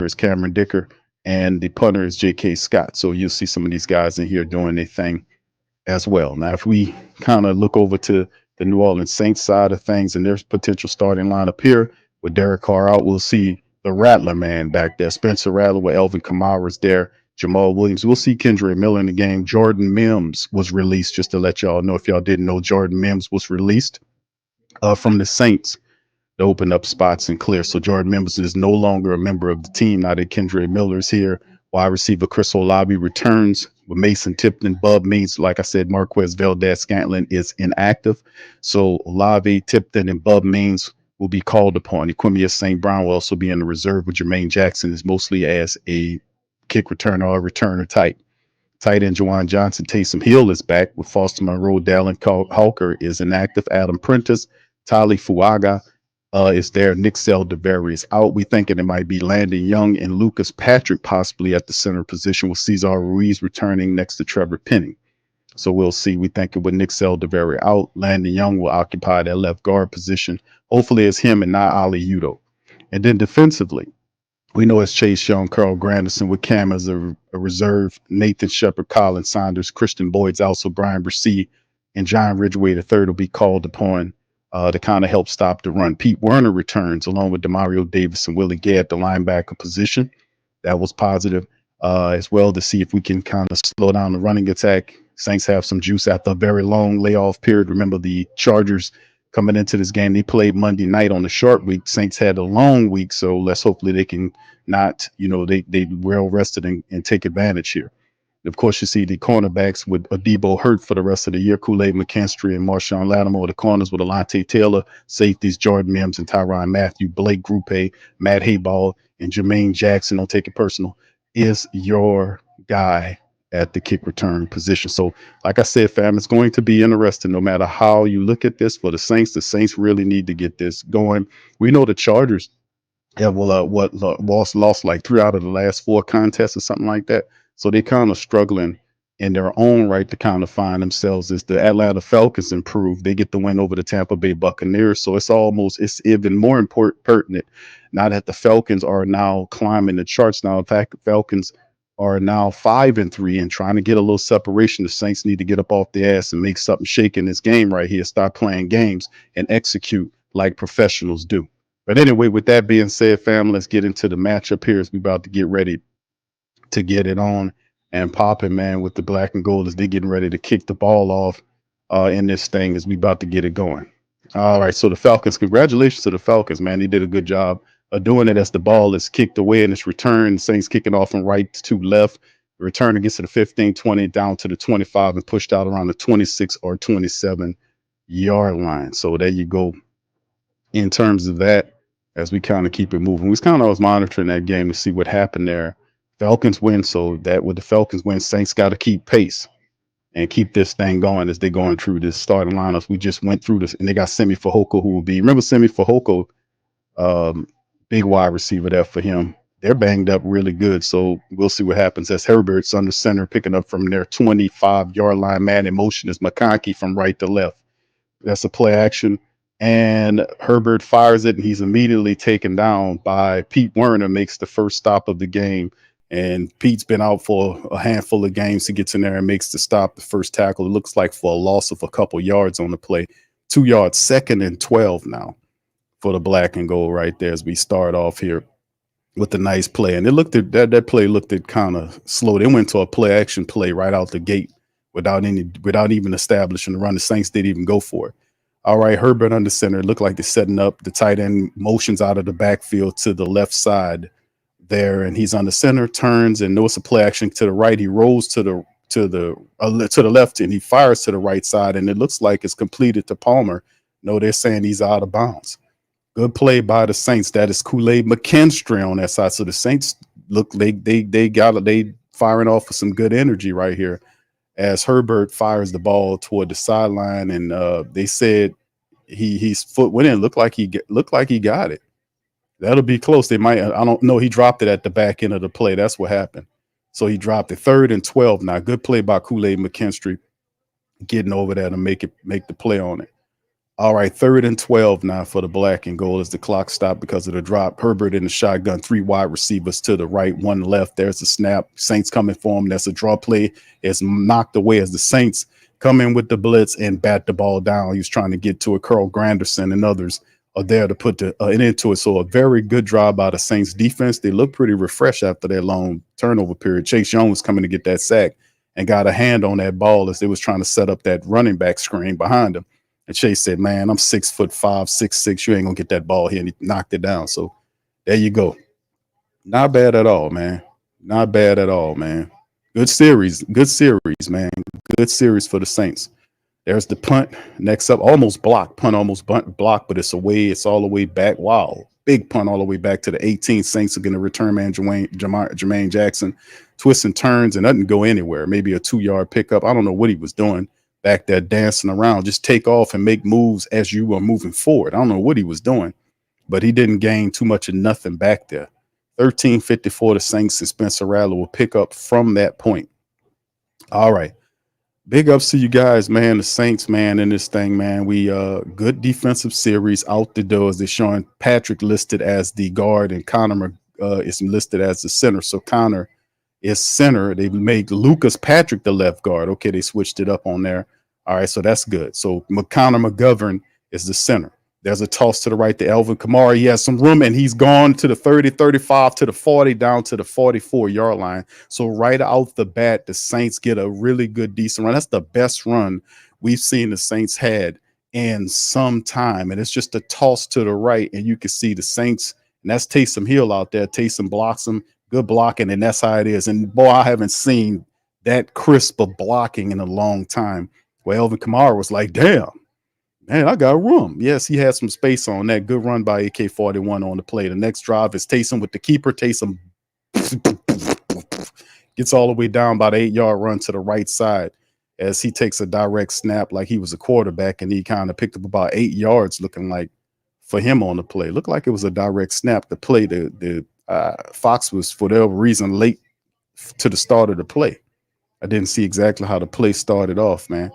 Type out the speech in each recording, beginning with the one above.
is Cameron Dicker, and the punter is J.K. Scott. So you'll see some of these guys in here doing their thing as well. Now, if we kind of look over to the New Orleans Saints side of things and their potential starting lineup here with Derek Carr out, we'll see the Rattler man back there, Spencer Rattler with Elvin Kamara's there, Jamal Williams. We'll see Kendra Miller in the game. Jordan Mims was released, just to let y'all know if y'all didn't know. Jordan Mims was released from the Saints to open up spots and clear. So Jordan Mims is no longer a member of the team now that Kendra Miller's here. Wide receiver Chris Olave returns with Mason Tipton. Bub Means, like I said, Marquez Valdez Scantlin is inactive. So Olave, Tipton, and Bub Means will be called upon. Equimia St. Brown will also be in the reserve with Jermaine Jackson is mostly as a kick returner or returner type. Tight end Jawan Johnson, Taysom Hill is back with Foster Monroe. Dallin Hawker is inactive. Adam Prentice, Tali Fuaga is there. Nick Seldeberry is out. We thinking it might be Landon Young and Lucas Patrick possibly at the center position with Cesar Ruiz returning next to Trevor Penning. So we'll see. We think with Nick Seldeberry out, Landon Young will occupy that left guard position. Hopefully it's him and not Ali Udo. And then defensively, we know it's Chase Young, Carl Granderson with Cam as a reserve, Nathan Shepard, Colin Saunders, Christian Boyd's also Brian Brissy, and John Ridgway III will be called upon to kind of help stop the run. Pete Werner returns along with Demario Davis and Willie Gay at the linebacker position. That was positive as well to see if we can kind of slow down the running attack. Saints have some juice after a very long layoff period. Remember the Chargers coming into this game, they played Monday night on the short week. Saints had a long week, so let's hopefully they can not, they well rested and take advantage here. Of course, you see the cornerbacks with Adebo hurt for the rest of the year. Kool-Aid McKinstry and Marshawn Lattimore. The corners with Alante Taylor. Safeties Jordan Mims and Tyron Matthew. Blake Grupe, Matt Hayball, and Jermaine Jackson. Don't take it personal. Is your guy at the kick return position. So, like I said, fam, it's going to be interesting no matter how you look at this. For the Saints really need to get this going. We know the Chargers have lost like 3 out of the last 4 contests or something like that. So they're kind of struggling in their own right to kind of find themselves. As the Atlanta Falcons improve, they get the win over the Tampa Bay Buccaneers. So it's even more important pertinent now that the Falcons are now climbing the charts. Now, in fact, the Falcons are now 5-3 and trying to get a little separation. The Saints need to get up off the ass and make something shake in this game right here. Start playing games and execute like professionals do. But anyway, with that being said, fam, let's get into the matchup here as we about to get ready to get it on and popping, man, with the black and gold as they getting ready to kick the ball off in this thing as we about to get it going. All right, so the Falcons, congratulations to the Falcons, man. They did a good job of doing it as the ball is kicked away and it's returned. Saints kicking off from right to left. The return against the 15, 20 down to the 25 and pushed out around the 26 or 27 yard line. So there you go. In terms of that, as we kind of keep it moving, we was kind of always monitoring that game to see what happened there. Falcons win, so that with the Falcons win, Saints got to keep pace and keep this thing going as they're going through this starting lineups. We just went through this, and they got Semi Fehoko, who will be, remember Semi Fehoko, big wide receiver there for him. They're banged up really good, so we'll see what happens as Herbert's under center, picking up from their 25-yard line. Man in motion is McConkey from right to left. That's a play action. And Herbert fires it, and he's immediately taken down by Pete Werner, makes the first stop of the game. And Pete's been out for a handful of games. He gets in there and makes the stop, the first tackle. It looks like for a loss of a couple yards on the play. 2 yards, 2nd and 12 now for the black and gold right there as we start off here with a nice play. And it looked at that play looked at kind of slow. They went to a play action play right out the gate without even establishing the run. The Saints didn't even go for it. All right, Herbert under center. It looked like they're setting up. The tight end motions out of the backfield to the left side there, and he's on the center, turns, and knows a play action to the right. He rolls to the left, and he fires to the right side, and it looks like it's completed to Palmer. No, they're saying he's out of bounds. Good play by the Saints. That is Kool-Aid McKinstry on that side. So the Saints look they firing off with some good energy right here as Herbert fires the ball toward the sideline, and they said his foot went in. Looked like he got it. That'll be close. They might. I don't know. He dropped it at the back end of the play. That's what happened. So he dropped it. 3rd and 12 now. Good play by Kool-Aid McKinstry, getting over there to make the play on it. All right, 3rd and 12 now for the black and gold as the clock stopped because of the drop. Herbert in the shotgun, three wide receivers to the right, one left. There's a snap. Saints coming for him. That's a draw play. It's knocked away as the Saints come in with the blitz and bat the ball down. He was trying to get to it. Carl Granderson and others are there to put it into it. So a very good drive by the Saints defense. They look pretty refreshed after that long turnover period. Chase Young was coming to get that sack and got a hand on that ball as they was trying to set up that running back screen behind him. And Chase said, "Man, I'm 6'5", 6'6". You ain't gonna get that ball here." And he knocked it down. So there you go. Not bad at all, man. Not bad at all, man. Good series. Good series, man. Good series for the Saints. There's the punt. Next up, almost blocked. Punt almost blocked, but it's away. It's all the way back. Wow. Big punt all the way back to the 18. Saints are going to return man Jermaine Jackson. Twists and turns and doesn't go anywhere. Maybe a 2-yard pickup. I don't know what he was doing back there dancing around. Just take off and make moves as you are moving forward. I don't know what he was doing, but he didn't gain too much of nothing back there. 13:54, the Saints and Spencer Rattler will pick up from that point. All right. Big ups to you guys, man. The Saints, man, in this thing, man. We good defensive series out the doors. They're showing Patrick listed as the guard and Connor is listed as the center. So Connor is center. They made Lucas Patrick the left guard. Okay, they switched it up on there. All right, so that's good. So Connor McGovern is the center. There's a toss to the right to Alvin Kamara. He has some room, and he's gone to the 30, 35, to the 40, down to the 44-yard line. So right out the bat, the Saints get a really good, decent run. That's the best run we've seen the Saints had in some time. And it's just a toss to the right, and you can see the Saints, and that's Taysom Hill out there. Taysom blocks him. Good blocking, and that's how it is. And, boy, I haven't seen that crisp of blocking in a long time. Where Alvin Kamara was like, damn. Man, I got room. Yes, he had some space on that. Good run by AK-41 on the play. The next drive is Taysom with the keeper. Taysom gets all the way down by the 8-yard run to the right side as he takes a direct snap like he was a quarterback, and he kind of picked up about 8 yards looking like for him on the play. Looked like it was a direct snap. The play, the Fox was, for whatever reason, late to the start of the play. I didn't see exactly how the play started off, man.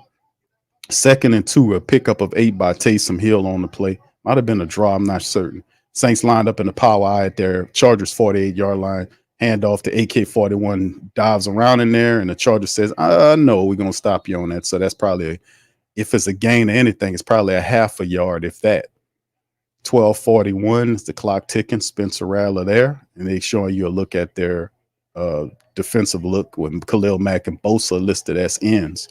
2nd and 2, a pickup of 8 by Taysom Hill on the play. Might have been a draw, I'm not certain. Saints lined up in the power eye at their Chargers 48-yard line. Hand off to AK-41, dives around in there, and the Charger says, no, we're going to stop you on that. So that's probably, if it's a gain or anything, it's probably a half a yard, if that. 12:41 is the clock ticking. Spencer Rattler there, and they showing you a look at their defensive look with Khalil Mack and Bosa listed as ends.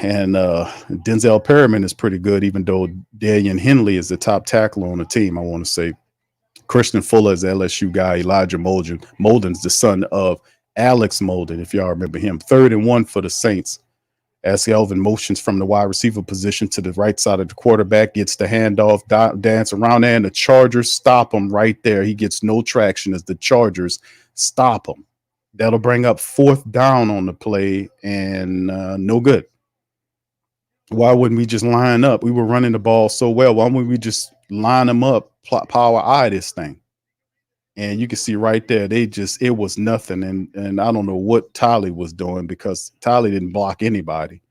And Denzel Perryman is pretty good, even though Darian Henley is the top tackler on the team, I want to say. Christian Fuller is the LSU guy. Elijah Molden's the son of Alex Molden, if y'all remember him. 3rd and 1 for the Saints as Elvin motions from the wide receiver position to the right side of the quarterback, gets the handoff, dance around there, and the Chargers stop him right there. He gets no traction as the Chargers stop him. That'll bring up 4th down on the play, and no good. Why wouldn't we just line up? We were running the ball so well. Why wouldn't we just line them up, power eye this thing? And you can see right there, it was nothing. And I don't know what Tyler was doing, because Tyler didn't block anybody.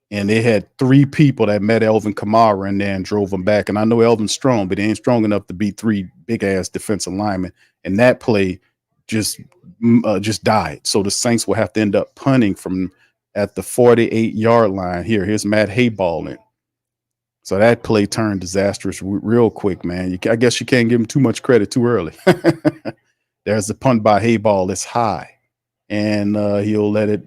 And they had 3 people that met Alvin Kamara in there and drove him back. And I know Elvin's strong, but he ain't strong enough to beat 3 big-ass defensive linemen. And that play just died. So the Saints will have to end up punting from at the 48-yard line. Here's Matt Hayballing. So that play turned disastrous real quick, man. I guess you can't give him too much credit too early. There's the punt by Hayball. It's high, and he'll let it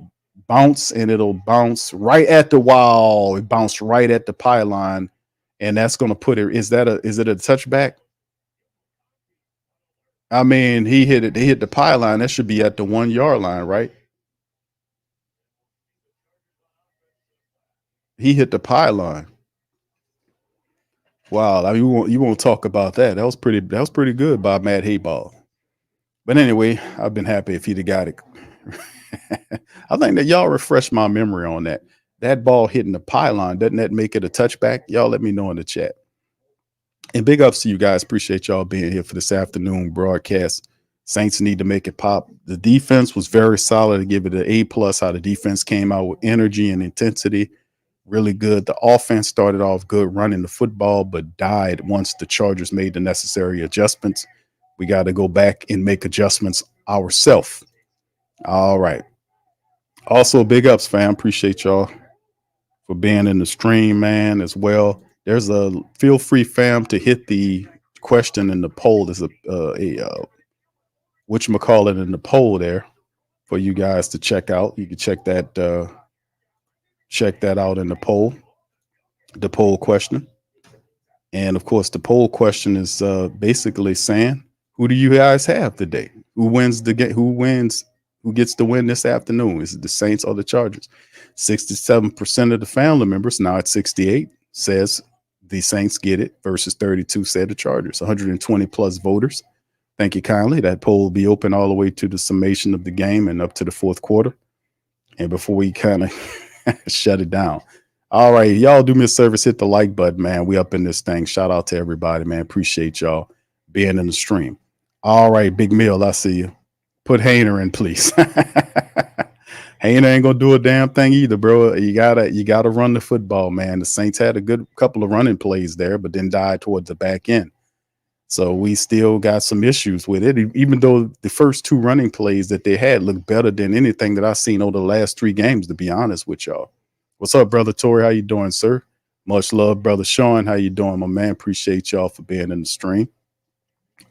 bounce, and it'll bounce right at the wall. It bounced right at the pylon, and that's going to put it. Is it a touchback? I mean, he hit it. He hit the pylon. That should be at the 1-yard line, right? He hit the pylon. Wow, I mean, you won't talk about that. That was pretty good by Matt Hayball. But anyway, I've been happy if he'd have got it. I think that y'all refresh my memory on that. That ball hitting the pylon, doesn't that make it a touchback? Y'all let me know in the chat. And big ups to you guys. Appreciate y'all being here for this afternoon broadcast. Saints need to make it pop. The defense was very solid. To give it an A+, how the defense came out with energy and intensity. really good. The offense started off good running the football, but died once the Chargers made the necessary adjustments. We got to go back and make adjustments ourselves. All right. Also, big ups, fam. Appreciate y'all for being in the stream, man, as well. There's a feel free, fam, to hit the question in the poll. There's a whatchamacallit in the poll there for you guys to check out. You can check that out in the poll question. And of course, the poll question is basically saying, who do you guys have today? Who wins the game? Who wins? Who gets the win this afternoon? Is it the Saints or the Chargers? 67% of the family members, now at 68, says the Saints get it versus 32 said the Chargers. 120 plus voters. Thank you kindly. That poll will be open all the way to the summation of the game and up to the fourth quarter. And before we kind of shut it down, all right, y'all do me a service, hit the like button, man. We up in this thing. Shout out to everybody, man. Appreciate y'all being in the stream. All right, Big Meal, I see you. Put Hayner in, please. Hayner ain't gonna do a damn thing either, bro. You gotta run the football, man. The Saints had a good couple of running plays there, but then died towards the back end. So we still got some issues with it, even though the first two running plays that they had looked better than anything that I've seen over the last 3 games, to be honest with y'all. What's up, brother Tori? How you doing, sir? Much love, brother Sean. How you doing, my man? Appreciate y'all for being in the stream.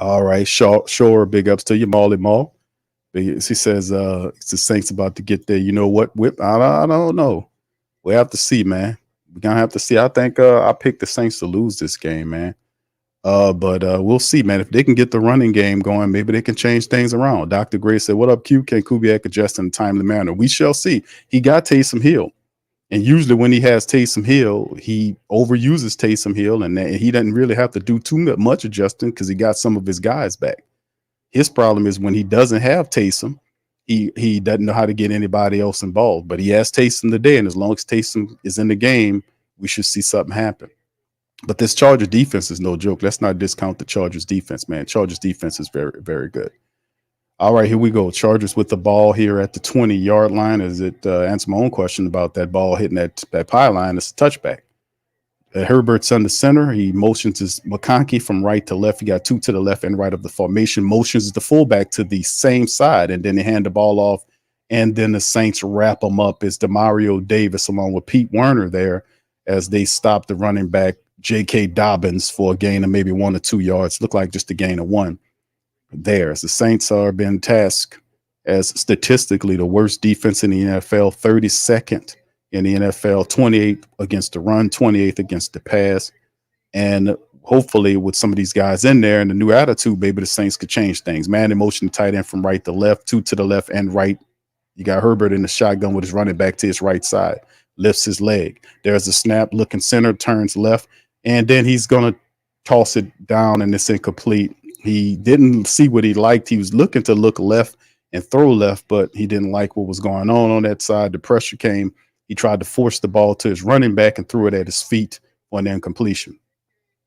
All right, sure. Big ups to you, Molly Mall. She says it's the Saints about to get there. You know what, Whip? I don't know. We have to see, man. We're gonna have to see. I think I picked the Saints to lose this game, man. But we'll see, man. If they can get the running game going, maybe they can change things around. Dr. Gray said, "What up, Q? Can Kubiak adjust in a timely manner?" We shall see. He got Taysom Hill. And usually when he has Taysom Hill, he overuses Taysom Hill, and he doesn't really have to do too much adjusting because he got some of his guys back. His problem is when he doesn't have Taysom, he doesn't know how to get anybody else involved. But he has Taysom today, and as long as Taysom is in the game, we should see something happen. But this Chargers defense is no joke. Let's not discount the Chargers defense, man. Chargers defense is very, very good. All right, here we go. Chargers with the ball here at the 20-yard line. As it answer my own question about that ball hitting that pylon, it's a touchback. Herbert's under center. He motions his McConkey from right to left. He got 2 to the left and right of the formation. Motions the fullback to the same side, and then they hand the ball off. And then the Saints wrap them up. It's Demario Davis along with Pete Werner there as they stop the running back J.K. Dobbins for a gain of maybe 1 or 2 yards. Looked like just a gain of 1. There, as the Saints are being tasked as statistically the worst defense in the NFL, 32nd in the NFL, 28th against the run, 28th against the pass. And hopefully with some of these guys in there and the new attitude, maybe the Saints could change things. Man in motion, tight end from right to left, 2 to the left and right. You got Herbert in the shotgun with his running back to his right side, lifts his leg. There's a snap, looking center, turns left, and then he's going to toss it down and it's incomplete. He didn't see what he liked. He was looking to look left and throw left, but he didn't like what was going on that side. The pressure came. He tried to force the ball to his running back and threw it at his feet on the incompletion.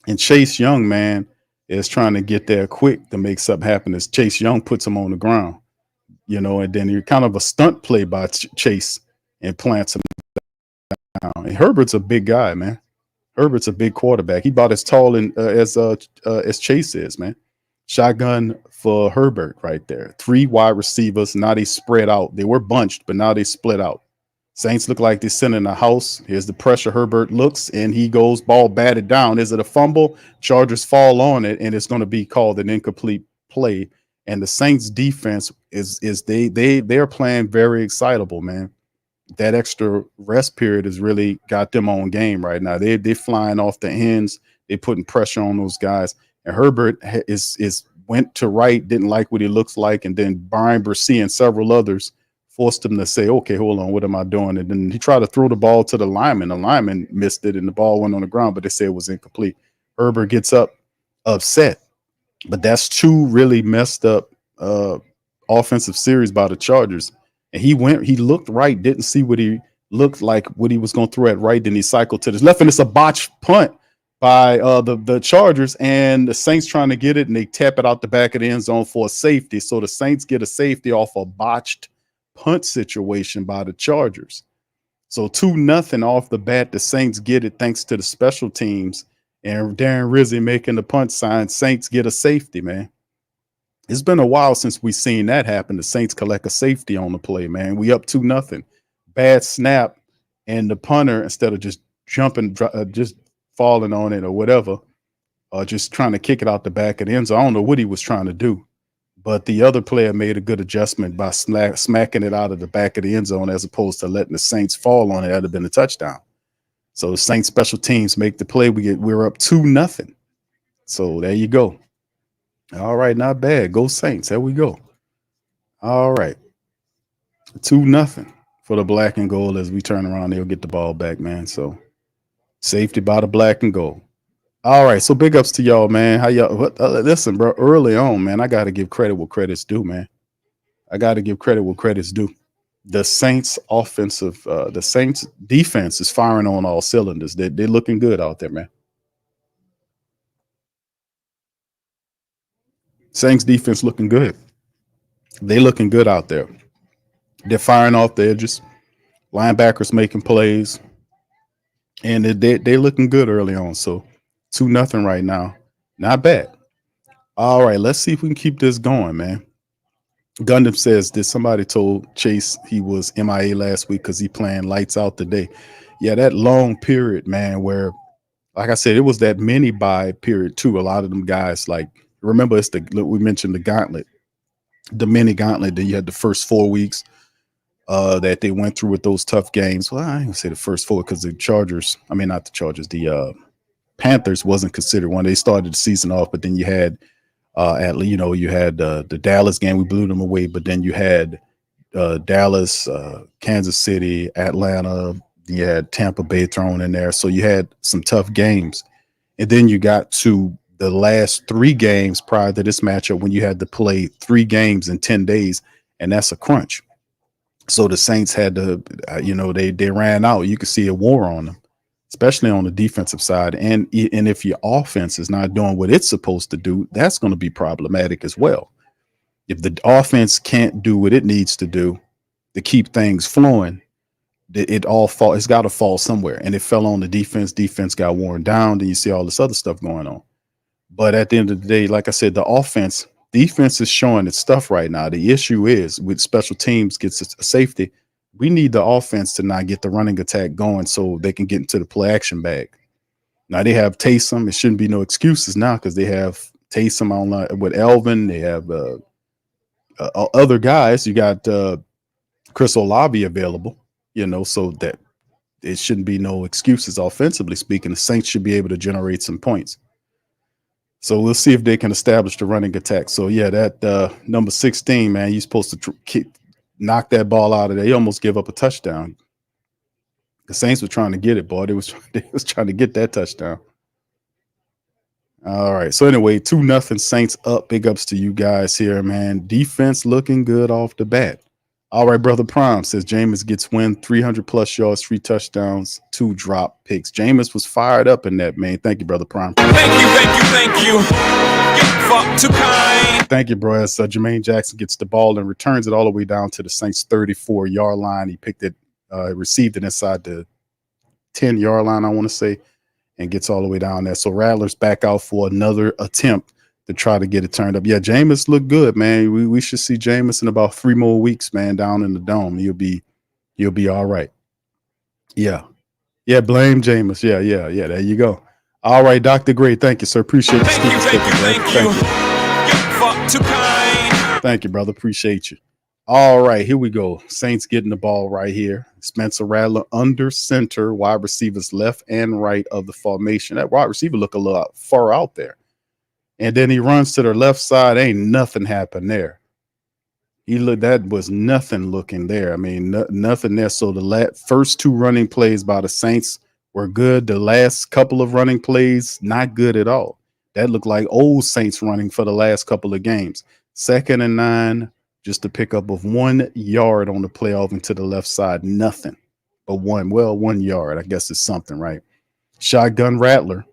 And Chase Young, man, is trying to get there quick to make something happen. As Chase Young puts him on the ground, and then you're kind of a stunt play by Chase and plants him down. And Herbert's a big guy, man. Herbert's a big quarterback. He about as tall as Chase is, man. Shotgun for Herbert right there. 3 wide receivers. Now they spread out. They were bunched, but now they split out. Saints look like they're sitting in a house. Here's the pressure. Herbert looks, and he goes, ball batted down. Is it a fumble? Chargers fall on it, and it's going to be called an incomplete play. And the Saints defense they're playing very excitable, man. That extra rest period has really got them on game right now. They're flying off the ends. They're putting pressure on those guys. And Herbert is went to right, didn't like what he looks like, and then Brian Bresee and several others forced him to say, "Okay, hold on, what am I doing?" And then he tried to throw the ball to the lineman. The lineman missed it, and the ball went on the ground, but they said it was incomplete. Herbert gets up upset, but that's 2 really messed up offensive series by the Chargers. And he looked right, didn't see what he looked like, what he was going to throw at right. Then he cycled to the left, and it's a botched punt by the Chargers, and the Saints trying to get it, and they tap it out the back of the end zone for a safety. So the Saints get a safety off a botched punt situation by the Chargers. So 2-0 off the bat. The Saints get it thanks to the special teams and Darren Rizzi making the punt sign. Saints get a safety, man. It's been a while since we seen that happen. The Saints collect a safety on the play, man. We up 2-0. Bad snap, and the punter, instead of just jumping, just falling on it or whatever, just trying to kick it out the back of the end zone. I don't know what he was trying to do, but the other player made a good adjustment by smacking it out of the back of the end zone as opposed to letting the Saints fall on it. That'd have been a touchdown. So the Saints special teams make the play. We're up 2-0. So there you go. All right, not bad. Go Saints. There we go. All right. 2-0 for the black and gold. As we turn around, they'll get the ball back, man. So safety by the black and gold. All right. So big ups to y'all, man. How y'all listen, bro? Early on, man, I gotta give credit what credit's due, man. I gotta give credit what credit's due. The Saints the Saints defense is firing on all cylinders. They're looking good out there, man. Saints defense looking good. They looking good out there. They're firing off the edges. Linebackers making plays, and they looking good early on. So 2-0 right now, not bad. All right, let's see if we can keep this going, man. Gundam says, did somebody told Chase he was MIA last week because he playing lights out today? Yeah, that long period, man, where, like I said, it was that mini buy period too. A lot of them guys, like, remember, we mentioned the gauntlet, the mini gauntlet. Then you had the first 4 weeks that they went through with those tough games. Well, I ain't gonna say the first 4 because the Chargers, I mean, not the Chargers, the Panthers wasn't considered one. They started the season off, but then you had you had the Dallas game, we blew them away, but then you had Dallas, Kansas City, Atlanta, you had Tampa Bay thrown in there. So you had some tough games. And then you got to the last 3 games prior to this matchup when you had to play 3 games in 10 days, and that's a crunch. So the Saints had to, they ran out. You could see a war on them, especially on the defensive side. And if your offense is not doing what it's supposed to do, that's going to be problematic as well. If the offense can't do what it needs to do to keep things flowing, it's got to fall somewhere. And it fell on the defense. Defense got worn down. Then you see all this other stuff going on. But at the end of the day, like I said, defense is showing its stuff right now. The issue is with special teams gets a safety. We need the offense to not get the running attack going so they can get into the play action bag. Now they have Taysom. It shouldn't be no excuses now because they have Taysom on with Elvin. They have other guys. You got Chris Olave available, so that it shouldn't be no excuses offensively speaking. The Saints should be able to generate some points. So we'll see if they can establish the running attack. So yeah, that number 16, man, you're supposed to knock that ball out of there. You almost give up a touchdown. The Saints were trying to get it, boy. They was trying to get that touchdown. All right. So anyway, 2-0 Saints up. Big ups to you guys here, man. Defense looking good off the bat. All right, brother Prime says Jameis gets win, 300 plus yards, 3 touchdowns, 2 drop picks. Jameis was fired up in that, man. Thank you, brother Prime. Thank you. Fuck too kind. Thank you, bro. As Jermaine Jackson gets the ball and returns it all the way down to the Saints 34-yard line. He picked it, received it inside the 10-yard line, I want to say, and gets all the way down there. So Rattler's back out for another attempt to try to get it turned up. Yeah, Jameis looked good, man. We should see Jameis in about 3 more weeks, man, down in the dome. He'll be all right. Yeah. Yeah, blame Jameis. Yeah. There you go. All right, Dr. Gray. Thank you, sir. Appreciate you. Thank you. Thank you, brother. Appreciate you. All right, here we go. Saints getting the ball right here. Spencer Rattler under center, wide receivers left and right of the formation. That wide receiver look a little far out there. And then he runs to the left side. Ain't nothing happened there. That was nothing looking there. I mean, nothing there. So the first 2 running plays by the Saints were good. The last couple of running plays, not good at all. That looked like old Saints running for the last couple of games. 2nd and 9, just a pickup of 1 yard on the play off into the left side. Nothing but 1 yard. I guess it's something, right? Shotgun Rattler.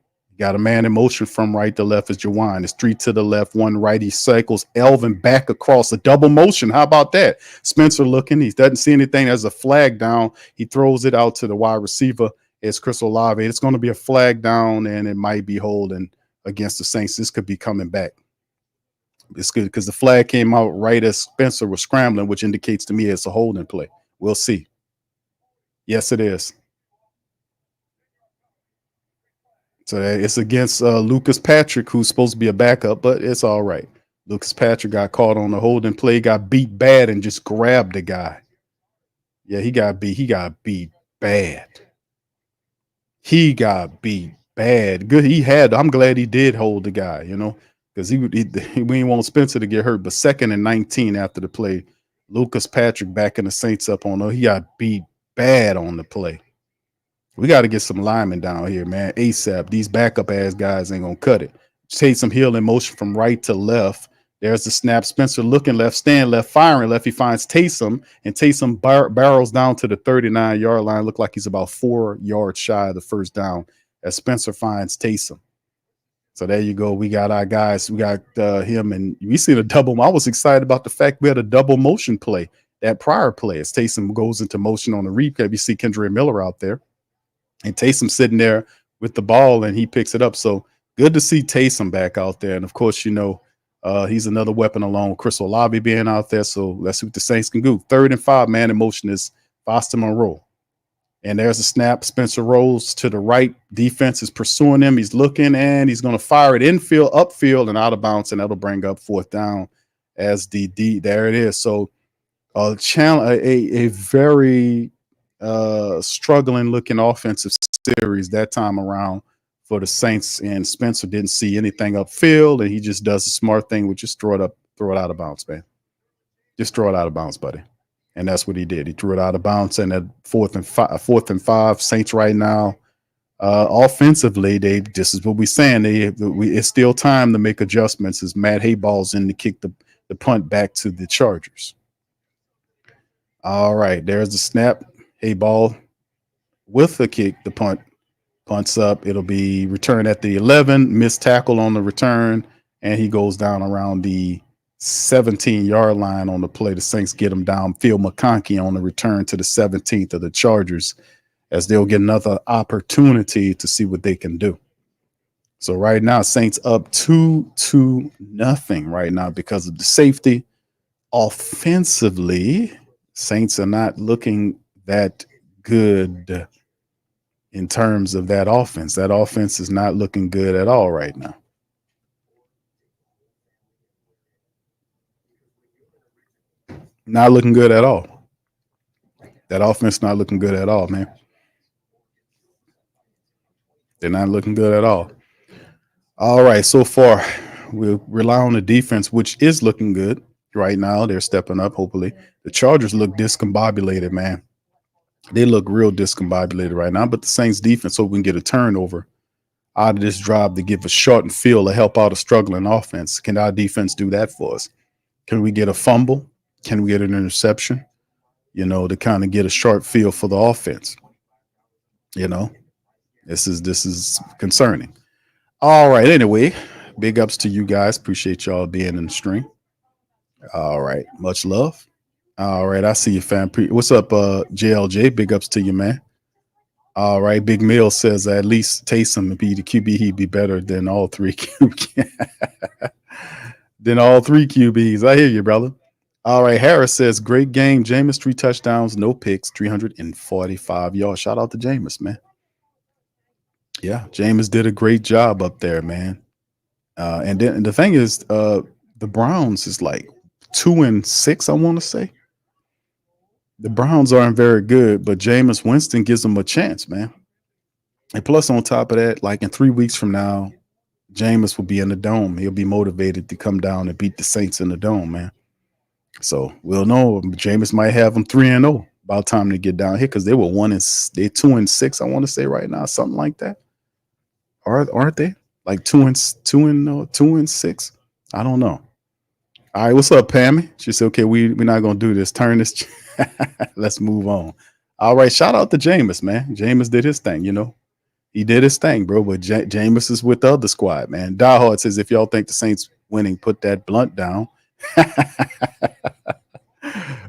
Got a man in motion from right to left is Jawan. It's three to the left, one right. He cycles Elvin back across a double motion. How about that? Spencer looking. He doesn't see anything. There's a flag down. He throws it out to the wide receiver. It's Chris Olave. It's going to be a flag down, and it might be holding against the Saints. This could be coming back. It's good because the flag came out right as Spencer was scrambling, which indicates to me it's a holding play. We'll see. Yes, it is. So it's against Lucas Patrick, who's supposed to be a backup, but it's all right. Lucas Patrick got caught on the holding play, got beat bad, and just grabbed the guy. Yeah, he got beat. He got beat bad. He got beat bad. Good. He had. I'm glad he did hold the guy. Because we didn't want Spencer to get hurt. But 2nd and 19 after the play, Lucas Patrick backing the Saints up on. He got beat bad on the play. We got to get some linemen down here, man. ASAP. These backup ass guys ain't gonna cut it. Chase some heel in motion from right to left. There's the snap. Spencer looking left, stand left, firing left. He finds Taysom, and Taysom barrels down to the 39-yard line. Look like he's about 4 yards shy of the first down as Spencer finds Taysom. So there you go. We got our guys. We got him, and we see the double. I was excited about the fact we had a double motion play. That prior play as Taysom goes into motion on the recap. You see Kendra Miller out there. And Taysom sitting there with the ball, and he picks it up. So good to see Taysom back out there. And, of course, he's another weapon along with Chris Olave being out there. So let's see what the Saints can do. 3rd and 5, man in motion is Foster Monroe. And there's a snap. Spencer rolls to the right. Defense is pursuing him. He's looking, and he's going to fire it infield, upfield, and out of bounds, and that'll bring up 4th down as there it is. So a very struggling looking offensive series that time around for the Saints, and Spencer didn't see anything upfield, and he just does the smart thing, which is throw it out of bounds, man. Just throw it out of bounds, buddy. And that's what he did. He threw it out of bounds, and at 4th and 5, Saints right now, offensively, this is what we're saying. It's still time to make adjustments as Matt Hayball's in to kick the punt back to the Chargers. All right, there's the snap. Hayball with the kick, the punts up. It'll be returned at the 11, missed tackle on the return, and he goes down around the 17-yard line on the play. The Saints get him down. Phil McConkey on the return to the 17th of the Chargers, as they'll get another opportunity to see what they can do. So right now, Saints up 2-0 right now because of the safety. Offensively, Saints are not looking that good in terms of that offense. That offense is not looking good at all right now. Not looking good at all. That offense not looking good at all, man. They're not looking good at all. All right, so far we'll rely on the defense, which is looking good right now. They're stepping up, hopefully. The Chargers look discombobulated, man. They look real discombobulated right now, but the Saints defense, so we can get a turnover out of this drive to give a shortened field to help out a struggling offense. Can our defense do that for us? Can we get a fumble? Can we get an interception? To kind of get a short field for the offense. This is concerning. All right. Anyway, big ups to you guys. Appreciate y'all being in the stream. All right. Much love. All right. I see you, fam. What's up, JLJ? Big ups to you, man. All right. Big Mill says at least Taysom be the QB. He'd be better than all 3 QBs. Than all 3 QBs. I hear you, brother. All right. Harris says, great game. Jameis, 3 touchdowns, no picks, 345 yards. Shout out to Jameis, man. Yeah, Jameis did a great job up there, man. And then the thing is, the Browns is like 2-6, I want to say. The Browns aren't very good, but Jameis Winston gives them a chance, man. And plus, on top of that, like in 3 weeks from now, Jameis will be in the dome. He'll be motivated to come down and beat the Saints in the dome, man. So we'll know. Jameis might have them 3-0 about time to get down here because they were 2-6, I want to say right now, something like that. Aren't they? Like 2-6? I don't know. All right, what's up, Pammy? She said, okay, we're not going to do this. Turn this. Let's move on. All right, shout out to Jameis, man. Jameis did his thing, He did his thing, bro. But Jameis is with the other squad, man. Diehard says if y'all think the Saints winning, put that blunt down.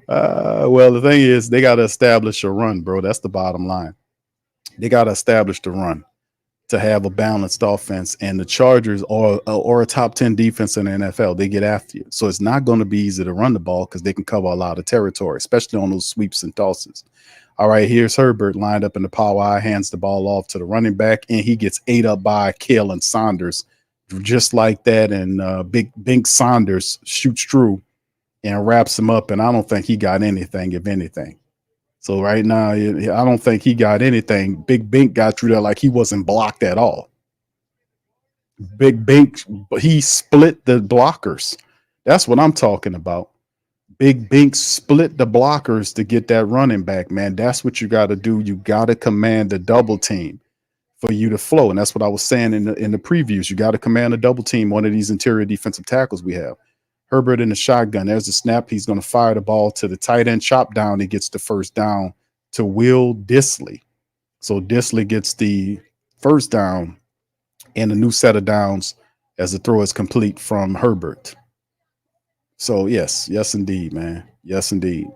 Well, the thing is, they got to establish a run, bro. That's the bottom line. They got to establish the run to have a balanced offense. And the Chargers or a top 10 defense in the NFL, they get after you. So it's not going to be easy to run the ball because they can cover a lot of territory, especially on those sweeps and tosses. All right, here's Herbert lined up in the power eye, hands the ball off to the running back, and he gets ate up by Kalen Saunders just like that. And Big Bink Saunders shoots through and wraps him up. And I don't think he got anything, if anything. So right now, I don't think he got anything. Big Bink got through there like he wasn't blocked at all. Big Bink, he split the blockers. That's what I'm talking about. Big Bink split the blockers to get that running back, man. That's what you got to do. You got to command the double team for you to flow. And that's what I was saying in the previews. You got to command a double team, one of these interior defensive tackles we have. Herbert in the shotgun. There's the snap. He's going to fire the ball to the tight end, chop down. He gets the first down to Will Dissly. So Dissly gets the first down and a new set of downs as the throw is complete from Herbert. So yes, indeed, man. Yes, indeed.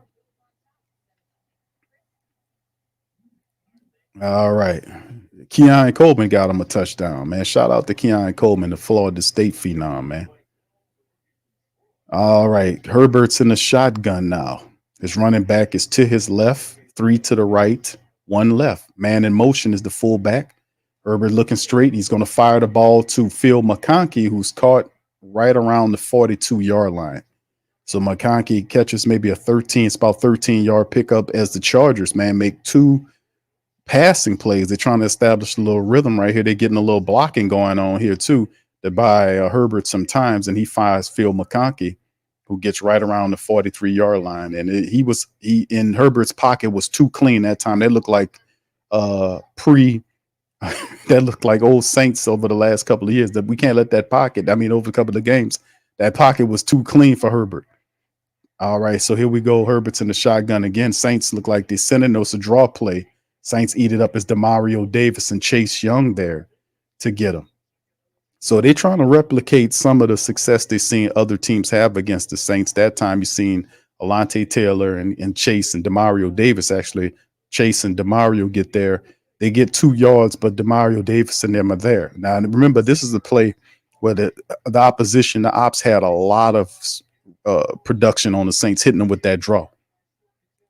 All right. Keon Coleman got him a touchdown, man. Shout out to Keon Coleman, the Florida State phenom, man. All right. Herbert's in the shotgun now. His running back is to his left, three to the right, one left. Man in motion is the fullback. Herbert looking straight. He's going to fire the ball to Phil McConkey, who's caught right around the 42-yard line. So McConkey catches maybe it's about 13-yard pickup as the Chargers, man, make two passing plays. They're trying to establish a little rhythm right here. They're getting a little blocking going on here too to buy Herbert some times, and he fires Phil McConkey, who gets right around the 43-yard line. And he in Herbert's pocket was too clean that time. They looked like that looked like old Saints over the last couple of years. That we can't let that pocket. I mean, over a couple of games, that pocket was too clean for Herbert. All right, so here we go. Herbert's in the shotgun again. Saints look like they're sending those a draw play. Saints eat it up as Demario Davis and Chase Young there to get him. So they're trying to replicate some of the success they've seen other teams have against the Saints. That time you've seen Alante Taylor and Chase and Demario Davis. Actually, Chase and Demario get there. They get 2 yards, but Demario Davis and them are there. Now, remember, this is a play where the opposition, the ops had a lot of production on the Saints, hitting them with that draw.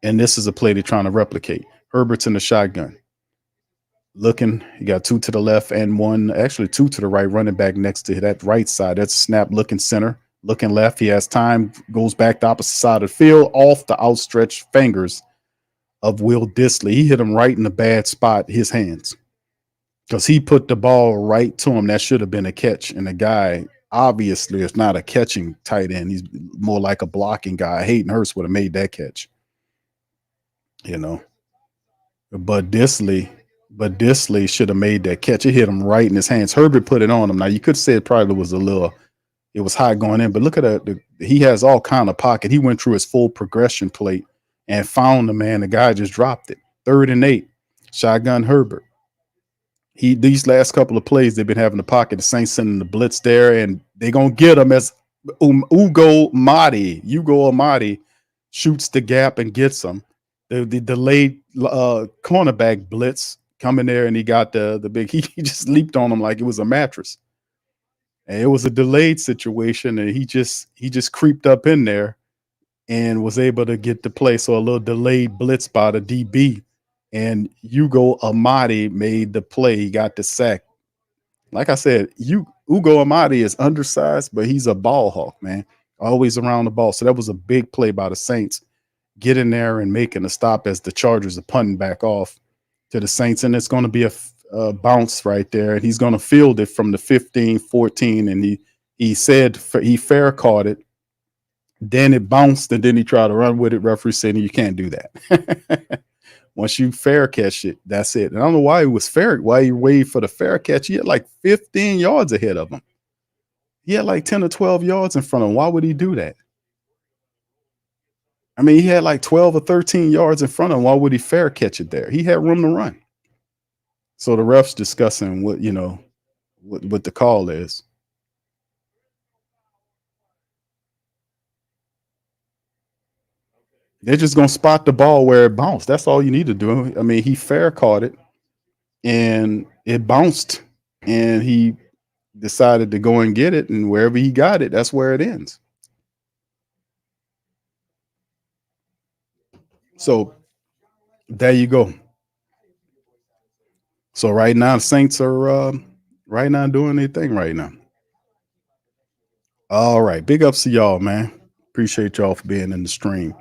And this is a play they're trying to replicate. Herbert's in the shotgun. Looking, he got 2 to the left and actually 2 to the right, running back next to that right side. That's a snap, looking center, looking left. He has time, goes back the opposite side of the field, off the outstretched fingers of Will Dissly. He hit him right in the bad spot, his hands, because he put the ball right to him. That should have been a catch. And the guy obviously is not a catching tight end. He's more like a blocking guy. Hayden Hurst would have made that catch, you know. But Dissly should have made that catch. It hit him right in his hands. Herbert put it on him. Now you could say it probably was it was high going in, but look at he has all kind of pocket. He went through his full progression plate and found the man. The guy just dropped it. 3rd and 8, shotgun Herbert. These last couple of plays they've been having the pocket. The Saints sending the blitz there, and they're gonna get him as Ugo Amadi shoots the gap and gets him. The delayed cornerback blitz coming there, and he got the big. He just leaped on him like it was a mattress. And it was a delayed situation, and he just creeped up in there and was able to get the play. So a little delayed blitz by the DB, and Ugo Amadi made the play. He got the sack. Like I said, Ugo Amadi is undersized, but he's a ball hawk, man. Always around the ball. So that was a big play by the Saints, getting there and making a stop as the Chargers are punting back off to the Saints. And it's going to be a bounce right there. And he's going to field it from the 15, 14. And he said he fair caught it. Then it bounced, and then he tried to run with it. Referee said, you can't do that. Once you fair catch it, that's it. And I don't know why he was fair, why he waited for the fair catch. He had like 15 yards ahead of him. He had like 10 or 12 yards in front of him. Why would he do that? I mean, he had like 12 or 13 yards in front of him. Why would he fair catch it there? He had room to run. So the refs discussing what what the call is. They're just gonna spot the ball where it bounced. That's all you need to do. I mean, he fair caught it and it bounced, and he decided to go and get it, and wherever he got it, that's where it ends. So there you go. So right now, the Saints are right now doing their thing right now. All right, big ups to y'all, man. Appreciate y'all for being in the stream.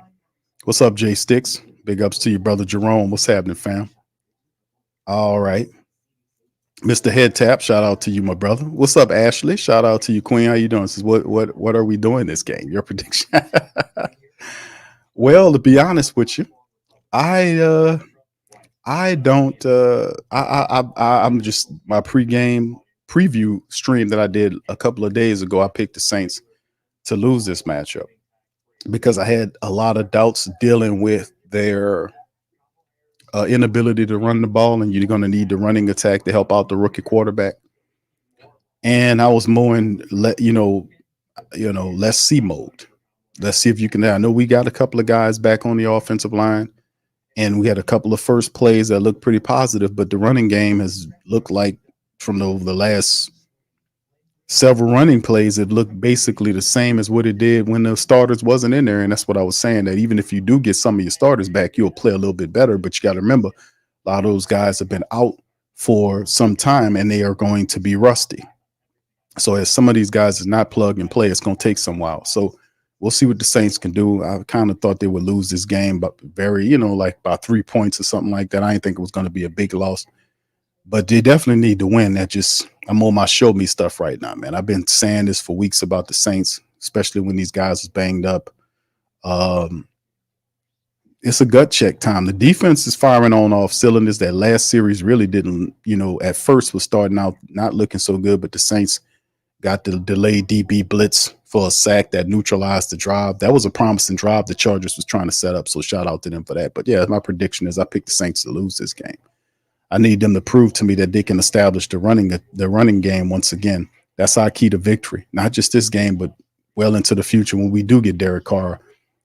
What's up, Jay Sticks? Big ups to your brother Jerome. What's happening, fam? All right, Mr. Head Tap. Shout out to you, my brother. What's up, Ashley? Shout out to you, Queen. How you doing? This is what are we doing this game? Your prediction? Well, to be honest with you, I I don't. I'm just my pregame preview stream that I did a couple of days ago. I picked the Saints to lose this matchup because I had a lot of doubts dealing with their inability to run the ball, and you're going to need the running attack to help out the rookie quarterback. And I was more in, let's see mode. Let's see if you can. I know we got a couple of guys back on the offensive line, and we had a couple of first plays that looked pretty positive, but the running game has looked like from the last several running plays, it looked basically the same as what it did when the starters wasn't in there. And that's what I was saying, that even if you do get some of your starters back, you'll play a little bit better. But you got to remember, a lot of those guys have been out for some time and they are going to be rusty. So as some of these guys is not plug and play, it's going to take some while. So we'll see what the Saints can do. I kind of thought they would lose this game, but very, like by 3 points or something like that. I didn't think it was going to be a big loss, but they definitely need to win. I'm on my show me stuff right now, man. I've been saying this for weeks about the Saints, especially when these guys was banged up. It's a gut check time. The defense is firing on off cylinders. That last series really didn't, at first was starting out not looking so good, but the Saints got the delayed DB blitz for a sack that neutralized the drive. That was a promising drive the Chargers was trying to set up. So shout out to them for that. But yeah, my prediction is I picked the Saints to lose this game. I need them to prove to me that they can establish the running game once again. That's our key to victory, not just this game, but well into the future when we do get Derek Carr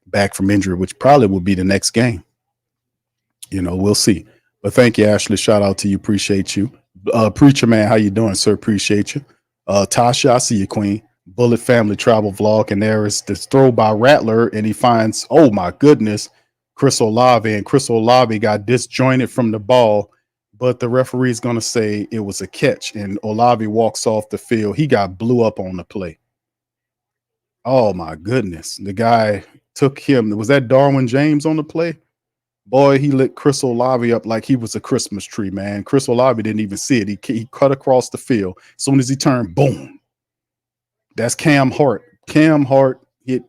back from injury, which probably will be the next game. We'll see. But thank you, Ashley. Shout out to you. Appreciate you. Preacher man, how you doing, sir? Appreciate you. Tasha, I see you, Queen. Bullet Family Travel Vlog, and there is this throw by Rattler, and he finds, oh my goodness, Chris Olave, and Chris Olave got disjointed from the ball, but the referee is going to say it was a catch, and Olave walks off the field. He got blew up on the play. Oh my goodness. The guy took him. Was that Darwin James on the play? Boy, he lit Chris Olave up like he was a Christmas tree, man. Chris Olave didn't even see it. He cut across the field. As soon as he turned, boom. That's Cam Hart. Cam Hart hit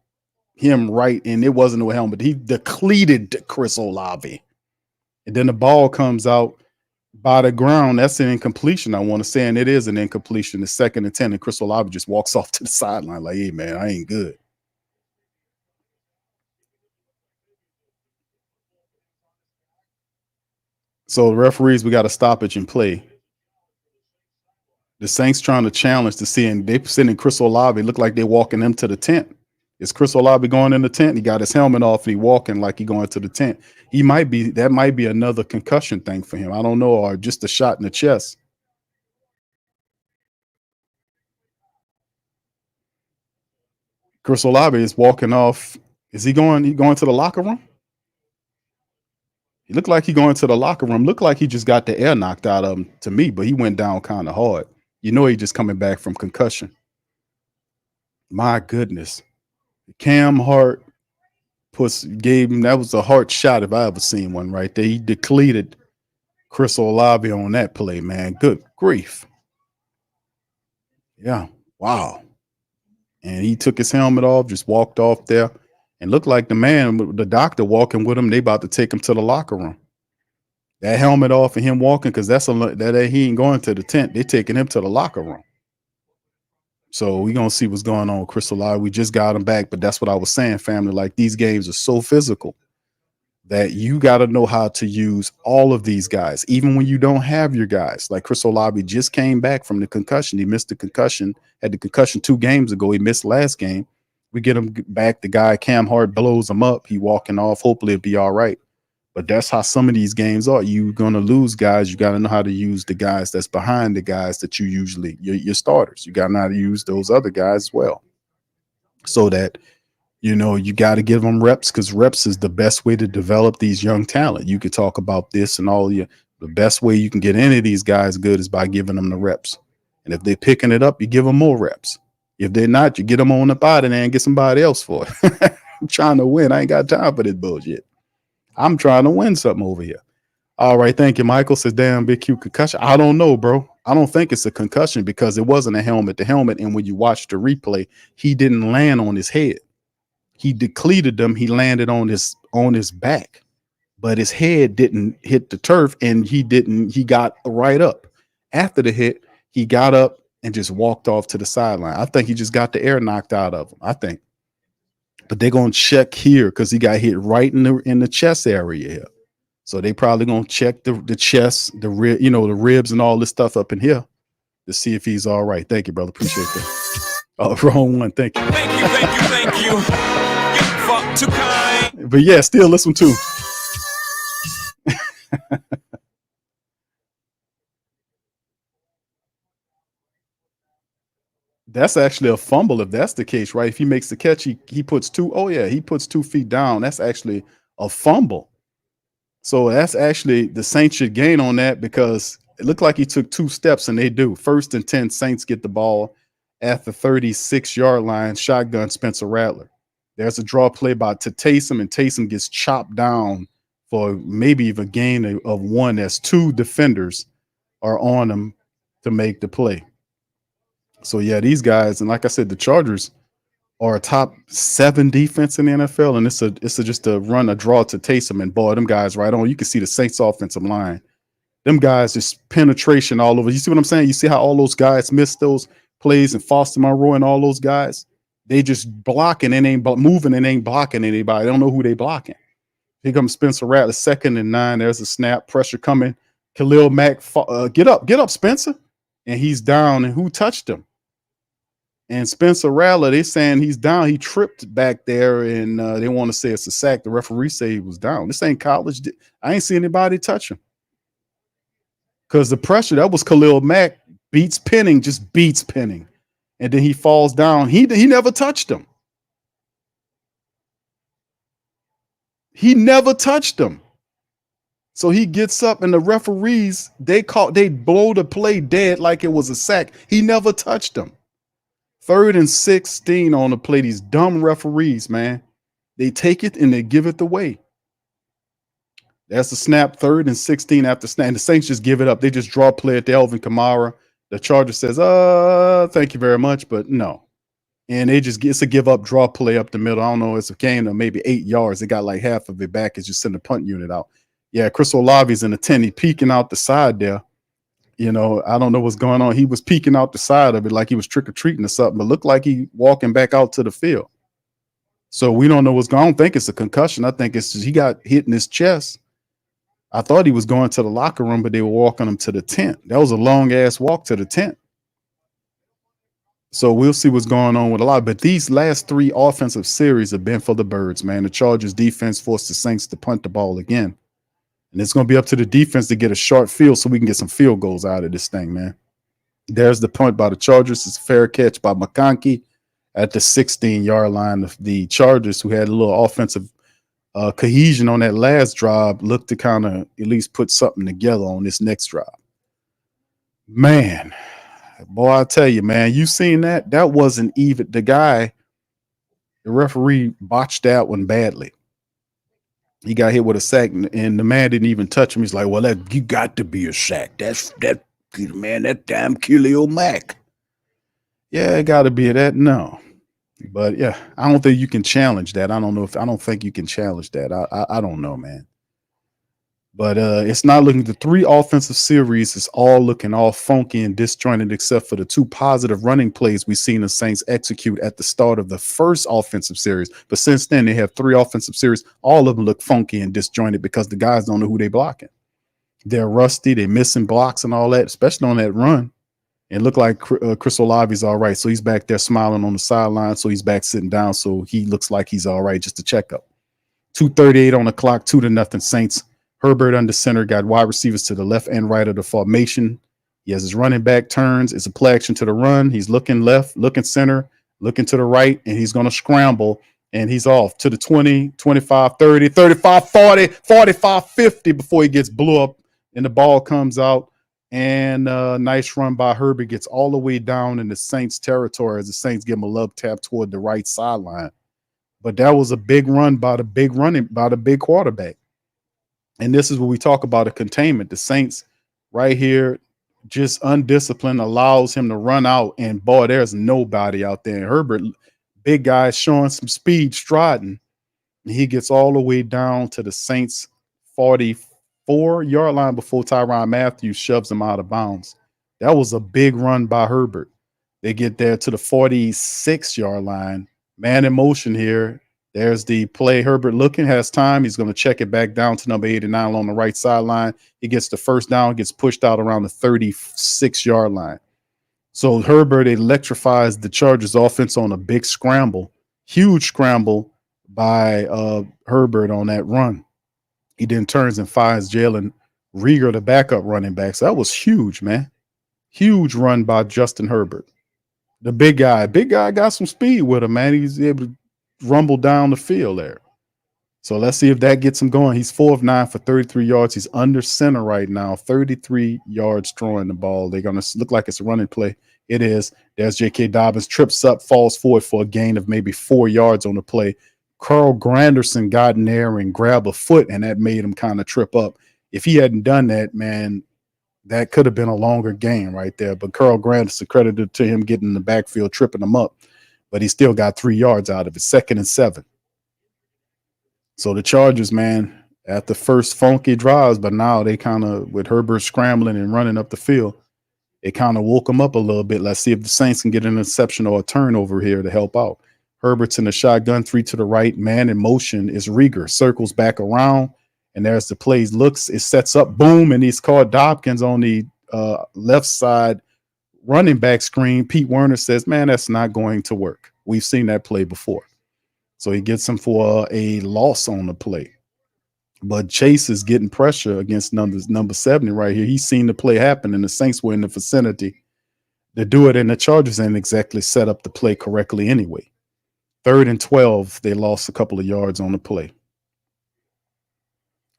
him right, and it wasn't no helmet. He depleted Chris Olave. And then the ball comes out by the ground. That's an incompletion, I want to say, and it is an incompletion. It's 2nd and 10, and Chris Olave just walks off to the sideline like, hey, man, I ain't good. So the referees, we got a stoppage in play. The Saints trying to challenge to see, and they sending Chris Olave. Look like they're walking him to the tent. Is Chris Olave going in the tent? He got his helmet off and he walking like he going to the tent. That might be another concussion thing for him. I don't know, or just a shot in the chest. Chris Olave is walking off. Is he going? He going to the locker room? He looked like he going to the locker room. Looked like he just got the air knocked out of him to me, but he went down kind of hard. He just coming back from concussion. My goodness. Cam Hart gave him, that was a hard shot if I ever seen one right there. He depleted Chris Olave on that play, man. Good grief. Yeah. Wow. And he took his helmet off, just walked off there, and looked like the doctor walking with him. They about to take him to the locker room. That helmet off and him walking, because that he ain't going to the tent. They taking him to the locker room. So we're going to see what's going on with Chris Olave. We just got him back, but that's what I was saying, family. Like, these games are so physical. that you got to know how to use all of these guys, even when you don't have your guys. Like Chris Olave just came back from the concussion. He missed the concussion, had the concussion 2 games ago. He missed last game. We get him back. The guy Cam Hart blows him up. He walking off. Hopefully it'll be all right. But that's how some of these games are. You're gonna lose guys. You got to know how to use the guys that's behind the guys that you usually your starters. You got to know how to use those other guys as well, so that you got to give them reps, because reps is the best way to develop these young talent. You could talk about this and all the best way you can get any of these guys good is by giving them the reps. And if they're picking it up, you give them more reps. If they're not, you get them on the body and get somebody else for it. I'm trying to win. I ain't got time for this bullshit. I'm trying to win something over here. All right, thank you. Michael says, damn, big Q concussion. I don't know, bro. I don't think it's a concussion because it wasn't a helmet to helmet. And when you watch the replay, he didn't land on his head. He depleted them. He landed on his back, but his head didn't hit the turf, and he got right up. After the hit, he got up and just walked off to the sideline. I think he just got the air knocked out of him. I think. But they're gonna check here because he got hit right in the chest area here. So they probably gonna check the chest, the ribs and all this stuff up in here to see if he's all right. Thank you, brother. Appreciate that. Oh, wrong one. Thank you. Thank you. You fuck too kind. But yeah, still listen to. That's actually a fumble if that's the case, right? If he makes the catch, he puts he puts 2 feet down. That's actually a fumble. So that's actually the Saints should gain on that because it looked like he took 2 steps, and they do. 1st and 10, Saints get the ball at the 36-yard line, shotgun Spencer Rattler. There's a draw play to Taysom, and Taysom gets chopped down for maybe even a gain of 1 as 2 defenders are on him to make the play. So yeah, these guys, and like I said, the Chargers are a top 7 defense in the NFL, and it's just a run a draw to Taysom, and boy, them guys right on. You can see the Saints offensive line. Them guys just penetration all over. You see what I'm saying? You see how all those guys missed those plays, and Foster Monroe and all those guys, they just blocking and ain't moving and ain't blocking anybody. They don't know who they blocking. Here comes Spencer Rattler, 2nd and 9. There's a snap, pressure coming. Khalil Mack, get up, Spencer, and he's down. And who touched him? And Spencer Rattler, they saying he's down. He tripped back there, and they want to say it's a sack. The referee say he was down. This ain't college. I ain't see anybody touch him. Because the pressure, that was Khalil Mack, beats Penning. And then he falls down. He never touched him. He never touched him. So he gets up, and the referees, they blow the play dead like it was a sack. He never touched him. 3rd and 16 on the play. These dumb referees, man. They take it and they give it away. That's the snap, 3rd and 16 after snap. And the Saints just give it up. They just draw play at the Alvin Kamara. The Charger says, thank you very much, but no. And it's a give up draw play up the middle. I don't know. It's a gain of maybe 8 yards. They got like half of it back. It's just send the punt unit out. Yeah, Chris Olave's in the 10. He peeking out the side there. I don't know what's going on. He was peeking out the side of it like he was trick-or-treating or something, but looked like he walking back out to the field. So we don't know what's going on. I don't think it's a concussion. I think it's just he got hit in his chest. I thought he was going to the locker room, but they were walking him to the tent. That was a long-ass walk to the tent. So we'll see what's going on with a lot. But these last 3 offensive series have been for the birds, man. The Chargers defense forced the Saints to punt the ball again. And it's going to be up to the defense to get a short field so we can get some field goals out of this thing, man. There's the punt by the Chargers. It's a fair catch by McConkey at the 16-yard line. The Chargers, who had a little offensive cohesion on that last drive, looked to kind of at least put something together on this next drive. Man, boy, I tell you, man, you seen that? That wasn't even the referee botched that one badly. He got hit with a sack, and the man didn't even touch him. He's like, well, you got to be a sack. That damn Khalil Mack. Yeah, it got to be that. No. But yeah, I don't think you can challenge that. I don't think you can challenge that. I don't know, man. But it's not looking. The three offensive series is all looking all funky and disjointed, except for the two positive running plays we've seen the Saints execute at the start of the first offensive series. But since then, they have three offensive series. All of them look funky and disjointed because the guys don't know who they're blocking. They're rusty. They're missing blocks and all that, especially on that run. And look like Chris Olave's all right. So he's back there smiling on the sideline. So he's back sitting down. So he looks like he's all right. Just a checkup. 2:38 on the clock, 2-0 Saints. Herbert under center, got wide receivers to the left and right of the formation. He has his running back turns. It's a play action to the run. He's looking left, looking center, looking to the right, and he's going to scramble. And he's off to the 20, 25, 30, 35, 40, 45, 50 before he gets blew up and the ball comes out. And a nice run by Herbert gets all the way down in the Saints territory as the Saints give him a love tap toward the right sideline. But that was a big run by the big quarterback. And this is what we talk about a containment. The Saints right here, just undisciplined, allows him to run out. And boy, there's nobody out there. And Herbert, big guy, showing some speed, striding. And he gets all the way down to the Saints 44-yard line before Tyrann Matthew shoves him out of bounds. That was a big run by Herbert. They get there to the 46-yard line. Man in motion here. There's the play. Herbert looking, has time. He's going to check it back down to number 89 on the right sideline. He gets the first down, gets pushed out around the 36-yard line. So Herbert electrifies the Chargers offense on a big scramble, huge scramble by Herbert on that run. He then turns and finds Jalen Reagor, the backup running back. So that was huge, man. Huge run by Justin Herbert. The big guy got some speed with him, man. He's able to rumble down the field there. So let's see if that gets him going. He's 4 of 9 for 33 yards. He's under center right now, 33 yards throwing the ball. They're going to look like it's a running play. It is. There's J.K. Dobbins, trips up, falls forward for a gain of maybe 4 yards on the play. Carl Granderson got in there and grabbed a foot, and that made him kind of trip up. If he hadn't done that, man, that could have been a longer game right there. But Carl Granderson, credited to him getting in the backfield, tripping him up. But he still got 3 yards out of it, 2nd and 7. So the Chargers, man, at the first funky drives, but now they kind of, with Herbert scrambling and running up the field, it kind of woke them up a little bit. Let's see if the Saints can get an interception or a turnover here to help out. Herbert's in the shotgun, 3 to the right, man in motion is Reagor, circles back around, and there's the plays, looks, it sets up, boom, and he's caught Dobkins on the left side running back screen. Pete Werner says, man, that's not going to work. We've seen that play before. So he gets him for a loss on the play. But Chase is getting pressure against number 70 right here. He's seen the play happen, and the Saints were in the vicinity to do it, and the Chargers ain't exactly set up the play correctly anyway. 3rd and 12, they lost a couple of yards on the play.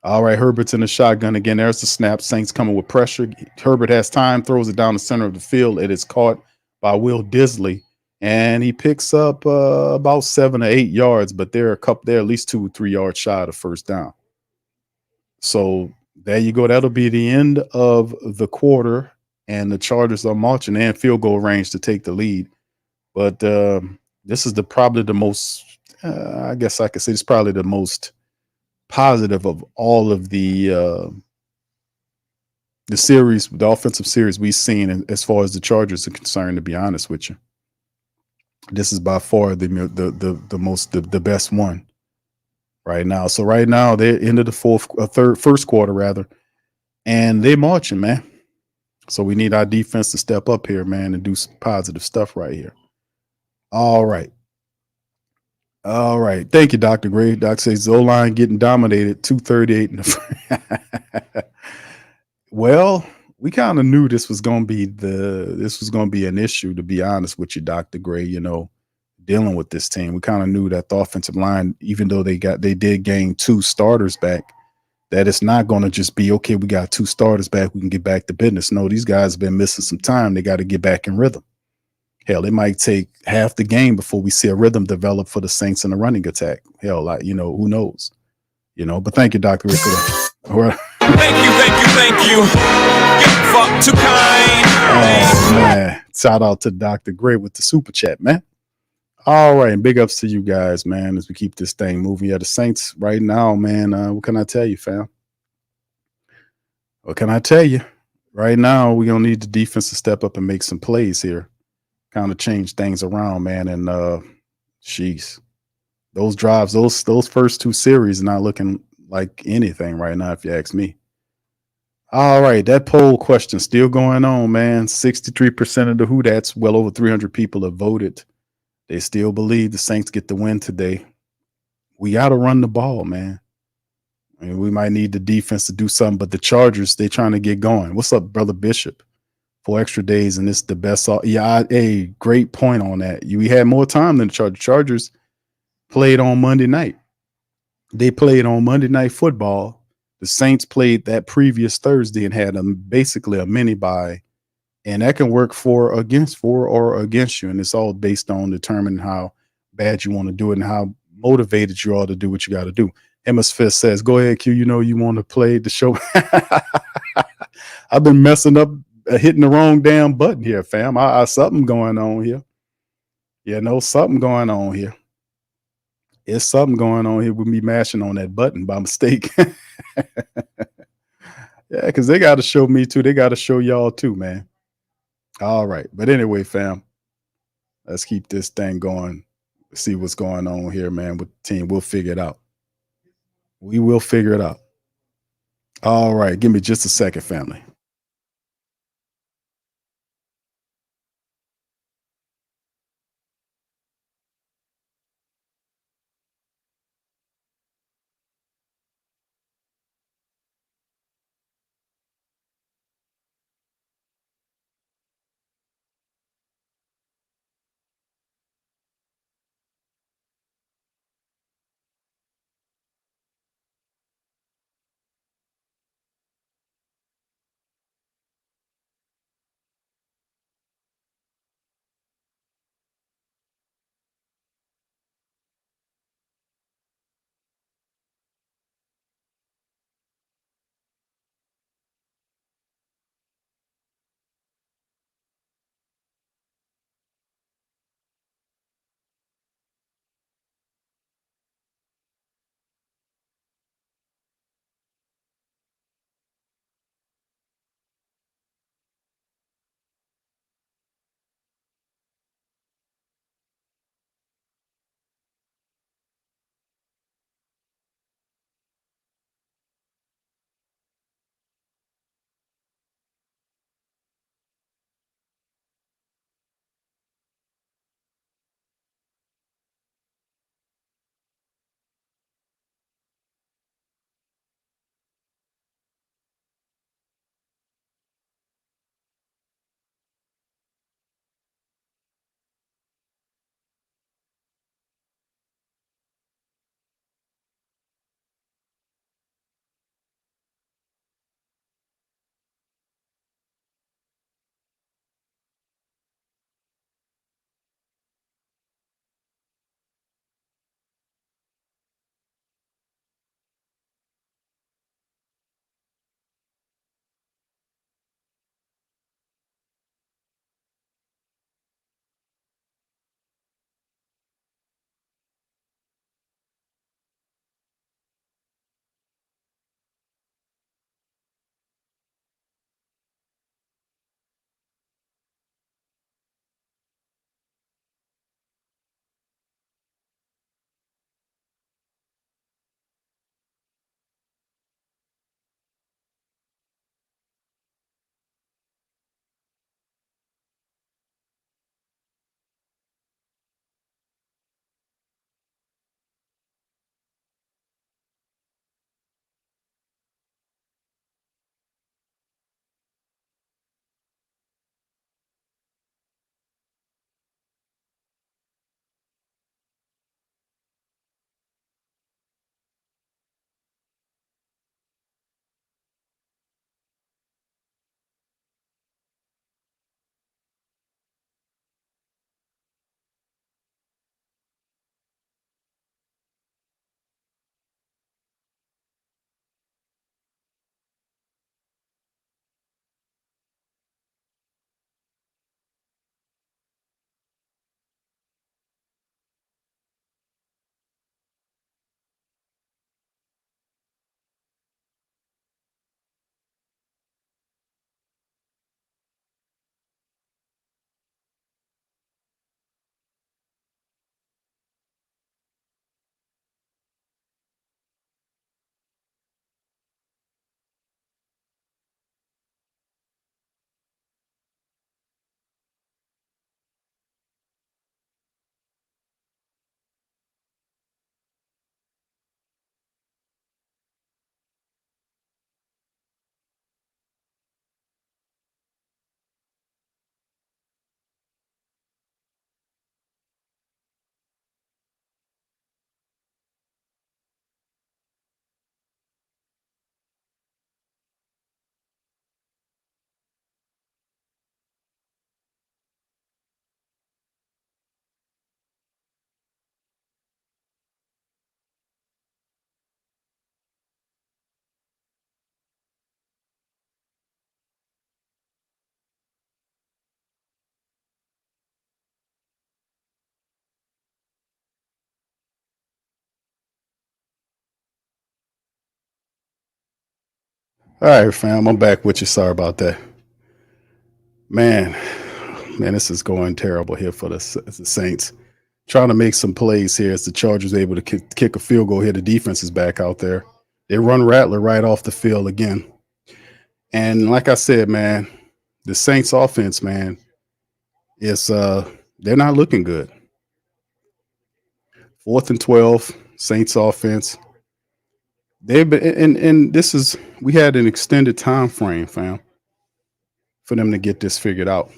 All right, Herbert's in the shotgun again. There's the snap. Saints coming with pressure. Herbert has time, throws it down the center of the field. It is caught by Will Disley, and he picks up about 7 or 8 yards, but they're at least 2 or 3 yards shy of the first down. So there you go. That'll be the end of the quarter, and the Chargers are marching in field goal range to take the lead. But this is probably the most, I guess I could say it's probably the most positive of all of the series, the offensive series we've seen as far as the Chargers are concerned, to be honest with you. This is by far the best one right now. So right now they're into the first quarter rather, and they're marching, man. So we need our defense to step up here, man, and do some positive stuff right here. All right. Thank you, Dr. Gray. Doc says O-line getting dominated, 238 in the Well, we kind of knew this was going to be an issue, to be honest with you, Dr. Gray, dealing with this team. We kind of knew that the offensive line, even though they did gain 2 starters back, that it's not going to just be, okay, we got 2 starters back, we can get back to business. No, these guys have been missing some time. They got to get back in rhythm. Hell, it might take half the game before we see a rhythm develop for the Saints in the running attack. Hell, who knows? But thank you, Dr. Rick, for that. Thank you. You fuck too kind. Oh, man. Shout out to Dr. Gray with the super chat, man. All right, and big ups to you guys, man, as we keep this thing moving. Yeah, the Saints right now, man, what can I tell you, fam? What can I tell you? Right now, we're gonna need the defense to step up and make some plays here, kind of change things around, man. And sheesh, those drives, those first two series, not looking like anything right now, if you ask me. All right, that poll question still going on, man. 63% of the Who that's well over 300 people have voted. They still believe the Saints get the win today. We got to run the ball, man. I mean, we might need the defense to do something, but the Chargers, they trying to get going. What's up, brother Bishop? 4 extra days, and it's the best. Yeah, a great point on that. We had more time than the Chargers. Chargers played on Monday night. They played on Monday Night Football. The Saints played that previous Thursday and had basically a mini bye, and that can work for or against you, and it's all based on determining how bad you want to do it and how motivated you are to do what you got to do. Emma Fist says, "Go ahead, Q. You know you want to play the show." I've been messing up, hitting the wrong damn button here, fam. I something going on here. Yeah, no, something going on here. It's something going on here with me mashing on that button by mistake. Yeah, because they got to show me too. They got to show y'all too, man. All right. But anyway, fam, let's keep this thing going. See what's going on here, man, with the team. We'll figure it out. We will figure it out. All right. Give me just a second, family. All right, fam. I'm back with you. Sorry about that. Man, man, this is going terrible here for the Saints. Trying to make some plays here as the Chargers able to kick a field goal here. The defense is back out there. They run Rattler right off the field again. And like I said, man, the Saints offense, man, is they're not looking good. 4th and 12, Saints offense. They've been and this is we had an extended time frame, fam, for them to get this figured out.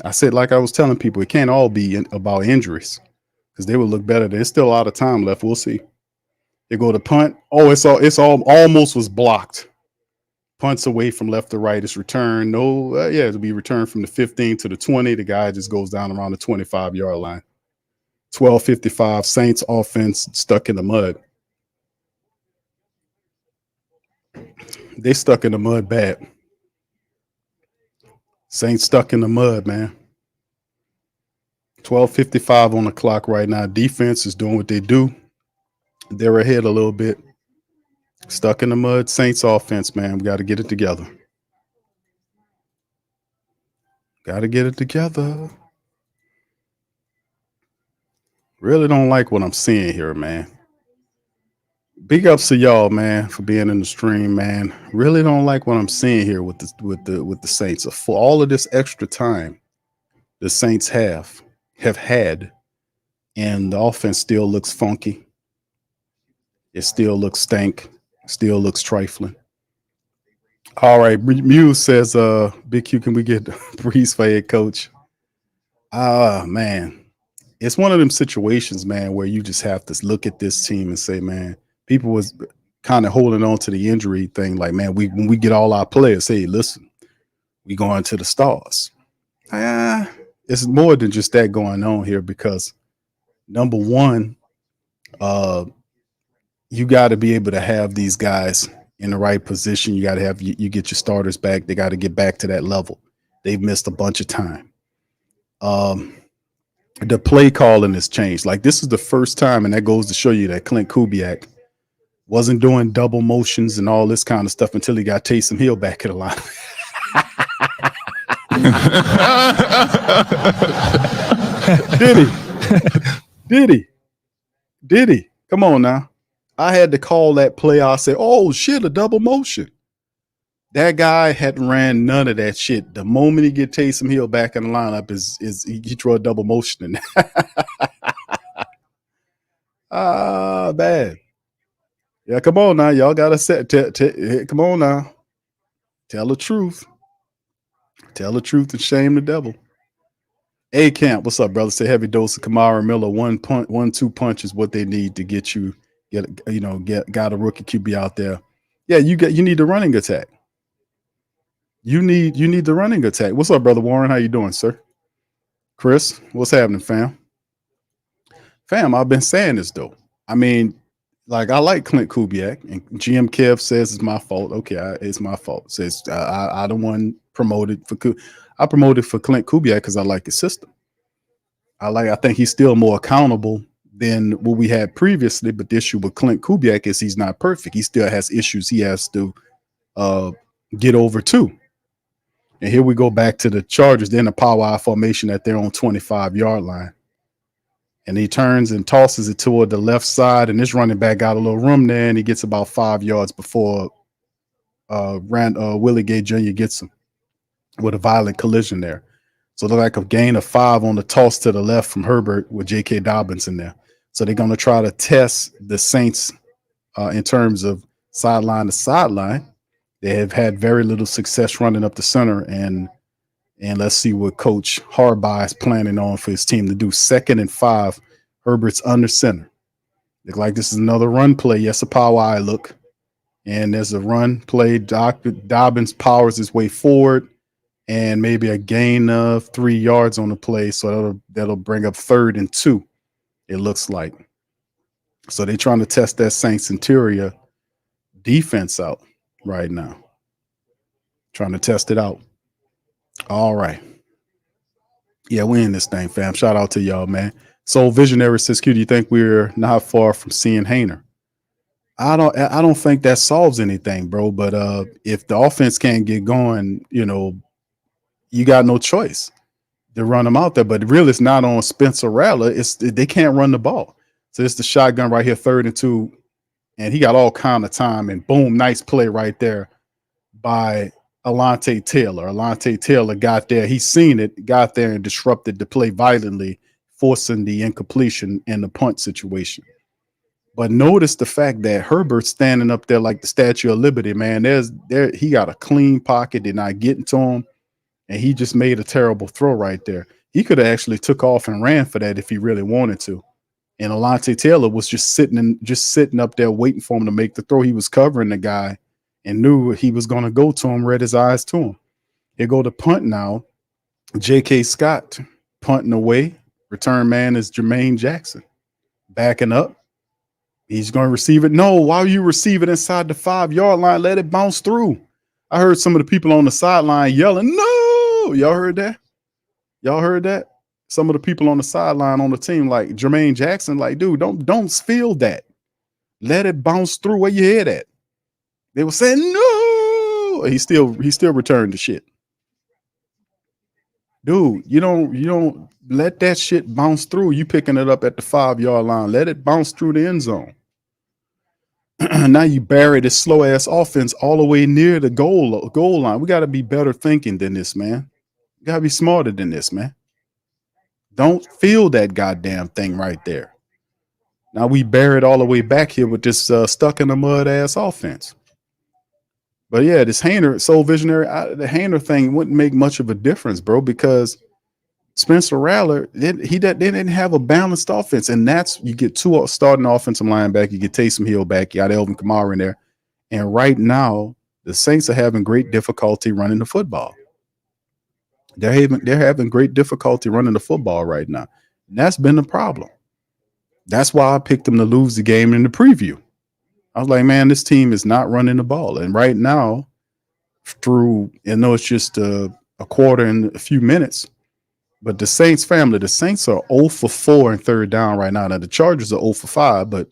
I said, like I was telling people, it can't all be about injuries because they would look better. There's still a lot of time left. We'll see. They go to punt. Oh, it's all almost was blocked. Punts away from left to right. It's returned. No, yeah, it'll be returned from the 15 to the 20. The guy just goes down around the 25-yard line. 12:55. Saints offense stuck in the mud. They stuck in the mud bad. Saints stuck in the mud, man. 12:55 on the clock right now. Defense is doing what they do. They're ahead a little bit. Stuck in the mud. Saints offense, man. We got to get it together. Got to get it together. Really don't like what I'm seeing here, man. Big ups to y'all, man, for being in the stream, man. Really don't like what I'm seeing here with the Saints. For all of this extra time the Saints have had, and the offense still looks funky. It still looks stank. Still looks trifling. All right, Muse says, Big Q, can we get Breeze for head coach? Ah, man. It's one of them situations, man, where you just have to look at this team and say, man, people was kind of holding on to the injury thing. Like, man, when we get all our players, hey, listen, we going to the stars. It's more than just that going on here because number one, you got to be able to have these guys in the right position. You got to have you get your starters back. They got to get back to that level. They've missed a bunch of time. The play calling has changed. Like this is the first time, and that goes to show you that Clint Kubiak wasn't doing double motions and all this kind of stuff until he got Taysom Hill back in the line. Did he? Did he? Did he? Come on now. I had to call that play. I said, oh shit, a double motion. That guy hadn't ran none of that shit. The moment he get Taysom Hill back in the lineup is he throw a double motion in there. Bad. Yeah, come on now. Y'all gotta set come on now. Tell the truth. Tell the truth and shame the devil. A Camp, what's up, brother? Say heavy dose of Kamara Miller. 1-2 punch is what they need to get got a rookie QB out there. Yeah, you need the running attack. You need the running attack. What's up, brother Warren? How you doing, sir? Chris, what's happening, fam? Fam, I've been saying this though. I mean, like I like Clint Kubiak, and GM Kev says it's my fault. Okay, it's my fault. Says I the one promoted for I promoted for Clint Kubiak because I like his system. I think he's still more accountable than what we had previously. But the issue with Clint Kubiak is he's not perfect. He still has issues he has to get over too. And here we go back to the Chargers. They're in a power I formation at their own 25-yard line. And he turns and tosses it toward the left side. And this running back got a little room there, and he gets about 5 yards before Willie Gay Jr. gets him with a violent collision there. So they're like a gain of 5 on the toss to the left from Herbert with J.K. Dobbins in there. So they're going to try to test the Saints in terms of sideline to sideline. They have had very little success running up the center, and let's see what Coach Harbaugh is planning on for his team to do. 2nd and 5, Herbert's under center. Look like this is another run play. Yes, a power eye look. And there's a run play. Dobbins powers his way forward, and maybe a gain of 3 yards on the play. So that'll bring up 3rd and 2, it looks like. So they're trying to test that Saints interior defense out right now. Trying to test it out. All right. Yeah, we in this thing, fam. Shout out to y'all, man. So Visionary says, Q, do you think we're not far from seeing Hainer? I don't think that solves anything, bro. But if the offense can't get going, you got no choice to run them out there. But really, it's not on Spencer Rattler. It's they can't run the ball. So it's the shotgun right here, 3rd and 2, and he got all kind of time. And boom, nice play right there by Alante Taylor. Alante Taylor got there. He seen it, got there, and disrupted the play violently, forcing the incompletion in the punt situation. But notice the fact that Herbert's standing up there like the Statue of Liberty, man. He got a clean pocket, they're not getting to him, and he just made a terrible throw right there. He could have actually took off and ran for that if he really wanted to. And Alante Taylor was just sitting up there waiting for him to make the throw. He was covering the guy and knew he was going to go to him, read his eyes to him. Here go to punt now. J.K. Scott punting away. Return man is Jermaine Jackson. Backing up. He's going to receive it. No, why you receive it inside the 5-yard line? Let it bounce through. I heard some of the people on the sideline yelling, no. Y'all heard that? Y'all heard that? Some of the people on the sideline on the team, like Jermaine Jackson, like, dude, don't feel that. Let it bounce through. Where your head at? They were saying no. He still returned the shit. Dude, you don't let that shit bounce through. You picking it up at the 5-yard line. Let it bounce through the end zone. Now you bury this slow ass offense all the way near the goal line. We got to be better thinking than this, man. You got to be smarter than this, man. Don't feel that goddamn thing right there. Now we buried all the way back here with this stuck in the mud ass offense. But yeah, this Hainer, so visionary, the Hainer thing wouldn't make much of a difference, bro, because Spencer Rattler, they didn't have a balanced offense. And that's, you get 2 starting offensive linebacker, you get Taysom Hill back, you got Elvin Kamara in there. And right now, the Saints are having great difficulty running the football. They're having great difficulty running the football right now. And that's been the problem. That's why I picked them to lose the game in the preview. I was like, man, this team is not running the ball. And right now, it's just a quarter and a few minutes, but the Saints are 0 for 4 in 3rd down right now. Now the Chargers are 0 for 5, but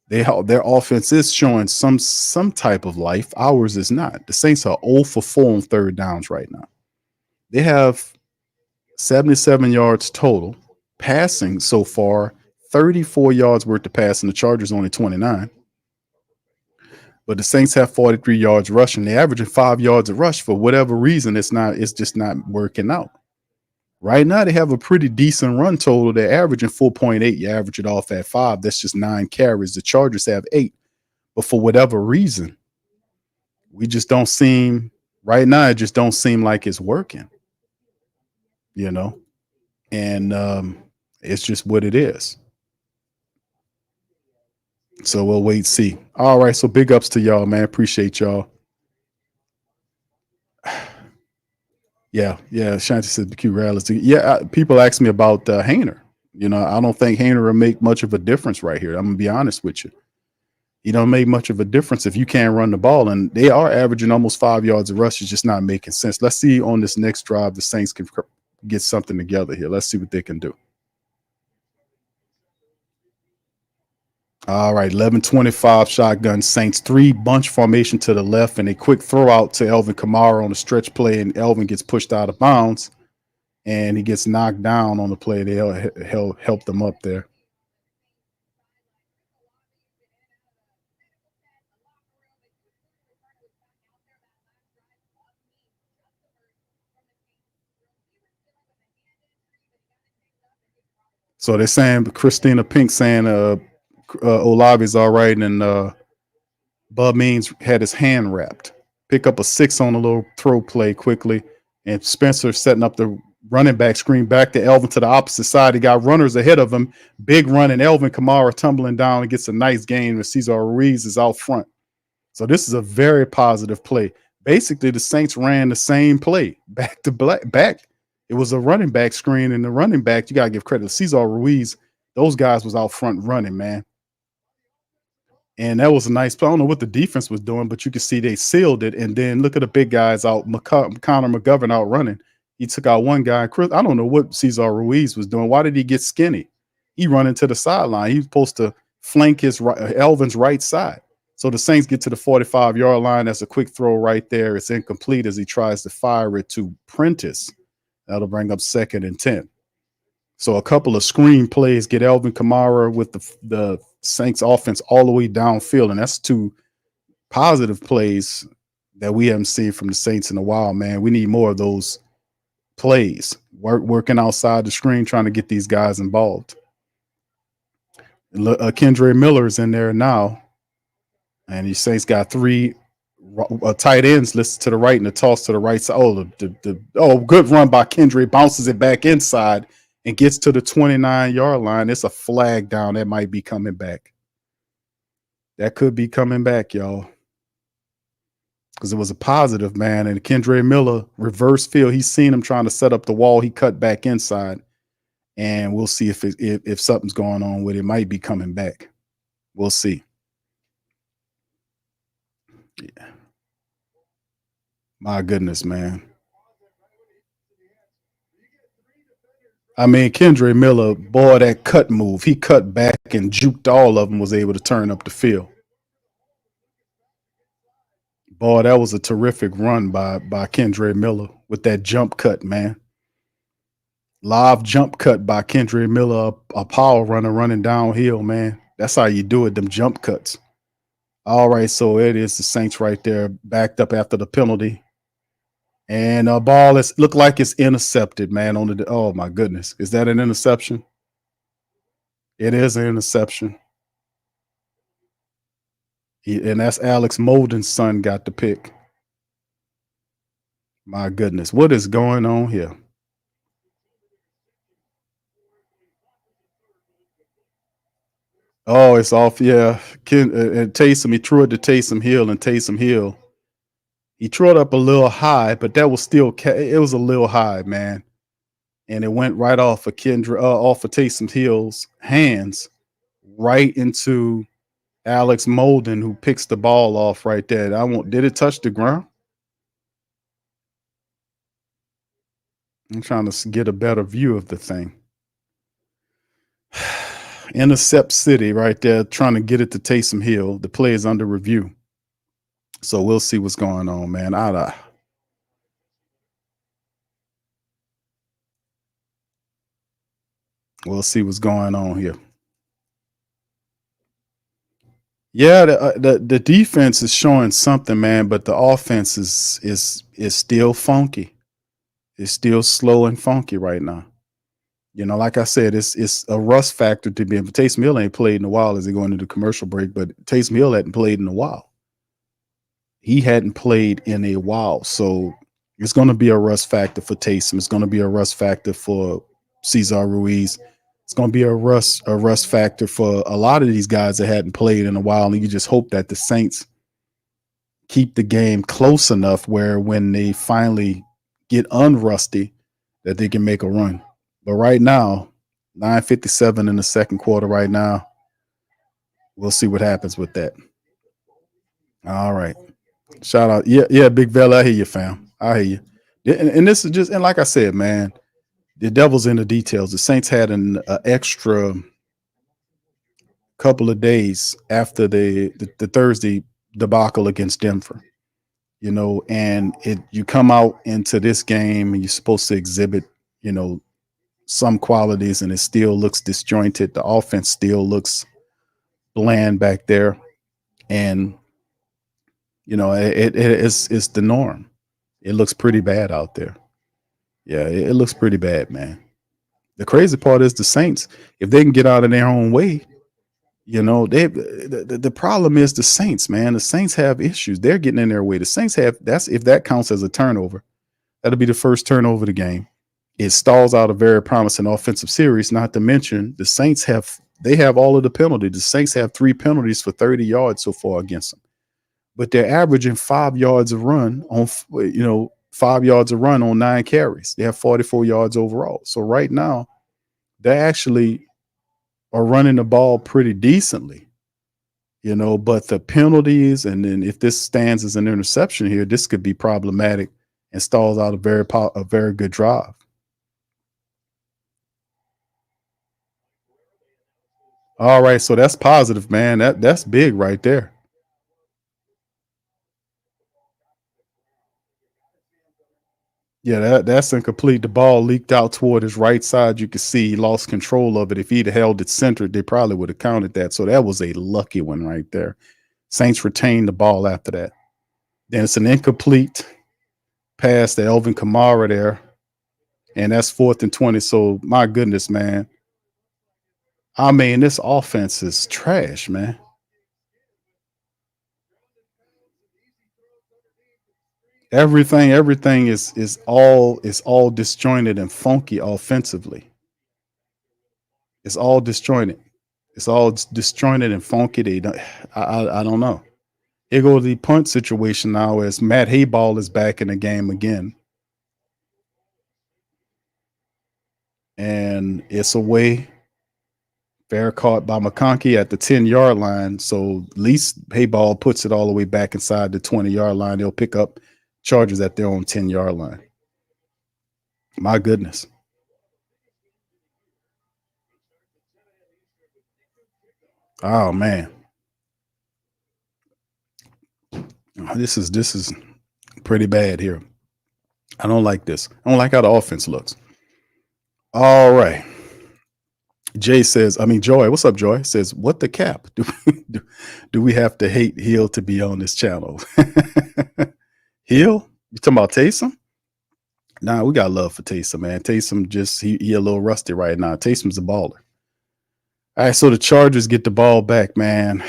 their offense is showing some type of life. Ours is not. The Saints are 0 for 4 on 3rd downs right now. They have 77 yards total passing so far, 34 yards worth of passing. The Chargers only 29. But the Saints have 43 yards rushing. They're averaging 5 yards a rush. For whatever reason, it's just not working out. Right now, they have a pretty decent run total. They're averaging 4.8. You average it off at 5. That's just 9 carries. The Chargers have 8. But for whatever reason, we just don't seem, right now, it just don't seem like it's working. And it's just what it is. So we'll wait and see. All right. So big ups to y'all, man. Appreciate y'all. Yeah. Shanti said the Q rallies. Yeah. People ask me about Hainer. I don't think Hainer will make much of a difference right here. I'm going to be honest with you. He don't make much of a difference if you can't run the ball. And they are averaging almost 5 yards a rush. It's just not making sense. Let's see on this next drive, the Saints can get something together here. Let's see what they can do. All right, 11-25 shotgun Saints, 3 bunch formation to the left, and a quick throw out to Elvin Kamara on the stretch play, and Elvin gets pushed out of bounds, and he gets knocked down on the play. They helped them up there. So they're saying, Christina Pink saying Olavi's all right, and Bub Means had his hand wrapped. Pick up a 6 on a little throw play quickly, and Spencer setting up the running back screen back to Elvin to the opposite side. He got runners ahead of him. Big run, and Elvin Kamara tumbling down and gets a nice gain, and Cesar Ruiz is out front. So this is a very positive play. Basically, the Saints ran the same play back to back. It was a running back screen, and the running back, you got to give credit to Cesar Ruiz. Those guys was out front running, man. And that was a nice play. I don't know what the defense was doing, but you can see they sealed it. And then look at the big guys out. Connor McGovern out running. He took out one guy. Chris, I don't know what Cesar Ruiz was doing. Why did he get skinny? He running to the sideline. He was supposed to flank his right, Elvin's right side. So the Saints get to the 45-yard line. That's a quick throw right there. It's incomplete as he tries to fire it to Prentice. That'll bring up 2nd and 10. So a couple of screen plays get Elvin Kamara with the Saints offense all the way downfield. And that's two positive plays that we haven't seen from the Saints in a while, man. We need more of those plays, working outside the screen, trying to get these guys involved. Kendre Miller is in there now, and the Saints got three tight ends listed to the right and a toss to the right side. Oh, good run by Kendre, bounces it back inside and gets to the 29-yard line. It's a flag down that might be coming back. That could be coming back, y'all, because it was a positive, man. And Kendre Miller, reverse field, he's seen him trying to set up the wall. He cut back inside, and we'll see if something's going on with it. It might be coming back. We'll see. Yeah. My goodness, man. I mean, Kendre Miller, boy, that cut move. He cut back and juked all of them, was able to turn up the field. Boy, that was a terrific run by Kendre Miller with that jump cut, man. Live jump cut by Kendre Miller, a power runner running downhill, man. That's how you do it, them jump cuts. All right, so it is the Saints right there, backed up after the penalty. And a ball is look like it's intercepted, man. Oh my goodness. Is that an interception? It is an interception. And that's Alex Molden's son got the pick. My goodness. What is going on here? Oh, it's off. Yeah. And Taysom, he threw it to Taysom Hill, and Taysom Hill, he threw it up a little high, but that was still, it was a little high, man. And it went right off of off of Taysom Hill's hands, right into Alex Molden, who picks the ball off right there. Did it touch the ground? I'm trying to get a better view of the thing. Intercept City right there, trying to get it to Taysom Hill. The play is under review. So we'll see what's going on, man. We'll see what's going on here. Yeah, the defense is showing something, man, but the offense is still funky. It's still slow and funky right now. You know, like I said, it's a rust factor to be. Taysom Hill ain't played in a while as they go into the commercial break, but Taysom Hill hadn't played in a while. He hadn't played in a while, so it's going to be a rust factor for Taysom. It's going to be a rust factor for Cesar Ruiz. It's going to be a rust factor for a lot of these guys that hadn't played in a while, and you just hope that the Saints keep the game close enough where when they finally get unrusty, that they can make a run. But right now, 9:57 in the second quarter. Right now, we'll see what happens with that. All right, shout out, yeah, Big Vella. I hear you, fam. I hear you. Yeah, and this is just, and like I said, man, the devil's in the details. The Saints had an extra couple of days after the Thursday debacle against Denver, you know, and you come out into this game and you're supposed to exhibit, you know, some qualities, and it still looks disjointed. The offense still looks bland back there, and you know it's the norm. It looks pretty bad out there. Yeah, it looks pretty bad, man. The crazy part is the Saints, if they can get out of their own way, you know, the problem is the Saints, man. The Saints have issues. They're getting in their way. The Saints have, that's, if that counts as a turnover, that'll be the first turnover of the game. It stalls out a very promising offensive series. Not to mention the Saints have all of the penalties. The Saints have 3 penalties for 30 yards so far against them, but they're averaging 5 yards a run on, 5 yards a run on 9 carries. They have 44 yards overall. So right now, they actually are running the ball pretty decently, you know, but the penalties, and then if this stands as an interception here, this could be problematic and stalls out a very good drive. All right, so that's positive, man. That's big right there. Yeah, that's incomplete. The ball leaked out toward his right side. You could see he lost control of it. If he'd held it centered, they probably would have counted that. So that was a lucky one right there. Saints retained the ball after that. Then it's an incomplete pass to Elvin Kamara there, and that's 4th and 20. So my goodness, man. I mean, this offense is trash, man. Everything is all disjointed and funky offensively. It's all disjointed. It's all disjointed and funky. They don't, I don't know. Here goes the punt situation now as Matt Hayball is back in the game again. And it's away. Fair caught by McConkey at the 10-yard line. So at least Hayball puts it all the way back inside the 20-yard line. They'll pick up Chargers at their own 10-yard line. My goodness. Oh man. This is pretty bad here. I don't like this. I don't like how the offense looks. All right. Jay says, I mean, Joy, what's up, Joy? Says, what the cap? Do we have to hate Hill to be on this channel? Hill? You talking about Taysom? Nah, we got love for Taysom, man. Taysom just he a little rusty right now. Taysom's a baller. All right, so the Chargers get the ball back, man.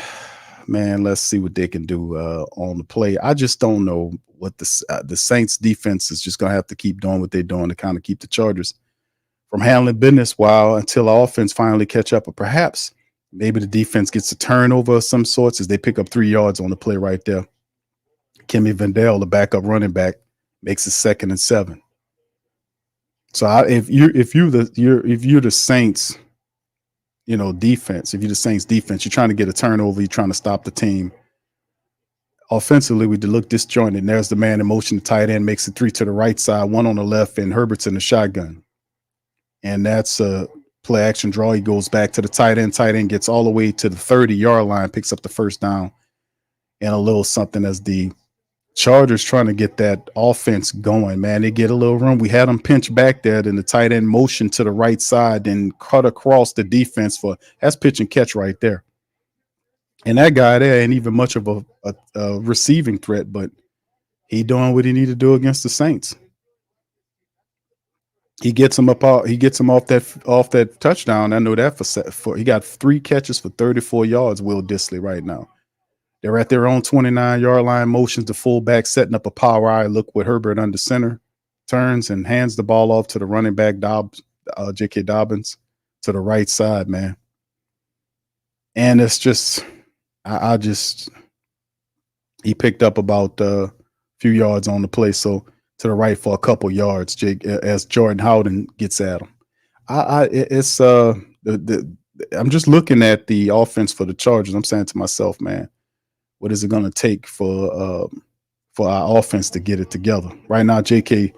Man, let's see what they can do on the play. I just don't know what the Saints defense is just gonna have to keep doing what they're doing to kind of keep the Chargers from handling business while until our offense finally catch up, or perhaps maybe the defense gets a turnover of some sorts as they pick up 3 yards on the play right there. Kimmy Vendell, the backup running back, makes it 2nd and 7. So if you're the Saints, defense, if you're the Saints defense, you're trying to get a turnover, you're trying to stop the team. Offensively, we look disjointed. And there's the man in motion, the tight end makes it 3 to the right side, 1 on the left, and Herbert's in the shotgun. And that's a play action draw. He goes back to the tight end. Tight end gets all the way to the 30-yard line, picks up the first down, and a little something as the Chargers trying to get that offense going, man. They get a little room. We had them pinch back there, then the tight end motion to the right side, then cut across the defense for that's pitch and catch right there. And that guy there ain't even much of a receiving threat, but he doing what he need to do against the Saints. He gets him up. He gets him off that touchdown. I know that for he got 3 catches for 34 yards. Will Disley right now. They're at their own 29-yard line. Motions the fullback, setting up a power eye look with Herbert under center. Turns and hands the ball off to the running back, J.K. Dobbins, to the right side, man. And it's just, I just, he picked up about a few yards on the play, so to the right for a couple yards, Jake, as Jordan Howden gets at him. It's I'm just looking at the offense for the Chargers. I'm saying to myself, man, what is it going to take for our offense to get it together? Right now, J.K.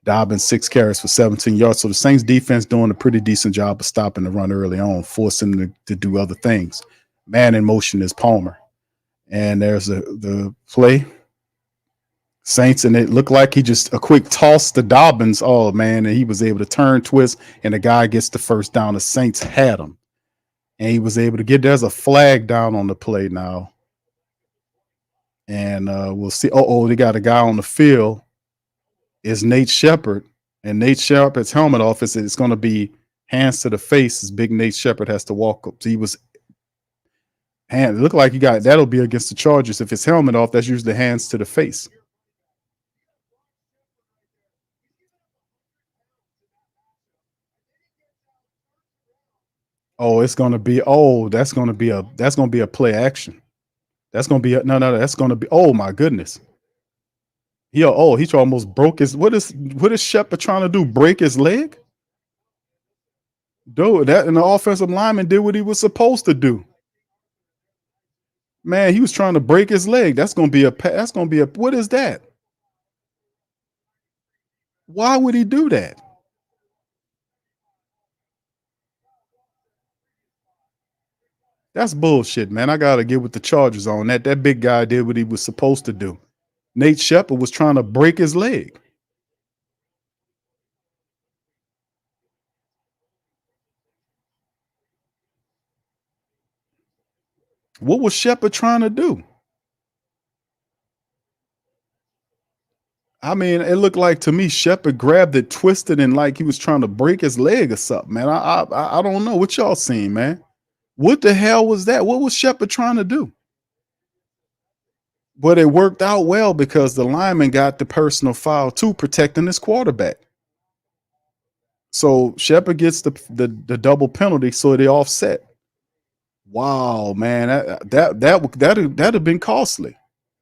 Dobbins 6 carries for 17 yards. So the Saints defense doing a pretty decent job of stopping the run early on, forcing them to do other things. Man in motion is Palmer, and there's the play. Saints, and it looked like he just a quick toss to Dobbins. Oh man, and he was able to turn, twist, and the guy gets the first down. The Saints had him, and he was able to get. There's a flag down on the play now. And we'll see. They got a guy on the field. It's Nate Shepard, and Nate Shepard's helmet off. It's going to be hands to the face as big Nate Shepard has to walk up. So he was hand. It looked like he got that'll be against the Chargers. If it's helmet off, that's usually hands to the face. Oh, it's going to be. Oh, that's going to be a play action. That's going to be no. That's going to be. Oh my goodness. He almost broke his. What is Shepard trying to do? Break his leg? Dude, that and the offensive lineman did what he was supposed to do. Man, he was trying to break his leg. That's gonna be a. That's gonna be a. What is that? Why would he do that? That's bullshit, man. I gotta get with the Chargers on that. That big guy did what he was supposed to do. Nate Shepard was trying to break his leg. What was Shepard trying to do? I mean, it looked like to me Shepard grabbed it, twisted, and like he was trying to break his leg or something, man. I don't know what y'all seen, man. What the hell was that? What was Shepard trying to do? But it worked out well because the lineman got the personal foul too, protecting his quarterback. So Shepard gets the double penalty, so they offset. Wow, man, that'd have been costly.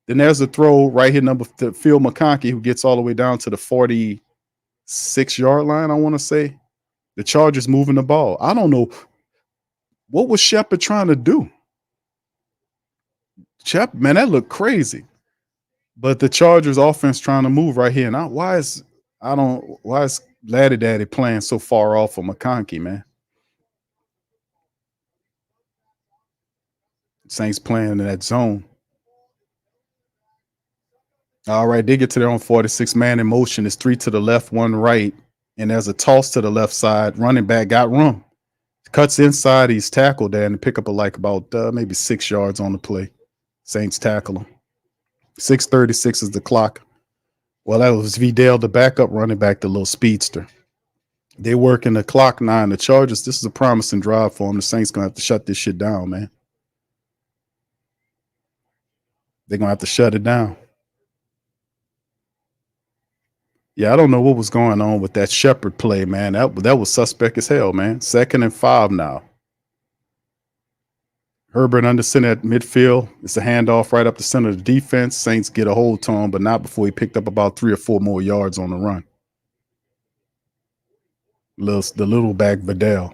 Then there's a throw right here, number to Phil McConkey, who gets all the way down to the 46-yard line. I want to say the Chargers moving the ball. I don't know what was Shepard trying to do. Shepard, man, that looked crazy. But the Chargers offense trying to move right here. Now, why is Laddie Daddy playing so far off of McConkey, man? Saints playing in that zone. All right, they get to their own 46 man in motion. It's 3 to the left, 1 right, and there's a toss to the left side. Running back got room. Cuts inside. He's tackled there and pick up about maybe 6 yards on the play. Saints tackle him. 6:36 is the clock. Well, that was Vidal, the backup running back, the little speedster. They working the clock now. And the Chargers, this is a promising drive for them. The Saints going to have to shut this shit down, man. They're going to have to shut it down. Yeah, I don't know what was going on with that Shepard play, man. That was suspect as hell, man. 2nd and 5 now. Herbert under center at midfield. It's a handoff right up the center of the defense. Saints get a hold to him, but not before he picked up about 3 or 4 more yards on the run. The little back Vidal.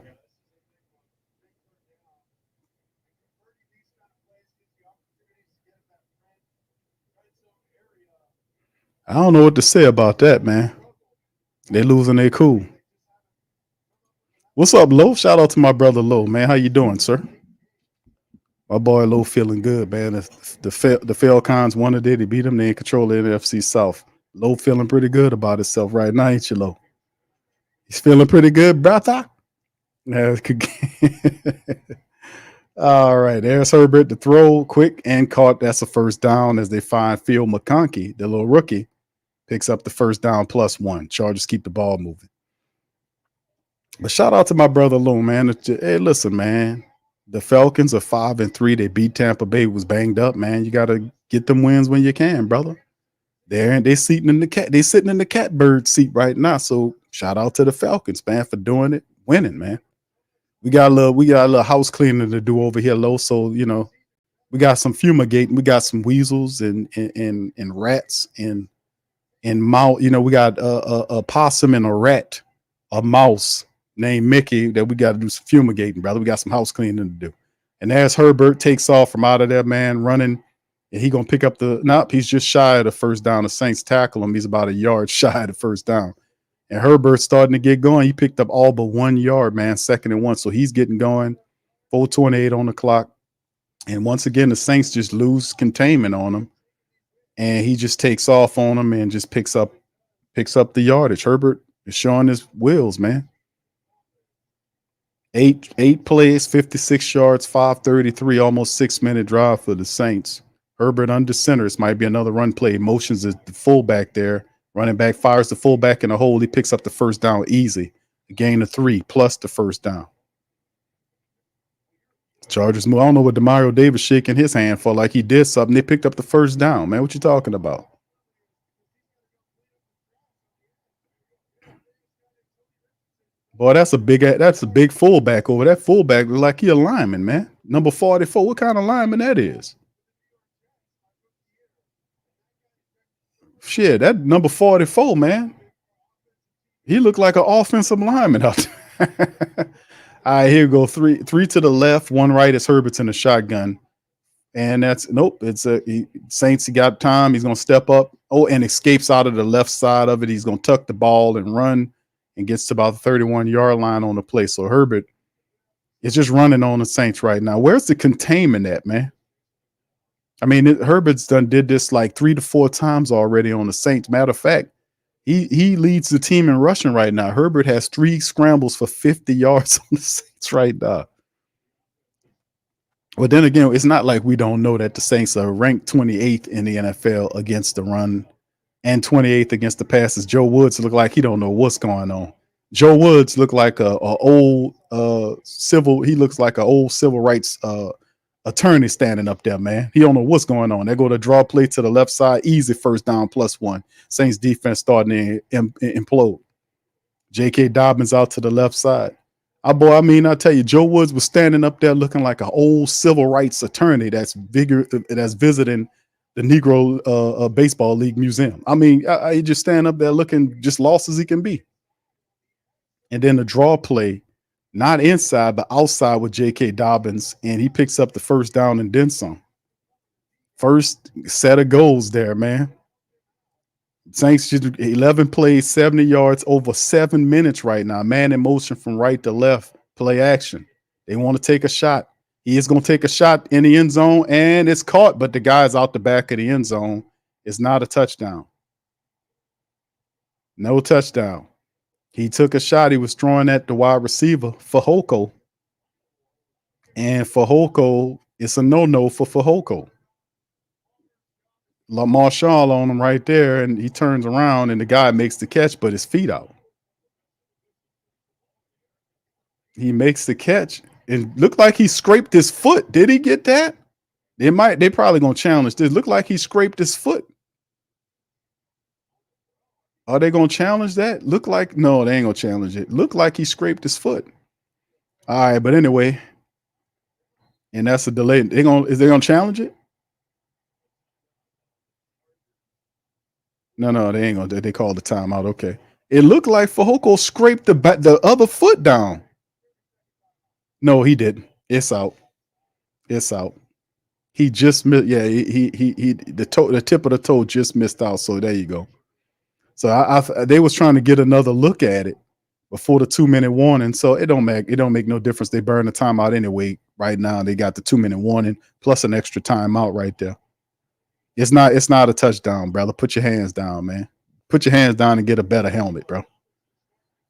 I don't know what to say about that, man. They losing their cool. What's up, Lo? Shout out to my brother Lo, man. How you doing, sir? My boy Lo feeling good, man. The Falcons won today. They beat them. They in control of the NFC South. Lo feeling pretty good about himself right now, ain't you, Lo? He's feeling pretty good, brother. All right, there's Herbert to throw quick and caught. That's a first down as they find Phil McConkey, the little rookie, picks up the first down +1. Chargers keep the ball moving. But shout out to my brother Lou, man. Hey, listen, man. The Falcons are 5-3. They beat Tampa Bay. Was banged up, man. You got to get them wins when you can, brother. They sitting in the catbird seat right now. So shout out to the Falcons, man, for doing it, winning, man. We got a little house cleaning to do over here, Lo. So we got some fumigating. We got some weasels and rats and mouse. We got a possum and a mouse named Mickey that we got to do some fumigating, brother. We got some house cleaning to do. And as Herbert takes off from out of there, man, running, and he gonna pick up he's just shy of the first down. The Saints tackle him. He's about a yard shy of the first down. And Herbert's starting to get going. He picked up all but 1 yard, man, 2nd and 1. So he's getting going. 4:28 on the clock. And once again, the Saints just lose containment on him. And he just takes off on him and just picks up the yardage. Herbert is showing his wheels, man. Eight plays, 56 yards, 5:33, almost 6-minute drive for the Saints. Herbert under center. This might be another run play. Motions the fullback there. Running back fires the fullback in the hole. He picks up the first down easy. A gain of 3 plus the first down. Chargers move. I don't know what Demario Davis shaking his hand for, like he did something. They picked up the first down, man. What you talking about? Boy, that's a big fullback over. That fullback looks like he a lineman, man. Number 44. What kind of lineman that is? Shit, that number 44, man. He looked like an offensive lineman out there. All right, here we go. Three to the left, 1 right is Herbert's in the shotgun. And that's it's Saints. He got time. He's gonna step up. Oh, and escapes out of the left side of it. He's gonna tuck the ball and run and gets to about the 31-yard line on the play. So Herbert It's just running on the Saints right now. Where's the containment at, man? I mean, Herbert's did this like 3 to 4 times already on the Saints. Matter of fact, he leads the team in rushing right now. Herbert has 3 scrambles for 50 yards on the Saints right now. But then again, it's not like we don't know that the Saints are ranked 28th in the NFL against the run and 28th against the passes. Joe Woods look like he don't know what's going on. Joe Woods look like a old civil. He looks like an old civil rights attorney standing up there, man. He don't know what's going on. They go to draw play to the left side, easy first down +1. Saints defense starting to implode. J.K. Dobbins out to the left side. I tell you, Joe Woods was standing up there looking like an old civil rights attorney that's visiting the Negro Baseball League Museum. He just stand up there looking just lost as he can be. And then the draw play, not inside, but outside with J.K. Dobbins, and he picks up the first down and then some. First set of goals there, man. Saints 11 plays, 70 yards, over 7 minutes right now. Man in motion from right to left, play action. They want to take a shot. He is going to take a shot in the end zone, and it's caught, but the guy's out the back of the end zone. It's not a touchdown. No touchdown. He took a shot. He was throwing at the wide receiver for Holko. And for Holko, it's a no-no for Holko. Marshall on him right there, and he turns around, and the guy makes the catch, but his feet out. He makes the catch, and looked like he scraped his foot. Did he get that? They probably gonna challenge this. Look like he scraped his foot. Are they gonna challenge that? Look like no, they ain't gonna challenge it. Look like he scraped his foot. All right, but anyway, and that's a delay. Is they gonna challenge it? No, they ain't gonna. They called the timeout. Okay, it looked like Fehoko scraped the other foot down. No, he didn't. It's out. It's out. He just missed. Yeah, the tip of the toe just missed out. So there you go. So they was trying to get another look at it before the 2-minute warning. So it don't make no difference. They burn the timeout anyway. Right now they got the 2-minute warning plus an extra timeout right there. It's not a touchdown, brother. Put your hands down, man. Put your hands down and get a better helmet, bro.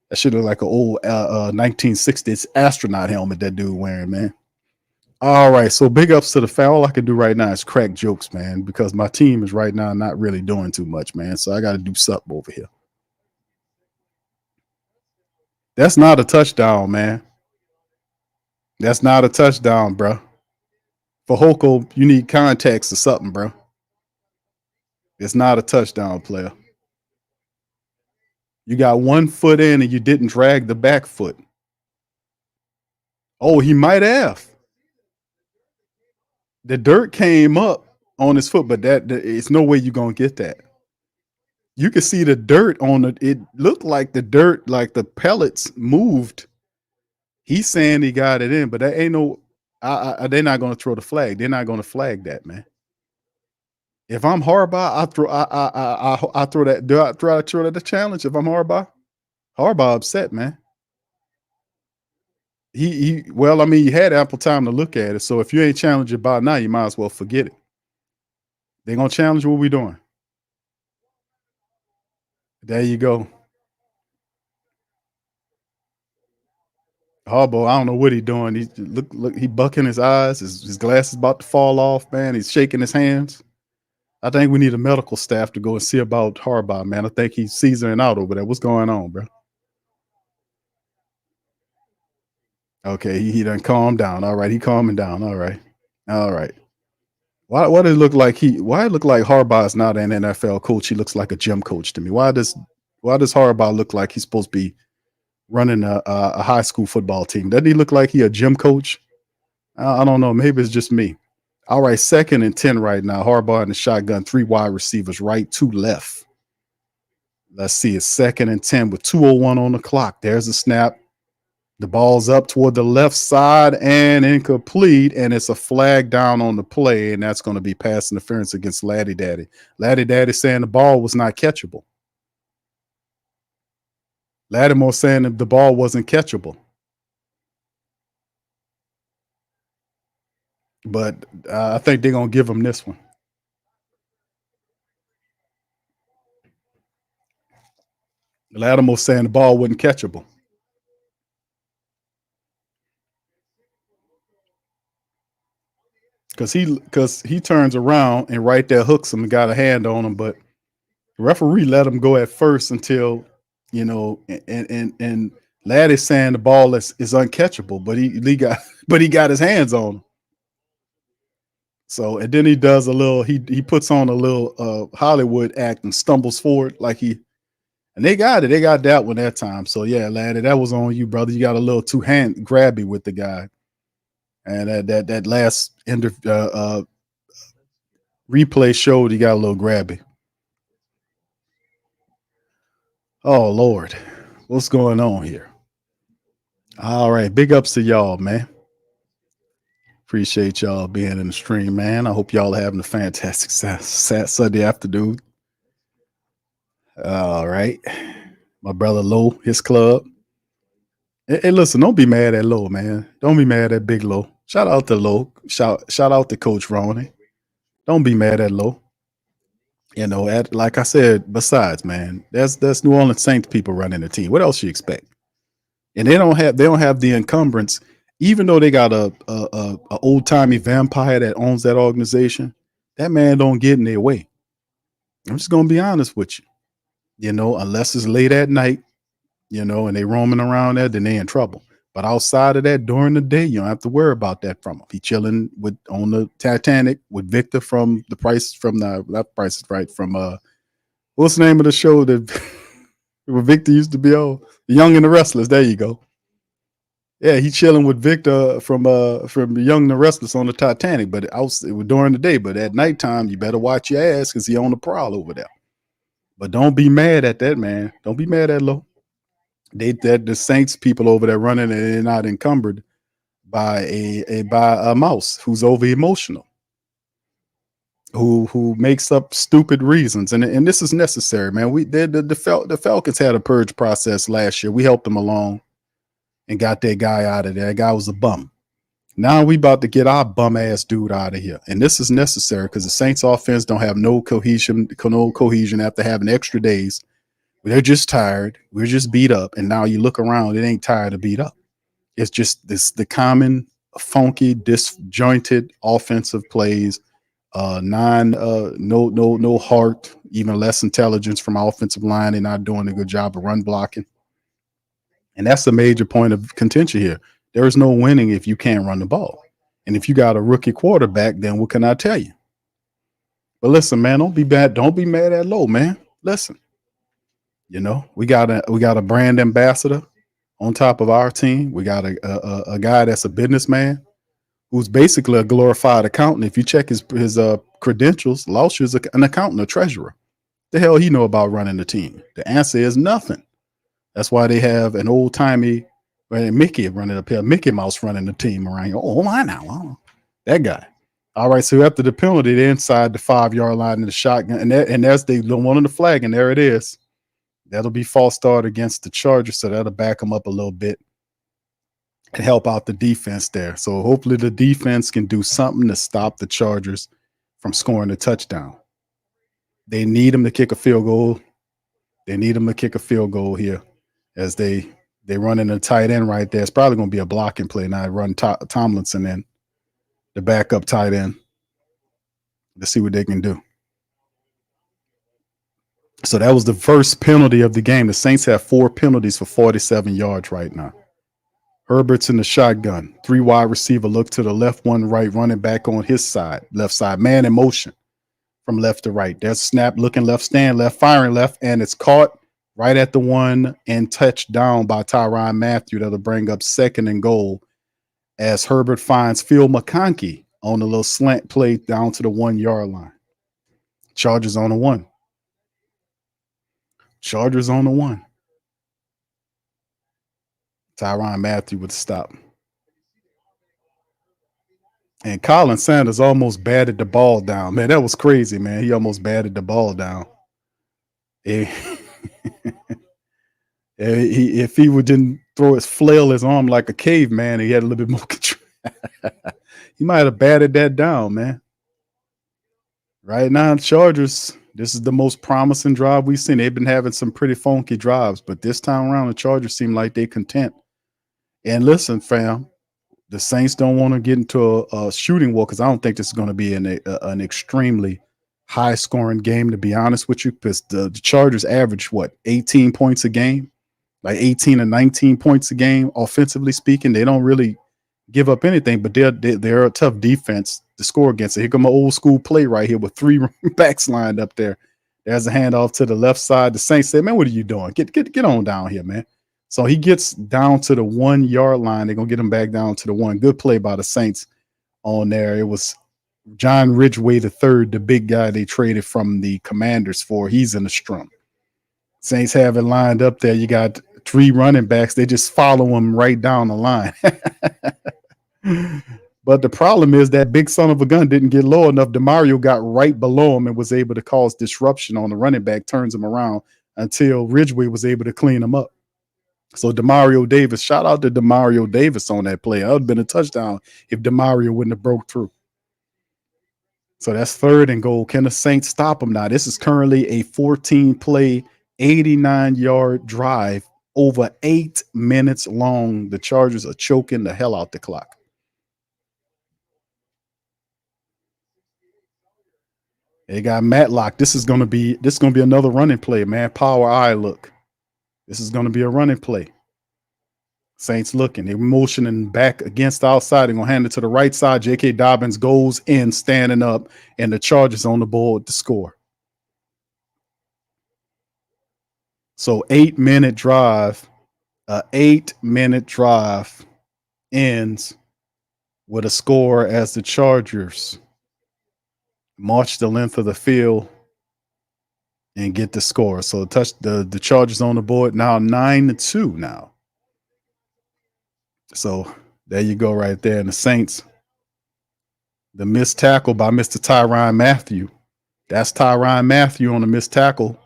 That should look like an old 1960s astronaut helmet that dude wearing, man. All right, so big ups to the fan. All I can do right now is crack jokes, man, because my team is right now not really doing too much, man. So I got to do something over here. That's not a touchdown, man. That's not a touchdown, bro. For Holko, you need context or something, bro. It's not a touchdown, player. You got 1 foot in and you didn't drag the back foot. Oh, he might have. The dirt came up on his foot, but it's no way you're gonna get that. You can see the dirt on it. It looked like the dirt, like the pellets moved. He's saying he got it in, but that ain't no. They're not gonna throw the flag. They're not gonna flag that, man. If I'm Harbaugh, I throw that. Do I throw that the challenge? If I'm Harbaugh upset, man. You had ample time to look at it. So if you ain't challenged it by now, you might as well forget it. They're gonna challenge what we doing. There you go. Harbaugh, I don't know what he doing. He look, he bucking his eyes. His glasses about to fall off, man. He's shaking his hands. I think we need a medical staff to go and see about Harbaugh, man. I think he's seizuring out over there. What's going on, bro? Okay, he done calmed down. All right, he calming down. All right. All right. Why does it look like Harbaugh is not an NFL coach? He looks like a gym coach to me. Why does Harbaugh look like he's supposed to be running a high school football team? Doesn't he look like he a gym coach? I don't know. Maybe it's just me. All right, 2nd and 10 right now. Harbaugh in the shotgun, 3 wide receivers, right, 2 left. Let's see. It's 2nd and 10 with 2:01 on the clock. There's a snap. The ball's up toward the left side and incomplete, and it's a flag down on the play, and that's going to be pass interference against Laddie Daddy. Laddie Daddy saying the ball was not catchable. Lattimore saying that the ball wasn't catchable. but I think they're gonna give him this one. Latimer was saying the ball wasn't catchable because he turns around and right there hooks him and got a hand on him, but the referee let him go at first until and Ladd is saying the ball is uncatchable, but he got but he got his hands on him. So and then he does a little he puts on a little Hollywood act and stumbles forward like he and they got it. They got that one that time. So yeah, Laddie, that was on you, brother. You got a little two hand grabby with the guy. And that last replay showed he got a little grabby. Oh Lord, what's going on here? All right, big ups to y'all, man. Appreciate y'all being in the stream, man. I hope y'all are having a fantastic Sunday afternoon. All right, my brother Low, his club. Hey, listen, don't be mad at Low, man. Don't be mad at Big Low. Shout out to Low. Shout out to Coach Ronnie. Don't be mad at Low. Like I said, besides, man, that's New Orleans Saints people running the team. What else you expect? And they don't have the encumbrance, even though they got a old timey vampire that owns that organization. That man don't get in their way. I'm just gonna be honest with you. Unless it's late at night, and they roaming around there, then they in trouble. But outside of that, during the day, you don't have to worry about that from him. He chilling with on the Titanic with Victor from the Price from the not Price is Right from what's the name of the show that where Victor used to be on? The Young and the Restless. There you go. Yeah, he chilling with Victor from the Young and the Restless on the Titanic, but it was during the day. But at nighttime, you better watch your ass because he on the prowl over there. But don't be mad at that man. Don't be mad at Low. That the Saints people over there running and they're not encumbered by a mouse who's over emotional, who makes up stupid reasons, and this is necessary, man. The Falcons had a purge process last year. We helped them along and got that guy out of there. That guy was a bum. Now we about to get our bum ass dude out of here, and this is necessary because the Saints offense don't have no cohesion after having extra days. They're just tired. We're just beat up, and now you look around, it ain't tired or beat up. It's just the common funky, disjointed offensive plays. No heart, even less intelligence from offensive line. They're not doing a good job of run blocking, and that's a major point of contention here. There is no winning if you can't run the ball, and if you got a rookie quarterback, then what can I tell you? But listen, man, don't be bad. Don't be mad at Low, man. Listen, we got a brand ambassador on top of our team. We got a guy that's a businessman who's basically a glorified accountant. If you check his credentials, Lausch is an accountant, a treasurer. The hell he know about running the team? The answer is nothing. That's why they have an old timey Mickey running up here, Mickey Mouse running the team around here. Oh, I know that guy. All right, so after the penalty, they're inside the 5 yard line in the shotgun, and there's they one on the flag, and there it is. That'll be false start against the Chargers, so that'll back them up a little bit and help out the defense there. So hopefully the defense can do something to stop the Chargers from scoring a touchdown. They need them to kick a field goal. They need them to kick a field goal here as they run in a tight end right there. It's probably going to be a blocking play now. Run Tomlinson in the backup tight end to see what they can do. So that was the first penalty of the game. The Saints have 4 penalties for 47 yards right now. Herbert's in the shotgun. 3 wide receiver look to the left, 1 right, running back on his side, left side. Man in motion from left to right. There's snap looking left, stand left, firing left, and it's caught right at the 1 and touched down by Tyrann Mathieu. That'll bring up 2nd and goal as Herbert finds Phil McConkey on a little slant play down to the 1 yard line. Chargers on the 1. Chargers on the 1. Tyrann Mathieu with the stop. And Colin Sanders almost batted the ball down. Man, that was crazy, man. He almost batted the ball down. If he didn't throw flail his arm like a caveman, he had a little bit more control. He might have batted that down, man. Right now, Chargers, this is the most promising drive we've seen. They've been having some pretty funky drives, but this time around, the Chargers seem like they content. And listen, fam, the Saints don't want to get into a shooting war because I don't think this is going to be an extremely high scoring game, to be honest with you, because the Chargers average, what, 18 points a game? Like 18 or 19 points a game, offensively speaking. They don't really give up anything, but they're a tough defense to score against. So here come an old school play right here with three backs lined up there. There's a handoff to the left side. The Saints say, "Man, what are you doing? Get on down here, man." So he gets down to the 1 yard line. They're gonna get him back down to the one. Good play by the Saints on there. It was John Ridgway the third, the big guy they traded from the Commanders for. He's in the strum. Saints have it lined up there. You got three running backs. They just follow him right down the line. But the problem is that big son of a gun didn't get low enough. DeMario got right below him and was able to cause disruption on the running back, turns him around until Ridgway was able to clean him up. So DeMario Davis, shout out to DeMario Davis on that play. That would have been a touchdown if DeMario wouldn't have broke through. So that's third and goal. Can the Saints stop them now? This is currently a 14-play, 89-yard drive over 8 minutes long. The Chargers are choking the hell out the clock. They got Matlock. This is gonna be another running play, man. Power eye look. This is gonna be a running play. Saints looking. They're motioning back against the outside. They're gonna hand it to the right side. J.K. Dobbins goes in, standing up, and the Chargers on the board to score. So 8-minute drive. A 8-minute drive ends with a score as the Chargers march the length of the field and get the score. So the Chargers on the board now 9-2 now. So there you go right there. And the Saints, the missed tackle by Mr. Tyrann Mathieu. That's Tyrann Mathieu on the missed tackle.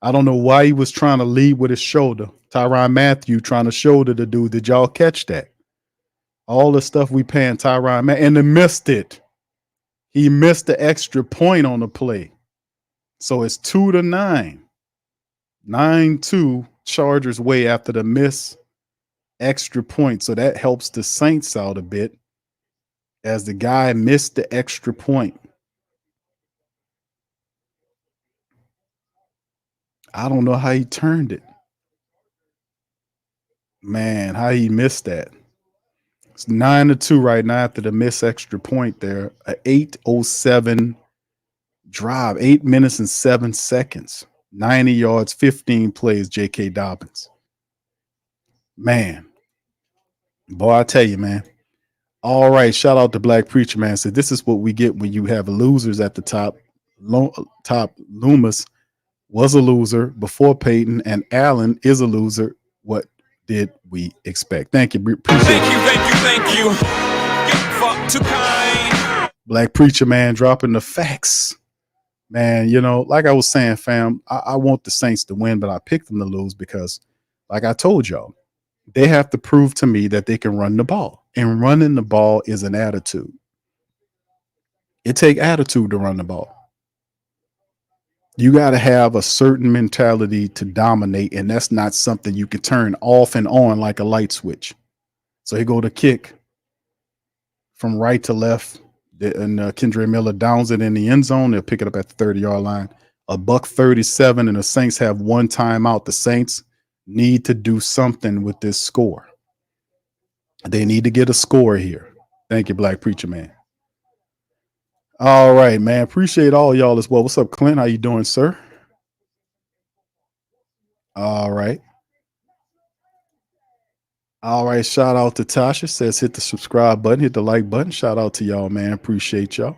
I don't know why he was trying to lead with his shoulder. Tyrann Mathieu trying to shoulder the dude. Did y'all catch that? All the stuff we paying Tyrann Mathieu, and they missed it. He missed the extra point on the play. So it's 2-9. 9-2 Chargers way after the miss extra point. So that helps the Saints out a bit as the guy missed the extra point. I don't know how he turned it. Man, how he missed that. It's 9-2 right now after the miss extra point there. A 8:07 drive, 8 minutes and 7 seconds. 90 yards, 15 plays, J.K. Dobbins. Man. Boy, I tell you, man. All right, shout out to Black Preacher Man. So this is what we get when you have losers at the top. Top Loomis was a loser before Peyton, and Allen is a loser. What did we expect? Thank you. Appreciate Thank you. You fuck too kind. Black Preacher Man dropping the facts. Man, you know, like I was saying, fam, I want the Saints to win, but I picked them to lose because, like I told y'all, they have to prove to me that they can run the ball. And running the ball is an attitude. It takes attitude to run the ball. You got to have a certain mentality to dominate, and that's not something you can turn off and on like a light switch. So he go to kick from right to left, and Kendre Miller downs it in the end zone. They'll pick it up at the 30-yard line. $1:37, and the Saints have one timeout. The Saints need to do something with this score. They need to get a score here. Thank you, Black Preacher Man. All right, man. Appreciate all y'all as well. What's up, Clint? How you doing, sir? All right. All right. Shout out to Tasha. Says hit the subscribe button, hit the like button. Shout out to y'all, man. Appreciate y'all.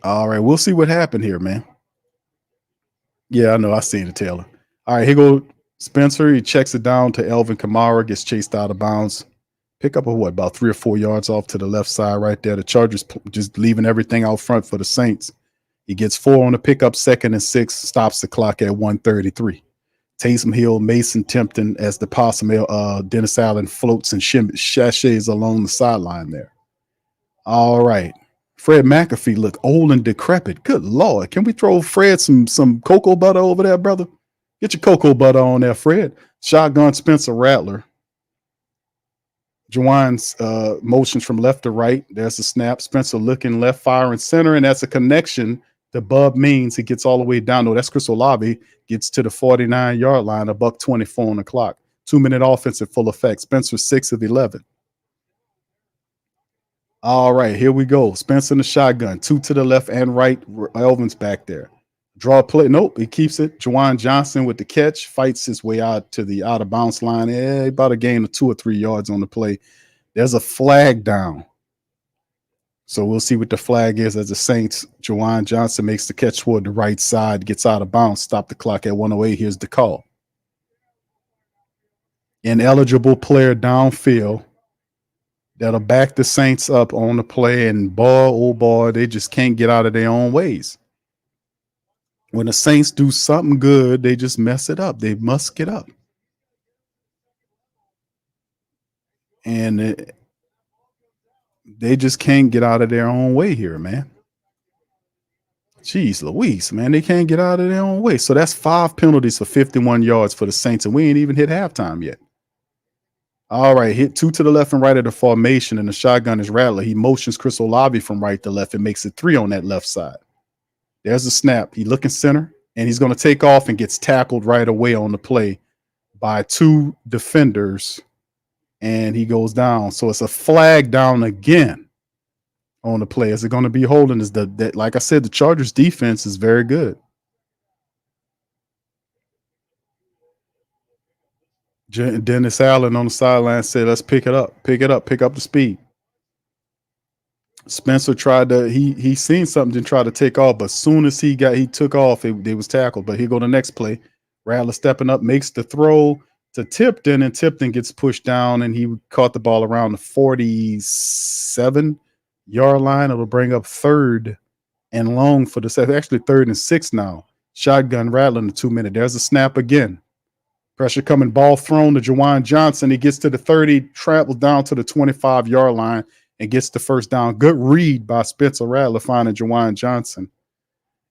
All right. We'll see what happened here, man. Yeah, I know. I seen it, Taylor. All right. Here go Spencer. He checks it down to Elvin Kamara, gets chased out of bounds. Pick up about 3 or 4 yards off to the left side right there. The Chargers just leaving everything out front for the Saints. He gets 4 on the pickup, 2nd and 6, stops the clock at 1:33. Taysom Hill, Mason Tempton as the possum. Dennis Allen floats and sashays along the sideline there. All right. Fred McAfee look old and decrepit. Good Lord. Can we throw Fred some cocoa butter over there, brother? Get your cocoa butter on there, Fred. Shotgun Spencer Rattler. Juwan's motions from left to right. There's a snap. Spencer looking left, firing center, and that's a connection to Bub Means. He gets all the way down. No, that's Chris Olave. Gets to the 49-yard line, a buck 24 on the clock. 2-minute offense in full effect. Spencer 6 of 11. All right, here we go. Spencer in the shotgun. 2 to the left and right. Elvin's back there. Draw play. Nope, he keeps it. Juwan Johnson with the catch. Fights his way out to the out of bounds line. About a gain of 2 or 3 yards on the play. There's a flag down. So we'll see what the flag is as the Saints. Juwan Johnson makes the catch toward the right side, gets out of bounds, stop the clock at 108. Here's the call. Ineligible player downfield. That'll back the Saints up on the play, and boy, oh boy, they just can't get out of their own ways. When the Saints do something good, they just mess it up. They must get up. And they just can't get out of their own way here, man. Jeez Louise, man, they can't get out of their own way. So that's 5 penalties for 51 yards for the Saints, and we ain't even hit halftime yet. All right, hit 2 to the left and right of the formation, and the shotgun is Rattler. He motions Chris Olave from right to left and makes it 3 on that left side. There's a snap. He looking center, and he's going to take off and gets tackled right away on the play by 2 defenders, and he goes down. So it's a flag down again on the play. Is it going to be holding? Is that like I said, the Chargers defense is very good. Dennis Allen on the sideline said, "Let's pick it up, pick up the speed." Spencer tried to he seen something to try to take off, but as soon as he took off, they was tackled. But here go the next play. Rattler stepping up, makes the throw to Tipton, and Tipton gets pushed down, and he caught the ball around the 47-yard line. It'll bring up 3rd and long for the set. Actually 3rd and 6 now. Shotgun Rattler in the 2-minute. There's a snap again. Pressure coming, ball thrown to Juwan Johnson. He gets to the 30, travels down to the 25-yard line, and gets the first down. Good read by Spencer Rattler finding Juwan Johnson.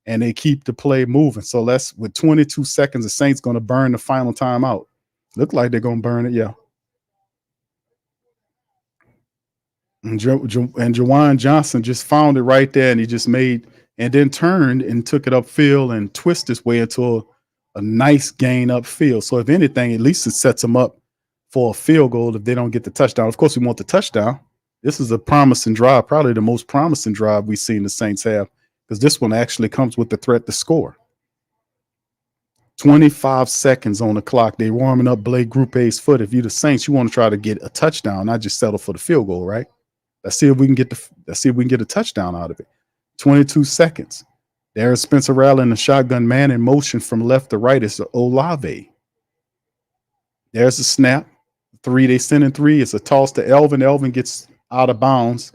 And they keep the play moving. So with 22 seconds, the Saints going to burn the final timeout. Look like they're going to burn it, yeah. And Juwan Johnson just found it right there, and he just and then turned and took it upfield and twisted his way into a nice gain upfield. So if anything, at least it sets them up for a field goal if they don't get the touchdown. Of course, we want the touchdown. This is a promising drive, probably the most promising drive we've seen the Saints have, because this one actually comes with the threat to score. 25 seconds on the clock. They warming up Blake Group A's foot. If you're the Saints, you want to try to get a touchdown, not just settle for the field goal, right? Let's see if we can get a touchdown out of it. 22 seconds. There's Spencer Rattler in the shotgun, man in motion from left to right. It's Olave. There's a snap. 3, they send in 3. It's a toss to Elvin. Elvin gets out of bounds,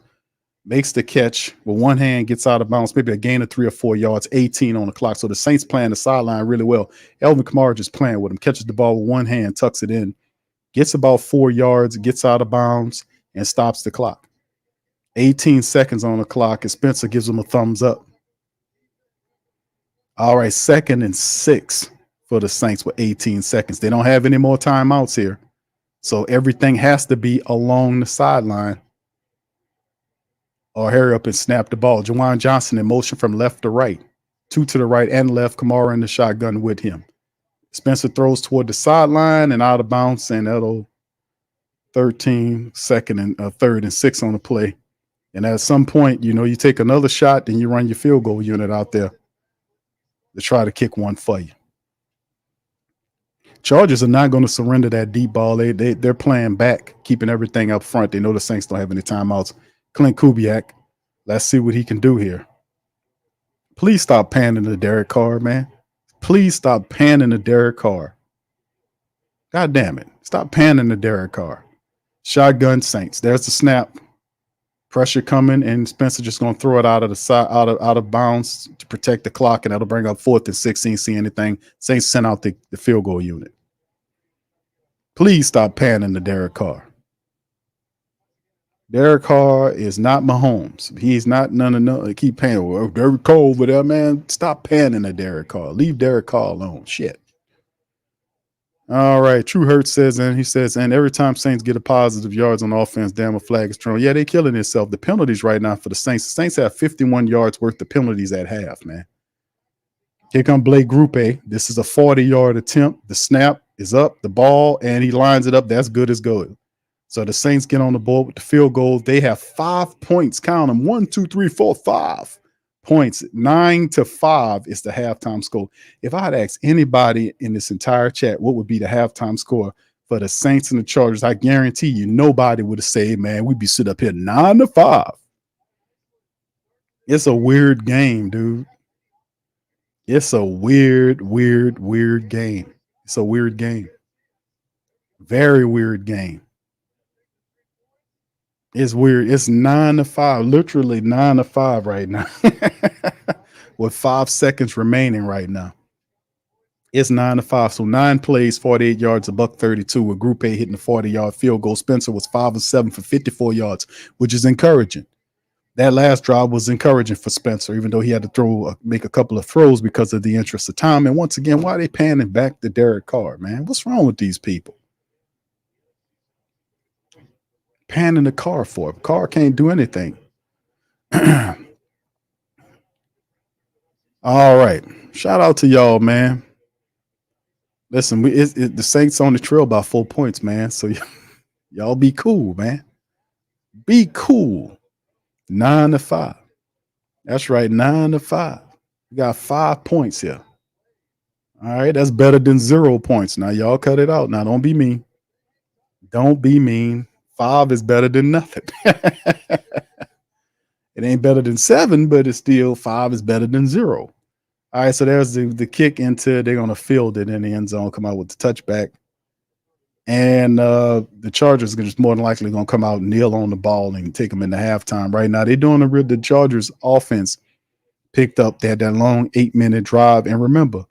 makes the catch with one hand, gets out of bounds, maybe a gain of 3 or 4 yards, 18 on the clock. So the Saints playing the sideline really well. Elvin Kamara just playing with him, catches the ball with one hand, tucks it in, gets about 4 yards, gets out of bounds, and stops the clock. 18 seconds on the clock, and Spencer gives him a thumbs up. All right, 2nd and 6 for the Saints with 18 seconds. They don't have any more timeouts here. So everything has to be along the sideline or hurry up and snap the ball. Juwan Johnson in motion from left to right. 2 to the right and left. Kamara in the shotgun with him. Spencer throws toward the sideline and out of bounds, and that'll 13, 2nd and 3rd and 6 on the play. And at some point, you take another shot, then you run your field goal unit out there to try to kick one for you. Chargers are not going to surrender that deep ball. They're playing back, keeping everything up front. They know the Saints don't have any timeouts. Clint Kubiak, let's see what he can do here. Please stop panning to Derek Carr, man. Please stop panning to Derek Carr. God damn it. Stop panning to Derek Carr. Shotgun Saints. There's the snap. Pressure coming, and Spencer just going to throw it out of the side, out of bounds to protect the clock, and that'll bring up 4th and 16. See anything? Saints sent out the field goal unit. Please stop panning to Derek Carr. Derek Carr is not Mahomes. He's not none of no. Keep paying. Well, Derek Carr over there, man. Stop panning at Derek Carr. Leave Derek Carr alone. Shit. All right. True Hurt says, and he says, and every time Saints get a positive yards on offense, damn a flag is thrown. Yeah, they killing themselves. The penalties right now for the Saints have 51 yards worth of penalties at half, man. Here come Blake Grupe. This is a 40-yard attempt. The snap is up, the ball, and he lines it up. That's good as gold. So the Saints get on the board with the field goal. They have 5 points. Count them. 1, 2, 3, 4, 5 points. 9-5 is the halftime score. If I had asked anybody in this entire chat what would be the halftime score for the Saints and the Chargers, I guarantee you nobody would have said, man, we'd be sitting up here 9-5. It's a weird game, dude. It's a weird, weird, weird game. It's a weird game. Very weird game. It's weird. It's 9-5, literally 9-5 right now, with 5 seconds remaining right now. It's 9-5. So 9 plays, 48 yards, a buck 32. With Group A hitting the 40-yard field goal. Spencer was 5 of 7 for 54 yards, which is encouraging. That last drive was encouraging for Spencer, even though he had to make a couple of throws because of the interest of time. And once again, why are they panning back to Derek Carr, man? What's wrong with these people? Panning the Carr for? Carr can't do anything. All right. Shout out to y'all, man. Listen, the Saints on the trail by 4 points, man. So y'all be cool, man. Be cool. 9-5. That's right, 9-5. We got 5 points here. All right, that's better than 0 points. Now y'all cut it out. Now don't be mean. Don't be mean. 5 is better than nothing. It ain't better than 7, but it's still 5 is better than 0. All right, so there's the kick into, they're going to field it in the end zone, come out with the touchback. And the Chargers are just more than likely going to come out and kneel on the ball and take them into halftime. Right now, they're doing the Chargers offense picked up. They had that long 8-minute drive. And remember,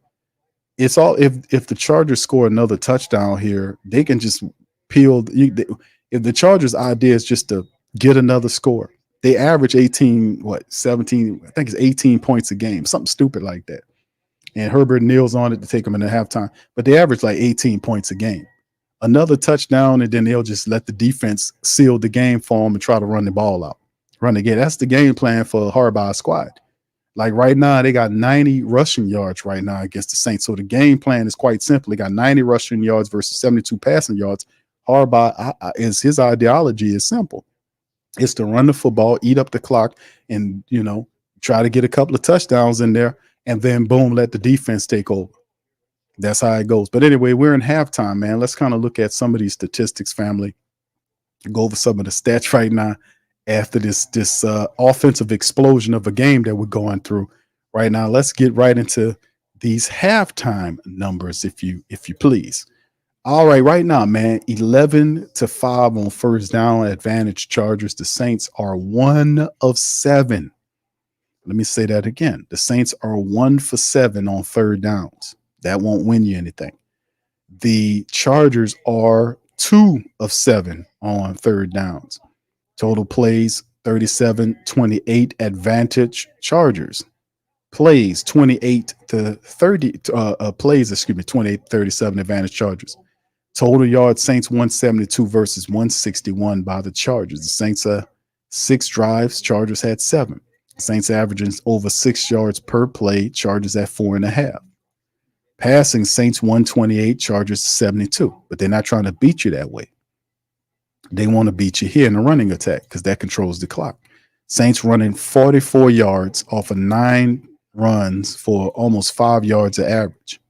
it's all if the Chargers score another touchdown here, they can just peel. If the Chargers' idea is just to get another score, they average 17, I think it's 18 points a game, something stupid like that. And Herbert kneels on it to take them into halftime, but they average like 18 points a game. Another touchdown, and then they'll just let the defense seal the game for them and try to run the ball out, run again. That's the game plan for Harbaugh's squad. Like right now, they got 90 rushing yards right now against the Saints. So the game plan is quite simple. They got 90 rushing yards versus 72 passing yards. Harbaugh is his ideology is simple. It's to run the football, eat up the clock, and try to get a couple of touchdowns in there, and then boom, let the defense take over. That's how it goes. But anyway, we're in halftime, man. Let's kind of look at some of these statistics, family. Go over some of the stats right now after this offensive explosion of a game that we're going through right now. Let's get right into these halftime numbers, if you please. All right now, man, 11-5 on first down advantage Chargers. The Saints are 1 of 7. Let me say that again. The Saints are 1 for 7 on third downs. That won't win you anything. The Chargers are 2 of 7 on third downs. Total plays 37-28 advantage Chargers. Plays 28-37 advantage Chargers. Total yards Saints 172 versus 161 by the Chargers. The Saints 6 drives, Chargers had 7. Saints averaging over 6 yards per play, Chargers at 4.5. Passing Saints 128, Chargers 72, but they're not trying to beat you that way. They want to beat you here in the running attack because that controls the clock. Saints running 44 yards off of 9 runs for almost 5 yards of average.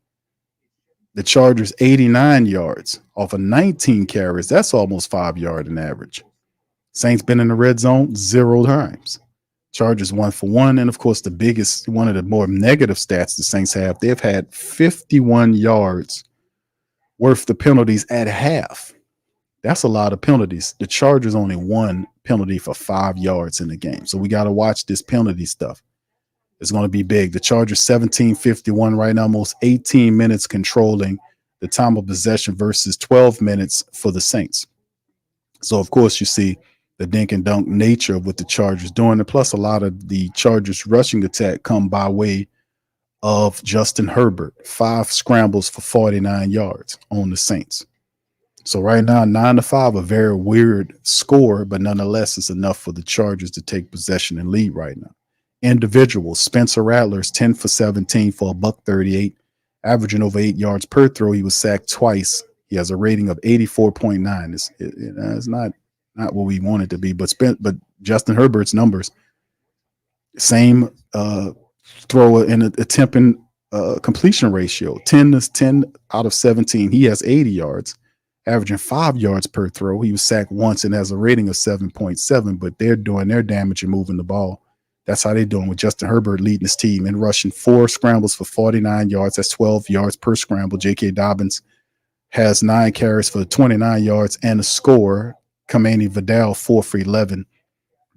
The Chargers 89 yards off of 19 carries. That's almost 5 yards in average. Saints been in the red zone 0 times. Chargers 1 for 1. And of course, the biggest, one of the more negative stats the Saints have, they've had 51 yards worth of penalties at half. That's a lot of penalties. The Chargers only 1 penalty for 5 yards in the game. So we got to watch this penalty stuff. It's going to be big. The Chargers 17-51 right now, almost 18 minutes controlling the time of possession versus 12 minutes for the Saints. So, of course, you see the dink and dunk nature of what the Chargers doing, and plus a lot of the Chargers rushing attack come by way of Justin Herbert, 5 scrambles for 49 yards on the Saints. So right now, 9-5, a very weird score, but nonetheless, it's enough for the Chargers to take possession and lead right now. Individuals, Spencer Rattler's 10 for 17 for a buck 38, averaging over 8 yards per throw. He was sacked twice. He has a rating of 84.9. It's not what we want it to be, but Justin Herbert's numbers, same throw and attempting completion ratio, 10 out of 17. He has 80 yards, averaging 5 yards per throw. He was sacked once and has a rating of 7.7, but they're doing their damage and moving the ball. That's how they're doing with Justin Herbert leading his team and rushing 4 scrambles for 49 yards. That's 12 yards per scramble. J.K. Dobbins has 9 carries for 29 yards and a score. Kamani Vidal, 4 for 11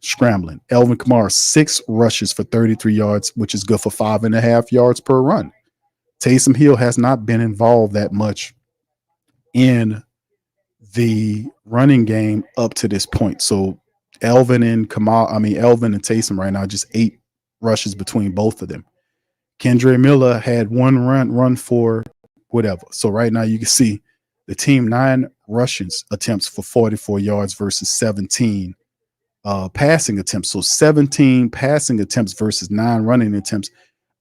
scrambling. Elvin Kamara, 6 rushes for 33 yards, which is good for 5.5 yards per run. Taysom Hill has not been involved that much in the running game up to this point. So Elvin and Taysom right now, just 8 rushes between both of them. Kendre Miller had 1 run for whatever. So right now you can see the team 9 rushes attempts for 44 yards versus 17 passing attempts. So 17 passing attempts versus 9 running attempts.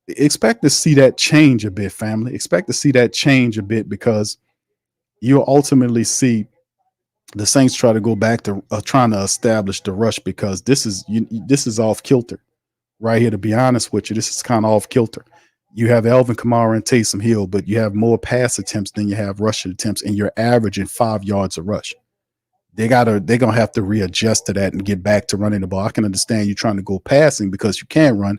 Expect to see that change a bit, family. Expect to see that change a bit, because you'll ultimately see the Saints try to go back to trying to establish the rush, because this is off kilter right here. To be honest with you, this is kind of off kilter. You have Elvin Kamara and Taysom Hill, but you have more pass attempts than you have rushing attempts, and you're averaging 5 yards a rush. They're gonna have to readjust to that and get back to running the ball. I can understand you trying to go passing because you can run,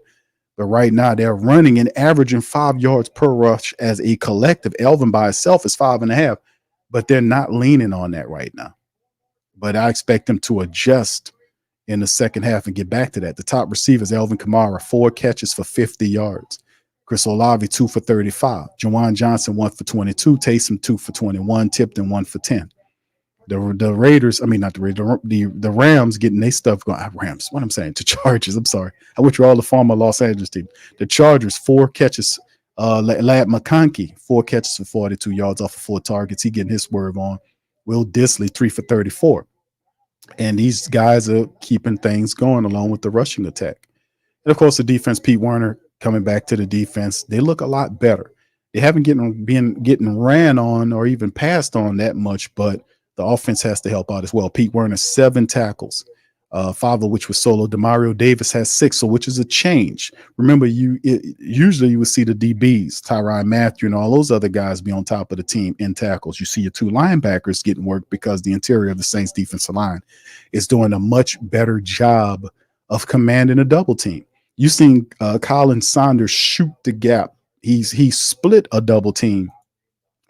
but right now they're running and averaging 5 yards per rush as a collective. Elvin by itself is 5.5, but they're not leaning on that right now. But I expect them to adjust in the second half and get back to that. The top receivers, Elvin Kamara, 4 catches for 50 yards. Chris Olave, 2 for 35. Juwan Johnson, 1 for 22. Taysom, 2 for 21. Tipton, 1 for 10. The Raiders, I mean, not the Raiders, the Rams getting their stuff going. Rams, what I'm saying, the Chargers, I'm sorry. I went through all the former Los Angeles team. The Chargers, 4 catches. Lad McConkey, 4 catches for 42 yards off of 4 targets. He getting his swerve on. Will Disley, 3 for 34. And these guys are keeping things going along with the rushing attack. And of course, the defense, Pete Werner coming back to the defense, they look a lot better. They haven't been getting ran on or even passed on that much, but the offense has to help out as well. Pete Werner, 7 tackles, 5 of which was solo. Demario Davis has 6, so which is a change. Remember, usually you would see the DBs, Tyrann Mathieu and all those other guys be on top of the team in tackles. You see your 2 linebackers getting work because the interior of the Saints defensive line is doing a much better job of commanding a double team. You've seen Colin Saunders shoot the gap. He split a double team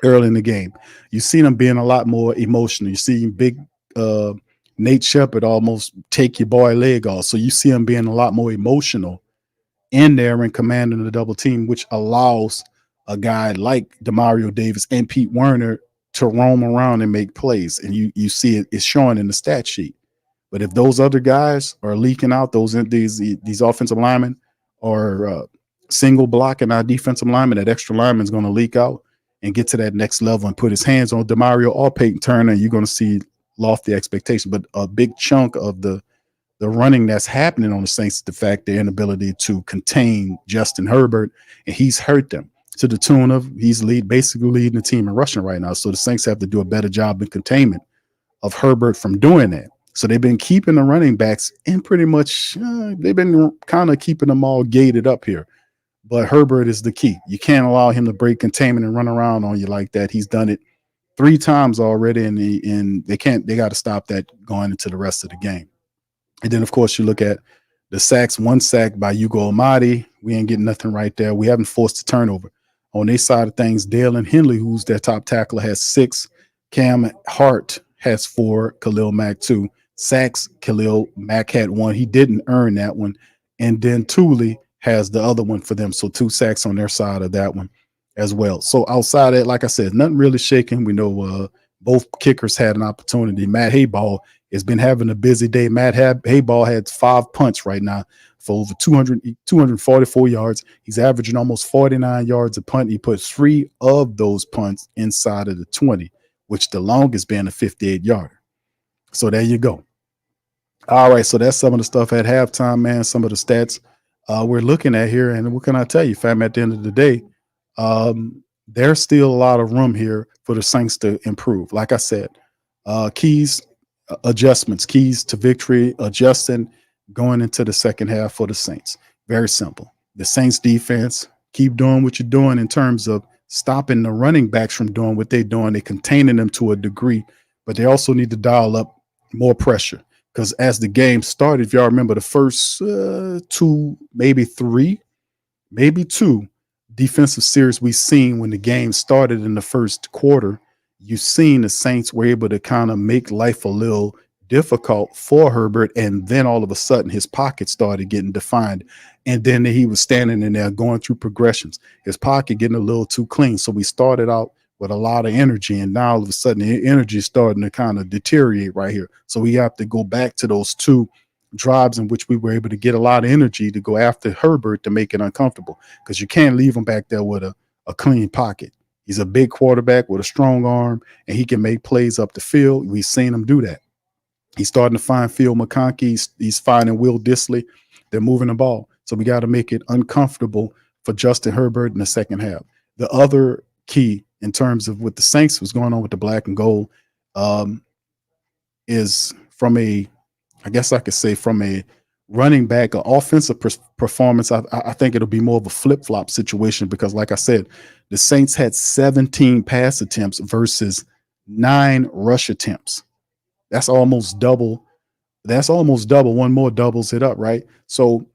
early in the game. You see them being a lot more emotional. You see big Nate Shepard almost take your boy leg off. So you see him being a lot more emotional in there and commanding the double team, which allows a guy like Demario Davis and Pete Werner to roam around and make plays. And you see it's showing in the stat sheet. But if those other guys are leaking out, these offensive linemen are single blocking our defensive lineman, that extra lineman is going to leak out and get to that next level and put his hands on Demario or Peyton Turner, you're going to see lofty expectation. But a big chunk of the running that's happening on the Saints is the fact their inability to contain Justin Herbert, and he's hurt them to the tune of he's basically leading the team in rushing right now. So the Saints have to do a better job in containment of Herbert from doing that. So they've been keeping the running backs in pretty much, they've been kind of keeping them all gated up here. But Herbert is the key. You can't allow him to break containment and run around on you like that. He's done it 3 times already, and they got to stop that going into the rest of the game. And then, of course, you look at the sacks. 1 sack by Ugo Amadi. We ain't getting nothing right there. We haven't forced a turnover. On their side of things, Dale and Henley, who's their top tackler, has 6. Cam Hart has 4. Khalil Mack 2. Sacks, Khalil Mack had 1. He didn't earn that one. And then Thule has the other one for them. So 2 sacks on their side of that one as well. So outside of that, like I said, nothing really shaking. We know Both kickers had an opportunity. Matt Hayball has been having a busy day. Hayball had 5 punts right now for over 244 yards. He's averaging almost 49 yards a punt. He put 3 of those punts inside of the 20, which the longest being a 58-yarder. So there you go. All right, so that's some of the stuff at halftime, man. Some of the stats we're looking at here, and what can I tell you, fam? At the end of the day, there's still a lot of room here for the Saints to improve. Like I said, keys, adjustments, keys to victory, adjusting going into the second half for the Saints. Very simple. The Saints defense, keep doing what you're doing in terms of stopping the running backs from doing what they're doing. They're containing them to a degree, but they also need to dial up more pressure. Because as the game started, if y'all remember the first two, maybe three, maybe two defensive series we seen when the game started in the first quarter, you seen the Saints were able to kind of make life a little difficult for Herbert, and then all of a sudden his pocket started getting defined, and then he was standing in there going through progressions, his pocket getting a little too clean. So we started out with a lot of energy, and now all of a sudden the energy is starting to kind of deteriorate right here. So we have to go back to those two drives in which we were able to get a lot of energy to go after Herbert to make it uncomfortable, because you can't leave him back there with a clean pocket. He's a big quarterback with a strong arm, and he can make plays up the field. We've seen him do that. He's starting to find Phil McConkey. He's finding Will Dissly. They're moving the ball. So we got to make it uncomfortable for Justin Herbert in the second half. The other key in terms of what the Saints was going on with the black and gold is from a, I guess I could say from a running back, an offensive performance. I think it'll be more of a flip-flop situation because, like I said, the Saints had 17 pass attempts versus 9 rush attempts. That's almost double. That's almost double. One more doubles it up, right? So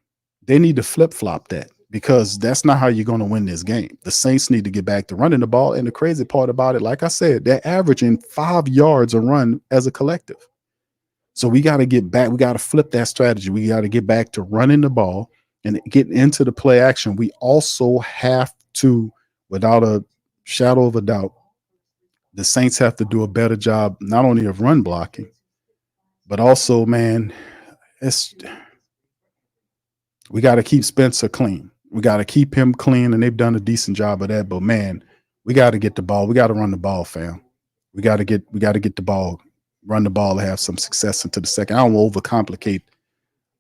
they need to flip-flop that because that's not how you're going to win this game. The Saints need to get back to running the ball. And the crazy part about it, like I said, they're averaging 5 yards a run as a collective. So we got to get back. We got to flip that strategy. We got to get back to running the ball and get into the play action. We also have to, without a shadow of a doubt, the Saints have to do a better job, not only of run blocking, but also, man, we got to keep Spencer clean. We got to keep him clean, and they've done a decent job of that. But man, we got to get the ball. We got to run the ball, fam. We got to get the ball, run the ball, and have some success into the second. I don't want to overcomplicate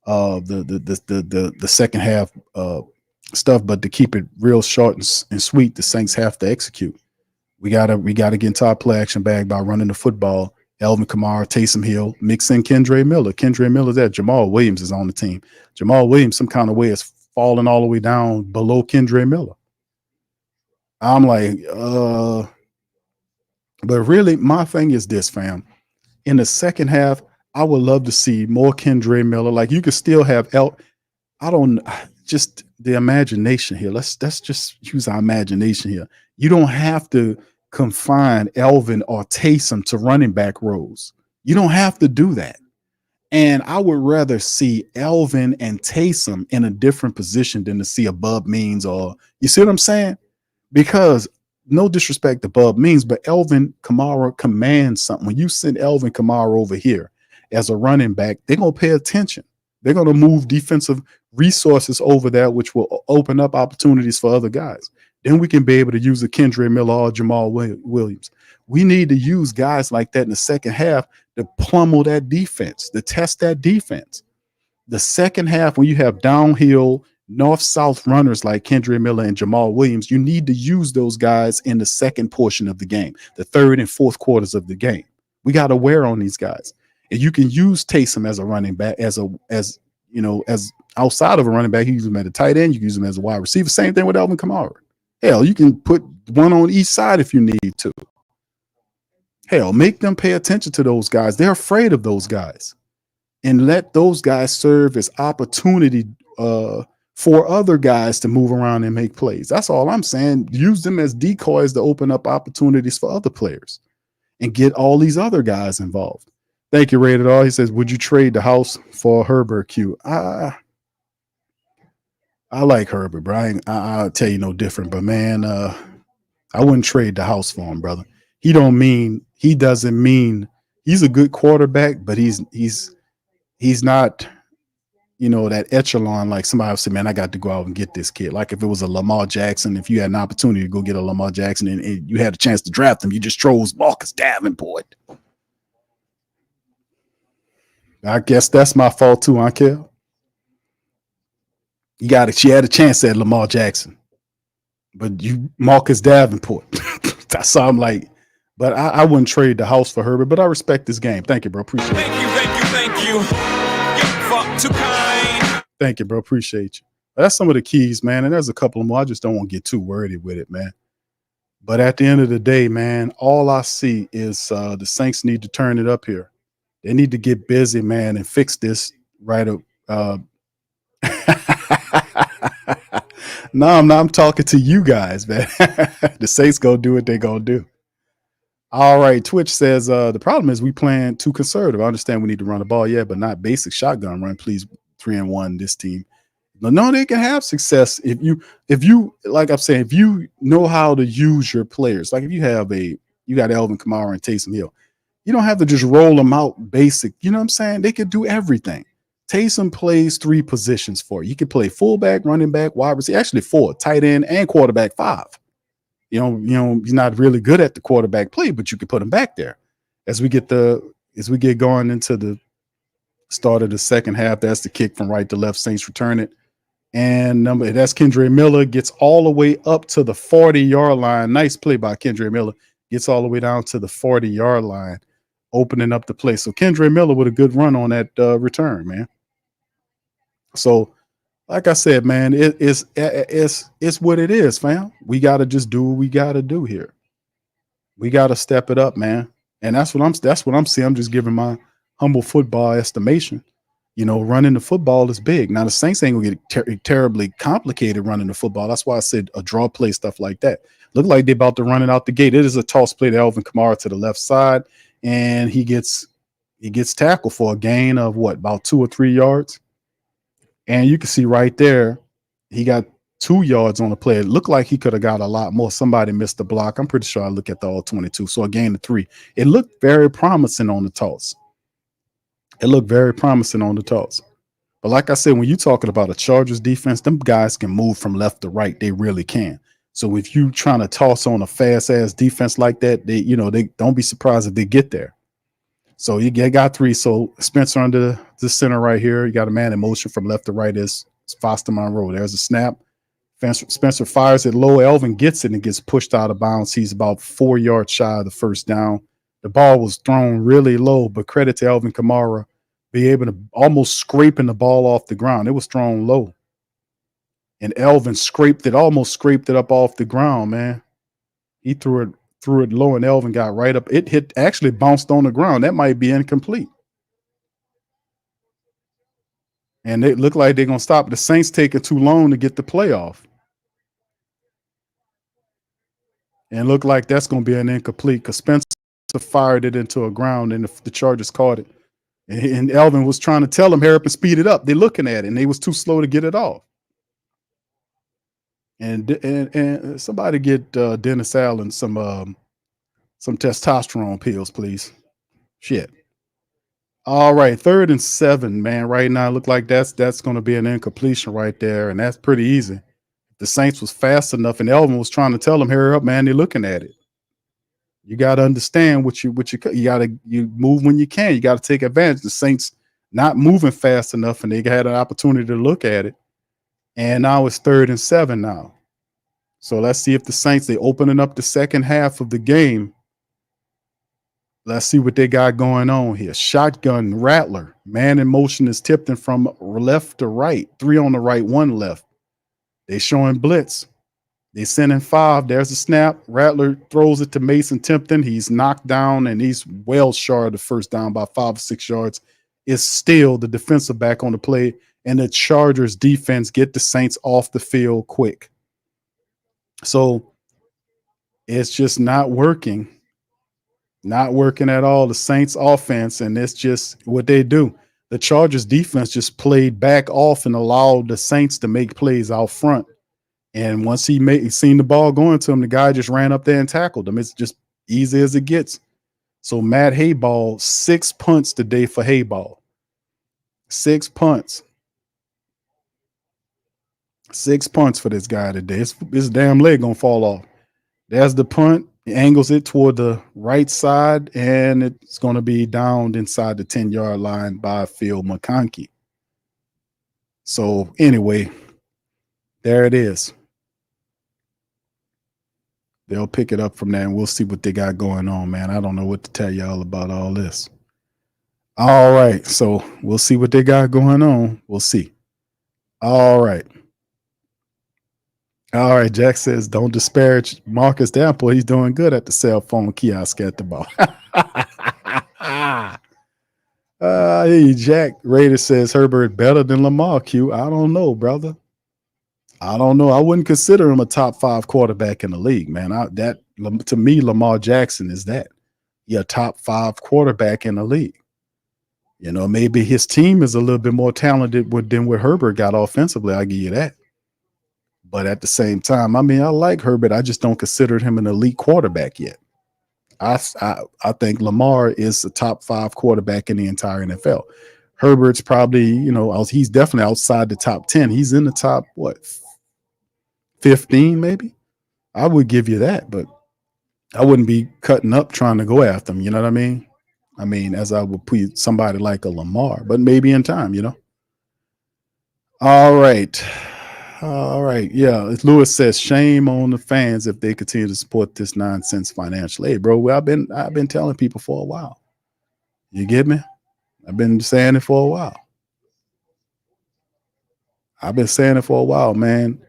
the second half stuff, but to keep it real short and sweet, the Saints have to execute. We gotta get into our play action bag by running the football. Elvin Kamara, Taysom Hill, mix in Kendre Miller. Kendre Miller's there. Jamal Williams is on the team. Jamal Williams, some kind of way, is falling all the way down below Kendre Miller. I'm like, but really, my thing is this, fam. In the second half, I would love to see more Kendre Miller. Like you could still have just the imagination here. Let's just use our imagination here. You don't have to confine Elvin or Taysom to running back roles. You don't have to do that. And I would rather see Elvin and Taysom in a different position than to see a Bub Means, or you see what I'm saying? Because no disrespect to Bub Means, but Elvin Kamara commands something. When you send Elvin Kamara over here as a running back, they're going to pay attention. They're going to move defensive resources over there, which will open up opportunities for other guys. Then we can be able to use a Kendre Miller or Jamal Williams. We need to use guys like that in the second half to pummel that defense, to test that defense. The second half, when you have downhill, north-south runners like Kendre Miller and Jamal Williams, you need to use those guys in the second portion of the game, the third and fourth quarters of the game. We got to wear on these guys. And you can use Taysom as a running back, as outside of a running back. You use him at a tight end. You can use him as a wide receiver. Same thing with Elvin Kamara. Hell, you can put one on each side if you need to. Hell, make them pay attention to those guys. They're afraid of those guys. And let those guys serve as opportunity for other guys to move around and make plays. That's all I'm saying. Use them as decoys to open up opportunities for other players and get all these other guys involved. Thank you, Rated R. He says, would you trade the house for Herbert Q? I like Herbert, bro. I'll tell you no different. But, man, I wouldn't trade the house for him, brother. he doesn't mean he's a good quarterback, but he's not, that echelon like somebody would say, man, I got to go out and get this kid. Like if it was a Lamar Jackson, if you had an opportunity to go get a Lamar Jackson and you had a chance to draft him, you just chose Marcus Davenport. I guess that's my fault too, huh, Kel? She had a chance at Lamar Jackson, but you Marcus Davenport. That's how I'm like, but I wouldn't trade the house for Herbert, but I respect this game. Thank you, bro. Appreciate Thank it. you, thank you, thank you. You fuck too kind. Thank you, bro. Appreciate you. That's some of the keys, man. And there's a couple of more. I just don't want to get too wordy with it, man. But at the end of the day, man, all I see is the Saints need to turn it up here. They need to get busy, man, and fix this right up. No, I'm not. I'm talking to you guys, man. The Saints gonna do what they gonna do. All right. Twitch says the problem is we playing too conservative. I understand we need to run the ball, yeah, but not basic shotgun run. Please, 3-1 this team. No, they can have success if you like I'm saying, if you know how to use your players. Like if you got Elvin Kamara and Taysom Hill, you don't have to just roll them out basic. You know what I'm saying? They could do everything. Taysom plays three positions for you. He could play fullback, running back, wide receiver, actually four, tight end, and quarterback five. He's not really good at the quarterback play, but you could put him back there. As we get going into the start of the second half, that's the kick from right to left. Saints return it. And that's Kendre Miller, gets all the way up to the 40-yard line. Nice play by Kendre Miller. Gets all the way down to the 40-yard line, opening up the play. So Kendre Miller with a good run on that return, man. So, like I said, man, it's what it is, fam. We got to just do what we got to do here. We got to step it up, man. And that's what I'm seeing. I'm just giving my humble football estimation. Running the football is big. Now the Saints ain't gonna get terribly complicated running the football. That's why I said a draw play, stuff like that. Look like they're about to run it out the gate. It is a toss play to Elvin Kamara to the left side, and he gets tackled for a gain of about 2 or 3 yards. And you can see right there, he got 2 yards on the play. It looked like he could have got a lot more. Somebody missed the block. I'm pretty sure I look at the all 22. So a gain of 3. It looked very promising on the toss. But like I said, when you're talking about a Chargers defense, them guys can move from left to right. They really can. So if you trying to toss on a fast ass defense like that, they don't be surprised if they get there. So you got 3. So Spencer under the center right here. You got a man in motion from left to right is Foster Monroe. There's a snap. Spencer fires it low. Elvin gets it and gets pushed out of bounds. He's about 4 yards shy of the first down. The ball was thrown really low, but credit to Elvin Kamara, be able to almost scraping the ball off the ground. It was thrown low. And Elvin almost scraped it up off the ground, man. He threw it low, and Elvin got right up. It actually bounced on the ground. That might be incomplete. And it looked like they're going to stop. The Saints taking too long to get the playoff. And looked like that's going to be an incomplete because Spencer fired it into a ground, and the Chargers caught it. And Elvin was trying to tell him, hurry up and speed it up. They're looking at it, and they was too slow to get it off. And somebody get Dennis Allen some testosterone pills, please. Shit. All right, 3rd and 7, man. Right now, look like that's going to be an incompletion right there, and that's pretty easy. The Saints was fast enough, and Elvin was trying to tell them, hurry up, man. They're looking at it. You got to understand you move when you can. You got to take advantage. The Saints not moving fast enough, and they had an opportunity to look at it. And now it's 3rd and 7 now. So let's see if the Saints, they opening up the second half of the game. Let's see what they got going on here. Shotgun rattler. Man in motion is tipped in from left to right. 3 on the right, 1 left. They showing blitz. They sending 5. There's a snap. Rattler throws it to Mason Tipton. He's knocked down, and he's well short of the first down by 5 or 6 yards. It's still the defensive back on the play, and the Chargers defense get the Saints off the field quick. So it's just not working. Not working at all. The Saints offense, and it's just what they do. The Chargers defense just played back off and allowed the Saints to make plays out front. And once he seen the ball going to him, the guy just ran up there and tackled him. It's just Easy as it gets. So Matt Hayball, 6 punts today for Hayball. 6 punts. 6 punts for this guy today. His damn leg gonna fall off. There's the punt. He angles it toward the right side, and it's gonna be downed inside the 10-yard line by Phil McConkey. So anyway, there it is. They'll pick it up from there, and we'll see what they got going on, man. I don't know what to tell y'all about all this. All right, so we'll see what they got going on. We'll see. All right. All right, Jack says, don't disparage Marcus Davenport. He's doing good at the cell phone kiosk at the bar. Hey, Jack Raider says, Herbert better than Lamar, Q. I don't know, brother. I don't know. I wouldn't consider him a top 5 quarterback in the league, man. To me, Lamar Jackson is that. You're a top 5 quarterback in the league. You know, maybe his team is a little bit more talented than what Herbert got offensively. I'll give you that. But at the same time, I mean, I like Herbert. I just don't consider him an elite quarterback yet. I think Lamar is the top 5 quarterback in the entire NFL. Herbert's probably, he's definitely outside the top 10. He's in the top, 15 maybe? I would give you that, but I wouldn't be cutting up trying to go after him. You know what I mean? I mean, as I would put somebody like a Lamar, but maybe in time, All right. Yeah. Lewis says, shame on the fans if they continue to support this nonsense financially. Hey, bro, I've been telling people for a while. You get me? I've been saying it for a while. Man.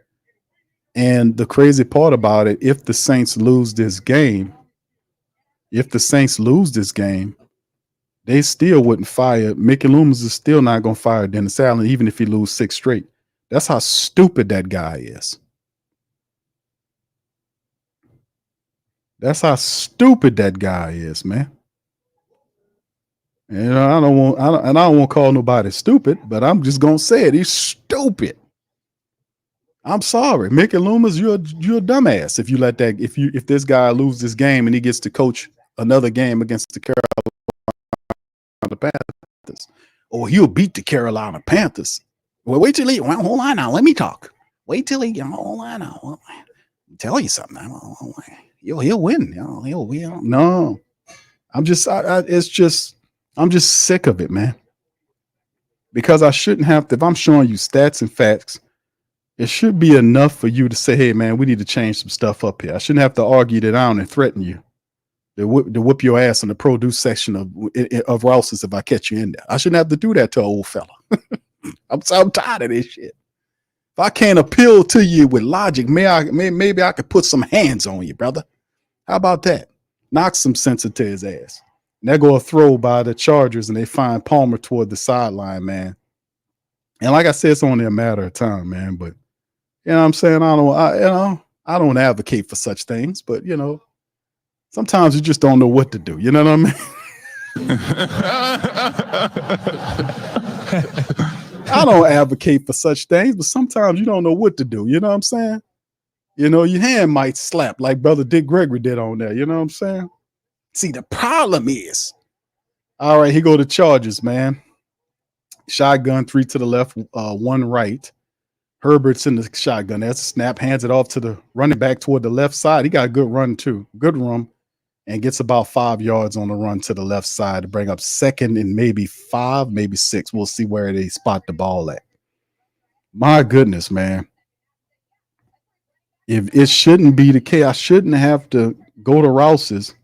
And the crazy part about it, if the Saints lose this game, they still wouldn't fire. Mickey Loomis is still not going to fire Dennis Allen, even if he lose 6 straight. That's how stupid that guy is. That's how stupid that guy is, man. You know, I don't want to call nobody stupid, but I'm just gonna say it. He's stupid. I'm sorry, Mickey Loomis. You're a dumbass if you let that. If this guy loses this game and he gets to coach another game against the Carolina Panthers, or he'll beat the Carolina Panthers. Well, wait till he. Well, hold on now. Let me talk. Wait till he. Hold on now. I'll tell you something. He'll win. He'll win. No, I'm just. I'm just sick of it, man. Because I shouldn't have to. If I'm showing you stats and facts, it should be enough for you to say, "Hey, man, we need to change some stuff up here." I shouldn't have to argue that down and threaten you to whip your ass in the produce section of Rouse's if I catch you in there. I shouldn't have to do that to an old fella. I'm tired of this shit. If I can't appeal to you with logic, maybe I could put some hands on you, brother. How about that? Knock some sense into his ass. And they go a throw by the Chargers, and they find Palmer toward the sideline, man. And like I said, it's only a matter of time, man. But you know what I'm saying? I don't advocate for such things, but sometimes you just don't know what to do. You know what I mean? I don't advocate for such things, but sometimes you don't know what to do. You know what I'm saying? Your hand might slap like Brother Dick Gregory did on there. You know what I'm saying? See, the problem is, all right, here go the Chargers, man. Shotgun, 3 to the left, 1 right. Herbert's in the shotgun. That's a snap, hands it off to the running back toward the left side. He got a good run, too. Good run. And gets about 5 yards on the run to the left side to bring up 2nd and maybe 5, maybe 6. We'll see where they spot the ball at. My goodness, man. If it shouldn't be the case, I shouldn't have to go to Rouse's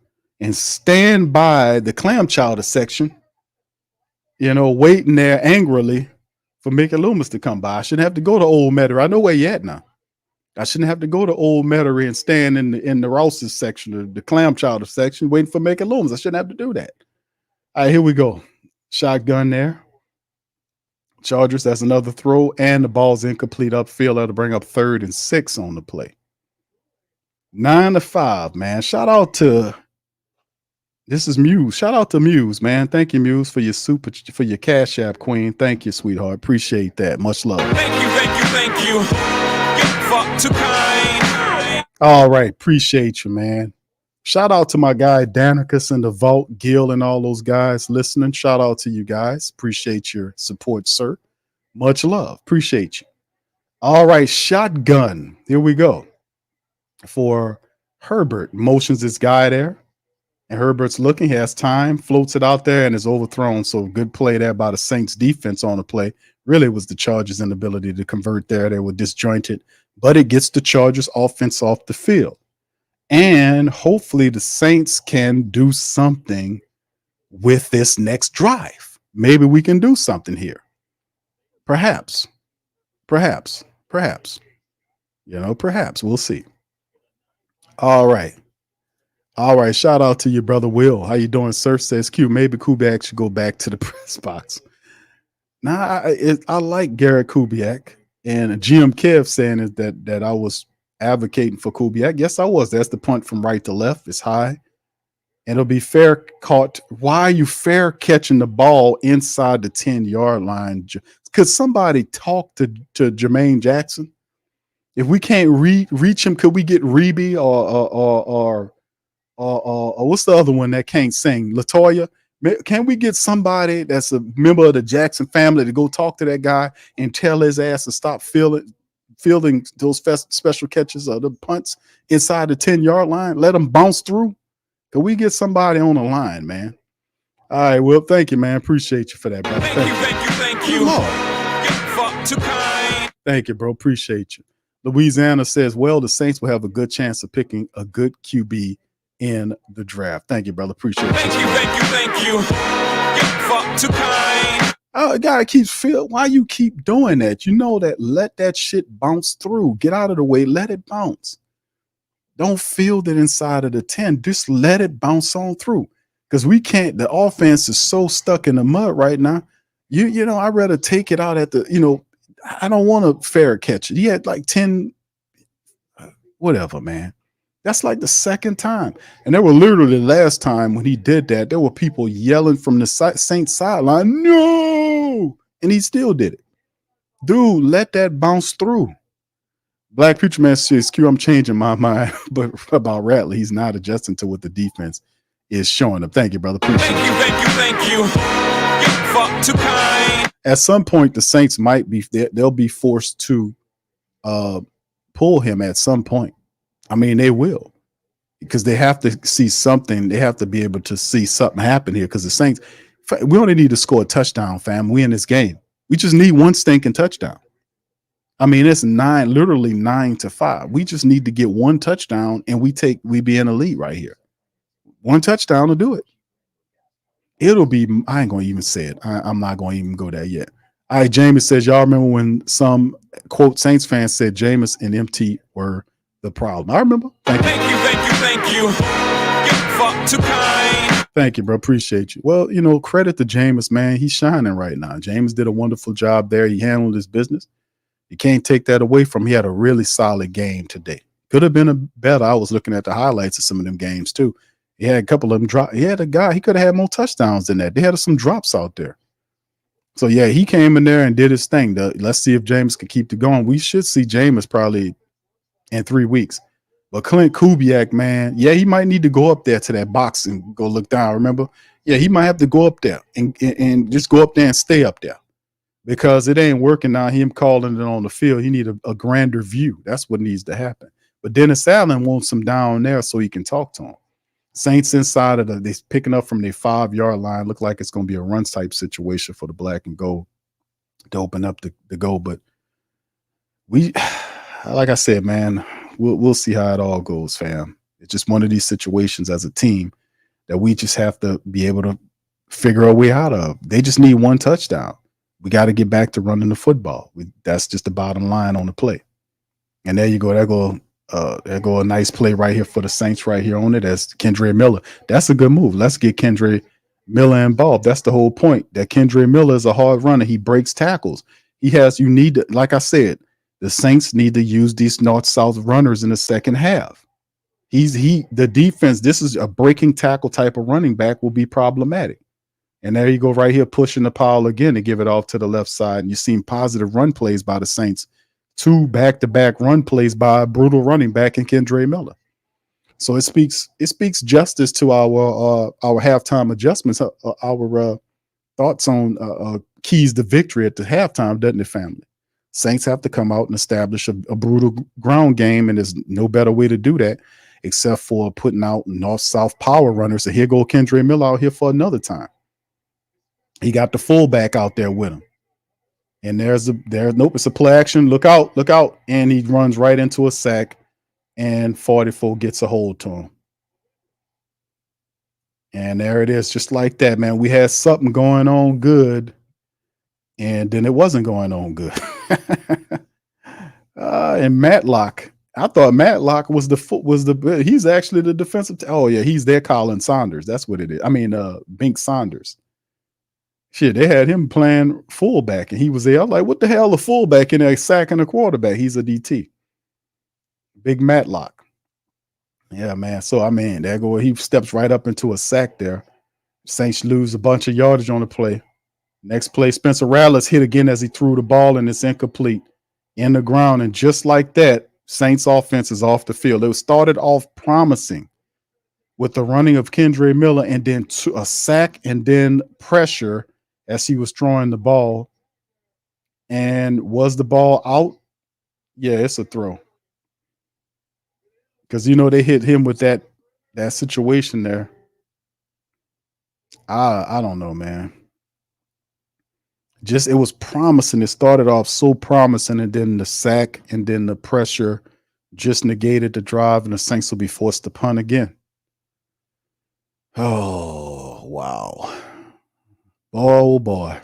and stand by the clam chowder section, waiting there angrily for Mickey Loomis to come by. I shouldn't have to go to Old Metairie. I know where you at now. I shouldn't have to go to Old Metairie and stand in the Rouse's section, the clam chowder section, waiting for Mickey Loomis. I shouldn't have to do that. All right, here we go. Shotgun there. Chargers, that's another throw, and the ball's incomplete upfield. That'll bring up 3rd and 6 on the play. 9-5, man. Shout out to this is Muse. Shout out to Muse, man. Thank you, Muse, for your Cash App queen. Thank you, sweetheart. Appreciate that. Much love. Thank you. You fuck too kind. All right, appreciate you, man. Shout out to my guy Danicus and the Vault, Gil, and all those guys listening. Shout out to you guys. Appreciate your support, sir. Much love. Appreciate you. All right, shotgun. Here we go. For Herbert, motions this guy there. And Herbert's looking, he has time, floats it out there, and is overthrown. So good play there by the Saints defense on the play. Really was the Chargers' inability to convert there. They were disjointed, but it gets the Chargers offense off the field. And hopefully the Saints can do something with this next drive. Maybe we can do something here. Perhaps, perhaps. Perhaps. We'll see. All right. All right. Shout out to your brother Will. How you doing, sir? Says Q. Maybe Kubiak should go back to the press box. Nah, I like Garrett Kubiak. And GM Kev saying is that I was advocating for Kubiak. Yes, I was. That's the punt from right to left. It's high. And it'll be fair caught. Why are you fair catching the ball inside the 10-yard line? Could somebody talk to Jermaine Jackson? If we can't reach him, could we get Reby or what's the other one that can't sing? Latoya? Can we get somebody that's a member of the Jackson family to go talk to that guy and tell his ass to stop fielding those special catches or the punts inside the 10-yard line? Let them bounce through. Can we get somebody on the line, man? All right, well, thank you, man. Appreciate you for that, bro. Thank you. Fuck too kind. Thank you, bro. Appreciate you. Louisiana says, well, the Saints will have a good chance of picking a good QB in the draft. Thank you, brother. Appreciate you. Thank you. Fuck too kind. Oh, guy keeps feel. Why you keep doing that? You know that. Let that shit bounce through. Get out of the way. Let it bounce. Don't field it inside of the 10. Just let it bounce on through. Because we can't. The offense is so stuck in the mud right now. You know, I'd rather take it out at the. I don't want to fair catch it. He had like 10. Whatever, man. That's like the second time. And there were literally the last time when he did that, there were people yelling from the Saints sideline, no! And he still did it. Dude, let that bounce through. Black Future Man says, Q, I'm changing my mind but about Ratley. He's not adjusting to what the defense is showing him. Thank you, brother. Appreciate it. Thank you. Fuck too kind. At some point, the Saints might be, they'll be forced to pull him at some point. I mean, they will, because they have to see something. They have to be able to see something happen here, because the Saints, we only need to score a touchdown, fam. We in this game. We just need one stinking touchdown. I mean, it's literally 9-5. We just need to get one touchdown, and we be in the lead right here. One touchdown to do it. It'll be, I ain't going to even say it. I'm not going to even go there yet. All right, Jameis says, y'all remember when some, quote, Saints fans said Jameis and MT were the problem? I remember. Thank you. Fuck too kind. Thank you, bro. Appreciate you. Well, credit to Jameis, man. He's shining right now. Jameis did a wonderful job there. He handled his business. You can't take that away from him. He had a really solid game today. Could have been a better. I was looking at the highlights of some of them games too. He had a couple of them drop. He had a guy. He could have had more touchdowns than that. They had some drops out there. So yeah, he came in there and did his thing. Let's see if Jameis can keep it going. We should see Jameis probably in 3 weeks. But Clint Kubiak, man, yeah, he might need to go up there to that box and go look down. Remember? Yeah, he might have to go up there and just go up there and stay up there, because it ain't working now. Him calling it on the field. He need a grander view. That's what needs to happen. But Dennis Allen wants him down there so he can talk to him. Saints inside of they picking up from their 5-yard line. Look like it's going to be a run type situation for the black and gold to open up the goal. But we, like I said, man, we'll see how it all goes, fam. It's just one of these situations as a team that we just have to be able to figure a way out of. They just need one touchdown. We got to get back to running the football. That's just the bottom line on the play. And there you go. There go a nice play right here for the Saints right here on it. That's Kendre Miller. That's a good move. Let's get Kendre Miller involved. That's the whole point. That Kendre Miller is a hard runner. He breaks tackles. You need to, like I said, the Saints need to use these north-south runners in the second half. The defense, this is a breaking tackle type of running back, will be problematic. And there you go right here, pushing the pile again to give it off to the left side. And you've seen positive run plays by the Saints. 2 back-to-back run plays by a brutal running back in Kendre Miller. So it speaks justice to our halftime adjustments, our thoughts on keys to victory at the halftime, doesn't it, family? Saints have to come out and establish a brutal ground game, and there's no better way to do that except for putting out north south power runners. So here go Kendra Miller out here for another time. He got the fullback out there with him. And nope, it's a play action. Look out. And he runs right into a sack, and 44 gets a hold to him. And there it is, just like that, man. We had something going on good, and then it wasn't going on good. And Matlock, I thought Matlock was he's actually the defensive. Oh yeah, he's their Colin Saunders. That's what it is. I mean, Bink Saunders. Shit, they had him playing fullback, and he was there. I'm like, what the hell, a fullback in there sacking a quarterback? He's a DT. Big Matlock. Yeah, man. So I mean, there go. He steps right up into a sack there. Saints lose a bunch of yardage on the play. Next play, Spencer Rattler's hit again as he threw the ball, and it's incomplete in the ground. And just like that, Saints offense is off the field. It was started off promising with the running of Kendre Miller, and then a sack, and then pressure as he was throwing the ball. And was the ball out? Yeah, it's a throw. Because they hit him with that situation there. I don't know, man. Just it was promising. It started off so promising, and then the sack and then the pressure just negated the drive, and the Saints will be forced to punt again. Oh wow. Oh boy.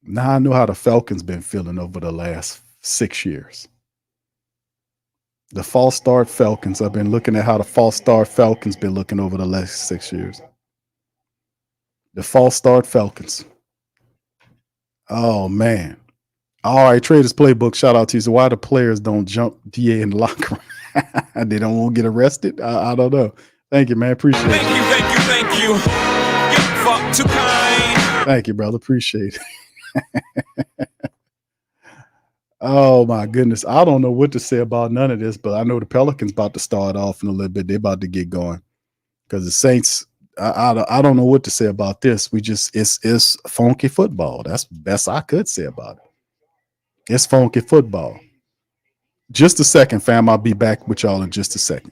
Now I know how the Falcons been feeling over the last 6 years. The false start Falcons. I've been looking at how the false start Falcons been looking over the last 6 years. The false start Falcons. Oh man. All right, Traders Playbook. Shout out to you. So why the players don't jump DA in the locker room? They don't want to get arrested? I don't know. Thank you, man. Appreciate it. Thank you. You fuck too kind. Thank you, brother. Appreciate it. Oh my goodness. I don't know what to say about none of this, but I know the Pelicans about to start off in a little bit. They're about to get going. Because the Saints, I don't know what to say about this. It's funky football. That's the best I could say about it. It's funky football. Just a second, fam. I'll be back with y'all in just a second.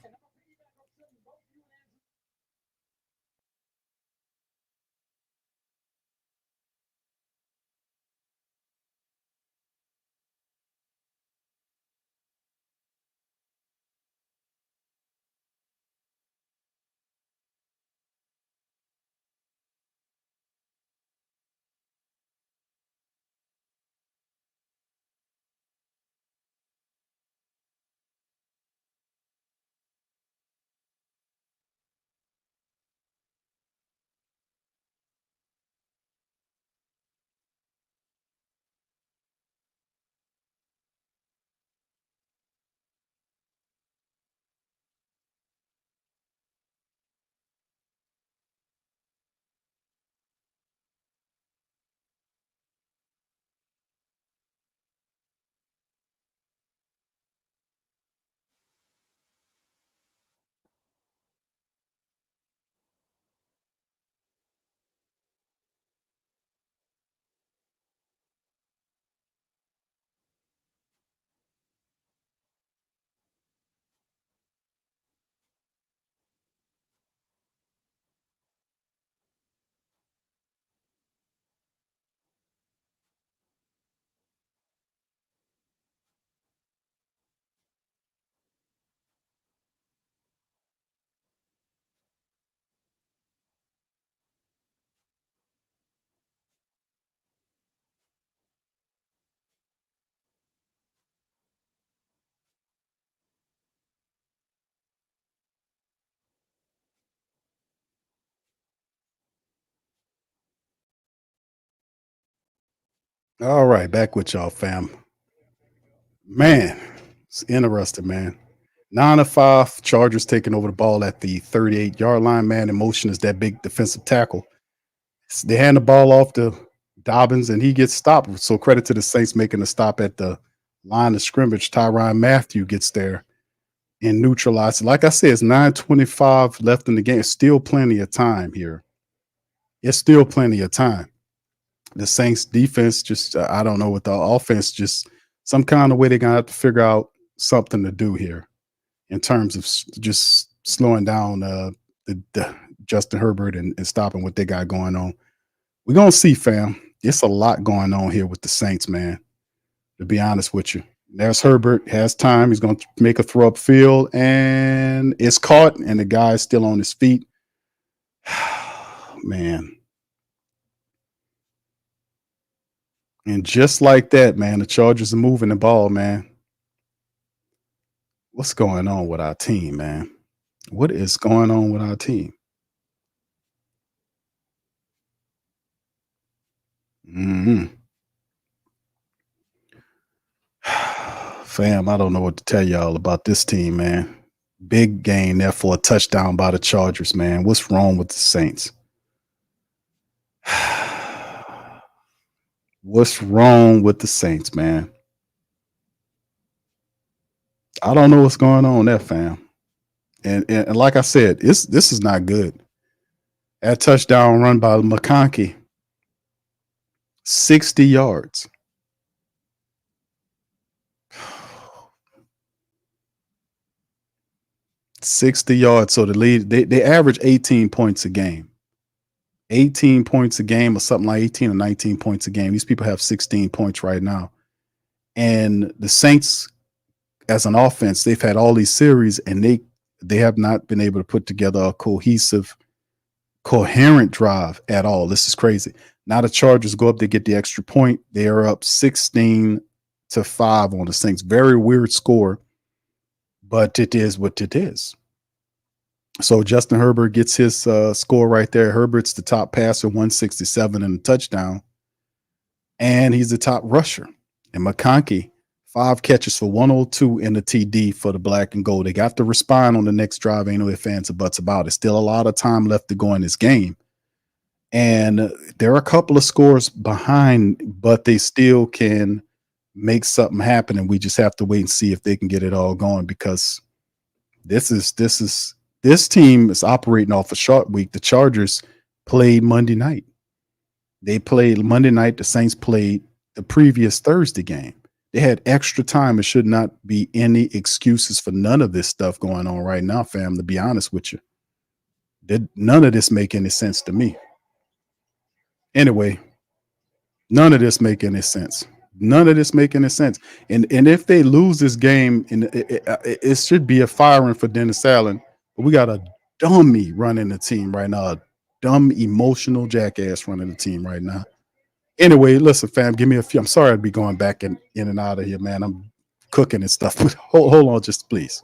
All right, back with y'all, fam. Man, it's interesting, man. 9-5, Chargers taking over the ball at the 38-yard line. Man, in motion is that big defensive tackle. They hand the ball off to Dobbins, and he gets stopped. So credit to the Saints making a stop at the line of scrimmage. Tyrann Mathieu gets there and neutralize it. Like I said, it's 9:25 left in the game. Still plenty of time here. It's still plenty of time. The Saints defense just I don't know what the offense just some kind of way they're gonna have to figure out something to do here in terms of just slowing down the Justin Herbert and stopping what they got going on. We're gonna see, fam. It's a lot going on here with the Saints, man. To be honest with you, there's Herbert has time. He's gonna make a throw upfield, and it's caught, and the guy's still on his feet. Man, and just like that, man, the Chargers are moving the ball, man. What's going on with our team, man? What is going on with our team? Mhm. Fam, I don't know what to tell y'all about this team, man. Big gain there for a touchdown by the Chargers, man. What's wrong with the Saints? What's wrong with the Saints, man? I don't know what's going on there, fam. And like I said, this is not good. That touchdown run by McConkey, 60 yards. 60 yards. So the lead, they average 18 points a game. 18 points a game or something like 18 or 19 points a game. These people have 16 points right now. And the Saints, as an offense, they've had all these series and they have not been able to put together a cohesive, coherent drive at all. This is crazy. Now the Chargers go up, they get the extra point. They are up 16-5 on the Saints. Very weird score, but it is what it is. So Justin Herbert gets his score right there. Herbert's the top passer, 167 and a touchdown, and he's the top rusher. And McConkey, 5 catches for 102 in the TD for the black and gold. They got to respond on the next drive. Ain't no ifs, ands, or buts about it. Still a lot of time left to go in this game. And there are a couple of scores behind, but they still can make something happen. And we just have to wait and see if they can get it all going because this team is operating off a short week. The Chargers played Monday night. They played Monday night. The Saints played the previous Thursday game. They had extra time. It should not be any excuses for none of this stuff going on right now, fam. To be honest with you, none of this make any sense to me. Anyway, none of this make any sense. None of this make any sense. And if they lose this game, and it should be a firing for Dennis Allen. But we got a dummy running the team right now. A dumb emotional jackass running the team right now. Anyway, listen, fam, give me a few. I'm sorry I'd be going back and in and out of here, man. I'm cooking and stuff. But hold on, just please.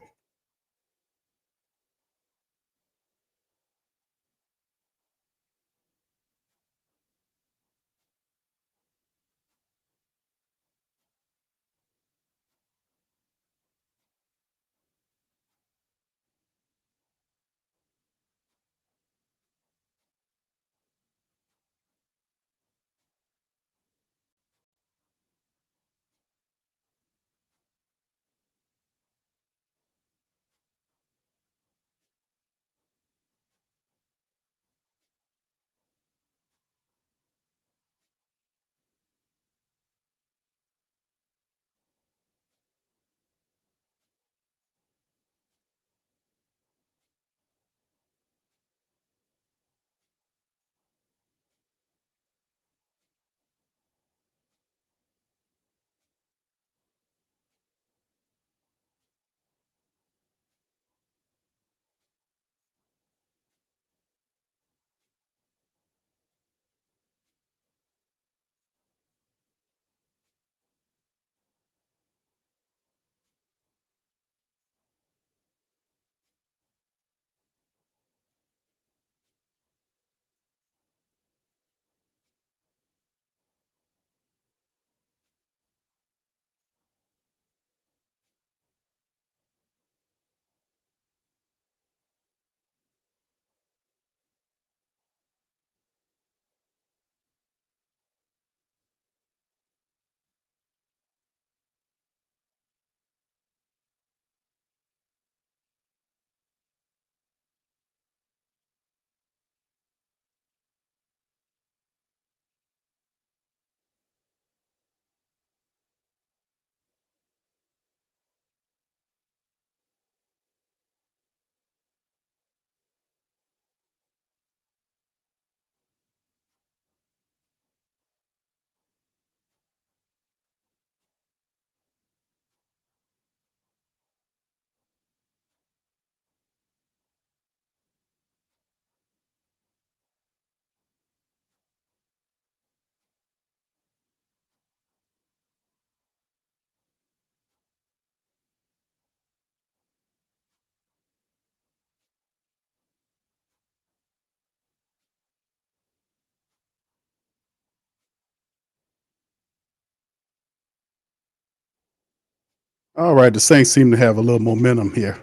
All right, the Saints seem to have a little momentum here.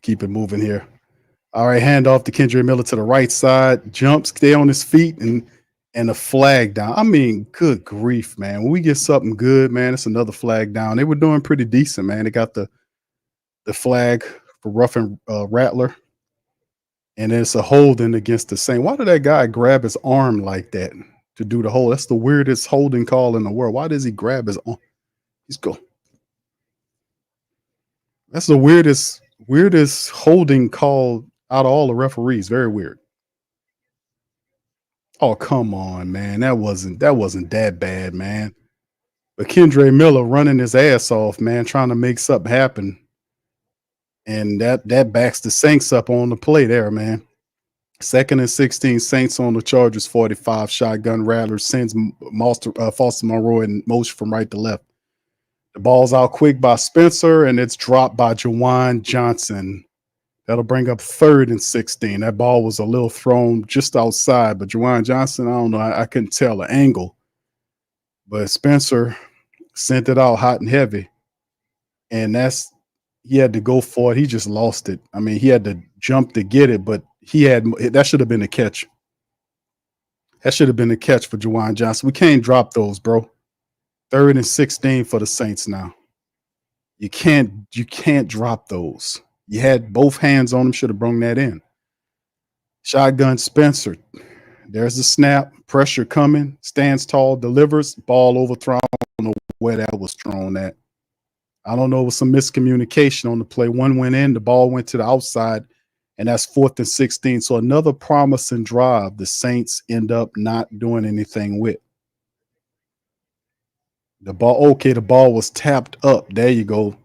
Keep it moving here. All right, hand off to Kendrick Miller to the right side, jumps, stay on his feet, and a flag down. I mean, good grief, man. When we get something good, man, it's another flag down. They were doing pretty decent, man. They got the flag for roughing Rattler, and it's a holding against the Saint. Why did that guy grab his arm like that to do the hold? That's the weirdest holding call in the world. Why does he grab his arm? He's go. That's the weirdest holding call out of all the referees. Very weird. Oh, come on, man. That wasn't that bad, man. But Kendre Miller running his ass off, man, trying to make something happen. And that backs the Saints up on the play there, man. Second and 16, Saints on the Chargers 45. Shotgun Rattler sends Foster Monroe in motion from right to left. The ball's out quick by Spencer, and it's dropped by Jawan Johnson. That'll bring up third and 16. That ball was a little thrown just outside, but Jawan Johnson, I don't know. I couldn't tell the angle. But Spencer sent it out hot and heavy. And he had to go for it. He just lost it. I mean, he had to jump to get it, but that should have been a catch. That should have been a catch for Jawan Johnson. We can't drop those, bro. Third and 16 for the Saints now. You can't drop those. You had both hands on him, should have brung that in. Shotgun Spencer. There's the snap. Pressure coming. Stands tall, delivers. Ball overthrown. I don't know where that was thrown at. I don't know. It was some miscommunication on the play. One went in, the ball went to the outside, and that's fourth and 16. So another promising drive the Saints end up not doing anything with. The ball was tapped up. There you go.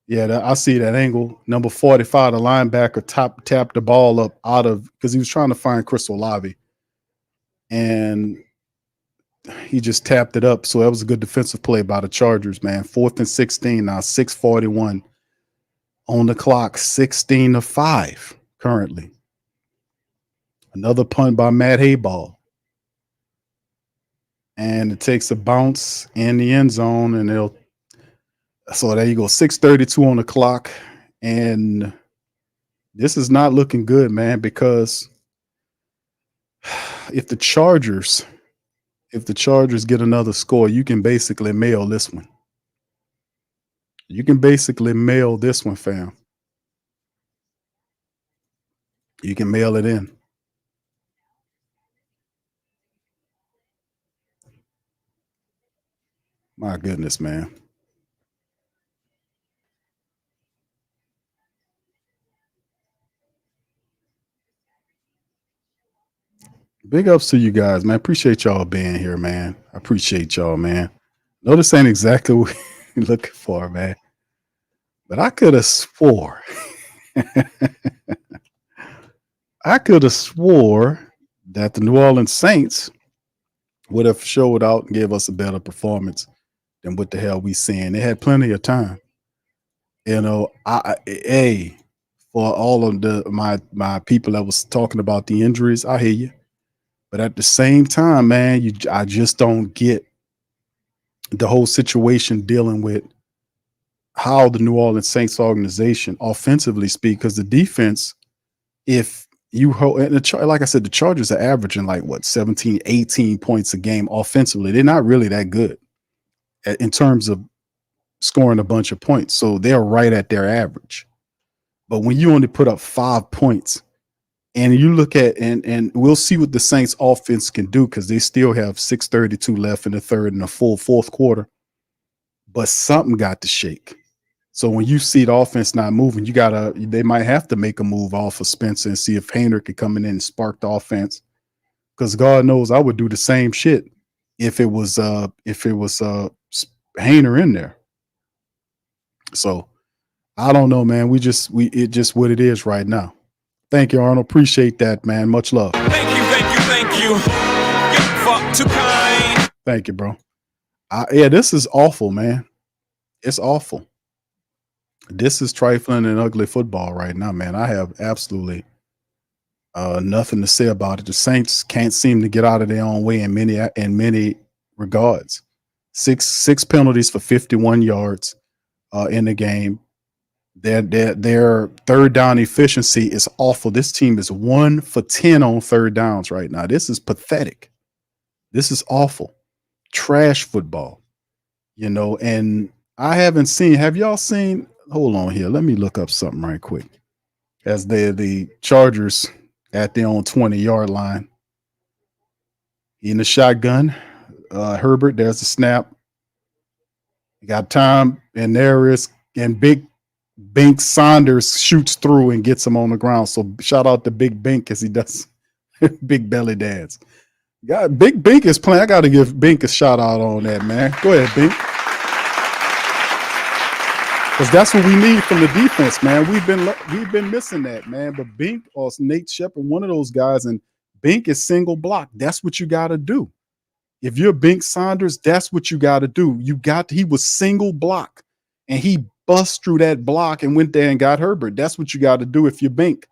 Yeah, I see that angle. Number 45, the linebacker tapped the ball up out of because he was trying to find Chris Olave. And he just tapped it up. So that was a good defensive play by the Chargers, man. Fourth and 16 now, 6:41 on the clock, 16-5 currently. Another punt by Matt Hayball. And it takes a bounce in the end zone, and so there you go, 6:32 on the clock. And this is not looking good, man, because if the Chargers get another score, you can basically mail this one. You can basically mail this one, fam. You can mail it in. My goodness, man. Big ups to you guys, man. Appreciate y'all being here, man. I appreciate y'all, man. No, this ain't exactly what we're looking for, man. But I could have swore. I could have swore that the New Orleans Saints would have showed out and gave us a better performance than what the hell we seeing. They had plenty of time. You know, hey, for all of my people that was talking about the injuries, I hear you. But at the same time, man, I just don't get the whole situation dealing with how the New Orleans Saints organization offensively speak, because the defense, if you hold, like I said, the Chargers are averaging like what 17, 18 points a game offensively. They're not really that good in terms of scoring a bunch of points. So they're right at their average. But when you only put up 5 points, and you look at and we'll see what the Saints offense can do, because they still have 6:32 left in the third and a full fourth quarter. But something got to shake. So when you see the offense not moving, they might have to make a move off of Spencer and see if Hayner could come in and spark the offense. Because God knows I would do the same shit if it was Hayner in there. So I don't know, man. It just what it is right now. Thank you, Arnold. Appreciate that, man. Much love. Thank you. You're far too kind. Thank you, bro. Yeah, this is awful, man. It's awful. This is trifling and ugly football right now, man. I have absolutely nothing to say about it. The Saints can't seem to get out of their own way in many regards. Six penalties for 51 yards. in the game. Their third down efficiency is awful. This team is 1 for 10 on third downs right now. This is pathetic. This is awful. Trash football, and I haven't seen, have y'all seen? Hold on here. Let me look up something right quick. As the Chargers at their own 20-yard line. In the shotgun. Herbert, there's the snap. You got time, and there is, and Big Bink Saunders shoots through and gets him on the ground. So shout out to Big Bink as he does big belly dance. Got Big Bink is playing. I got to give Bink a shout out on that, man. Go ahead, Bink. Because that's what we need from the defense, man. We've been missing that, man. But Bink or Nate Shepard, one of those guys, and Bink is single block. That's what you got to do. If you're Bink Saunders, that's what you got to do. He was single block, and he bust through that block and went there and got Herbert. That's what you got to do if you're Bink.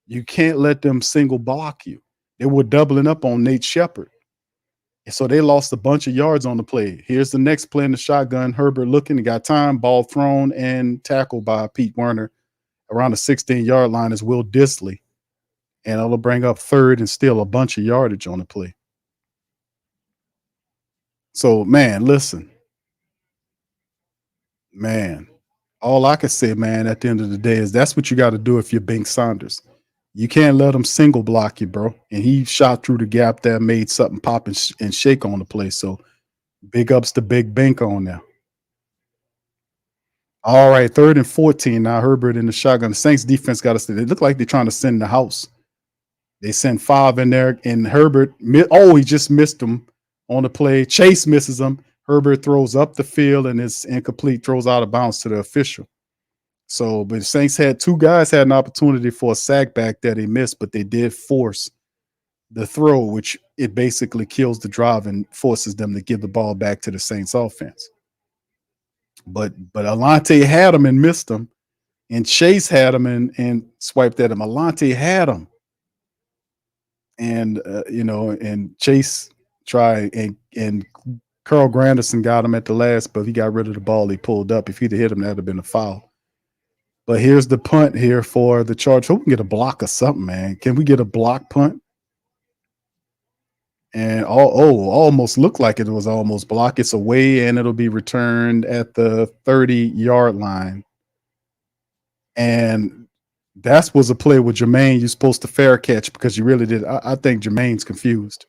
You can't let them single block you. They were doubling up on Nate Shepard. And so they lost a bunch of yards on the play. Here's the next play in the shotgun. Herbert looking, he got time, ball thrown and tackled by Pete Werner around the 16-yard line is Will Dissly. And it'll bring up third and still a bunch of yardage on the play. So, man, listen. Man, all I can say, man, at the end of the day is that's what you got to do if you're Bink Saunders. You can't let him single block you, bro. And he shot through the gap there, made something pop and shake on the play. So big ups to Big Bink on there. All right, 3rd and 14. Now Herbert in the shotgun. The Saints defense got us. They look like they're trying to send the house. They send 5 in there, and Herbert, he just missed him on the play. Chase misses him. Herbert throws up the field and it's incomplete, throws out of bounds to the official. So, but the Saints had 2 guys had an opportunity for a sack back that they missed, but they did force the throw, which it basically kills the drive and forces them to give the ball back to the Saints offense. But Alante had him and missed him, and Chase had him and swiped at him. Alante had him, and and Chase tried and Carl Granderson got him at the last, but he got rid of the ball he pulled up. If he'd have hit him, that'd have been a foul. But here's the punt here for the Chargers. Hope we can get a block or something, man. Can we get a block punt? And almost looked like it was almost blocked. It's away, and it'll be returned at the 30-yard line. And that was a play with Jermaine. You're supposed to fair catch because you really did. I think Jermaine's confused.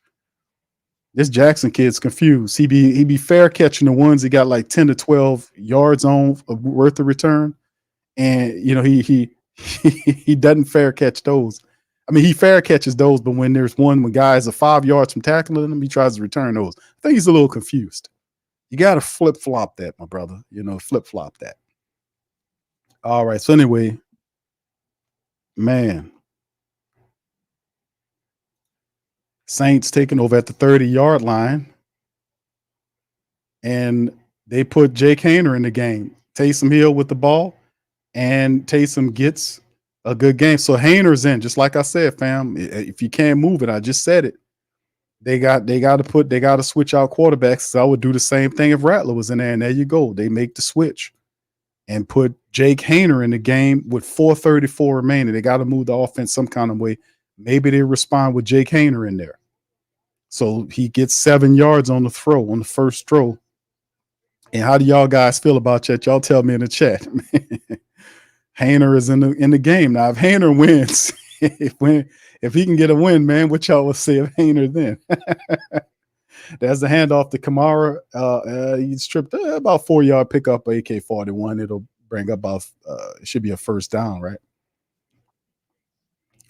This Jackson kid's confused. He be fair catching the ones he got like 10 to 12 yards on worth of return. And he doesn't fair catch those. I mean, he fair catches those, but when there's when guys are 5 yards from tackling him, he tries to return those. I think he's a little confused. You got to flip flop that, my brother. Flip flop that. All right. So anyway, man, Saints taking over at the 30-yard line, and they put Jake Haener in the game. Taysom Hill with the ball. And Taysom gets a good game. So Haener's in, just like I said, fam. If you can't move it, I just said it. They got to switch out quarterbacks. So I would do the same thing if Rattler was in there. And there you go. They make the switch and put Jake Haener in the game with 4:34 remaining. They got to move the offense some kind of way. Maybe they respond with Jake Haener in there. So he gets 7 yards on the first throw. And how do y'all guys feel about that? Y'all tell me in the chat. Haener is in the game now. If Haener wins, if he can get a win, man, what y'all will say of Haener then? There's the handoff to Kamara. He stripped about 4-yard pickup, AK-41. It'll bring up about it should be a first down, right?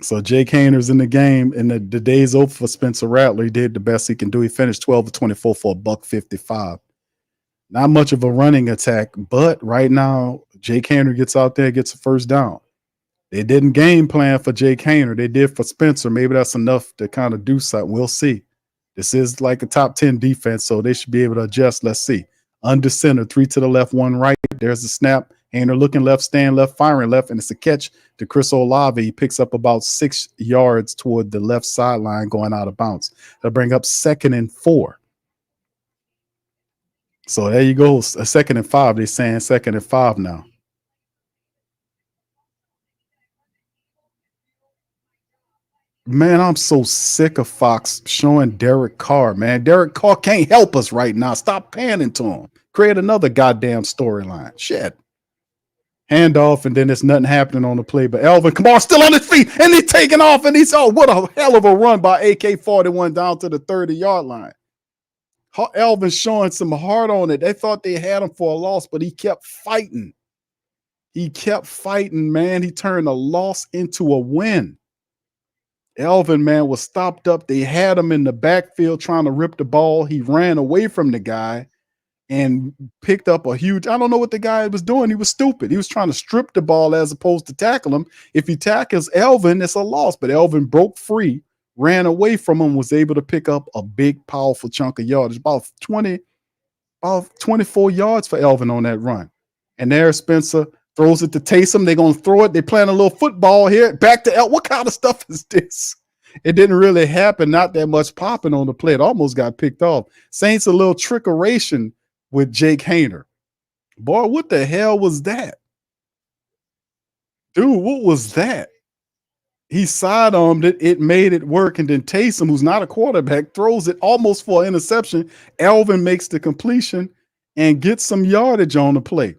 So Jake Haener's in the game, and the day's over for Spencer Rattler. He did the best he can do. He finished 12-24 for $155. Not much of a running attack, but right now, Jake Haener gets out there, gets a first down. They didn't game plan for Jake Haener. They did for Spencer. Maybe that's enough to kind of do something. We'll see. This is like a top 10 defense, so they should be able to adjust. Let's see. Under center, 3 to the left, 1 right. There's the snap. Haener looking left, staying left, firing left, and it's a catch to Chris Olave. He picks up about 6 yards toward the left sideline going out of bounds. They'll bring up 2nd and 4. So there you go. A 2nd and 5. They're saying 2nd and 5 now. Man, I'm so sick of Fox showing Derek Carr, man. Derek Carr can't help us right now. Stop panning to him. Create another goddamn storyline. Shit. Handoff, and then there's nothing happening on the play. But Elvin Kamara still on his feet, and he's taking off, and he's, oh, what a hell of a run by AK-41 down to the 30-yard line. Elvin showing some heart on it. They thought they had him for a loss, but he kept fighting. He kept fighting, man. He turned a loss into a win. Elvin, man, was stopped up. They had him in the backfield trying to rip the ball. He ran away from the guy and picked up a huge, I don't know what the guy was doing. He was stupid. He was trying to strip the ball as opposed to tackle him. If he tackles Elvin, it's a loss. But Elvin broke free, ran away from him, was able to pick up a big, powerful chunk of yardage, about 24 yards for Elvin on that run. And there Spencer throws it to Taysom. They're going to throw it. They're playing a little football here. Back to What kind of stuff is this? It didn't really happen. Not that much popping on the play. It almost got picked off. Saints a little trickeration with Jake Hayner. Boy, what the hell was that? Dude, what was that? He sidearmed it. It made it work. And then Taysom, who's not a quarterback, throws it almost for an interception. Alvin makes the completion and gets some yardage on the play.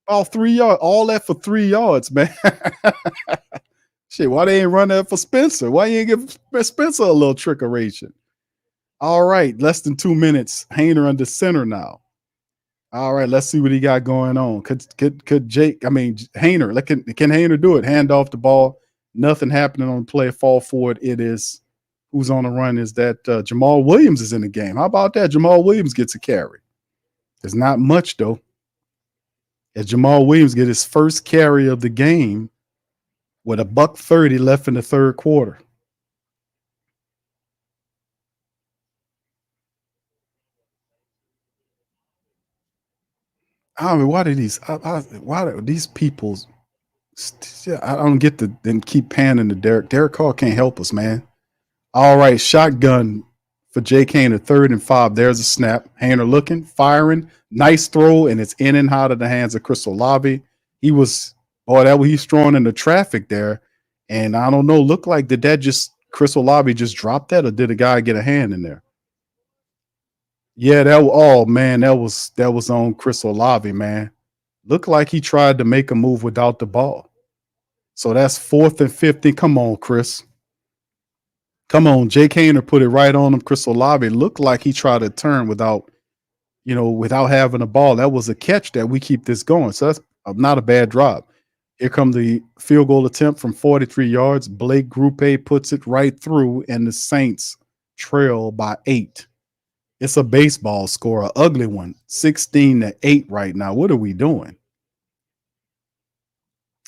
All 3 yards. All that for 3 yards, man. Shit, why they ain't run that for Spencer? Why you ain't give Spencer a little trickeration? All right, less than 2 minutes. Hayner under center now. All right, let's see what he got going on. Could Jake? I mean Hayner. Can Hayner do it? Hand off the ball. Nothing happening on the play. Fall forward. It is who's on the run. Is that Jamal Williams is in the game? How about that? Jamal Williams gets a carry. There's not much though. As Jamal Williams get his first carry of the game with $1:30 left in the third quarter. I mean, why do these people? I don't get to then keep panning to Derek. Derek Carr can't help us, man. All right, shotgun for Jake Hayner, 3rd and 5. There's a snap. Hayner looking, firing, nice throw, and it's in and out of the hands of Chris Olave. He's throwing into traffic there, and I don't know. Look like Chris Olave just dropped that, or did a guy get a hand in there? Yeah, that was on Chris Olave, man. Looked like he tried to make a move without the ball. So that's 4th and 15. Come on, Chris. Come on. Jake Hayner put it right on him. Chris Olave looked like he tried to turn without having a ball. That was a catch that we keep this going. So that's not a bad drop. Here come the field goal attempt from 43 yards. Blake Grupe puts it right through, and the Saints trail by 8. It's a baseball score, an ugly one, 16-8 right now. What are we doing?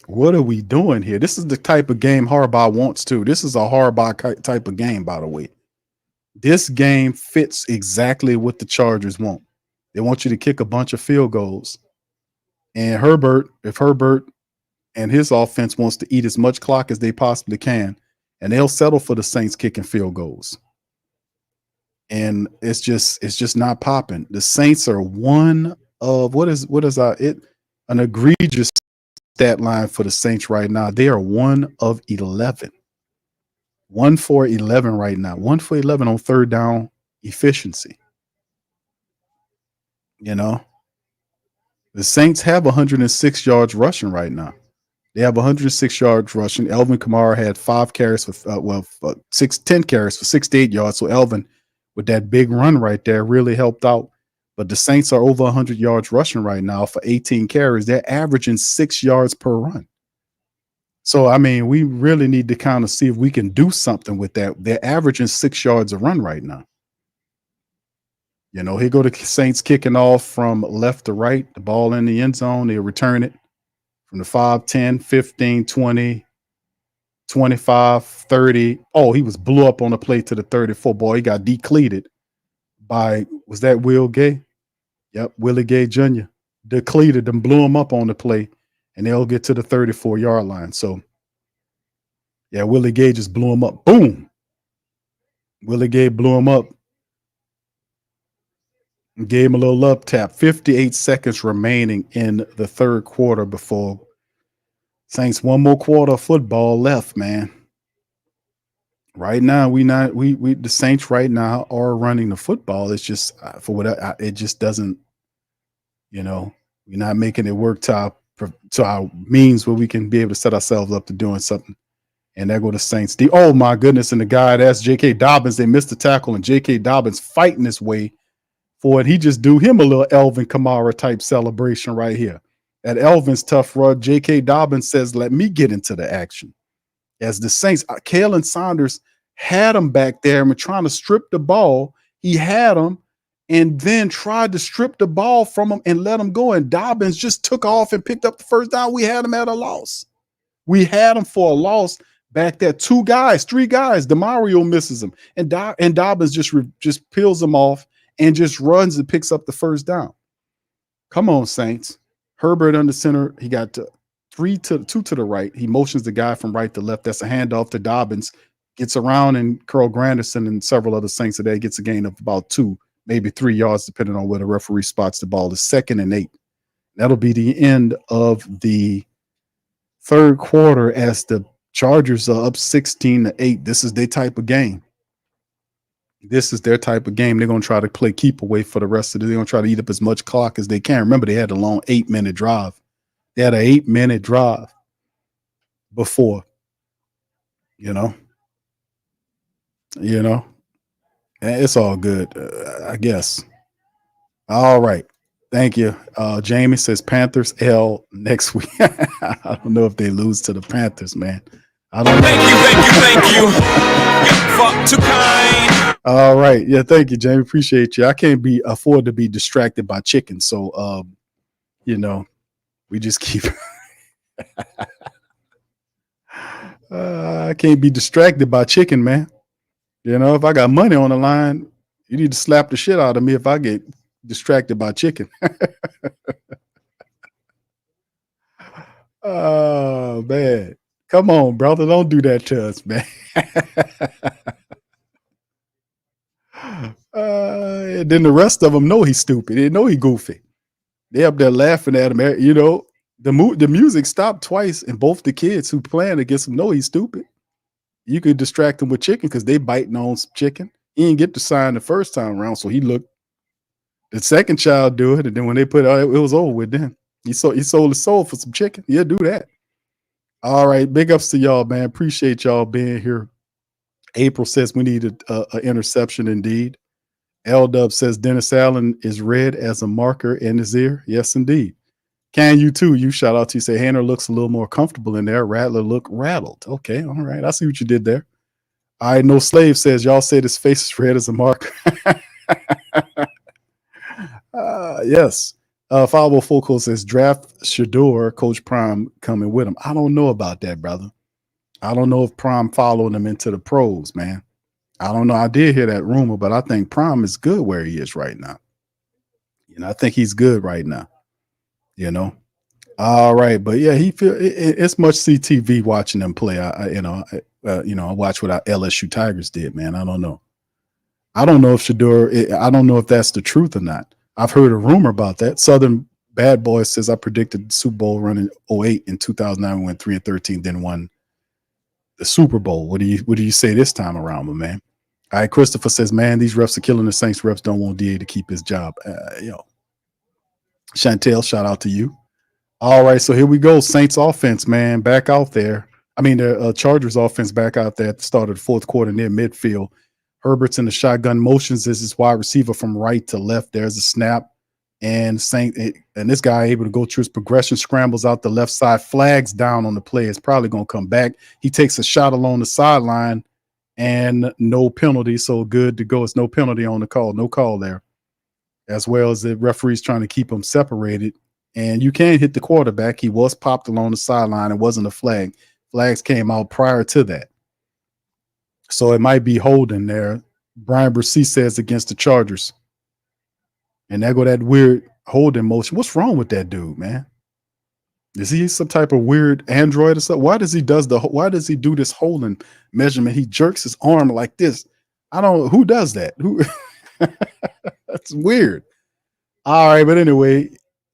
What are we doing here? This is the type of game Harbaugh wants to. This is a Harbaugh type of game, by the way. This game fits exactly what the Chargers want. They want you to kick a bunch of field goals. And if Herbert and his offense wants to eat as much clock as they possibly can, and they'll settle for the Saints kicking field goals. And it's just not popping. The Saints are one of an egregious stat line for the Saints right now. They are 1 of 11. 1 for 11 right now. 1 for 11 on third down efficiency. The Saints have 106 yards rushing right now. They have 106 yards rushing. Elvin Kamara had 10 carries for 68 yards. So Elvin, with that big run right there, really helped out. But the Saints are over 100 yards rushing right now for 18 carries. They're averaging 6 yards per run. So, I mean, we really need to kind of see if we can do something with that. They're averaging 6 yards a run right now. Here go the Saints kicking off from left to right. The ball in the end zone. They return it from the 5, 10, 15, 20, 25, 30. Oh, he was blew up on the play to the 34. Boy, he got decleated by, was that Will Gay? Yep, Willie Gay Jr. Decleated them, blew him up on the play, and they'll get to the 34-yard line. So, yeah, Willie Gay just blew him up. Boom. Willie Gay blew him up. Gave him a little up tap. 58 seconds remaining in the third quarter before Saints one more quarter of football left, man. Right now, we the Saints right now are running the football. It's just for what it just doesn't, you know, we're not making it work to our means where we can be able to set ourselves up to doing something. And there go the Saints. Oh my goodness! And the guy that's J.K. Dobbins. They missed the tackle, and J.K. Dobbins fighting his way for it. He just do him a little Elvin Kamara type celebration right here. At Elvin's tough run, J.K. Dobbins says, "Let me get into the action." As the Saints, Kalen Saunders had him back there and trying to strip the ball. He had him and then tried to strip the ball from him and let him go. And Dobbins just took off and picked up the first down. We had him at a loss. We had him for a loss back there. Three guys. DeMario misses him. And Dobbins just peels him off and just runs and picks up the first down. Come on, Saints. Herbert under center. He got two to the right. He motions the guy from right to left. That's a handoff to Dobbins. Gets around, and Carl Granderson and several other Saints today gets a gain of about 2, maybe 3 yards, depending on where the referee spots the ball. Is 2nd and 8. That'll be the end of the third quarter as the Chargers are up 16-8. This is their type of game. They're going to try to play keep away for the rest of the day. They're going to try to eat up as much clock as they can. Remember, they had a long 8-minute drive. They had an 8-minute drive before, you know, it's all good, I guess. All right. Thank you. Jamie says Panthers L next week. I don't know if they lose to the Panthers, man. I don't know. Thank you. You fuck too kind. All right. Yeah, thank you, Jamie. Appreciate you. I can't afford to be distracted by chicken. So we just keep I can't be distracted by chicken, man. If I got money on the line, you need to slap the shit out of me if I get distracted by chicken. Oh, man. Come on, brother. Don't do that to us, man. And then the rest of them know he's stupid. They know he's goofy. They up there laughing at him. The music stopped twice, and both the kids who playing against him know he's stupid. You could distract him with chicken because they biting on some chicken. He didn't get the sign the first time around, so he looked. The second child do it, and then when they put it out, it was over with. Then he sold his soul for some chicken. Yeah, do that. All right, big ups to y'all, man. Appreciate y'all being here. April says we need an interception indeed. L-Dub says Dennis Allen is red as a marker in his ear. Yes, indeed. Can you too? You shout out to you. Say Hanner looks a little more comfortable in there. Rattler look rattled. Okay, all right. I see what you did there. All right, No Slave says y'all said his face is red as a marker. Yes. 504 says draft Shador, Coach Prime coming with him. I don't know about that, brother. I don't know if Prime following him into the pros, man. I don't know. I did hear that rumor, but I think Prime is good where he is right now. I think he's good right now. All right, but yeah, it's much CTV watching them play. I watch what our LSU Tigers did, man. I don't know. I don't know if Shador. I don't know if that's the truth or not. I've heard a rumor about that. Southern Bad Boy says I predicted the Super Bowl run in 08 in 2009. We went 3-13, then won the Super Bowl. What do you say this time around, my man? All right, Christopher says, man, these refs are killing the Saints. Refs don't want DA to keep his job. Chantel, shout out to you. All right, so here we go. Saints offense, man, back out there. I mean, the Chargers offense back out there at the start of the fourth quarter near midfield. Herbert's in the shotgun motions. This is wide receiver from right to left. There's a snap, and this guy able to go through his progression, scrambles out the left side, flags down on the play. It's probably going to come back. He takes a shot along the sideline, and no penalty. So good to go. It's no penalty on the call. No call there, as well as the referees trying to keep them separated. And you can't hit the quarterback. He was popped along the sideline. It wasn't a flag. Flags came out prior to that. So it might be holding there. Brian Brissy says against the Chargers. And there go that weird holding motion. What's wrong with that dude, man? Is he some type of weird android or something? Why does he do this holding measurement? He jerks his arm like this. I don't know who does that. Who that's weird. All right, but anyway,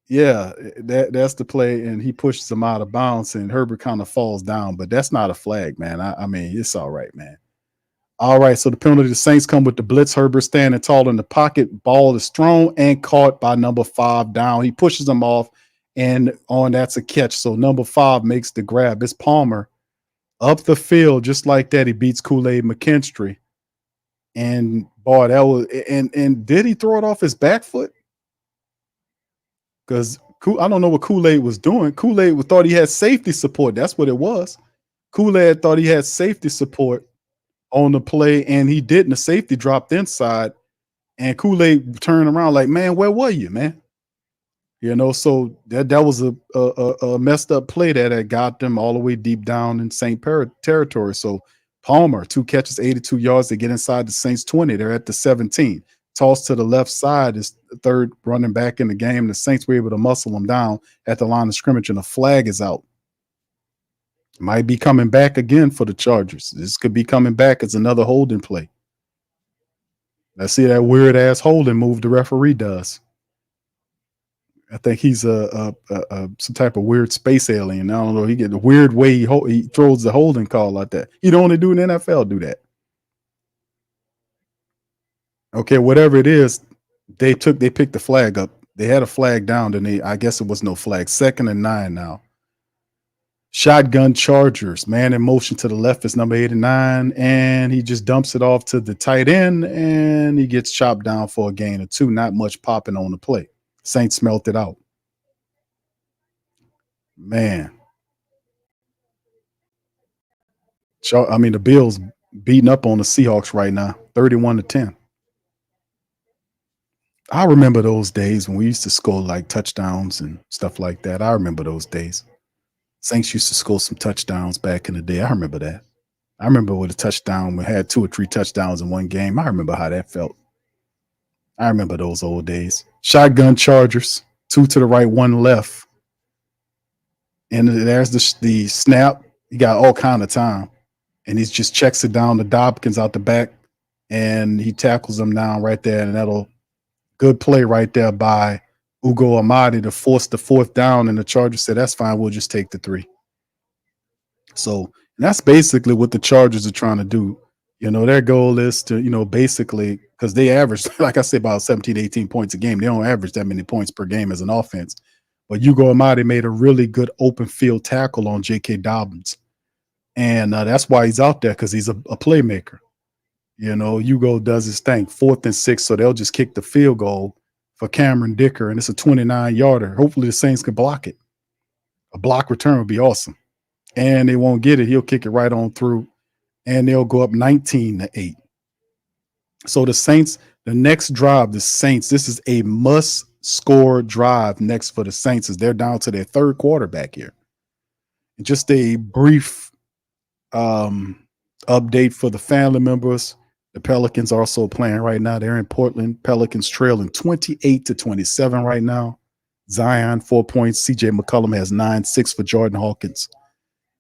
yeah, that's the play, and he pushes him out of bounds, and Herbert kind of falls down, but that's not a flag, man. I mean, it's all right, man. All right, so the penalty, the Saints come with the blitz. Herbert standing tall in the pocket. Ball is thrown and caught by number 5 down. He pushes him off, and on that's a catch. So number 5 makes the grab. It's Palmer up the field just like that. He beats Kool-Aid McKinstry. And boy, that was and did he throw it off his back foot? Because I don't know what Kool-Aid was doing. Kool-Aid thought he had safety support. That's what it was. Kool-Aid thought he had safety support on the play, and he didn't. The safety dropped inside, and Kool-Aid turned around like, man, where were you, man? So that was a messed up play that got them all the way deep down in Saint territory. So Palmer, 2 catches, 82 yards. They get inside the Saints 20. They're at the 17. Toss to the left side is the third running back in the game. The Saints were able to muscle them down at the line of scrimmage, and the flag is out. Might be coming back again for the Chargers. This could be coming back as another holding play. Let's see that weird ass holding move the referee does. I think he's some type of weird space alien. I don't know. He get the weird way he throws the holding call like that. He don't only do in the NFL do that. Okay, whatever it is, they picked the flag up. They had a flag down, and I guess it was no flag. 2nd and 9 now. Shotgun Chargers. Man in motion to the left is number 89, and he just dumps it off to the tight end, and he gets chopped down for a gain of 2. Not much popping on the play. Saints smelt it out. Man. The Bills beating up on the Seahawks right now, 31-10. I remember those days when we used to score like touchdowns and stuff like that. I remember those days. Saints used to score some touchdowns back in the day. I remember that. I remember with a touchdown, we had 2 or 3 touchdowns in one game. I remember how that felt. I remember those old days. Shotgun Chargers, 2 to the right, 1 left. And there's the snap. He got all kind of time. And he just checks it down to Dobkins out the back, and he tackles him down right there. And that'll good play right there by Ugo Amadi to force the 4th down. And the Chargers said, that's fine. We'll just take the 3. So that's basically what the Chargers are trying to do. Their goal is to, basically, because they average, like I said, about 17, 18 points a game. They don't average that many points per game as an offense. But Ugo Amadi made a really good open field tackle on J.K. Dobbins. And that's why he's out there, because he's a playmaker. Hugo does his thing. 4th and 6, so they'll just kick the field goal for Cameron Dicker, and it's a 29-yarder. Hopefully the Saints can block it. A block return would be awesome. And they won't get it. He'll kick it right on through, and they'll go up 19-8. So the Saints, the next drive, this is a must-score drive next for the Saints, as they're down to their 3rd quarterback here. And just a brief update for the family members. The Pelicans are also playing right now. They're in Portland. Pelicans trailing 28-27 right now. Zion, 4 points. CJ McCollum has 9-6 for Jordan Hawkins.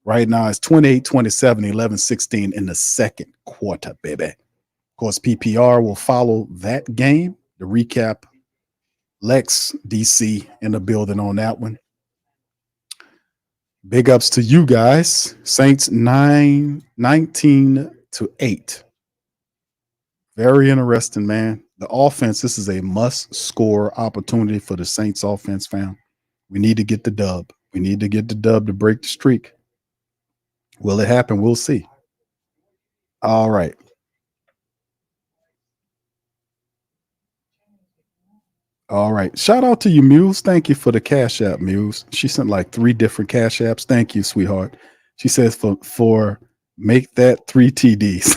Right now it's 28-27, 11-16 in the 2nd quarter, baby. Of course, PPR will follow that game. The recap, Lex, DC in the building on that one. Big ups to you guys. Saints 19-8. Very interesting, man. The offense, this is a must-score opportunity for the Saints offense, fam. We need to get the dub. We need to get the dub to break the streak. Will it happen? We'll see. All right. All right. Shout out to you, Muse. Thank you for the Cash App, Muse. She sent like 3 different Cash Apps. Thank you, sweetheart. She says for make that 3 TDs.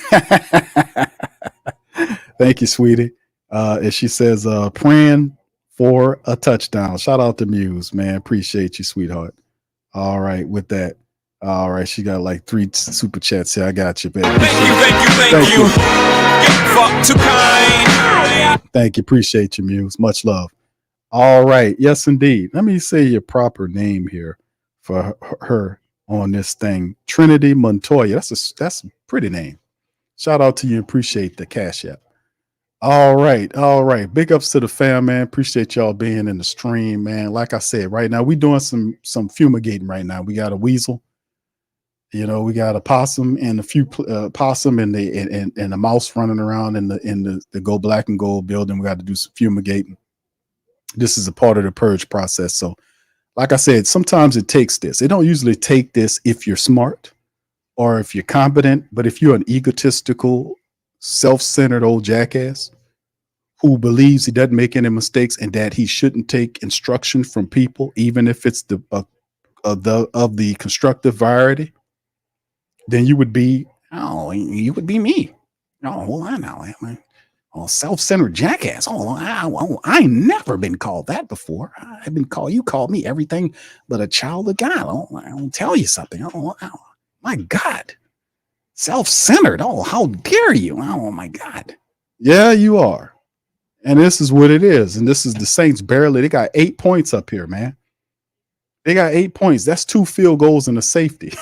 Thank you, sweetie. And she says, praying for a touchdown. Shout out to Muse, man. Appreciate you, sweetheart. All right, with that. All right, she got like 3 super chats here. I got you, baby. Thank you. Fuck too kind. Thank you. Appreciate you, Muse. Much love. All right. Yes, indeed. Let me say your proper name here for her on this thing. Trinity Montoya. That's a pretty name. Shout out to you. Appreciate the Cash App. All right, all right. Big ups to the fam, man. Appreciate y'all being in the stream, man. Like I said, right now we doing some fumigating right now. We got a weasel, we got a possum and a few possum and a mouse running around in the go black and gold building. We got to do some fumigating. This is a part of the purge process. So, like I said, sometimes it takes this. It don't usually take this if you're smart or if you're competent, but if you're an egotistical, self-centered old jackass who believes he doesn't make any mistakes and that he shouldn't take instruction from people, even if it's the constructive variety, then you would be me. Oh, well, I know. Oh, self-centered jackass. I ain't never been called that before. I've been called. You called me everything but a child of God. Oh, I'll tell you something. My God, self-centered. Oh, how dare you? Oh my God. Yeah, you are. And this is what it is. And this is the Saints barely. They got 8 points up here, man. They got 8 points. That's 2 field goals and a safety.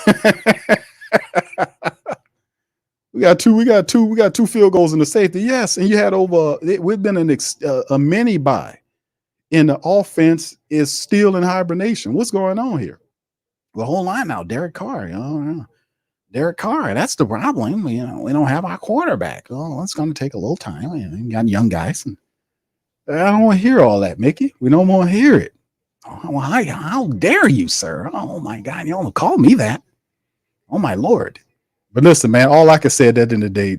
We got two field goals in the safety. Yes, and you had we've been a mini buy, and the offense is still in hibernation. What's going on here? Well, hold on now, Derek Carr. Derek Carr. That's the problem. We don't have our quarterback. Oh, it's going to take a little time. We got young guys. And I don't want to hear all that, Mickey. We don't want to hear it. Oh, how dare you, sir? Oh my God, you don't call me that. Oh my Lord. But listen, man, all I can say at the end of the day,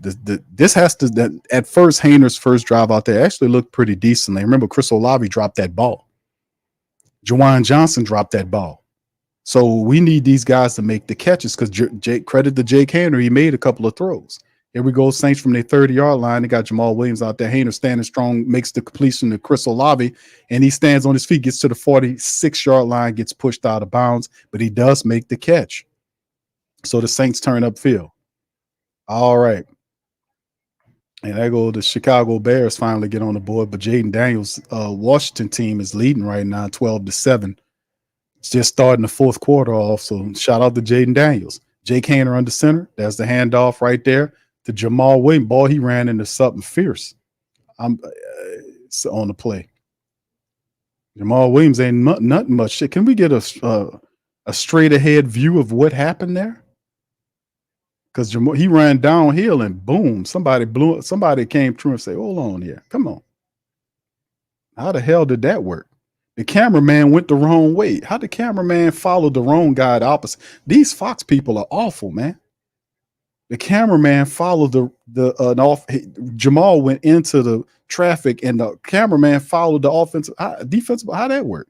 this has to, at first, Hayner's first drive out there actually looked pretty decently. Remember, Chris Olave dropped that ball. Jawan Johnson dropped that ball. So we need these guys to make the catches because credit to Jake Hayner, he made a couple of throws. Here we go, Saints from their 30-yard line. They got Jamal Williams out there. Hayner standing strong, makes the completion to Chris Olave, and he stands on his feet, gets to the 46-yard line, gets pushed out of bounds, but he does make the catch. So the Saints turn upfield. All right. And there go the Chicago Bears finally get on the board, but Jaden Daniels' Washington team is leading right now, 12-7. It's just starting the fourth quarter off, so shout out to Jaden Daniels. Jake Hayner under center. There's the handoff right there to Jamal Williams. Ball, he ran into something fierce. I'm on the play. Jamal Williams ain't nothing much shit. Can we get a straight ahead view of what happened there? Because he ran downhill and boom, somebody came through and said, hold on here. Come on. How the hell did that work? The cameraman went the wrong way. How the cameraman followed the wrong guy the opposite? These Fox people are awful, man. The cameraman followed Jamal went into the traffic and the cameraman followed the defensive. How that work?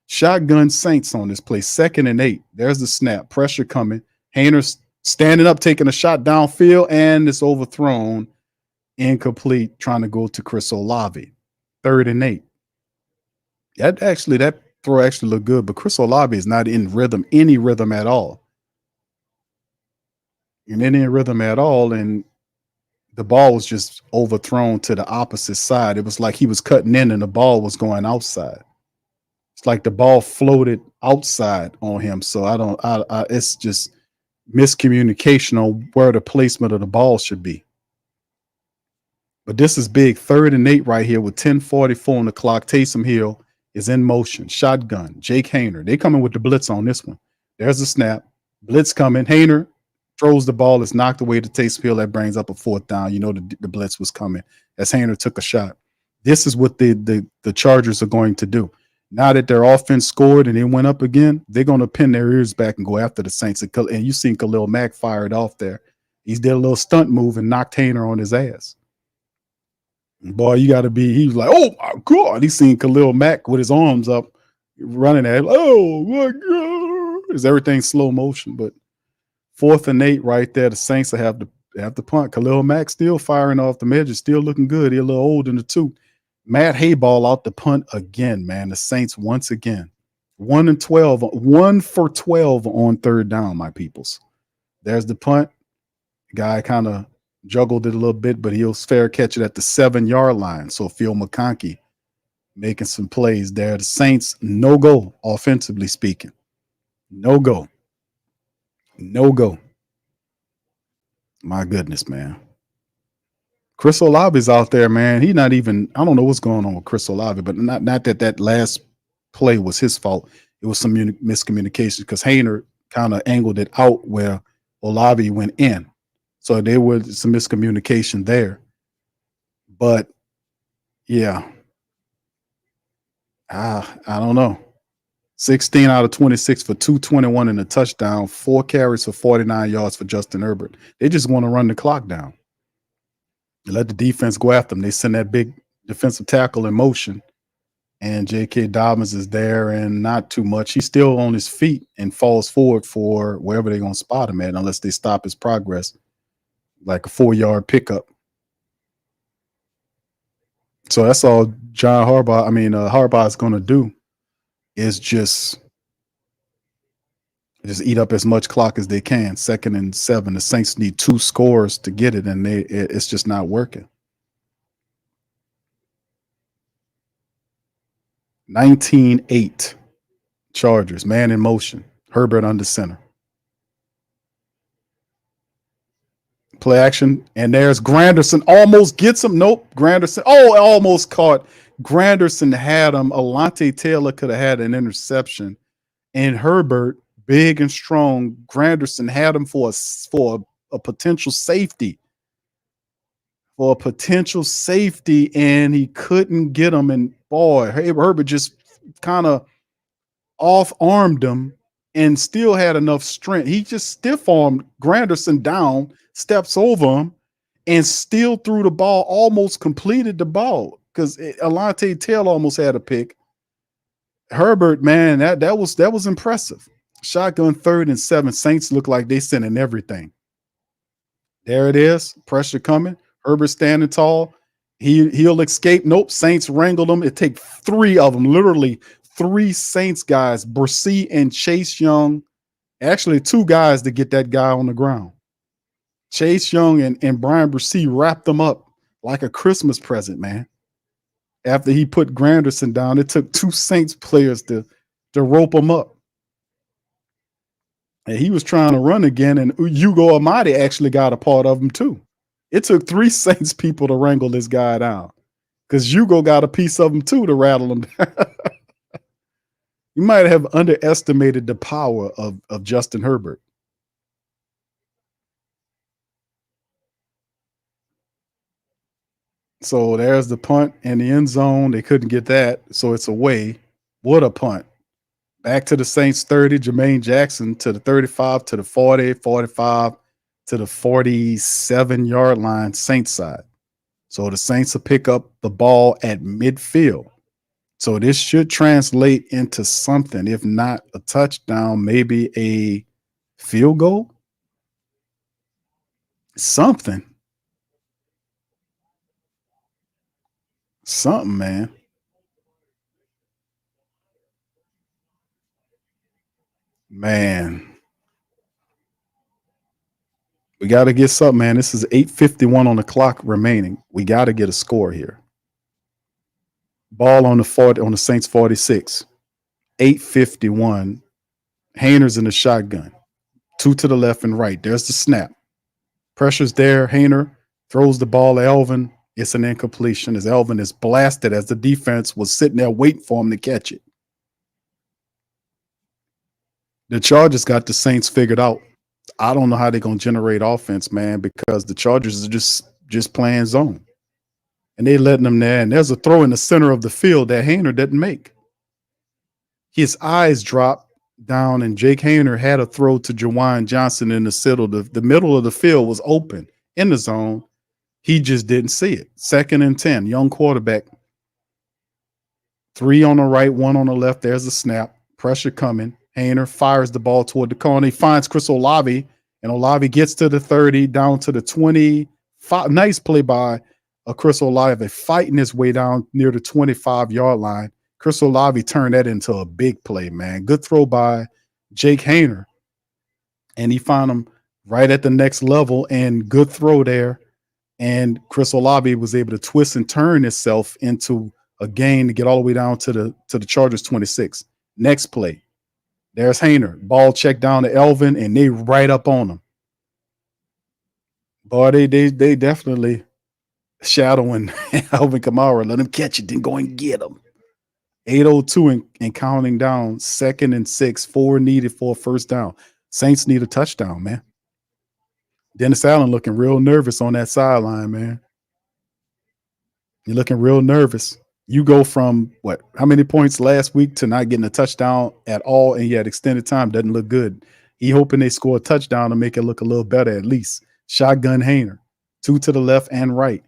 Shotgun Saints on this play, 2nd and 8. There's the snap, pressure coming. Hayner's standing up, taking a shot downfield, and it's overthrown, incomplete, trying to go to Chris Olave. 3rd and 8. That throw actually looked good, but Chris Olave is not in any rhythm at all. And any rhythm at all, and the ball was just overthrown to the opposite side. It was like he was cutting in and the ball was going outside. It's like the ball floated outside on him. So it's just miscommunication on where the placement of the ball should be. But this is big. 3rd and 8 right here with 10:44 on the clock. Taysom Hill is in motion. Shotgun. Jake Hayner. They coming with the blitz on this one. There's the snap. Blitz coming. Hayner throws the ball. It's knocked away to Taysom Hill. That brings up a 4th down. You know the blitz was coming as Hayner took a shot. This is what the Chargers are going to do. Now that their offense scored and it went up again, they're going to pin their ears back and go after the Saints. And you seen Khalil Mack fired off there. He did a little stunt move and knocked Hayner on his ass. Boy, he was like, oh my God. He seen Khalil Mack with his arms up running at him. Oh my God. Is everything slow motion? But 4th and 8 right there. The Saints will have to punt. Khalil Mack still firing off the edges, still looking good. He's a little old in the tooth. Matt Hayball out the punt again, man. The Saints once again. 1 for 12 on 3rd down, my peoples. There's the punt. Guy kind of juggled it a little bit, but he'll fair catch it at the 7-yard line. So Phil McConkey making some plays there. The Saints, no go, offensively speaking. No go. No go. My goodness, man. Chris Olave's out there, man. He not even. I don't know what's going on with Chris Olave, but not that that last play was his fault. It was some miscommunication because Hayner kind of angled it out where Olave went in, so there was some miscommunication there. But yeah, I don't know. 16 out of 26 for 221 and a touchdown, 4 carries for 49 yards for Justin Herbert. They just want to run the clock down. They let the defense go after them. They send that big defensive tackle in motion, and J.K. Dobbins is there and not too much. He's still on his feet and falls forward for wherever they're going to spot him at, unless they stop his progress, like a 4-yard pickup. So that's all Harbaugh is going to do is just eat up as much clock as they can. 2nd and 7. The Saints need 2 scores to get it, and it's just not working. 19-8 Chargers, man in motion. Herbert under center. Play action, and there's Granderson. Almost gets him. Nope. Granderson. Oh, almost caught. Granderson had him. Alante Taylor could have had an interception. And Herbert, big and strong, Granderson had him for a potential safety. For a potential safety, and he couldn't get him. And boy, Herbert just kind of off-armed him and still had enough strength. He just stiff-armed Granderson down, steps over him, and still threw the ball, almost completed the ball because Alante Taylor almost had a pick. Herbert, man, that was impressive. Shotgun 3rd and 7. Saints look like they sending everything. There it is. Pressure coming. Herbert standing tall. He'll escape. Nope. Saints wrangled him. It take 3 of them, literally 3 Saints guys, Brissy and Chase Young. Actually, 2 guys to get that guy on the ground. Chase Young and Brian Brissy wrapped them up like a Christmas present, man. After he put Granderson down, it took 2 Saints players to rope him up. And he was trying to run again, and Hugo Amadi actually got a part of him too. It took 3 Saints people to wrangle this guy down because Hugo got a piece of him too to rattle him down. You might have underestimated the power of Justin Herbert. So there's the punt in the end zone. They couldn't get that, so it's away. What a punt. Back to the Saints 30, Jermaine Jackson to the 35, to the 40, 45, to the 47-yard line, Saints side. So the Saints will pick up the ball at midfield. So this should translate into something, if not a touchdown, maybe a field goal. Something, man. Man, we got to get something, man. This is 8:51 on the clock remaining. We got to get a score here. Ball on the Saints 46. 8:51. Hayner's in the shotgun. 2 to the left and right. There's the snap. Pressure's there. Hayner throws the ball to Elvin. It's an incompletion as Elvin is blasted as the defense was sitting there waiting for him to catch it. The Chargers got the Saints figured out. I don't know how they're going to generate offense, man, because the Chargers are just playing zone. And they letting them there. And there's a throw in the center of the field that Hayner didn't make. His eyes dropped down, and Jake Hayner had a throw to Jawan Johnson in the middle of the field was open in the zone. He just didn't see it. 2nd and 10, young quarterback. 3 on the right, 1 on the left. There's the snap. Pressure coming. Hayner fires the ball toward the corner. He finds Chris Olave, and Olave gets to the 30, down to the 25. Nice play by Chris Olave, fighting his way down near the 25-yard line. Chris Olave turned that into a big play, man. Good throw by Jake Hayner. And he found him right at the next level, and good throw there. And Chris Olave was able to twist and turn himself into a gain to get all the way down to the Chargers 26. Next play. There's Hayner. Ball checked down to Elvin, and they right up on him. Boy, they definitely shadowing Alvin Kamara. Let him catch it, then go and get him. 8:02 and counting down, 2nd and 6, 4 needed for a first down. Saints need a touchdown, man. Dennis Allen looking real nervous on that sideline, man. You're looking real nervous. You go from what? How many points last week to not getting a touchdown at all, and yet extended time doesn't look good. He hoping they score a touchdown to make it look a little better at least. Shotgun Hainer, two to the left and right.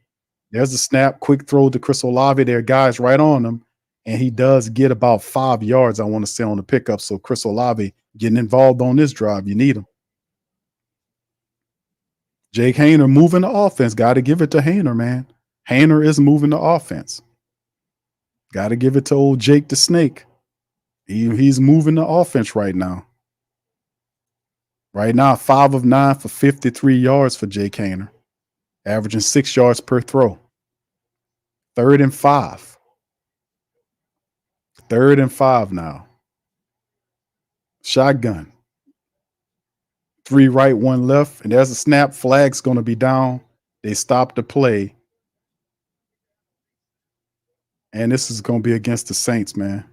There's a snap, quick throw to Chris Olave. There are guys right on him, and he does get about 5 yards, I want to say, on the pickup. So Chris Olave getting involved on this drive. You need him. Jake Hainer moving the offense. Got to give it to Hainer, man. Hainer is moving the offense. Got to give it to old Jake the Snake. He's moving the offense right now. Right now, 5 of 9 for 53 yards for Jake Hainer, averaging 6 yards per throw. 3rd and 5. 3rd and 5 now. Shotgun. 3 right, 1 left, and there's a snap. Flag's going to be down. They stop the play. And this is going to be against the Saints, man.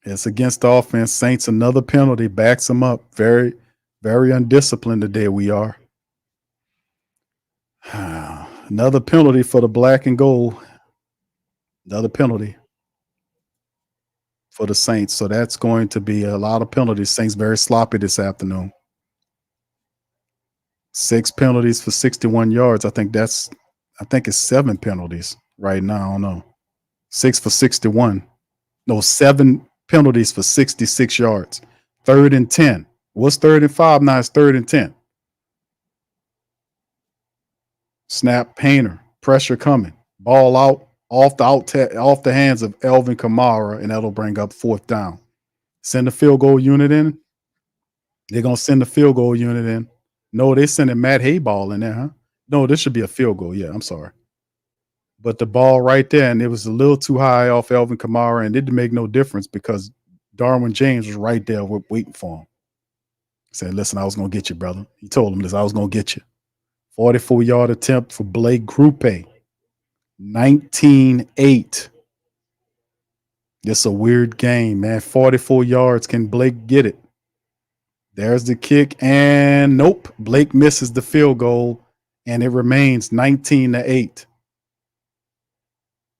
It's against the offense. Saints, another penalty, backs them up. Very, very undisciplined today we are. Another penalty for the black and gold. Another penalty for the Saints. So that's going to be a lot of penalties. Saints very sloppy this afternoon. 6 penalties for 61 yards. I think it's 7 penalties right now. I don't know. 6 for 61. No, 7 penalties for 66 yards. 3rd and 10. What's 3rd and 5? Now it's 3rd and 10. Snap, Painter, pressure coming. Ball out, off the hands of Alvin Kamara, and that'll bring up 4th down. Send the field goal unit in. They're going to send the field goal unit in. No, they're sending Matt Hayball in there, huh? No, this should be a field goal. Yeah, I'm sorry. But the ball right there, and it was a little too high off Alvin Kamara, and it didn't make no difference because Darwin James was right there waiting for him. He said, listen, I was going to get you, brother. He told him this, I was going to get you. 44-yard attempt for Blake Grupe. 19-8. It's a weird game, man. 44 yards. Can Blake get it? There's the kick, and nope. Blake misses the field goal, and it remains 19-8.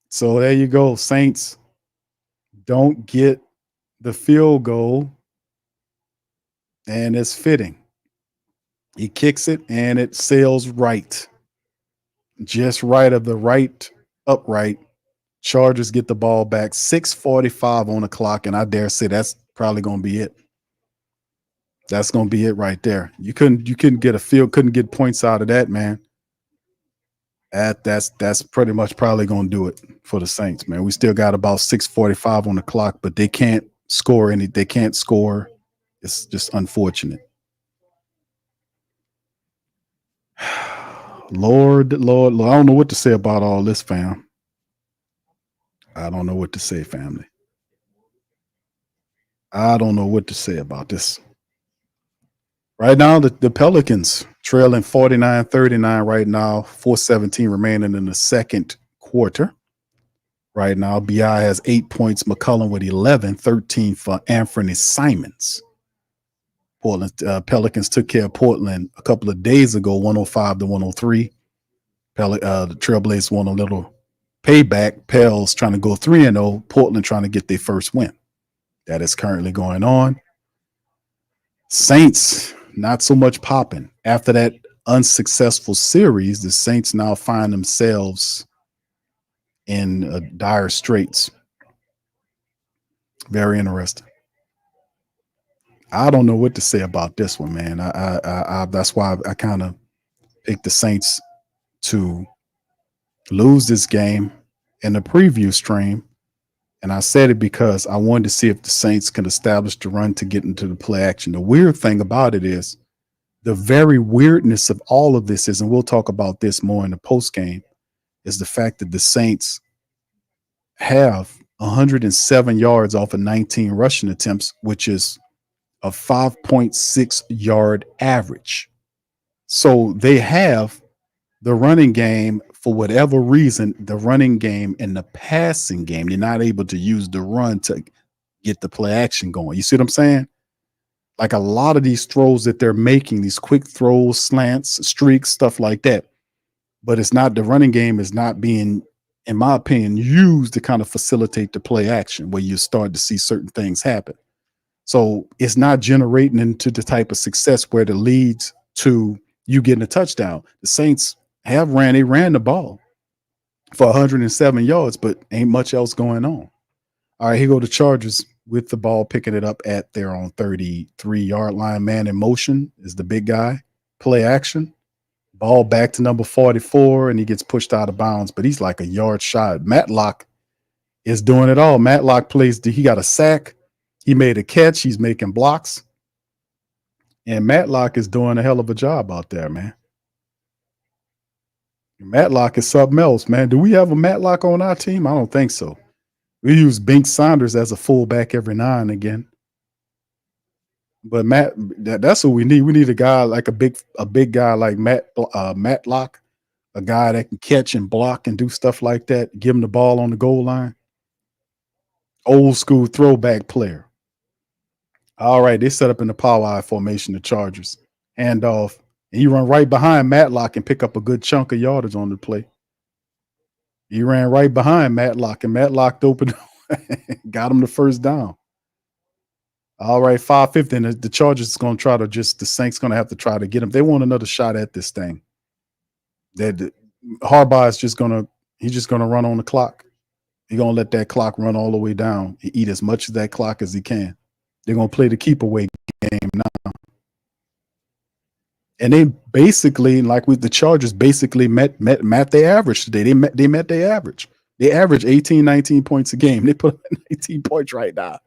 So there you go. Saints don't get the field goal, and it's fitting. He kicks it, and it sails right. Just right of the right upright. Chargers get the ball back. 6:45 on the clock, and I dare say that's probably going to be it. That's going to be it right there. You couldn't get a field, couldn't get points out of that, man. That's pretty much probably going to do it for the Saints, man. We still got about 6:45 on the clock, but they can't score any. They can't score. It's just unfortunate. Lord, Lord, Lord, I don't know what to say about all this, fam. I don't know what to say, family. I don't know what to say about this. Right now, the Pelicans trailing 49-39 right now, 4:17 remaining in the second quarter. Right now, BI has 8 points, McCollum with 11, 13 for Anthony Simons. Portland Pelicans took care of Portland a couple of days ago, 105-103. The Trailblazers want a little payback. Pels trying to go 3-0. Portland trying to get their first win. That is currently going on. Saints, not so much popping. After that unsuccessful series, the Saints now find themselves in dire straits. Very interesting. I don't know what to say about this one, man. I that's why I kind of picked the Saints to lose this game in the preview stream. And I said it because I wanted to see if the Saints can establish the run to get into the play action. The weird thing about it is the very weirdness of all of this is, and we'll talk about this more in the post game, is the fact that the Saints have 107 yards off of 19 rushing attempts, which is a 5.6 yard average. So they have the running game for whatever reason, the running game and the passing game, they're not able to use the run to get the play action going. You see what I'm saying? Like a lot of these throws that they're making, these quick throws, slants, streaks, stuff like that. But it's not the running game is not being, in my opinion, used to kind of facilitate the play action where you start to see certain things happen. So it's not generating into the type of success where it leads to you getting a touchdown. The Saints they ran the ball for 107 yards, but ain't much else going on. All right, here go the Chargers with the ball, picking it up at their own 33-yard line. Man in motion is the big guy. Play action. Ball back to number 44, and he gets pushed out of bounds, but he's like a yard shy. Matlock is doing it all. Matlock he got a sack. He made a catch. He's making blocks. And Matlock is doing a hell of a job out there, man. Matlock is something else, man. Do we have a Matlock on our team? I don't think so. We use Bink Saunders as a fullback every now and again. But that's what we need. We need a guy like a big guy like Matlock, a guy that can catch and block and do stuff like that. Give him the ball on the goal line. Old school throwback player. All right, they set up in the power eye formation, the Chargers. Hand off. And he run right behind Matlock and pick up a good chunk of yardage on the play. He ran right behind Matlock, and Matlock opened, got him the first down. All right, 5:50, and the Chargers is going to try to the Saints going to have to try to get him. They want another shot at this thing. Harbaugh is just going to run on the clock. He's going to let that clock run all the way down and eat as much of that clock as he can. They're going to play the keep away game now. And they basically, the Chargers basically met their average today. They met their average. They average 18, 19 points a game. They put 19 points right now.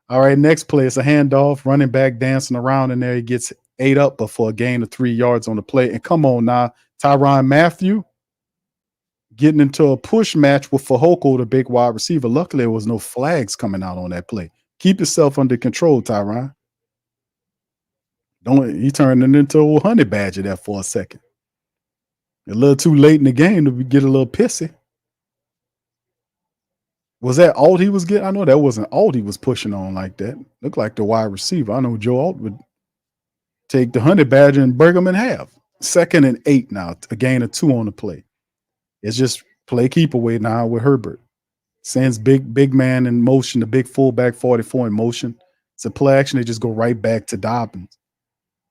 All right, next play is a handoff, running back dancing around in there. He gets 8 up before a gain of 3 yards on the play. And come on now, Tyrann Mathieu getting into a push match with Fehoko, the big wide receiver. Luckily, there was no flags coming out on that play. Keep yourself under control, Tyrann. He turned it into a honey badger there for a second. A little too late in the game to get a little pissy. Was that Alt he was getting? I know that wasn't Alt he was pushing on like that. Looked like the wide receiver. I know Joe Alt would take the honey badger and break him in half. 2nd and 8 now, a gain of 2 on the play. It's just play keep away now with Herbert. Sends big man in motion, the big fullback 44 in motion. It's a play action. They just go right back to Dobbins.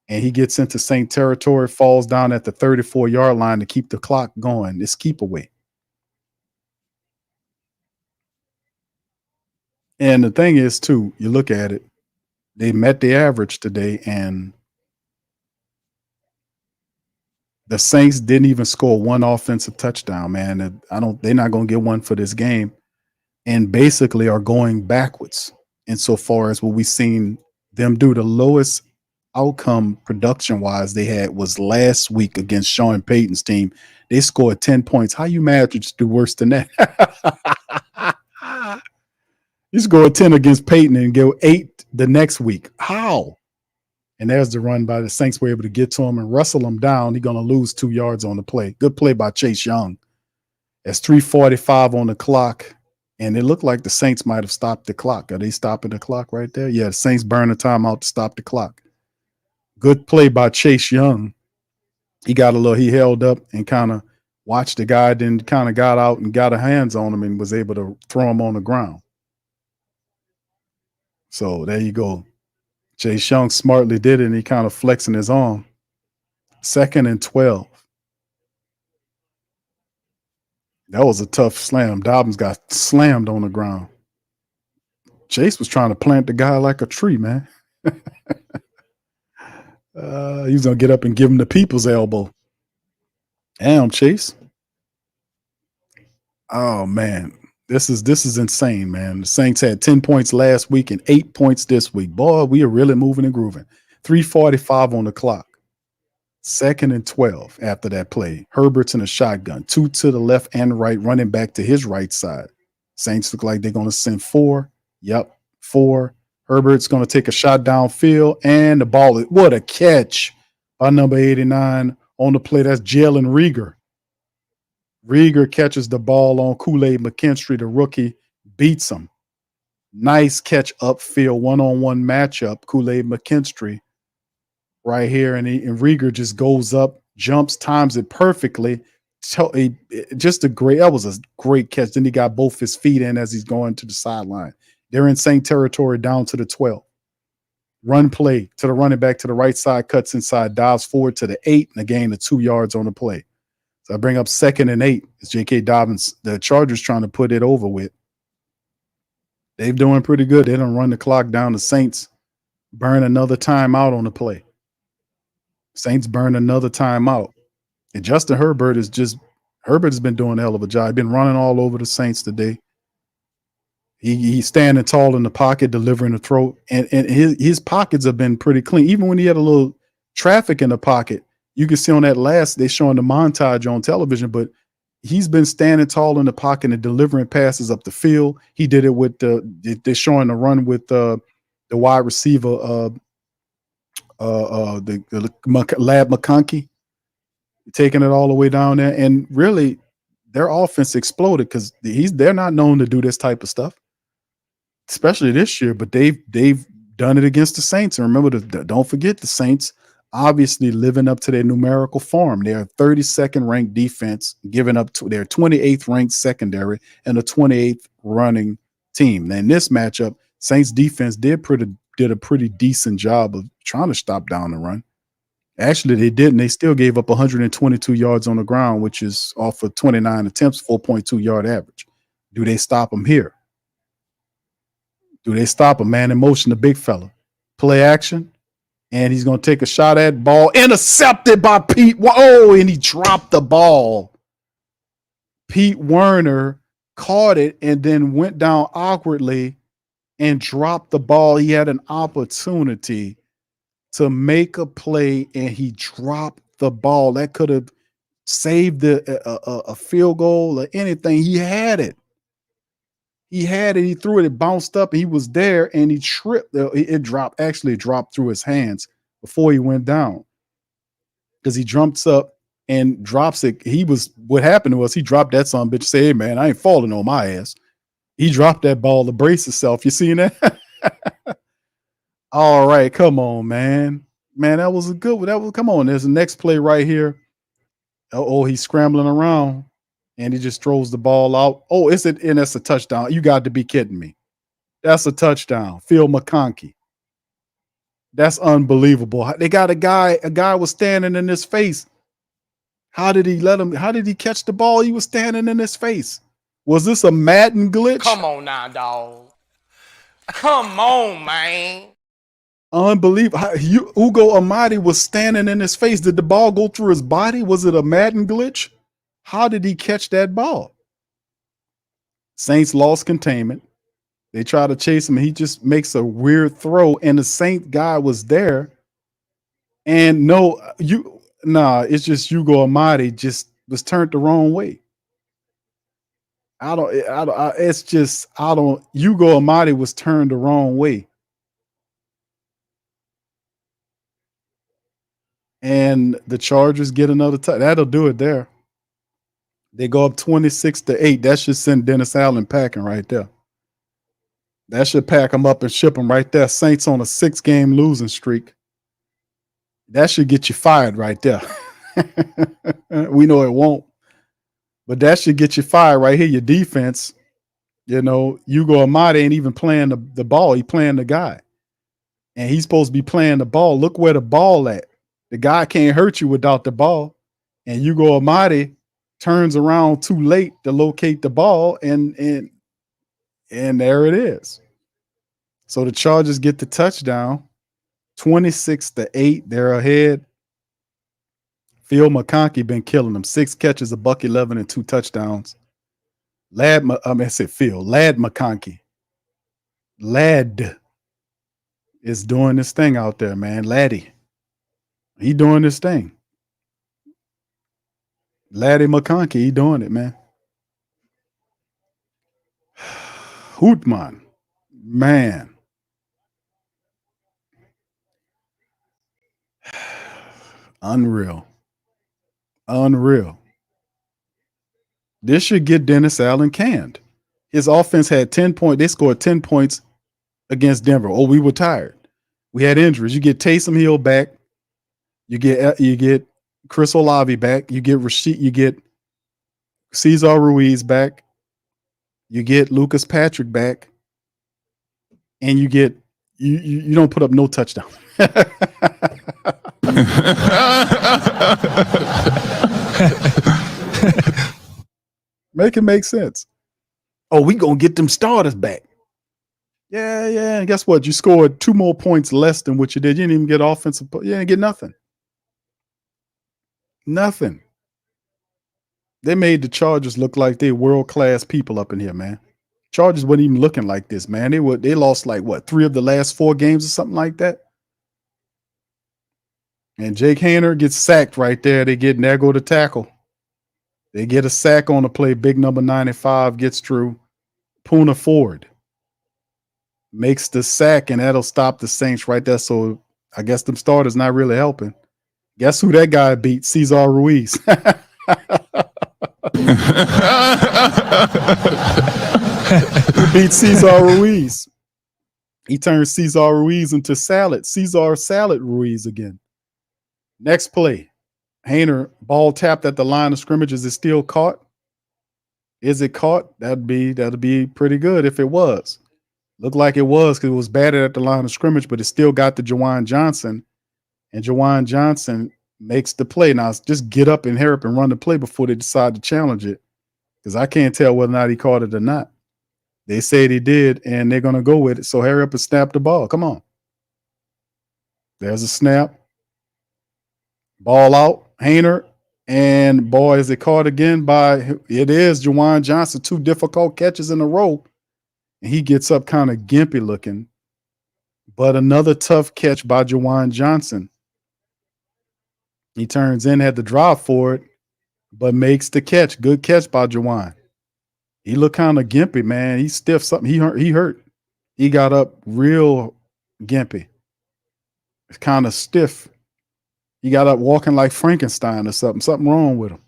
And he gets into Saint territory, falls down at the 34-yard line to keep the clock going. It's keep away. And the thing is, too, you look at it, they met the average today, and the Saints didn't even score one offensive touchdown, man. They're not going to get one for this game, and basically are going backwards insofar as what we've seen them do. The lowest outcome production-wise they had was last week against Sean Payton's team. They scored 10 points. How you mad to do worse than that? You scored 10 against Peyton and go 8 the next week. How? And there's the run by the Saints were able to get to him and wrestle him down. He's going to lose 2 yards on the play. Good play by Chase Young. It's 3:45 on the clock, and it looked like the Saints might have stopped the clock. Are they stopping the clock right there? Yeah, the Saints burn a timeout to stop the clock. Good play by Chase Young. He held up and kind of watched the guy, then kind of got out and got a hands on him and was able to throw him on the ground. So there you go. Chase Young smartly did it, and he kind of flexing his arm. 2nd and 12. That was a tough slam. Dobbins got slammed on the ground. Chase was trying to plant the guy like a tree, man. He's going to get up and give him the people's elbow. Damn, Chase. Oh, man. This is insane, man. The Saints had 10 points last week and 8 points this week. Boy, we are really moving and grooving. 3:45 on the clock. 2nd and 12 after that play. Herbert's in a shotgun. 2 to the left and right, running back to his right side. Saints look like they're going to send 4. Yep, 4. Herbert's going to take a shot downfield, and the ball. What a catch by number 89 on the play. That's Jalen Rieger. Rieger catches the ball on Kool-Aid McKinstry, the rookie, beats him. Nice catch upfield, one-on-one matchup. Kool-Aid McKinstry right here, and Rieger just goes up, jumps, times it perfectly. Just a great. That was a great catch. Then he got both his feet in as he's going to the sideline. They're in Saint territory, down to the 12. Run play to the running back to the right side, cuts inside, dives forward to the 8, and a gain of 2 yards on the play. So I bring up 2nd and 8. It's J.K. Dobbins, the Chargers, trying to put it over with. They're doing pretty good. They don't run the clock down. The Saints burn another timeout on the play. Saints burn another timeout. And Justin Herbert has been doing a hell of a job. He's been running all over the Saints today. He's standing tall in the pocket, delivering the throw, and his pockets have been pretty clean. Even when he had a little traffic in the pocket, you can see on that last, they're showing the montage on television, but he's been standing tall in the pocket and delivering passes up the field. He did it with they're showing the run with the wide receiver, Lad McConkey, taking it all the way down there. And really, their offense exploded because they're not known to do this type of stuff, especially this year. But they've done it against the Saints. And remember, don't forget, the Saints obviously living up to their numerical form. They're a 32nd ranked defense, giving up to their 28th ranked secondary and a 28th running team. Now, in this matchup, Saints defense did a pretty decent job of trying to stop down the run. Actually, they didn't. They still gave up 122 yards on the ground, which is off of 29 attempts, 4.2 yard average. Do they stop them here? Do they stop a man in motion, the big fella? Play action, and he's going to take a shot at ball, intercepted by Pete. Oh, and he dropped the ball. Pete Werner caught it and then went down awkwardly and dropped the ball. He had an opportunity to make a play, and he dropped the ball. That could have saved a field goal or anything. He had it. He had it. He threw it. It bounced up. He was there, and he tripped. It dropped through his hands before he went down because he jumps up and drops it. What happened was he dropped that son of a bitch. Say, hey, man, I ain't falling on my ass. He dropped that ball to brace himself. You seen that? All right, come on, man. Man, that was a good one. Come on. There's the next play right here. Oh, he's scrambling around, and he just throws the ball out. Oh, and that's a touchdown. You got to be kidding me. That's a touchdown. Phil McConkey. That's unbelievable. They got a guy was standing in his face. How did he catch the ball? He was standing in his face. Was this a Madden glitch? Come on now, dog. Come on, man. Unbelievable. Ugo Amadi was standing in his face. Did the ball go through his body? Was it a Madden glitch? How did he catch that ball? Saints lost containment. They try to chase him, and he just makes a weird throw, and the Saint guy was there. And it's just Ugo Amadi just was turned the wrong way. Ugo Amadi was turned the wrong way. And the Chargers get another touch. That'll do it there. They go up 26-8. That should send Dennis Allen packing right there. That should pack him up and ship him right there. Saints on a 6-game losing streak. That should get you fired right there. We know it won't. But that should get you fired right here. Your defense, Ugo Amadi ain't even playing the ball. He playing the guy. And he's supposed to be playing the ball. Look where the ball at. The guy can't hurt you without the ball. And Ugo Amadi turns around too late to locate the ball, and there it is. So the Chargers get the touchdown, 26-8. They're ahead. Phil McConkey been killing them. 6 catches, $111, and 2 touchdowns. Lad McConkey. Lad is doing this thing out there, man. Laddie. He doing this thing. Laddie McConkey, he doing it, man. Hootman. Man. Unreal. Unreal. This should get Dennis Allen canned. His offense had 10 points. They scored 10 points against Denver. Oh, we were tired. We had injuries. You get Taysom Hill back. You get Chris Olave back. You get Rashid. You get Cesar Ruiz back. You get Lucas Patrick back, and you get you don't put up no touchdown. Make it make sense. Oh, we gonna get them starters back. Yeah. And guess what? You scored 2 more points less than what you did. You didn't even get offensive. You didn't get nothing. Nothing. They made the Chargers look like they world-class people up in here, man. Chargers wasn't even looking like this, man. They lost like what, 3 of the last 4 games or something like that. And Jake Haener gets sacked right there. They get Nego to tackle. They get a sack on the play. Big number 95 gets through. Poona Ford makes the sack, and that'll stop the Saints right there. So I guess them starters not really helping. Guess who that guy beat? Cesar Ruiz. He beat Cesar Ruiz. He turned Cesar Ruiz into Cesar Salad Ruiz again. Next play. Haener, ball tapped at the line of scrimmage. Is it still caught? Is it caught? That'd be pretty good if it was. Looked like it was because it was batted at the line of scrimmage, but it still got to Juwan Johnson. And Juwan Johnson makes the play. Now, just get up and hurry up and run the play before they decide to challenge it, because I can't tell whether or not he caught it or not. They said he did, and they're going to go with it. So hurry up and snap the ball. Come on. There's a snap. Ball out. Haener. And boy, is it caught again by, it is Juwan Johnson. 2 difficult catches in a row. And he gets up kind of gimpy looking. But another tough catch by Juwan Johnson. He turns in, had to drive for it, but makes the catch. Good catch by Juwan. He looked kind of gimpy, man. He stiff something. He hurt. He got up real gimpy. It's kind of stiff. He got up walking like Frankenstein or something. Something wrong with him.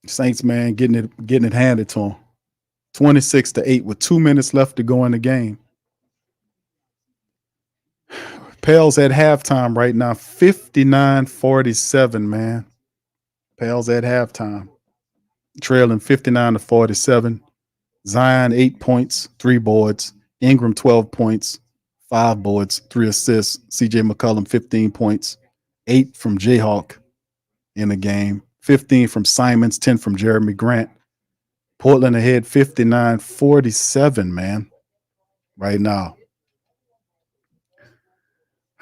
Saints, man, getting it handed to him. 26-8 with 2 minutes left to go in the game. Pels at halftime right now, 59-47, man. Pels at halftime. Trailing 59-47. Zion 8 points, 3 boards. Ingram 12 points, 5 boards, 3 assists. CJ McCollum 15 points, 8 from Jayhawk in the game, 15 from Simons, 10 from Jeremy Grant. Portland ahead 59-47, man, right now.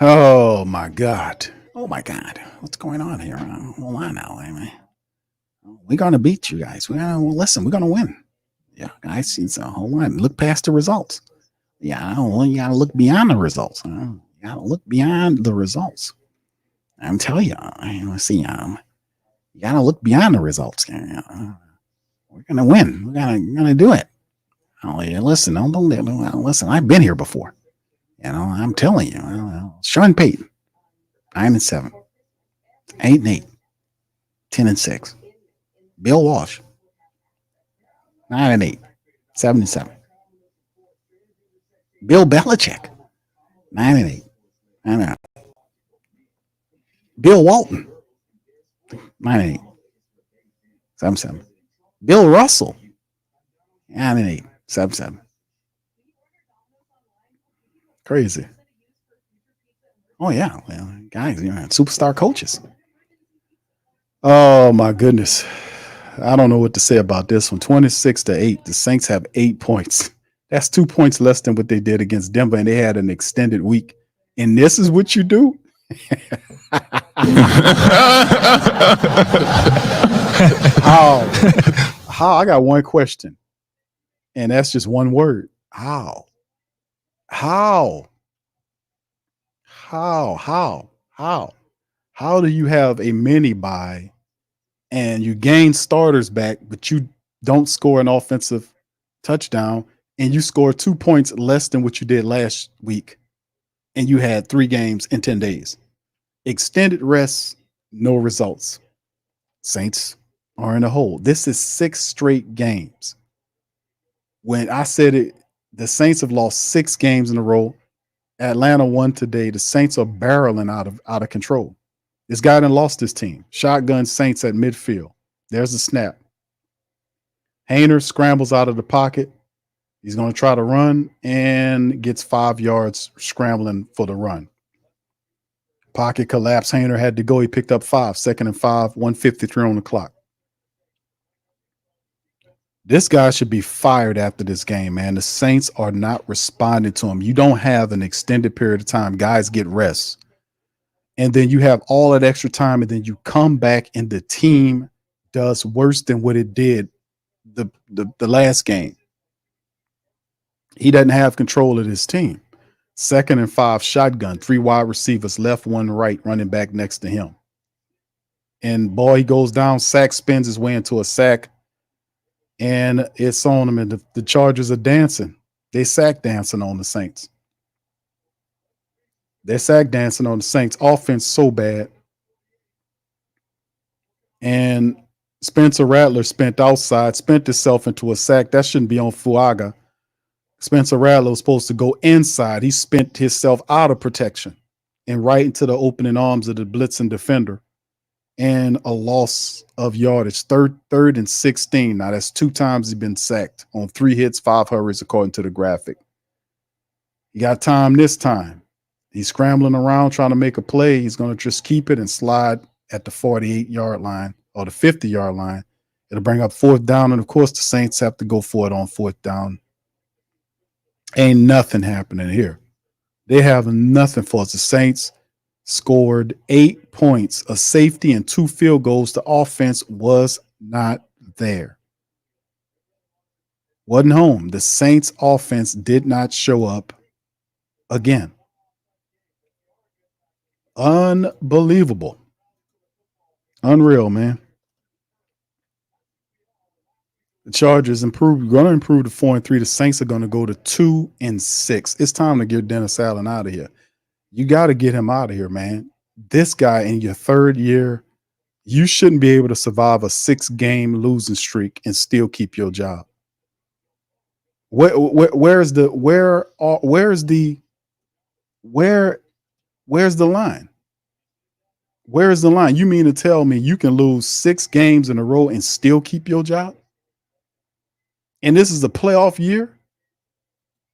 Oh my God. What's going on here? Hold on now. We're going to beat you guys. We're going to win. Yeah, guys, hold on. Look past the results. Yeah, you got to look beyond the results. You got to look beyond the results. I'm telling you, you got to look beyond the results. We're going to win. We're going to do it. Listen, listen, I've been here before. I'm telling you, Sean Payton, 9-7, 8-8, 10-6. Bill Walsh, 9-8, 7-7. Bill Belichick, 9-8, 9-9. Bill Walton, 9-8, 7-7. Bill Russell, 9-8, 7-7. Crazy. Oh yeah, well, guys, superstar coaches. Oh my goodness, I don't know what to say about this one. 26-8. The Saints have 8 points. That's 2 points less than what they did against Denver, and they had an extended week. And this is what you do? How? I got one question, and that's just one word. How? How do you have a mini bye and you gain starters back, but you don't score an offensive touchdown, and you score 2 points less than what you did last week, and you had 3 games in 10 days? Extended rest, no results. Saints are in a hole. This is 6 straight games. When I said it, the Saints have lost 6 games in a row. Atlanta won today. The Saints are barreling out of control. This guy done lost his team. Shotgun Saints at midfield. There's the snap. Hayner scrambles out of the pocket. He's going to try to run and gets 5 yards scrambling for the run. Pocket collapse. Hayner had to go. He picked up 5. 2nd and 5. 1:53 on the clock. This guy should be fired after this game, man. The Saints are not responding to him. You don't have an extended period of time. Guys get rest. And then you have all that extra time, and then you come back and the team does worse than what it did the last game. He doesn't have control of his team. 2nd and 5 shotgun, 3 wide receivers, left, 1 right, running back next to him. And boy, he goes down, sack, spins his way into a sack, and it's on him. And the Chargers are dancing. They sack dancing on the Saints. They're sack dancing on the Saints. Offense so bad. And Spencer Rattler spent himself into a sack. That shouldn't be on Fuaga. Spencer Rattler was supposed to go inside. He spent himself out of protection and right into the opening arms of the blitzing defender. And a loss of yardage. Third and 16. Now that's 2 times he's been sacked on 3 hits, 5 hurries, according to the graphic. He got time this time. He's scrambling around trying to make a play. He's going to just keep it and slide at the 48-yard line or the 50-yard line. It'll bring up 4th down. And of course, the Saints have to go for it on 4th down. Ain't nothing happening here. They have nothing for us. The Saints scored 8 points, a safety, and 2 field goals. The offense was not there. Wasn't home. The Saints offense did not show up again. Unbelievable. Unreal, man. The Chargers going to improve to 4-3. The Saints are going to go to 2-6. It's time to get Dennis Allen out of here. You got to get him out of here, man. This guy in your 3rd year, you shouldn't be able to survive a 6-game losing streak and still keep your job. Where's the line? Where's the line? You mean to tell me you can lose 6 games in a row and still keep your job? And this is a playoff year?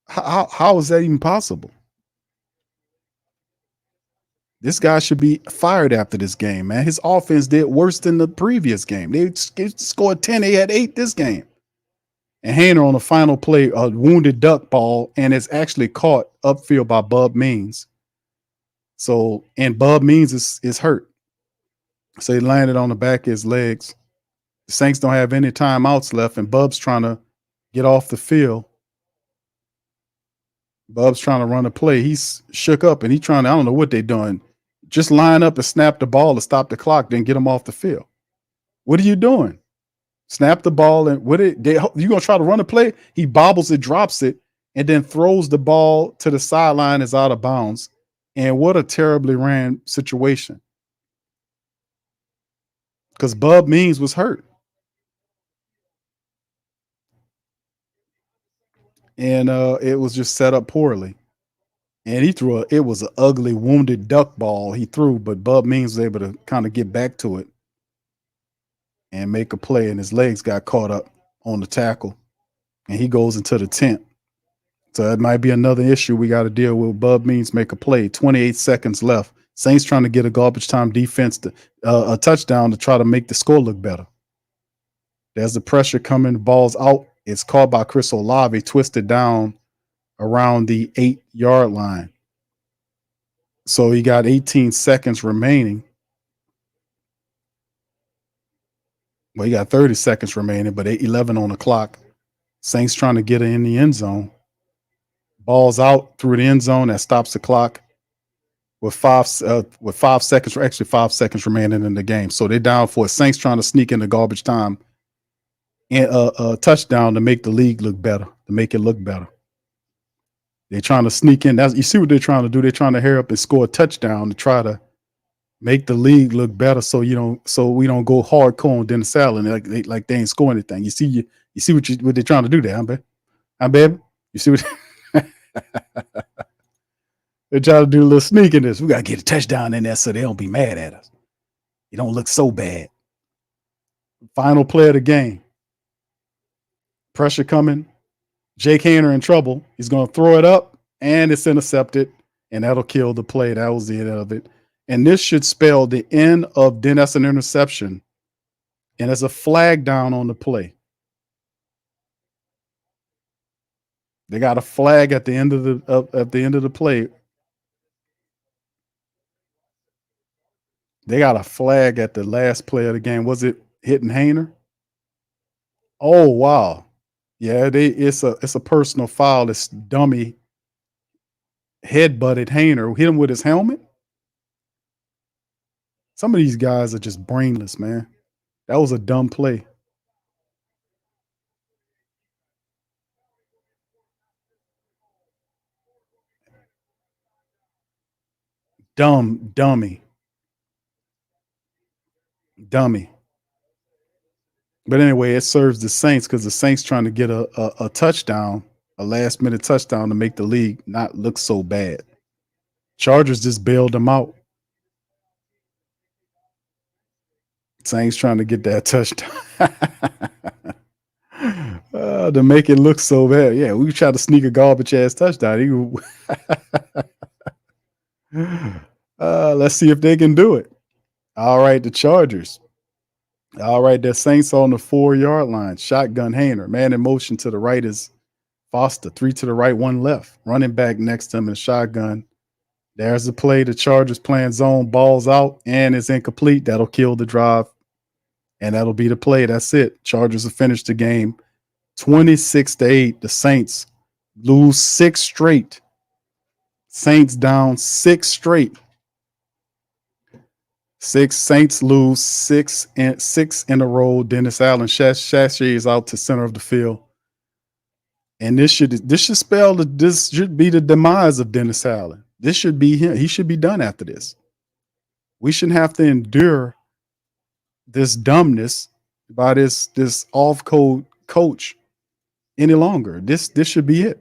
How is that even possible? This guy should be fired after this game, man. His offense did worse than the previous game. They scored 10. They had 8 this game. And Hayner on the final play, a wounded duck ball, and it's actually caught upfield by Bub Means. So, and Bub Means is hurt. So he landed on the back of his legs. The Saints don't have any timeouts left, and Bub's trying to get off the field. Bub's trying to run a play. He's shook up, and he's trying to, I don't know what they're doing. Just line up and snap the ball to stop the clock, then get him off the field. What are you doing? Snap the ball, and you gonna try to run a play? He bobbles it, drops it, and then throws the ball to the sideline is out of bounds. And what a terribly ran situation. Because Bub Means was hurt. And it was just set up poorly. And he threw it was an ugly wounded duck ball he threw, but Bub Means was able to kind of get back to it and make a play, and his legs got caught up on the tackle, and he goes into the tent. So that might be another issue we got to deal with. Bub Means make a play, 28 seconds left. Saints trying to get a garbage time defense to a touchdown to try to make the score look better. There's the pressure coming, the ball's out. It's caught by Chris Olave, twisted down around the 8-yard line. So he got 18 seconds remaining. Well, he got 30 seconds remaining, but 11 on the clock. Saints trying to get it in the end zone. Ball's out through the end zone. That stops the clock with 5 seconds, or actually 5 seconds remaining in the game. So they're down for it. Saints trying to sneak in the garbage time and a touchdown to make the league look better, to make it look better. They're trying to sneak in. You see what they're trying to do? They're trying to hurry up and score a touchdown to try to Make the league look better so we don't go hardcore on Dennis Allen like they ain't score anything. You see what they're trying to do there, huh, baby? You see what they're trying to do, a little sneakiness. We gotta get a touchdown in there so they don't be mad at us. You don't look so bad. Final play of the game. Pressure coming. Jake Haener in trouble. He's gonna throw it up and it's intercepted, and that'll kill the play. That was the end of it. And this should spell the end of Dennis an interception. And there's a flag down on the play. They got a flag at the end of the play. They got a flag at the last play of the game. Was it hitting Haener? Oh wow. Yeah, it's a personal foul. This dummy head-butted Haener, hit him with his helmet. Some of these guys are just brainless, man. That was a dumb play. Dummy. But anyway, it serves the Saints because the Saints trying to get a touchdown, a last minute touchdown to make the league not look so bad. Chargers just bailed them out. Saints trying to get that touchdown to make it look so bad. Yeah, we try to sneak a garbage ass touchdown. Let's see if they can do it. All right, the Chargers. All right, the Saints on the 4-yard line. Shotgun Haener. Man in motion to the right is Foster. 3 to the right, 1 left. Running back next to him in shotgun. There's the play. The Chargers playing zone. Ball's out and it's incomplete. That'll kill the drive. And that'll be the play. That's it. Chargers have finished the game 26-8. The Saints lose 6 straight. Saints down 6 straight. 6 Saints lose 6 in a row. Dennis Allen sashays out to center of the field. And this should be the demise of Dennis Allen. This should be him. He should be done after this. We shouldn't have to endure this dumbness by this off-code coach any longer. This should be it.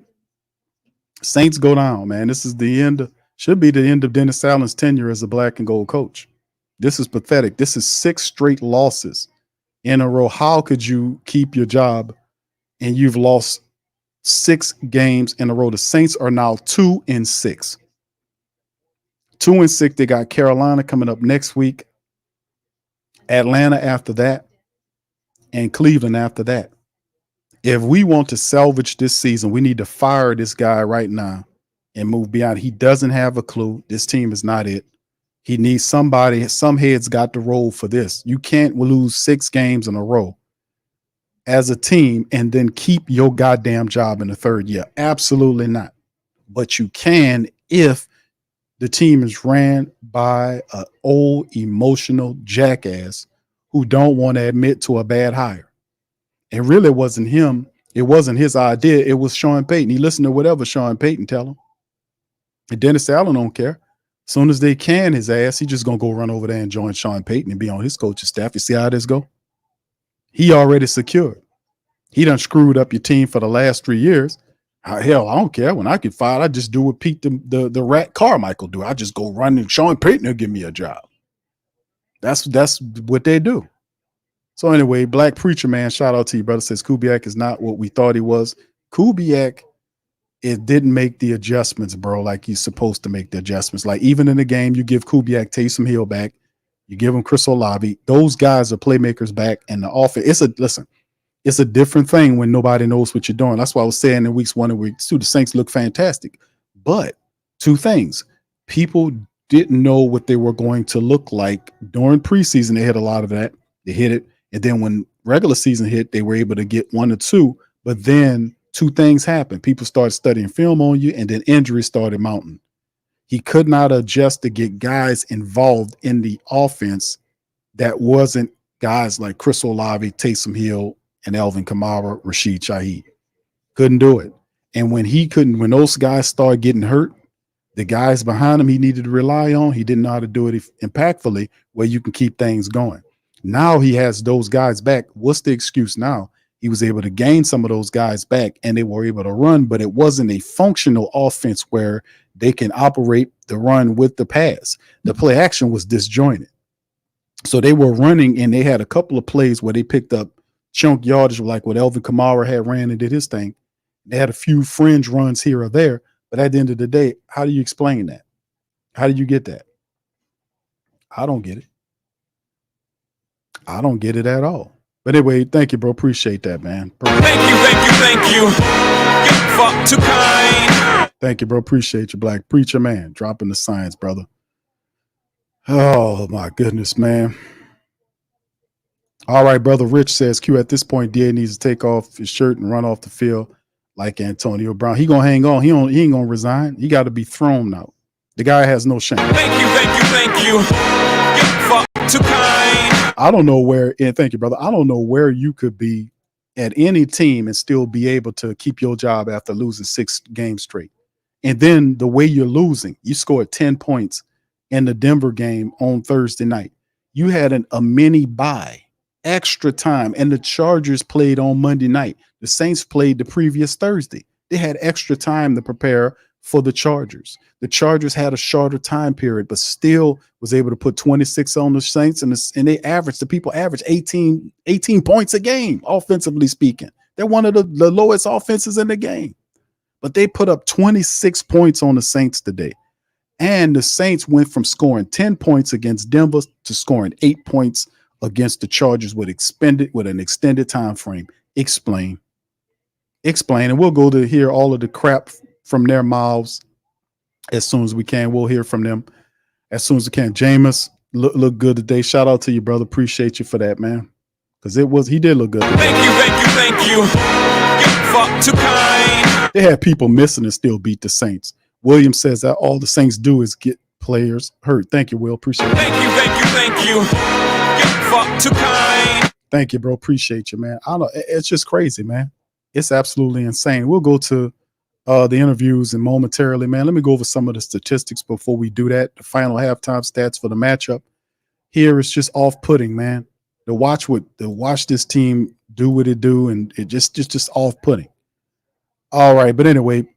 Saints go down, man. This is the end. Should be the end of Dennis Allen's tenure as a black and gold coach. This is pathetic. This is 6 straight losses in a row. How could you keep your job and you've lost 6 games in a row? The Saints are now 2-6. 2-6. They got Carolina coming up next week, Atlanta after that, and Cleveland after that. If we want to salvage this season, we need to fire this guy right now and move beyond. He doesn't have a clue. This team is not it. He needs somebody. Some heads got to roll for this. You can't lose 6 games in a row as a team and then keep your goddamn job in the 3rd year. Absolutely not. But you can if the team is ran by an old emotional jackass who don't want to admit to a bad hire. It really wasn't him. It wasn't his idea. It was Sean Payton. He listened to whatever Sean Payton tell him. And Dennis Allen don't care. As soon as they can his ass, he just gonna go run over there and join Sean Payton and be on his coaching staff. You see how this go? He already secured. He done screwed up your team for the last 3 years. Hell, I don't care. When I get fired, I just do what Pete the Rat Carmichael do. I just go run and Sean Payton will give me a job. That's what they do. So anyway, Black Preacher Man, shout out to you, brother. Says Kubiak is not what we thought he was. Kubiak, it didn't make the adjustments, bro, like he's supposed to make the adjustments. Like even in the game, you give Kubiak Taysom Hill back, you give him Chris Olave. Those guys are playmakers back, and the offense. It's a different thing when nobody knows what you're doing. That's why I was saying in weeks 1 and week 2, the Saints look fantastic. But 2 things: people didn't know what they were going to look like during preseason. They hit a lot of that. They hit it, and then when regular season hit, they were able to get 1 or 2. But then 2 things happened. People started studying film on you, and then injuries started mounting. He could not adjust to get guys involved in the offense that wasn't guys like Chris Olave, Taysom Hill, and Alvin Kamara, Rashid Shaheed. Couldn't do it. And when those guys started getting hurt, The guys behind him he needed to rely on, he didn't know how to do it impactfully where you can keep things going. Now he has those guys back. What's the excuse now? He was able to gain some of those guys back and they were able to run, but it wasn't a functional offense where they can operate the run with the pass. The play action was disjointed. So they were running and they had a couple of plays where they picked up chunk yardage, like what Elvin Kamara had ran and did his thing. They had a few fringe runs here or there. But at the end of the day, how do you explain that? How do you get that? I don't get it. I don't get it at all. But anyway, thank you, bro. Appreciate that, man. Thank you. You fuck too kind. Thank you, bro. Appreciate you, Black Preacher, man. Dropping the science, brother. Oh, my goodness, man. All right, brother Rich says, Q, at this point, DA needs to take off his shirt and run off the field like Antonio Brown. He gonna hang on. He ain't gonna resign. He got to be thrown out. The guy has no shame. Thank you. You fuck too kind. I don't know where, and thank you, brother. I don't know where you could be at any team and still be able to keep your job after losing 6 games straight. And then the way you're losing, you scored 10 points in the Denver game on Thursday night. You had a mini bye, extra time, and the Chargers played on Monday night. The Saints played the previous Thursday. They had extra time to prepare for the Chargers. The Chargers had a shorter time period, but still was able to put 26 on the Saints, and they averaged, the people averaged 18 points a game, offensively speaking. They're one of the lowest offenses in the game. But they put up 26 points on the Saints today. And the Saints went from scoring 10 points against Denver to scoring 8 points against the Chargers with an extended time frame. Explain. And we'll go to hear all of the crap from their mouths as soon as we can. We'll hear from them as soon as we can. Jameis look good today. Shout out to you, brother. Appreciate you for that, man. Because he did look good today. Thank you. You fuck too kind. They had people missing and still beat the Saints. Williams says that all the Saints do is get players hurt. Thank you, Will. Appreciate it. Thank you. You fuck too kind. Thank you, bro. Appreciate you, man. I don't know. It's just crazy, man. It's absolutely insane. We'll go to the interviews and momentarily, man. Let me go over some of the statistics before we do that. The final halftime stats for the matchup here is just off-putting, man. To watch this team do what it do, and it just off-putting. All right, but anyway,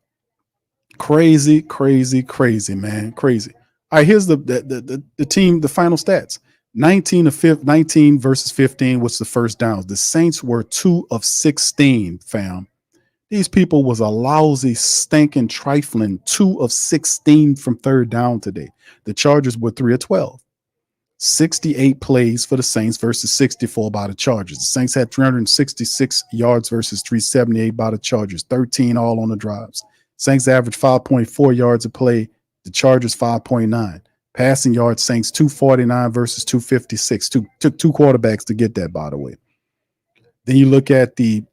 crazy, man, crazy. All right, here's the team, the final stats. 19 versus 15 was the first downs. The Saints were 2 of 16, fam. These people was a lousy, stinking, trifling 2 of 16 from third down today. The Chargers were 3 of 12. 68 plays for the Saints versus 64 by the Chargers. The Saints had 366 yards versus 378 by the Chargers, 13 all on the drives. Saints averaged 5.4 yards a play. The Chargers 5.9. Passing yards, Saints 249 versus 256. Took 2 quarterbacks to get that, by the way. Then you look at the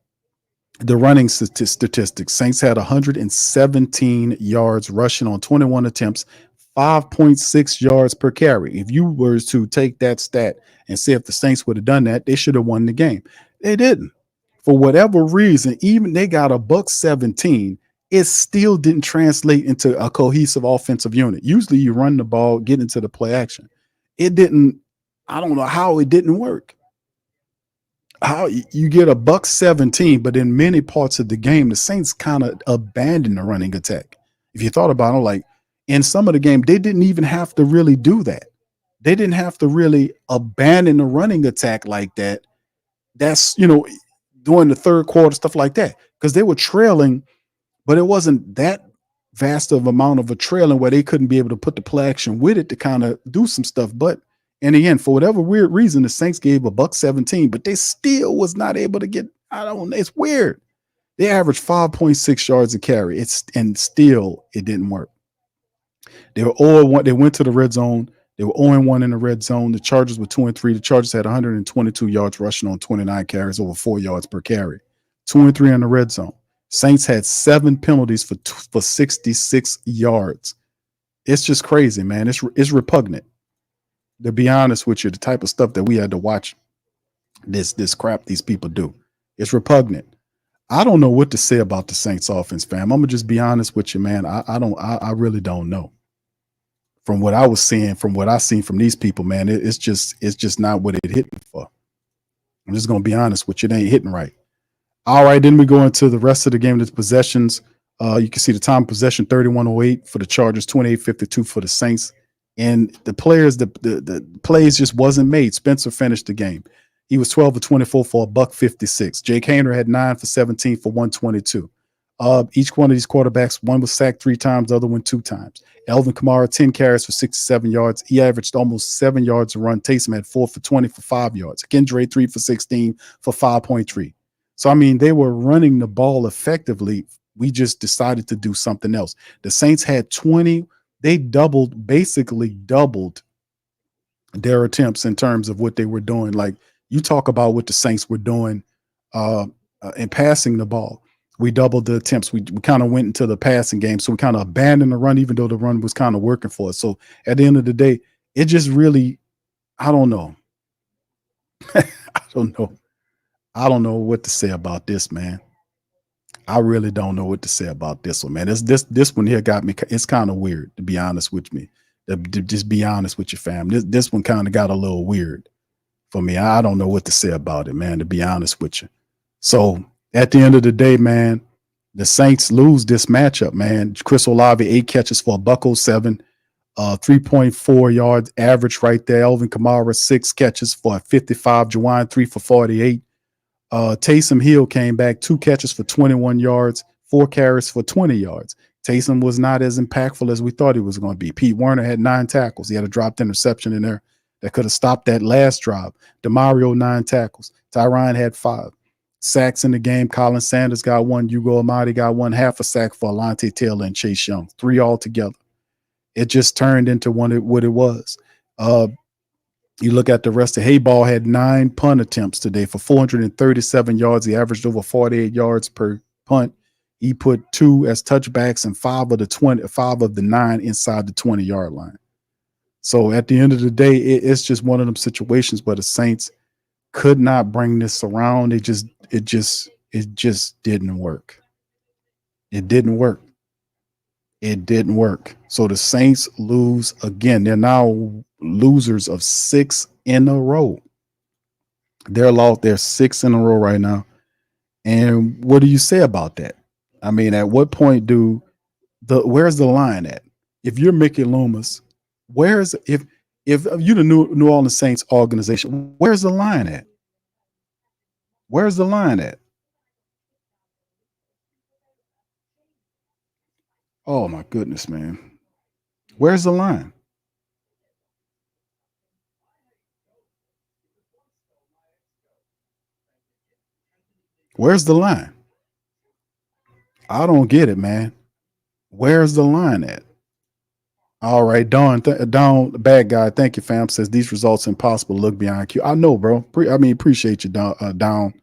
running statistics. Saints had 117 yards rushing on 21 attempts, 5.6 yards per carry. If you were to take that stat and see if the Saints would have done that, they should have won the game. They didn't. For whatever reason, even they got $117. It still didn't translate into a cohesive offensive unit. Usually you run the ball, get into the play action. It didn't. I don't know how it didn't work. How you get $117, but in many parts of the game, the Saints kind of abandoned the running attack. If you thought about it, like in some of the game, they didn't even have to really do that. They didn't have to really abandon the running attack like that. That's, during the third quarter, stuff like that, because they were trailing. But it wasn't that vast of amount of a trailing where they couldn't be able to put the play action with it to kind of do some stuff. But in the end, for whatever weird reason, the Saints gave $117, but they still was not able to get. I don't know. It's weird. They averaged 5.6 yards a carry. And still it didn't work. They were 0-1. They went to the red zone. They were 0-1 in the red zone. The Chargers were 2-3. The Chargers had 122 yards rushing on 29 carries, over 4 yards per carry. 2-3 in the red zone. Saints had 7 penalties for 66 yards. It's just crazy, man. It's repugnant. To be honest with you, the type of stuff that we had to watch this crap these people do. It's repugnant. I don't know what to say about the Saints offense, fam. I'm gonna just be honest with you, man. I really don't know. From what I was seeing, from what I seen from these people, man, it's just not what it hit me for. I'm just gonna be honest with you. It ain't hitting right. All right, then we go into the rest of the game. The possessions. You can see the time of possession 31:08 for the Chargers, 28:52 for the Saints. And the players, the plays just wasn't made. Spencer finished the game. He was 12 of 24 for a buck 56. Jake Hayner had 9 for 17 for 122. Each one of these quarterbacks, one was sacked 3 times, the other one 2 times. Elvin Kamara, 10 carries for 67 yards. He averaged almost 7 yards a run. Taysom had 4 for 20 for 5 yards. Kendra, 3 for 16 for 5.3. So, I mean, they were running the ball effectively. We just decided to do something else. The Saints had 20. They basically doubled their attempts in terms of what they were doing. Like, you talk about what the Saints were doing in passing the ball. We doubled the attempts. We kind of went into the passing game. So we kind of abandoned the run, even though the run was kind of working for us. So at the end of the day, it just really, I don't know. I don't know. I don't know what to say about this, man. I really don't know what to say about this one, man. This one here got me. It's kind of weird, to be honest with me. To just be honest with your fam. This one kind of got a little weird for me. I don't know what to say about it, man, to be honest with you. So at the end of the day, man, the Saints lose this matchup, man. Chris Olave, 8 catches for a $107, 3.4 yards average right there. Elvin Kamara, 6 catches for a 55. Juwan, 3 for 48. Taysom Hill came back, 2 catches for 21 yards, 4 carries for 20 yards. Taysom was not as impactful as we thought he was going to be. Pete Werner had 9 tackles. He had a dropped interception in there that could have stopped that last drive. DeMario, 9 tackles. Tyron had 5 sacks in the game. Colin Sanders got 1. Hugo Amadi got 1, half a sack for Alante Taylor and Chase Young, 3 altogether. It just turned into what it was. You look at the rest of Hayball had 9 punt attempts today for 437 yards. He averaged over 48 yards per punt. He put 2 as touchbacks and 5 of the 9 inside the 20-yard line. So at the end of the day, it's just one of them situations where the Saints could not bring this around. It just didn't work. It didn't work. It didn't work. So the Saints lose again. They're now losers of 6 in a row. They're 6 in a row right now. And what do you say about that? I mean, at what point where's the line at? If you're Mickey Loomis, if you're the New Orleans Saints organization, where's the line at? Where's the line at? Oh my goodness, man. Where's the line? Where's the line? I don't get it, man. Where's the line at? All right, Don, the bad guy. Thank you, fam. Says these results impossible to look beyond Q. I know, bro. Appreciate you, Don,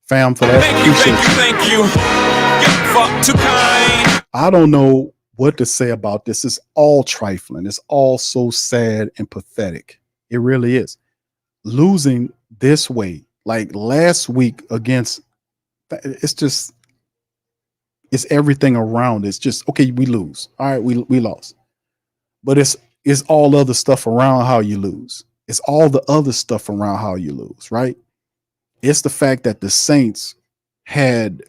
fam, for that. Thank you. You're far too kind. I don't know what to say about this. It's all trifling. It's all so sad and pathetic. It really is. Losing this way, like last week against, it's everything around. It's just, okay, we lose. All right, we lost. But it's all other stuff around how you lose. It's all the other stuff around how you lose, right? It's the fact that the Saints had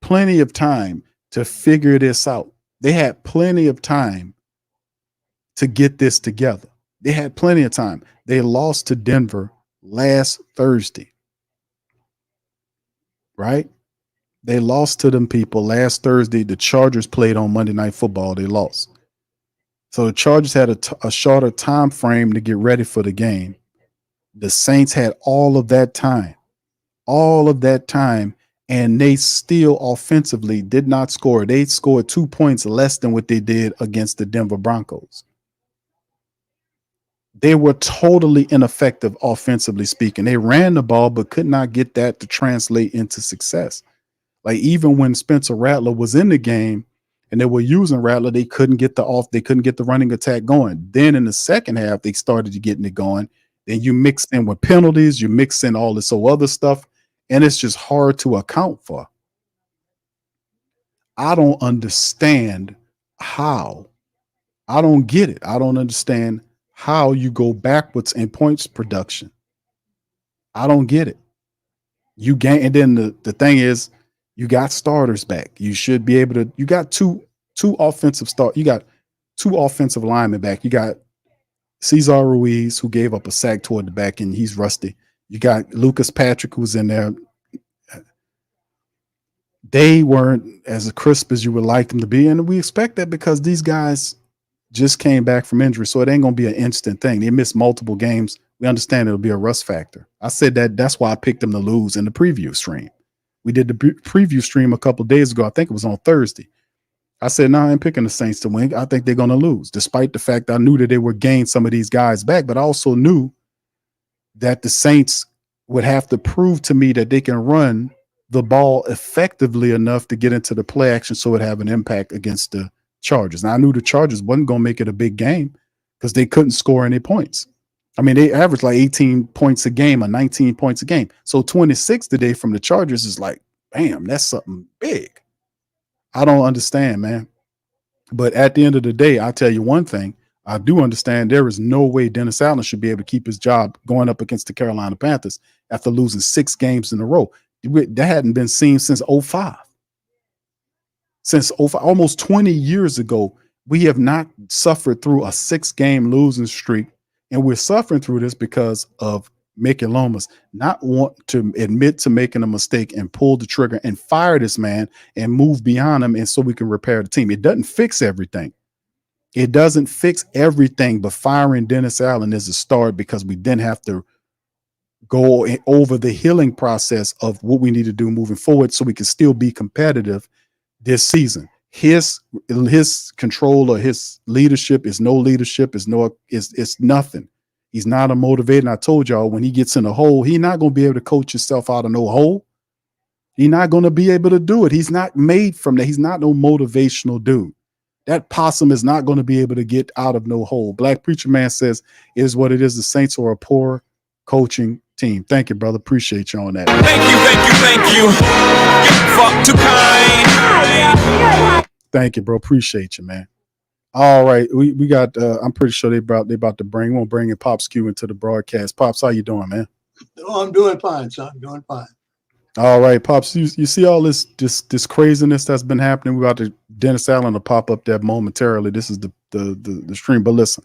plenty of time to figure this out. They had plenty of time to get this together. They had plenty of time. They lost to Denver last Thursday, right? They lost to them people last Thursday. The Chargers played on Monday Night Football. They lost. So the Chargers had a shorter time frame to get ready for the game. The Saints had all of that time, and they still offensively did not score. They scored 2 points less than what they did against the Denver Broncos. They were totally ineffective offensively speaking. They ran the ball, but could not get that to translate into success. Like even when Spencer Rattler was in the game and they were using Rattler, they couldn't get the running attack going. Then in the second half, they started getting it going. Then you mix in with penalties, you mix in all this other stuff, and it's just hard to account for. I don't understand how. I don't get it. I don't understand how you go backwards in points production. I don't get it. You gain, and then the thing is, you got starters back. You should be able to. You got two offensive start. You got two offensive linemen back. You got Cesar Ruiz, who gave up a sack toward the back, and he's rusty. You got Lucas Patrick, who's in there. They weren't as crisp as you would like them to be, and we expect that because these guys just came back from injury, so it ain't gonna be an instant thing. They missed multiple games. We understand it'll be a rust factor. I said that that's why I picked them to lose in the preview stream. We did the preview stream a couple of days ago. I think it was on Thursday. I said, no, I ain't picking the Saints to win. I think they're going to lose, despite the fact I knew that they would gain some of these guys back. But I also knew that the Saints would have to prove to me that they can run the ball effectively enough to get into the play action so it have an impact against the Chargers. Now, I knew the Chargers wasn't going to make it a big game because they couldn't score any points. I mean, they averaged like 18 points a game or 19 points a game. So 26 today from the Chargers is like, bam, that's something big. I don't understand, man. But at the end of the day, I'll tell you one thing. I do understand there is no way Dennis Allen should be able to keep his job going up against the Carolina Panthers after losing 6 games in a row. That hadn't been seen since 05. Since 05, almost 20 years ago, we have not suffered through a 6-game losing streak. And we're suffering through this because of Mickey Lomas not want to admit to making a mistake and pull the trigger and fire this man and move beyond him, and so we can repair the team. It doesn't fix everything. It doesn't fix everything, but firing Dennis Allen is a start because we then have to go over the healing process of what we need to do moving forward so we can still be competitive this season. His control or his leadership is no leadership, is nothing. He's not a motivator. And I told y'all, when he gets in a hole, he's not going to be able to coach himself out of no hole. He's not going to be able to do it. He's not made from that. He's not no motivational dude. That possum is not going to be able to get out of no hole. Black Preacher Man says it is what it is. The Saints are a poor coaching team. Thank you, brother. Appreciate you on that. Thank you. You fuck too kind. Thank you, bro. Appreciate you, man. All right, we got. I'm pretty sure they about to bring. We'll bring in Pops Q into the broadcast. Pops, how you doing, man? Oh, I'm doing fine, son. I'm doing fine. All right, Pops. You see all this craziness that's been happening. We're about to Dennis Allen to pop up there momentarily. This is the stream, but listen,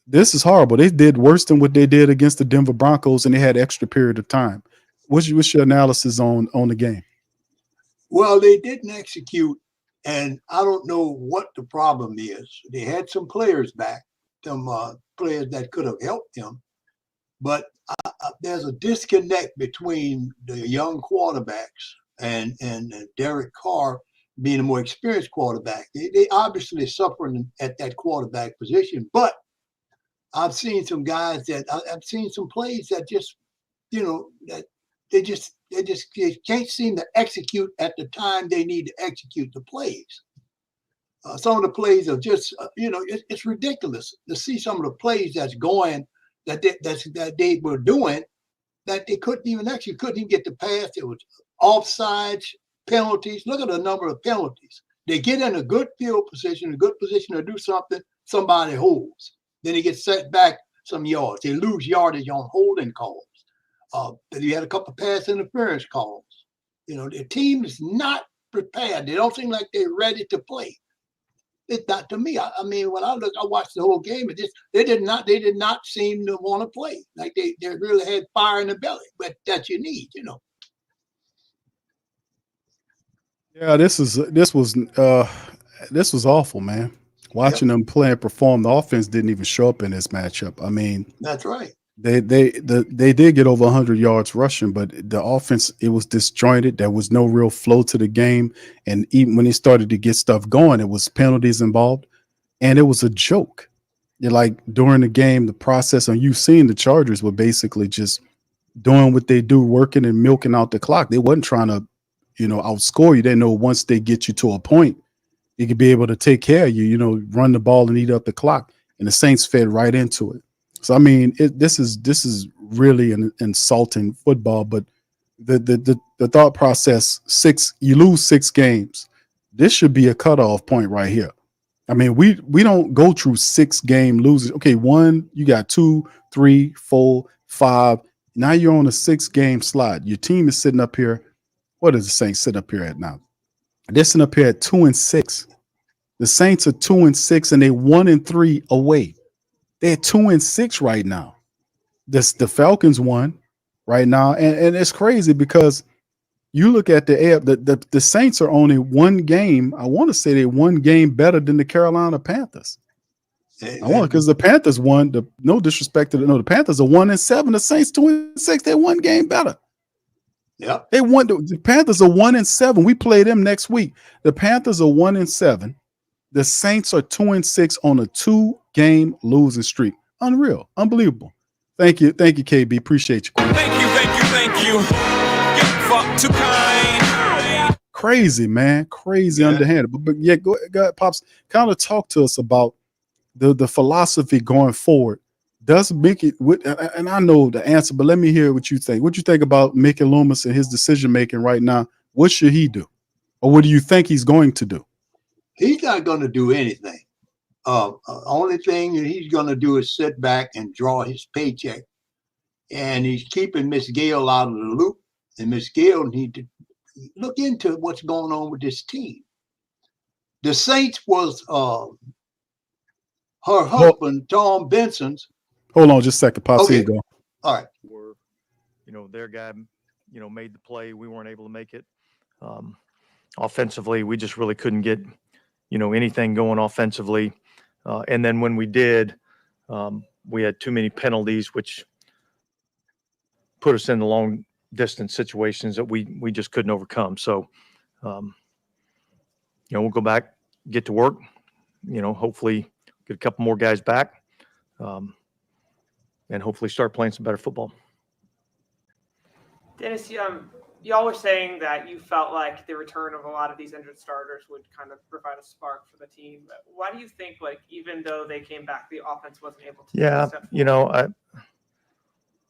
this is horrible. They did worse than what they did against the Denver Broncos, and they had extra period of time. What's your analysis on the game? Well, they didn't execute. And I don't know what the problem is. They had some players back, some players that could have helped them. But there's a disconnect between the young quarterbacks and Derek Carr being a more experienced quarterback. They obviously suffering at that quarterback position. But I've seen some guys I've seen some plays that just, that they can't seem to execute at the time they need to execute the plays. Some of the plays are just, it's ridiculous to see some of the plays that's going that they were doing that they couldn't even get the pass. It was offsides, penalties. Look at the number of penalties. They get in a good field position, a good position to do something. Somebody holds. Then they get set back some yards. They lose yardage on holding calls. You had a couple of pass interference calls. The team is not prepared. They don't seem like they're ready to play. It's not to me. I mean, when I watched the whole game. They did not seem to want to play. Like they really had fire in the belly, but that you need. Yeah, this was awful, man. Watching them play and perform, the offense didn't even show up in this matchup. I mean, that's right. They did get over 100 yards rushing, but the offense, it was disjointed. There was no real flow to the game, and even when they started to get stuff going, it was penalties involved, and it was a joke. Like during the game, the process, and you've seen the Chargers were basically just doing what they do, working and milking out the clock. They wasn't trying to, outscore you. They know once they get you to a point, they could be able to take care of you. Run the ball and eat up the clock, and the Saints fed right into it. So I mean, this is really an insulting football. But the the thought process, you lose 6 games. This should be a cutoff point right here. I mean, we don't go through 6 game losers. Okay, one, you got 2, 3, 4, 5. Now you're on a 6 game slide. Your team is sitting up here. What does the Saints sit up here at now? They're sitting up here at 2-6. The Saints are 2-6, and they 1-3 away. They're 2-6 right now. The Falcons won right now, and it's crazy because you look at the Saints are only 1 game. I want to say they're 1 game better than the Carolina Panthers. I want because the Panthers won. No disrespect to the Panthers are 1-7. The Saints 2-6. They're 1 game better. Yep. They won. The Panthers are 1-7. We play them next week. The Panthers are 1-7. The Saints are 2-6 on a 2-game losing streak. Unreal, unbelievable. Thank you, KB. Appreciate you. Thank you. You fuck too kind. Crazy, man. Crazy, underhanded. But yeah, go ahead, Pops. Kind of talk to us about the philosophy going forward. Does Mickey, and I know the answer, but let me hear what you think. What you think about Mickey Loomis and his decision making right now? What should he do, or what do you think he's going to do? He's not going to do anything. Only thing that he's going to do is sit back and draw his paycheck. And he's keeping Miss Gale out of the loop. And Miss Gale need to look into what's going on with this team. The Saints was her husband, Tom Benson's. Hold on just a second, Pops. Okay. Here you go. All right. Their guy, made the play. We weren't able to make it. Offensively, we just really couldn't get, anything going offensively. And then when we did, we had too many penalties, which put us in the long distance situations that we just couldn't overcome. So, we'll go back, get to work, hopefully get a couple more guys back, and hopefully start playing some better football. Dennis, y'all were saying that you felt like the return of a lot of these injured starters would kind of provide a spark for the team. Why do you think, even though they came back, the offense wasn't able to? Yeah,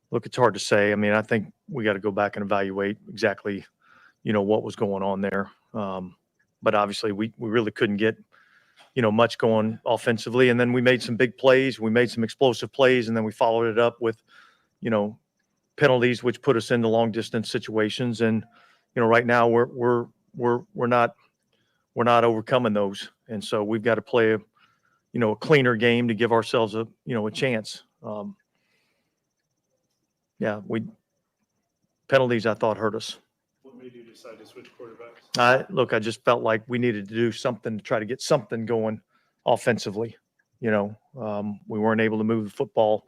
look, it's hard to say. I mean, I think we got to go back and evaluate exactly, what was going on there. But obviously, we really couldn't get, much going offensively. And then we made some big plays. We made some explosive plays, and then we followed it up with, penalties, which put us into long distance situations. And, right now we're not overcoming those. And so we've got to play a cleaner game to give ourselves a chance. Penalties I thought hurt us. What made you decide to switch quarterbacks? I just felt like we needed to do something to try to get something going offensively. We weren't able to move the football,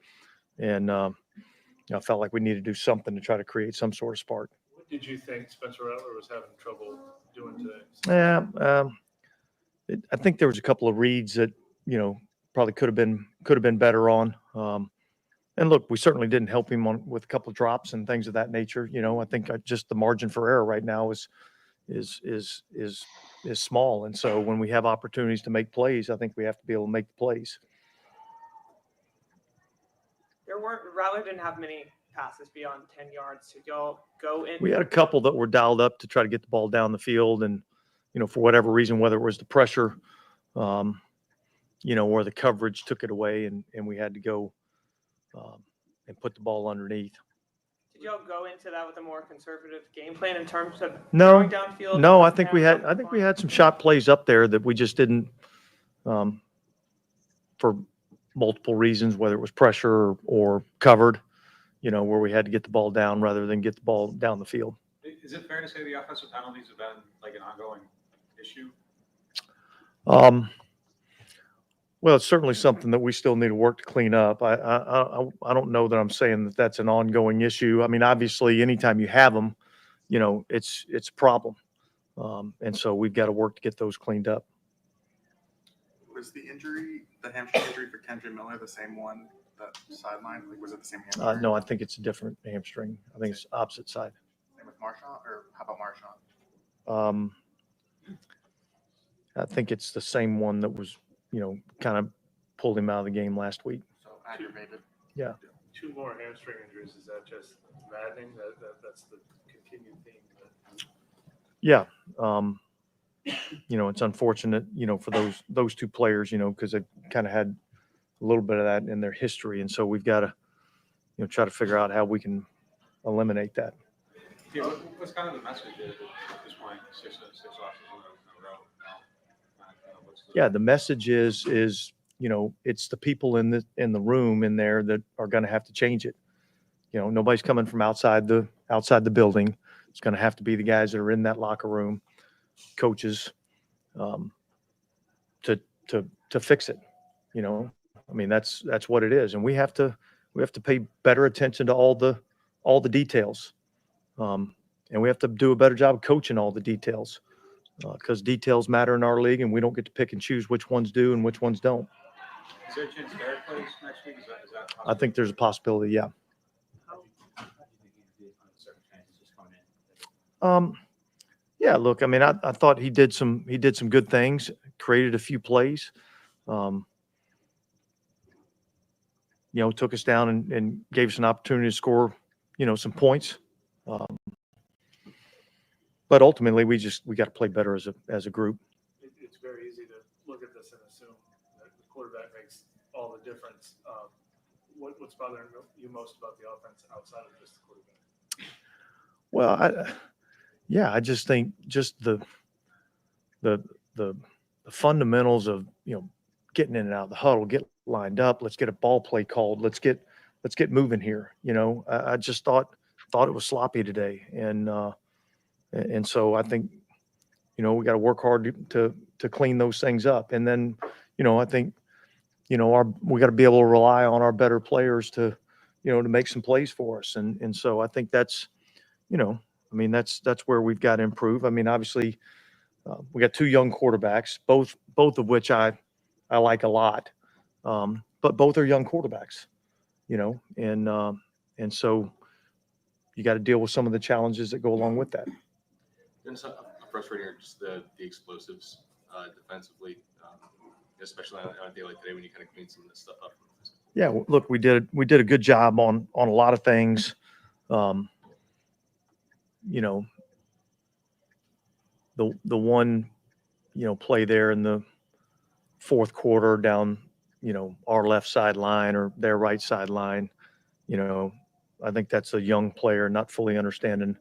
and I felt like we needed to do something to try to create some sort of spark. What did you think Spencer Rattler was having trouble doing today? Yeah, I think there was a couple of reads that probably could have been better on. And look, we certainly didn't help him with a couple of drops and things of that nature. I think just the margin for error right now is small, and so when we have opportunities to make plays, I think we have to be able to make the plays. Rattler didn't have many passes beyond 10 yards. Did y'all go in? We had a couple that were dialed up to try to get the ball down the field, and for whatever reason, whether it was the pressure, or the coverage took it away, and we had to go and put the ball underneath. Did y'all go into that with a more conservative game plan in terms of going downfield? No, I think we had some shot plays up there that we just didn't, for multiple reasons, whether it was pressure or covered, where we had to get the ball down rather than get the ball down the field. Is it fair to say the offensive penalties have been like an ongoing issue? Well, it's certainly something that we still need to work to clean up. I don't know that I'm saying that that's an ongoing issue. I mean, obviously, anytime you have them, it's a problem, and so we've got to work to get those cleaned up. Was the hamstring injury for Kendra Miller the same one that sideline? Was it the same hamstring? No, I think it's a different hamstring. I think it's opposite side. Same with Marshawn, or how about Marshawn? I think it's the same one that was, kind of pulled him out of the game last week. So aggravated. Yeah. 2 more hamstring injuries. Is that just maddening? That's the continued theme. Yeah. It's unfortunate, for those two players, because they kind of had a little bit of that in their history. And so we've got to, try to figure out how we can eliminate that. Yeah, what's kind of the message at this point? Six losses in a row now. Yeah, the message is it's the people in the room in there that are going to have to change it. Nobody's coming from outside the building. It's going to have to be the guys that are in that locker room, coaches, to fix it. That's what it is, and we have to pay better attention to all the details, and we have to do a better job of coaching all the details, because details matter in our league, and we don't get to pick and choose which ones do and which ones don't. Is there a chance Derek plays next week? Is that I think there's a possibility. Yeah. Yeah, look, I thought he did some good things, created a few plays, took us down and gave us an opportunity to score, some points. But ultimately we got to play better as a group. It's very easy to look at this and assume that the quarterback makes all the difference. What's bothering you most about the offense outside of just the quarterback? Well, I just think the fundamentals of getting in and out of the huddle, get lined up, let's get a ball play called, let's get moving here. I just thought it was sloppy today, and so I think we got to work hard to clean those things up, and then I think we got to be able to rely on our better players to to make some plays for us, and so I think that's that's where we've got to improve. Obviously, we got two young quarterbacks, both of which I like a lot, but both are young quarterbacks, and so you got to deal with some of the challenges that go along with that. It's frustrating just the explosives defensively, especially on a day like today when you kind of clean some of this stuff up. Yeah, look, we did a good job on a lot of things. The one play there in the fourth quarter down our left sideline or their right sideline, I think that's a young player not fully understanding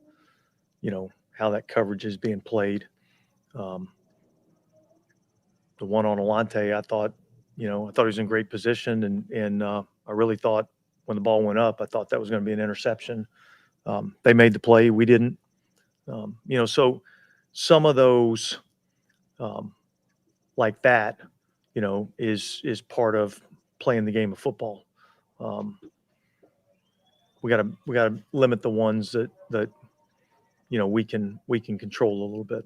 how that coverage is being played. The one on Alante, I thought he was in great position, and I really thought when the ball went up, I thought that was going to be an interception. They made the play, we didn't. So some of those like that, is part of playing the game of football. We gotta limit the ones that we can control a little bit.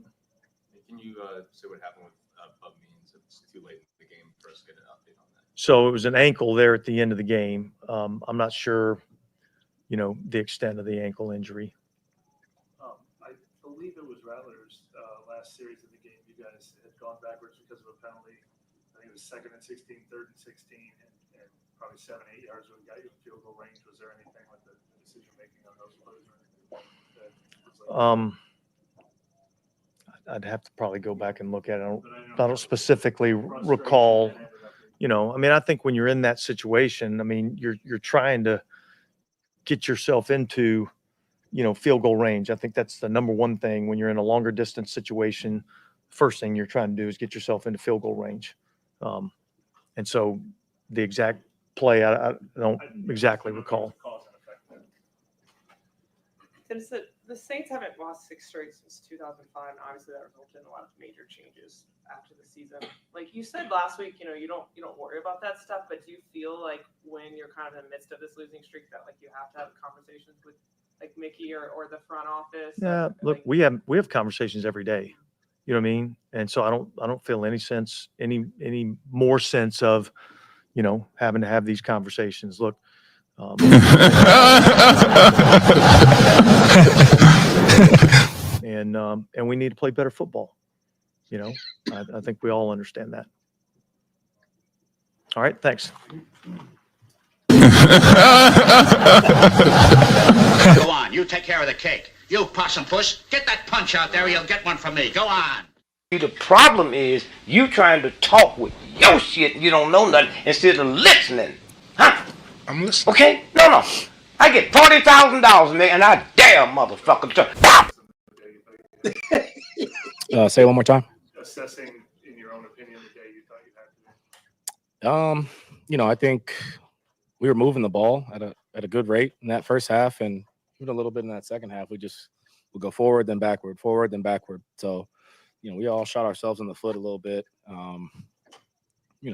Can you say what happened with Bub Means? It's too late in the game for us to get an update on that. So it was an ankle there at the end of the game. I'm not sure, the extent of the ankle injury. I believe it was Rattlers last series of the game. You guys had gone backwards because of a penalty. I think it was 2nd and 16, 3rd and 16, and probably 7-8 yards when we got you in field goal range. Was there anything with the decision making on those plays or anything? I'd have to probably go back and look at it. I don't specifically recall. I think when you're in that situation, you're trying to get yourself into, field goal range. I think that's the number one thing when you're in a longer distance situation. First thing you're trying to do is get yourself into field goal range. And so the exact play, I don't exactly recall. The Saints haven't lost 6 straight since 2005, and obviously that resulted in a lot of major changes after the season. Like you said last week, you don't worry about that stuff, but do you feel like when you're kind of in the midst of this losing streak that like you have to have conversations with like Mickey or the front office? Yeah, look, we have conversations every day. You know what I mean? And so I don't feel any more sense of, having to have these conversations. Look, and we need to play better football. I think we all understand that. All right, thanks. Go on, you take care of the cake. You possum puss, get that punch out there or you'll get one from me. Go on. The problem is you trying to talk with your shit and you don't know nothing instead of listening. Huh? I'm listening. Okay? No. I get $40,000 in there and I dare motherfucker to Say it one more time. Assessing, in your own opinion, the day you thought you had today. I think we were moving the ball at a good rate in that first half, and even a little bit in that second half. We go forward, then backward, forward, then backward. So, we all shot ourselves in the foot a little bit,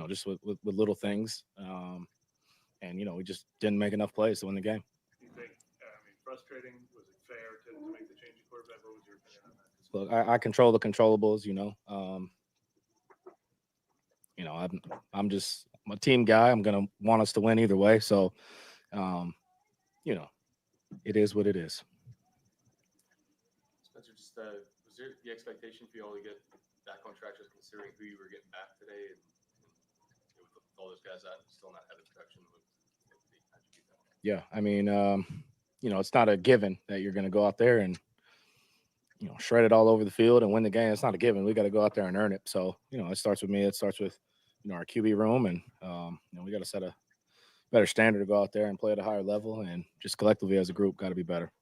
just with little things. And, we just didn't make enough plays to win the game. Do you think, frustrating? Was it fair to make the change in quarterback? What was your opinion on that? Look, I control the controllables, I'm just a team guy. I'm going to want us to win either way. So, it is what it is. Spencer, just was there the expectation for you all to get back on track, just considering who you were getting back today, and with all those guys out and still not having production? Yeah, it's not a given that you're going to go out there and shred it all over the field and win the game. It's not a given. We got to go out there and earn it. So it starts with me. It starts with our QB room, and we got to set a better standard to go out there and play at a higher level, and just collectively as a group got to be better.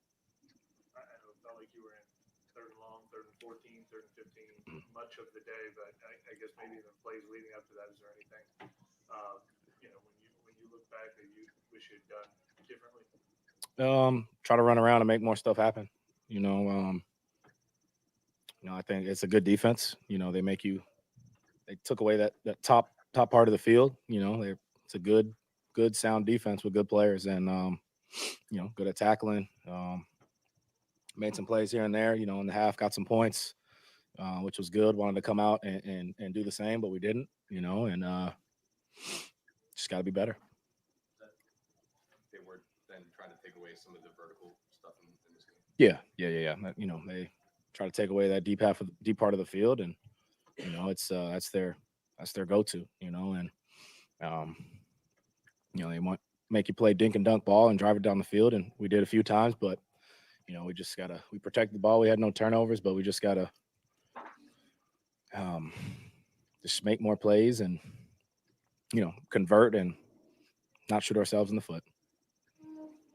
I know it felt like you were in third and long, third and 14, third and 15 much of the day, but I guess maybe the plays leading up to that, is there anything, when you look back that you wish you'd done differently? Try to run around and make more stuff happen. I think it's a good defense. They took away that top part of the field. It's a good sound defense with good players, and good at tackling. Made some plays here and there, in the half, got some points, which was good. Wanted to come out and do the same, but we didn't, and just got to be better. They were then trying to take away some of the vertical stuff in this game. Yeah. They try to take away that deep part of the field, and it's that's their go-to, and they want make you play dink and dunk ball and drive it down the field, and we did a few times, but we just we protected the ball. We had no turnovers, but we just gotta just make more plays and convert and not shoot ourselves in the foot.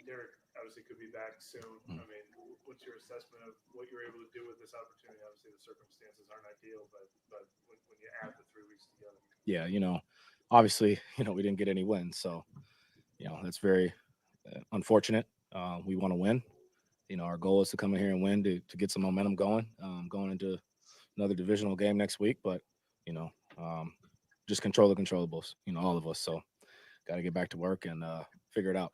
Derek obviously could be back soon. What's your assessment of what you're able to do with this opportunity? Obviously, the circumstances aren't ideal, but when you add the 3 weeks together. Yeah, obviously, we didn't get any wins, so that's very unfortunate. We want to win. Our goal is to come in here and win to get some momentum going into another divisional game next week. But just control the controllables, all of us. So got to get back to work and figure it out.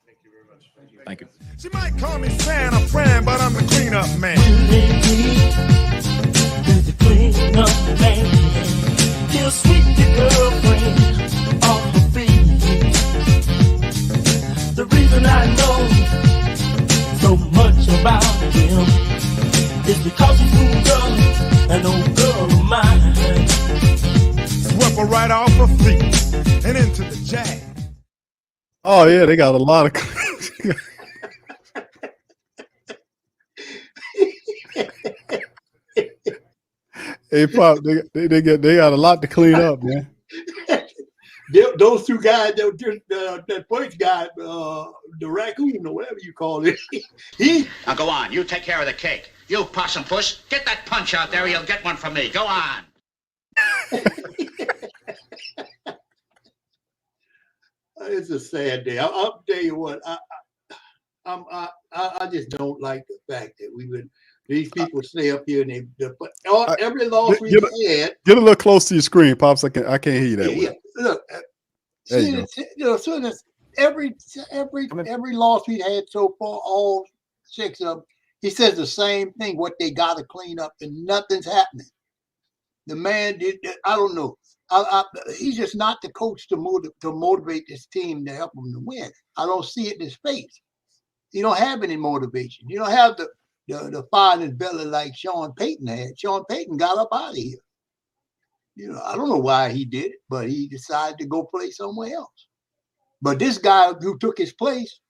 Thank you very much. Thank you. She might call me Santa friend, but I'm the cleanup man. The cleanup man. He'll sweep your girlfriend off her feet. The reason I know so much about him is because he's moved up an old girl of mine. Swept her right off her feet and into the jag. Oh yeah, they got a lot of. Hey, Pop, they got a lot to clean up, man. Those two guys, that first guy, the raccoon or whatever you call it, Now go on, you take care of the cake. You possum puss, get that punch out there or you'll get one from me. Go on. It's a sad day. I'll tell you what, I just don't like the fact that these people stay up here and every loss we had. Get a little close to your screen, Pops. I can't hear you that way. Yeah. Look, every loss we had so far, all 6 of them, he says the same thing. What they got to clean up, and nothing's happening. The man did. I don't know. He's just not the coach to motivate this team to help them to win. I don't see it in his face. You don't have any motivation. You don't have the fire in his belly like Sean Payton had. Sean Payton got up out of here. I don't know why he did it, but he decided to go play somewhere else. But this guy who took his place,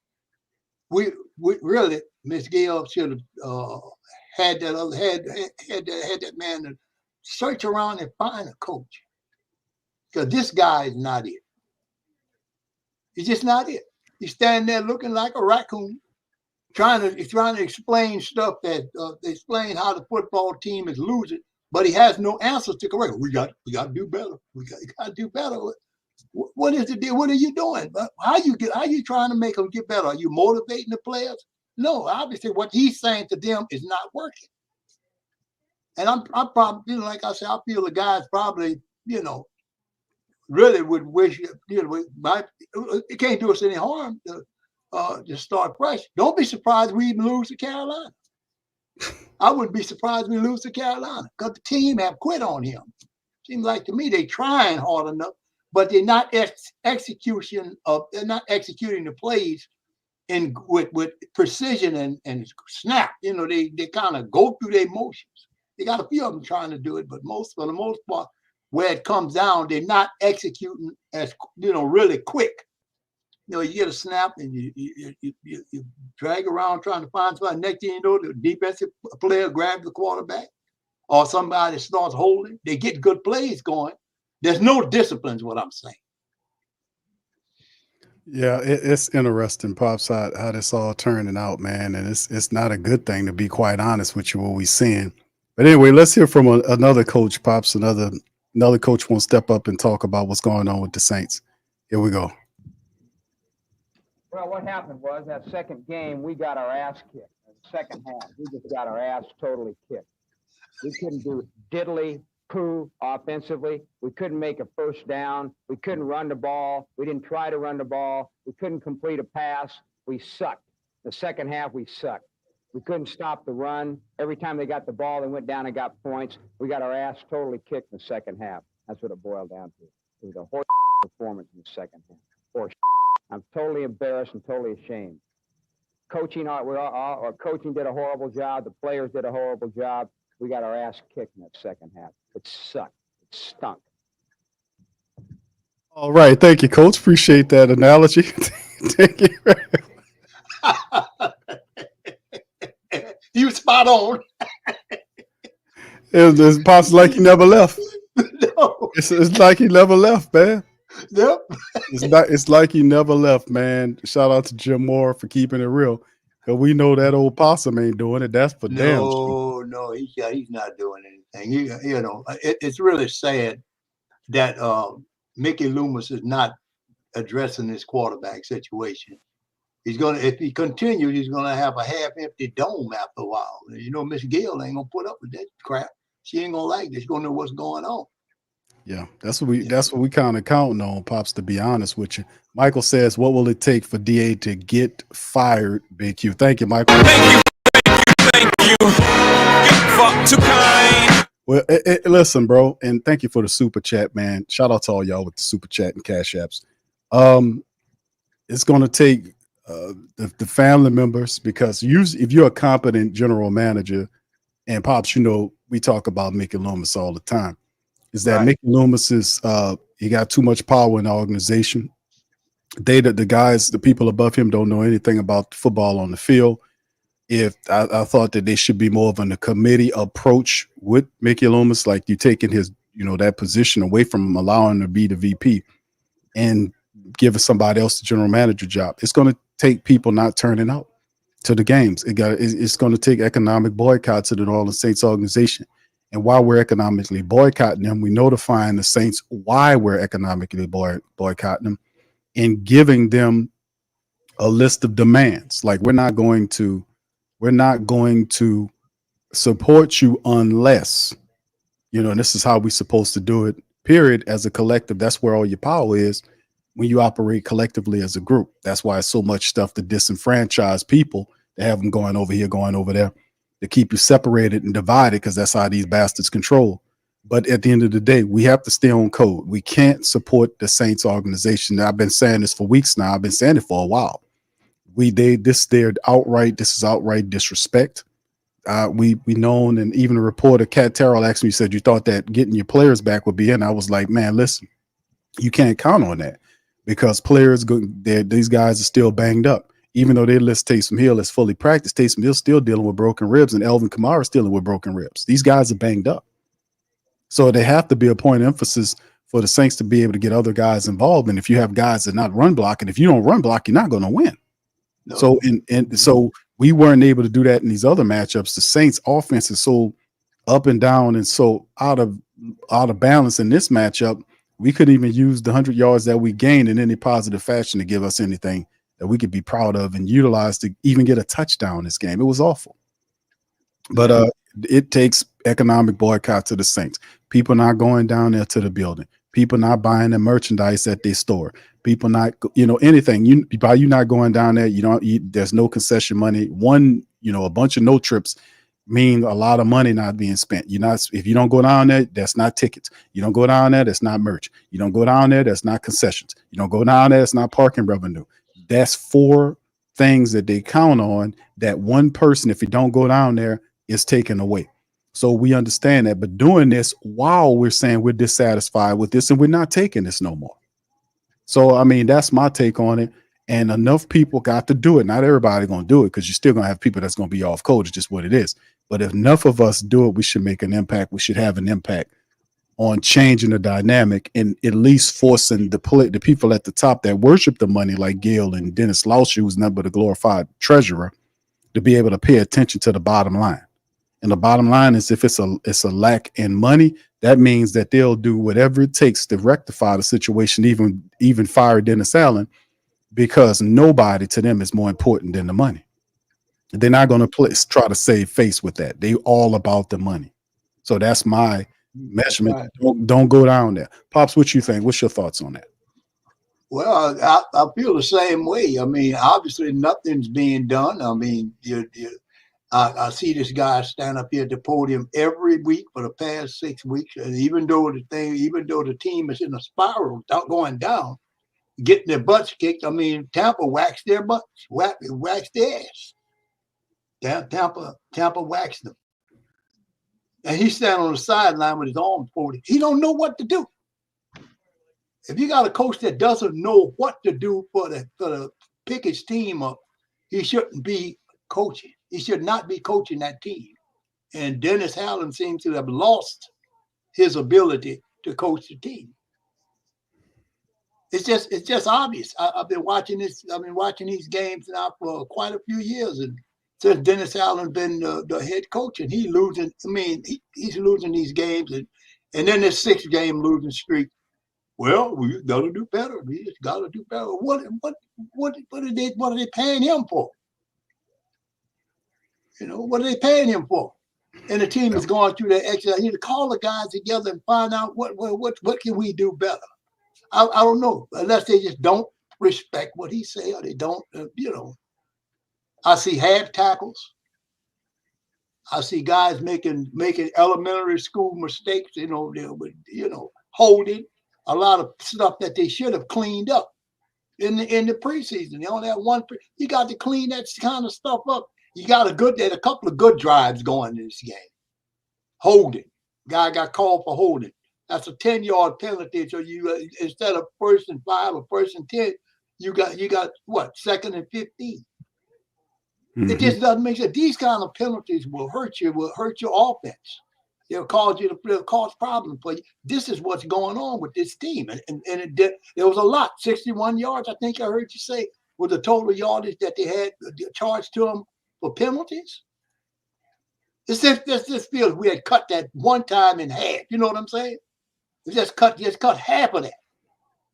we really, Miss Gail should have had that man to search around and find a coach, because this guy is not it. He's just not it. He's standing there looking like a raccoon, trying to explain stuff that explain how the football team is losing, but he has no answers to correct. We got to do better. We got to do better. What is the deal? What are you doing? How you trying to make them get better? Are you motivating the players? No, obviously what he's saying to them is not working. And I'm probably, like I said, I feel the guys probably, really would wish, it can't do us any harm to start fresh. Don't be surprised we even lose to Carolina. I wouldn't be surprised we lose to Carolina, because the team have quit on him. Seems like to me they trying hard enough, but they're not executing the plays with precision and snap. They kind of go through their motions. They got a few of them trying to do it, but for the most part, where it comes down, they're not executing as really quick. You get a snap and you drag around trying to find somebody. Next thing you know, the defensive player grabs the quarterback, or somebody starts holding. They get good plays going. There's no discipline, is what I'm saying. Yeah, it's interesting, Pops, how this all turning out, man. And it's not a good thing, to be quite honest with you, what we're seeing. But anyway, let's hear from another coach, Pops. Another coach won't step up and talk about what's going on with the Saints. Here we go. Well, what happened was that second game, we got our ass kicked. In the second half, we just got our ass totally kicked. We couldn't do diddly poo offensively. We couldn't make a first down. We couldn't run the ball. We didn't try to run the ball. We couldn't complete a pass. We sucked. The second half, we sucked. We couldn't stop the run. Every time they got the ball, they went down and got points. We got our ass totally kicked in the second half. That's what it boiled down to. It was a horse performance in the second half. Horse. I'm totally embarrassed and totally ashamed. Coaching did a horrible job. The players did a horrible job. We got our ass kicked in that second half. It sucked. It stunk. All right. Thank you, Coach. Appreciate that analogy. Thank you. You spot on. It's Pops like he never left. No. It's like he never left, man. Yep. It's like he never left, man. Shout out to Jim Moore for keeping it real. Because we know that old possum ain't doing it. That's for damn sure. No, he's not doing anything. It's really sad that Mickey Loomis is not addressing this quarterback situation. If he continues, he's gonna have a half-empty dome after a while. Miss Gail ain't gonna put up with that crap. She ain't gonna like this. She's gonna know what's going on. Yeah, that's what we kind of counting on, Pops, to be honest with you. Michael says, what will it take for DA to get fired, Big Q? Thank you, Michael. Thank you. Fuck too kind. Well, listen, bro, and thank you for the super chat, man. Shout out to all y'all with the super chat and cash apps. It's going to take the family members, because if you're a competent general manager, and Pops, we talk about Mickey Loomis all the time, is that right. Mickey Loomis is he got too much power in the organization. The people above him don't know anything about football on the field. If I thought that they should be more of a committee approach with Mickey Loomis, like you taking his, that position away from him, allowing him to be the VP and giving somebody else the general manager job. It's going to take people not turning out to the games. It's going to take economic boycotts of the New Orleans Saints organization. And while we're economically boycotting them, we're notifying the Saints why we're economically boycotting them and giving them a list of demands. Like, we're not going to support you unless, and this is how we're supposed to do it, period, as a collective. That's where all your power is, when you operate collectively as a group. That's why it's so much stuff to disenfranchise people, to have them going over here, going over there, to keep you separated and divided, because that's how these bastards control. But at the end of the day, we have to stay on code. We can't support the Saints organization. I've been saying this for weeks now. I've been saying it for a while. This is outright disrespect. We known, and even a reporter, Cat Terrell, asked me, said, you thought that getting your players back would be in? I was like, man, listen, you can't count on that, because these guys are still banged up. Even though they list Taysom Hill as fully practiced, Taysom Hill's still dealing with broken ribs, and Elvin Kamara's dealing with broken ribs. These guys are banged up. So they have to be a point of emphasis for the Saints to be able to get other guys involved. And if you have guys that not run block, and if you don't run block, you're not going to win. No. So so we weren't able to do that in these other matchups. The Saints offense is so up and down and so out of balance in this matchup. We couldn't even use the 100 yards that we gained in any positive fashion to give us anything that we could be proud of and utilize to even get a touchdown this game. It was awful. But it takes economic boycott to the Saints. People not going down there to the building. People not buying the merchandise at their store. People not, anything. By you not going down there, there's no concession money. A bunch of no trips mean a lot of money not being spent. If you don't go down there, that's not tickets. You don't go down there, that's not merch. You don't go down there, that's not concessions. You don't go down there, it's not parking revenue. That's 4 things that they count on that one person, if you don't go down there, is taken away. So we understand that, but doing this while we're saying we're dissatisfied with this and we're not taking this no more. So, I mean, that's my take on it. And enough people got to do it. Not everybody going to do it because you're still going to have people that's going to be off code. It's just what it is. But if enough of us do it, we should make an impact. We should have an impact on changing the dynamic and at least forcing the people at the top that worship the money, like Gail and Dennis Lauscher, who's nothing but a glorified treasurer, to be able to pay attention to the bottom line. And the bottom line is if it's a lack in money, that means that they'll do whatever it takes to rectify the situation, even fire Dennis Allen, because nobody to them is more important than the money. They're not going to try to save face with that. They all about the money. So that's my measurement. Right. Don't go down there. Pops, what you think? What's your thoughts on that? Well, I feel the same way. I mean, obviously nothing's being done. I mean, I see this guy stand up here at the podium every week for the past 6 weeks, and even though the team is in a spiral, going down, getting their butts kicked. I mean, Tampa waxed their butts, waxed their ass. Tampa waxed them, and he's standing on the sideline with his arms folded. He don't know what to do. If you got a coach that doesn't know what to do for the pick his team up, he shouldn't be coaching. He should not be coaching that team. And Dennis Allen seems to have lost his ability to coach the team. It's just obvious. I've been watching this. I've been watching these games now for quite a few years, and since Dennis Allen been the head coach, and he's losing. I mean, he's losing these games, and then this 6-game losing streak. Well, we got to do better. We just got to do better. What are they paying him for? What are they paying him for? And the team is going through that exercise. You need to call the guys together and find out what can we do better. I don't know, unless they just don't respect what he say, or they don't. I see half tackles. I see guys making elementary school mistakes. Holding a lot of stuff that they should have cleaned up in the preseason. They only have one. You got to clean that kind of stuff up. You got a couple of good drives going in this game. Holding. Guy got called for holding. That's a 10-yard penalty. So you instead of 1st and 5 or 1st and 10, you got what, 2nd and 15. Mm-hmm. It just doesn't make sense. These kind of penalties will hurt your offense. They'll cause problems for you. This is what's going on with this team. And there was a lot. 61 yards, I think I heard you say, with the total yardage that they had charged to them for penalties. This feels we had cut that one time in half. You know what I'm saying? We just cut half of that.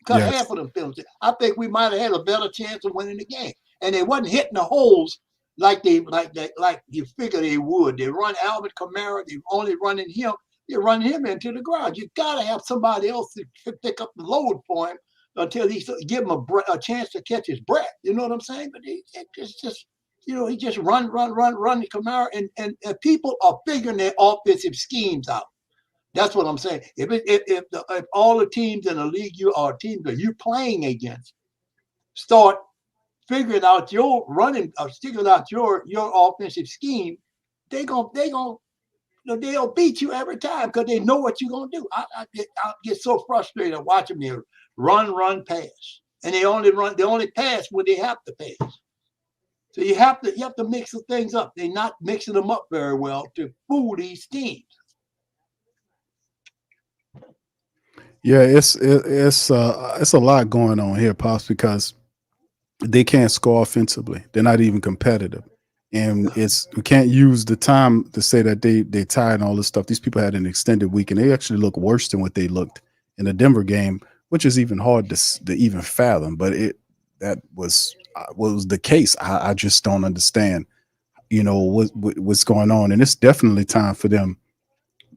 Half of them penalties. I think we might have had a better chance of winning the game. And they wasn't hitting the holes like you figure they would. They run Alvin Kamara. They're only running him. You're running him into the ground. You got to have somebody else to pick up the load for him until he give him a chance to catch his breath. You know what I'm saying? But he just run the Kamara, and people are figuring their offensive schemes out. That's what I'm saying. If all the teams in the league teams that you're playing against start figuring out your running, or figuring out your offensive scheme, they'll beat you every time because they know what you're gonna do. I get so frustrated watching them run, pass, and they only pass when they have to pass. So you have to mix the things up. They're not mixing them up very well to fool these teams. Yeah, it's a lot going on here, Pops, because they can't score offensively. They're not even competitive. And we can't use the time to say that they tired and all this stuff. These people had an extended week, and they actually look worse than what they looked in the Denver game, which is even hard to even fathom. But that was what was the case. I just don't understand, what's going on, and it's definitely time for them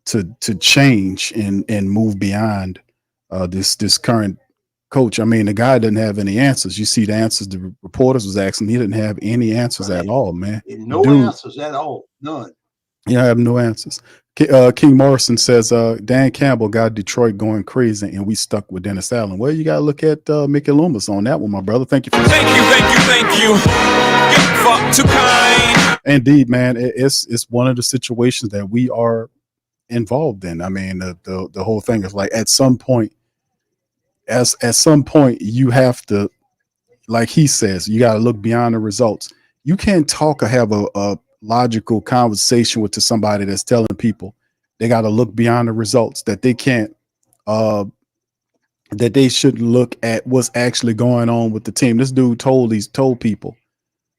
to change and move beyond this current coach. I mean, the guy doesn't have any answers. You see the answers the reporters was asking. He didn't have any answers at all, man. No answers at all. None. Yeah, I have no answers. King Morrison says Dan Campbell got Detroit going crazy, and we stuck with Dennis Allen. Well, you got to look at Mickey Loomis on that one, my brother. Thank you. Thank you. Get fucked too kind. Indeed, man. It's one of the situations that we are involved in. I mean, the whole thing is like at some point you have to, like he says, you got to look beyond the results. You can't talk or have a logical conversation with somebody that's telling people they got to look beyond the results, that they can't that they should look at what's actually going on with the team. This dude told people,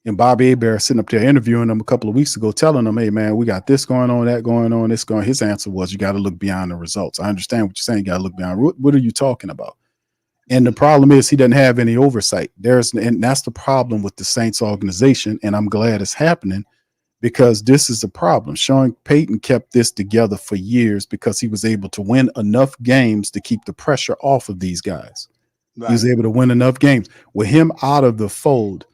and Bobby Hebert sitting up there interviewing them a couple of weeks ago, telling them, hey man, we got this going on, that going on, this going. His answer was, you got to look beyond the results. I understand what you're saying. You got to look beyond. What are you talking about? And the problem is he doesn't have any oversight. And that's the problem with the Saints organization. And I'm glad it's happening, because this is the problem. Sean Payton kept this together for years because he was able to win enough games to keep the pressure off of these guys. Right. He was able to win enough games. With him out of the fold,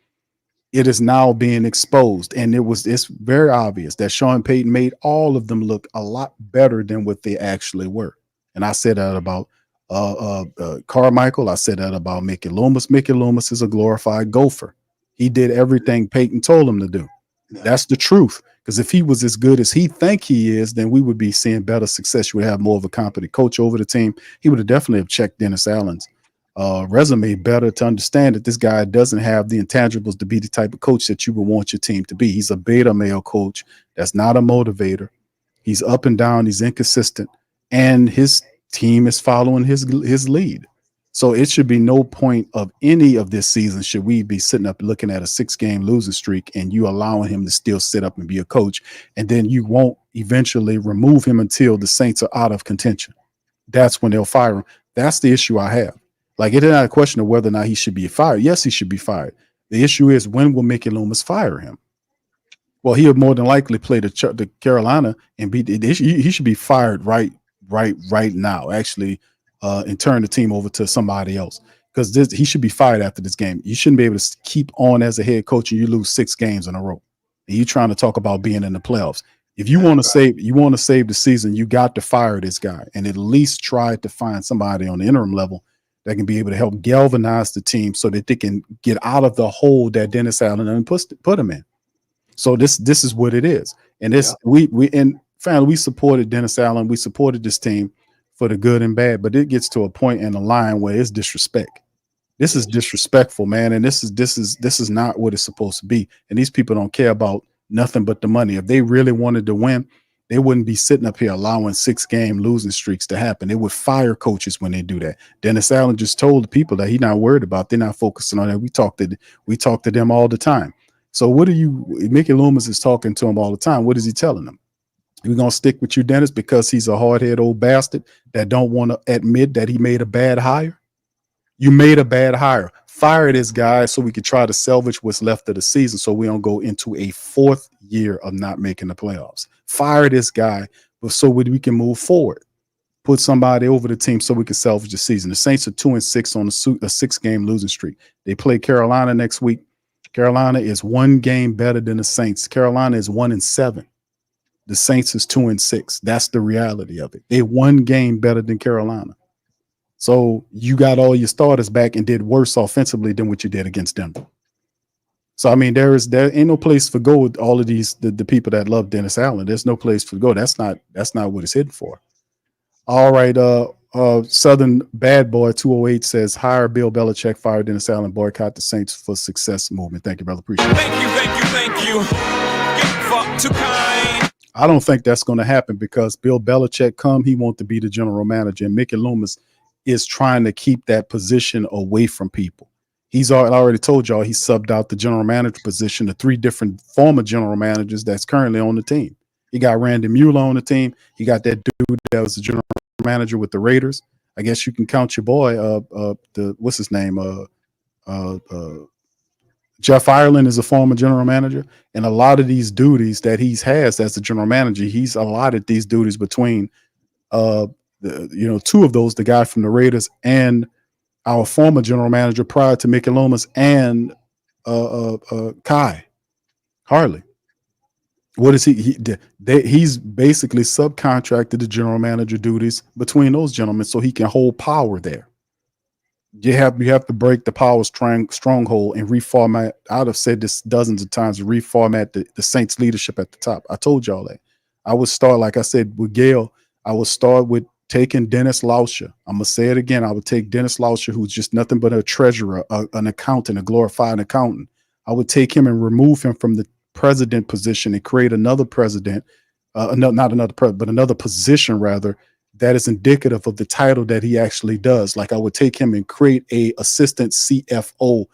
it is now being exposed. And it's very obvious that Sean Payton made all of them look a lot better than what they actually were. And I said that about Carmichael. I said that about Mickey Loomis. Mickey Loomis is a glorified gopher. He did everything Payton told him to do. Yeah. That's the truth. Because if he was as good as he think he is, then we would be seeing better success. You would have more of a competent coach over the team. He would have definitely have checked Dennis Allen's resume better to understand that this guy doesn't have the intangibles to be the type of coach that you would want your team to be. He's a beta male coach. That's not a motivator. He's up and down. He's inconsistent. And his team is following his lead. So it should be no point of any of this season should we be sitting up looking at a 6-game losing streak and you allowing him to still sit up and be a coach, and then you won't eventually remove him until the Saints are out of contention. That's when they'll fire him. That's the issue I have. Like, it is not a question of whether or not he should be fired. Yes, he should be fired. The issue is, when will Mickey Loomis fire him? Well, he'll more than likely play the Carolina and he should be fired right now, actually, and turn the team over to somebody else, because he should be fired after this game. You shouldn't be able to keep on as a head coach and you lose 6 games in a row. And you're trying to talk about being in the playoffs. If you want to save the season, you got to fire this guy and at least try to find somebody on the interim level that can be able to help galvanize the team so that they can get out of the hole that Dennis Allen put him in. So this is what it is. And we supported Dennis Allen. We supported this team for the good and bad, but it gets to a point in the line where it's disrespect. This is disrespectful, man. And this is not what it's supposed to be. And these people don't care about nothing but the money. If they really wanted to win, they wouldn't be sitting up here allowing 6-game losing streaks to happen. They would fire coaches when they do that. Dennis Allen just told the people that he's not worried about. They're not focusing on that. We talk to them all the time. So Mickey Loomis is talking to him all the time. What is he telling them? We're going to stick with you, Dennis, because he's a hard-headed old bastard that don't want to admit that he made a bad hire? You made a bad hire. Fire this guy so we can try to salvage what's left of the season so we don't go into a 4th year of not making the playoffs. Fire this guy so we can move forward. Put somebody over the team so we can salvage the season. The Saints are 2-6 on a 6-game losing streak. They play Carolina next week. Carolina is 1 game better than the Saints. Carolina is 1-7. The Saints is 2-6. That's the reality of it. They 1 game better than Carolina. So you got all your starters back and did worse offensively than what you did against Denver. So I mean, there ain't no place for go with all of these the people that love Dennis Allen. There's no place for go. That's not what it's hidden for. All right, Southern Bad Boy 208 says hire Bill Belichick, fire Dennis Allen, boycott the Saints for success movement. Thank you, brother. Appreciate it. Thank you. Get fucked too kind. I don't think that's going to happen because Bill Belichick he wants to be the general manager, and Mickey Loomis is trying to keep that position away from people. I already told y'all he subbed out the general manager position to 3 different former general managers that's currently on the team. He got Randy Mueller on the team. He got that dude that was the general manager with the Raiders. I guess you can count your boy. What's his name? Jeff Ireland is a former general manager, and a lot of these duties that he has as the general manager, he's allotted these duties between, 2 of those, the guy from the Raiders and our former general manager prior to Mickey Loomis and Kai Harley. What is he's basically subcontracted the general manager duties between those gentlemen so he can hold power there. You have to break the power stronghold and reformat. I'd have said this dozens of times, reformat the Saints leadership at the top. I told y'all that. I would start, like I said, with Gail, I would start with taking Dennis Lauscher. I'm going to say it again. I would take Dennis Lauscher, who's just nothing but a treasurer, an accountant, a glorified accountant. I would take him and remove him from the president position and create another president, another position rather, that is indicative of the title that he actually does. Like I would take him and create a assistant CFO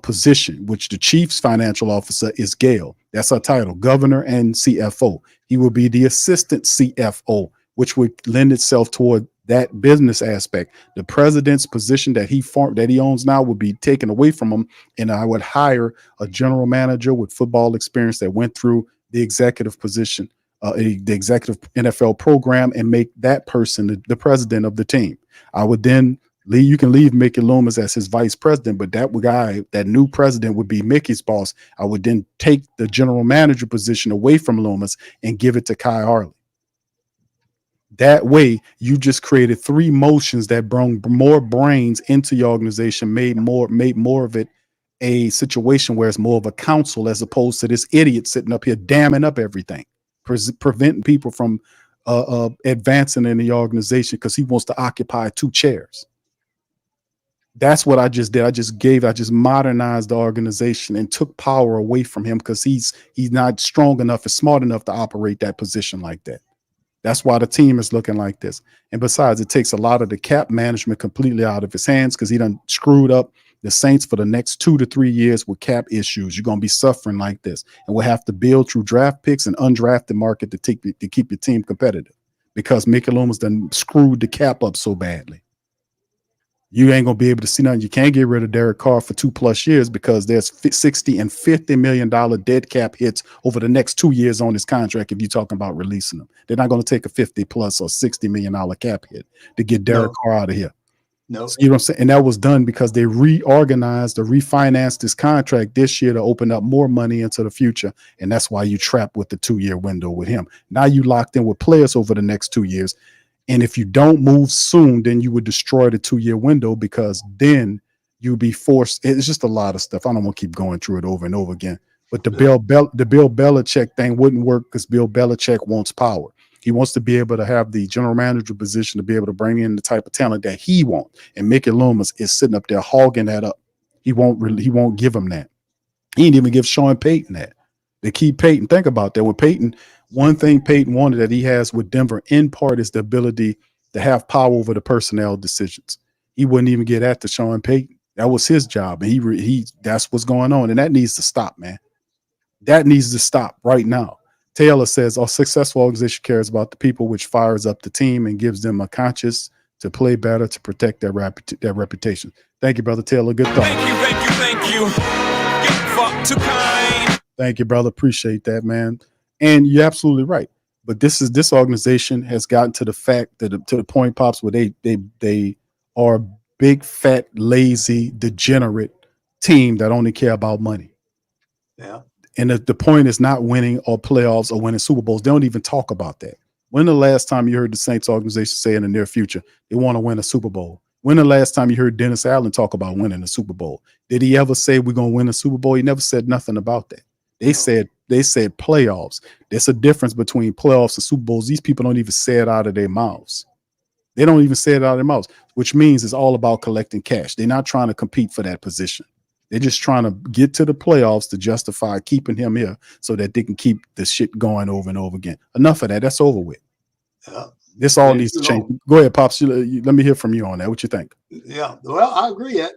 position, which the chief's financial officer is Gail. That's her title, governor and CFO. He will be the assistant CFO, which would lend itself toward that business aspect. The president's position that he owns now would be taken away from him, and I would hire a general manager with football experience that went through the executive position, the executive NFL program, and make that person the president of the team. I would then you can leave Mickey Loomis as his vice president, but that new president would be Mickey's boss. I would then take the general manager position away from Loomis and give it to Kai Harley. That way, you just created 3 motions that brought more brains into your organization, made more of it a situation where it's more of a council as opposed to this idiot sitting up here damming up everything, preventing people from advancing in the organization because he wants to occupy 2 chairs. That's what I just did. I just modernized the organization and took power away from him because he's not strong enough and smart enough to operate that position like that. That's why the team is looking like this. And besides, it takes a lot of the cap management completely out of his hands because he done screwed up the Saints for the next 2 to 3 years with cap issues. You're going to be suffering like this. And we'll have to build through draft picks and undrafted market to keep your team competitive because Mickey Loomis done screwed the cap up so badly. You ain't going to be able to see nothing. You can't get rid of Derek Carr for 2+ years because there's $60 and $50 million dead cap hits over the next 2 years on his contract. If you're talking about releasing him, they're not going to take a $50+ or $60 million cap hit to get Derek Carr out of here. No, so, you know what I'm saying? And that was done because they reorganized or refinanced this contract this year to open up more money into the future. And that's why you trapped with the 2-year window with him. Now you locked in with players over the next 2 years. And if you don't move soon, then you would destroy the 2-year window because then you'd be forced. It's just a lot of stuff. I don't want to keep going through it over and over again. But the Bill Belichick thing wouldn't work because Bill Belichick wants power. He wants to be able to have the general manager position to be able to bring in the type of talent that he wants. And Mickey Loomis is sitting up there hogging that up. He won't give him that. He didn't even give Sean Payton that. They keep Payton. Think about that. With Payton, one thing Payton wanted that he has with Denver in part is the ability to have power over the personnel decisions. He wouldn't even get at to Sean Payton. That was his job. And he that's what's going on. And that needs to stop, man. That needs to stop right now. Taylor says, a successful organization cares about the people, which fires up the team and gives them a conscience to play better, to protect their reputation. Thank you, Brother Taylor. Good thought. Thank you. Get fucked too kind. Thank you, brother. Appreciate that, man. And you're absolutely right. But this organization has gotten to the fact that to the point, Pops, where they are a big, fat, lazy, degenerate team that only care about money. Yeah. And the point is not winning or playoffs or winning Super Bowls. They don't even talk about that. When the last time you heard the Saints organization say in the near future they want to win a Super Bowl? When the last time you heard Dennis Allen talk about winning a Super Bowl? Did he ever say we're going to win a Super Bowl? He never said nothing about that. They said playoffs. There's a difference between playoffs and Super Bowls. These people don't even say it out of their mouths. They don't even say it out of their mouths, which means it's all about collecting cash. They're not trying to compete for that position. They're just trying to get to the playoffs to justify keeping him here so that they can keep the shit going over and over again. Enough of that. That's over with. This all needs to change. Go ahead, Pops. Let me hear from you on that. What you think? Yeah, well, I agree. That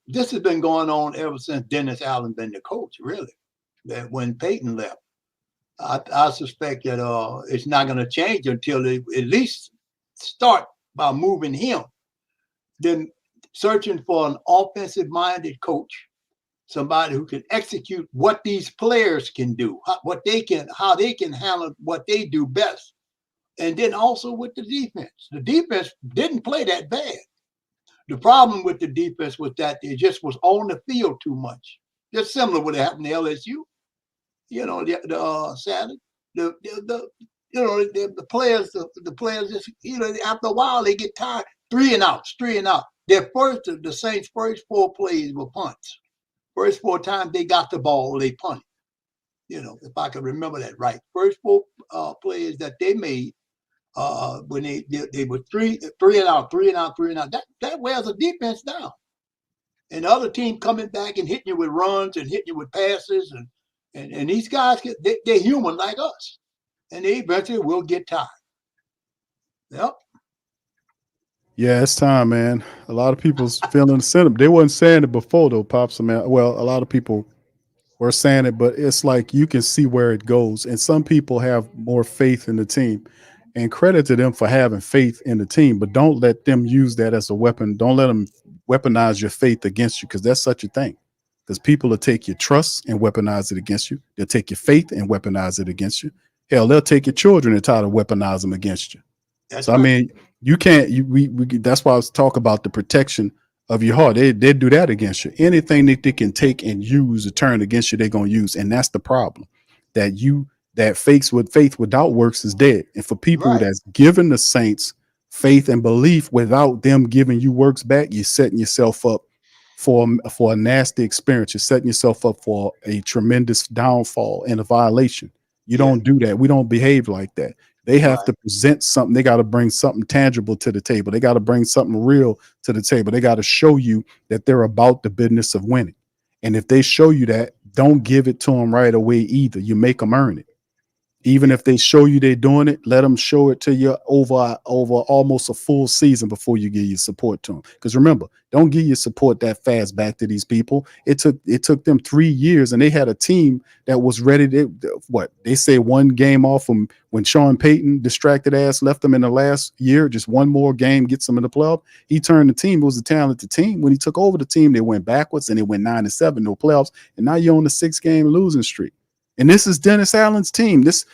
this has been going on ever since Dennis Allen been the coach. Really, that when Peyton left, I suspect that it's not going to change until they at least start by moving him. Then searching for an offensive-minded coach, somebody who can execute what these players can do, how they can handle what they do best. And then also with the defense. The defense didn't play that bad. The problem with the defense was that it just was on the field too much. Just similar to what happened to LSU. Saturday. The players just, after a while they get tired. 3 and out. The Saints' first 4 plays were punts. First 4 times they got the ball, they punted. If I can remember that right. First 4 plays that they made, when they were 3 and out. That wears a defense down. And the other team coming back and hitting you with runs and hitting you with passes, and these guys they're human like us, and they eventually will get tired. Yep. Yeah, it's time, man. A lot of people's feeling the sentiment. They wasn't saying it before though, Pops. I mean, well, a lot of people were saying it, but it's like you can see where it goes. And some people have more faith in the team. And credit to them for having faith in the team, but don't let them use that as a weapon. Don't let them weaponize your faith against you, because that's such a thing. Because people will take your trust and weaponize it against you. They'll take your faith and weaponize it against you. Hell, they'll take your children and try to weaponize them against you. So I mean, you can't. That's why I was talking about the protection of your heart. They do that against you. Anything that they can take and use to turn against you, they're gonna use, and that's the problem. That faith without works is dead. And for people that's given the Saints faith and belief without them giving you works back, you're setting yourself up for a nasty experience. You're setting yourself up for a tremendous downfall and a violation. You don't do that. We don't behave like that. They have to present something. They got to bring something tangible to the table. They got to bring something real to the table. They got to show you that they're about the business of winning. And if they show you that, don't give it to them right away either. You make them earn it. Even if they show you they're doing it, let them show it to you over almost a full season before you give your support to them. Because remember, don't give your support that fast back to these people. It took them 3 years, and they had a team that was ready to they say one game off from when Sean Payton distracted ass left them in the last year. Just one more game gets them in the playoff. He turned the team. It was a talented team. When he took over the team, they went backwards and they went 9-7, no playoffs. And now you're on the 6-game losing streak. And this is Dennis Allen's team. This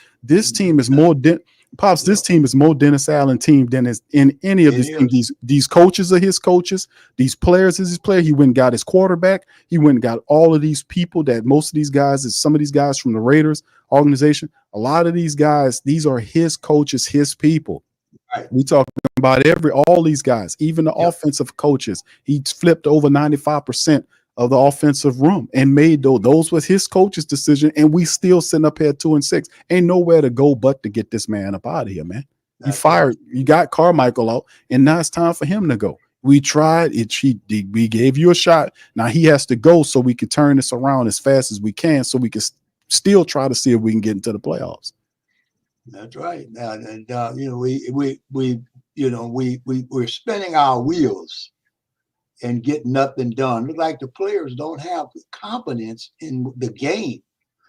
team is more Pops. This team is more Dennis Allen team than is in any of these teams. These coaches are his coaches. These players is his player. He went and got his quarterback. He went and got all of these people that most of these guys is some of these guys from the Raiders organization. A lot of these guys, these are his coaches, his people. Right. We talking about all these guys, even the offensive coaches. He flipped over 95% of the offensive room and made those was his coach's decision, and we still sitting up here 2-6. Ain't nowhere to go but to get this man up out of here, man. You got Carmichael out, and now it's time for him to go. We tried it. We gave you a shot. Now he has to go so we can turn this around as fast as we can, so we can still try to see if we can get into the playoffs. That's right. And we're spinning our wheels and get nothing done. Look like the players don't have confidence in the game.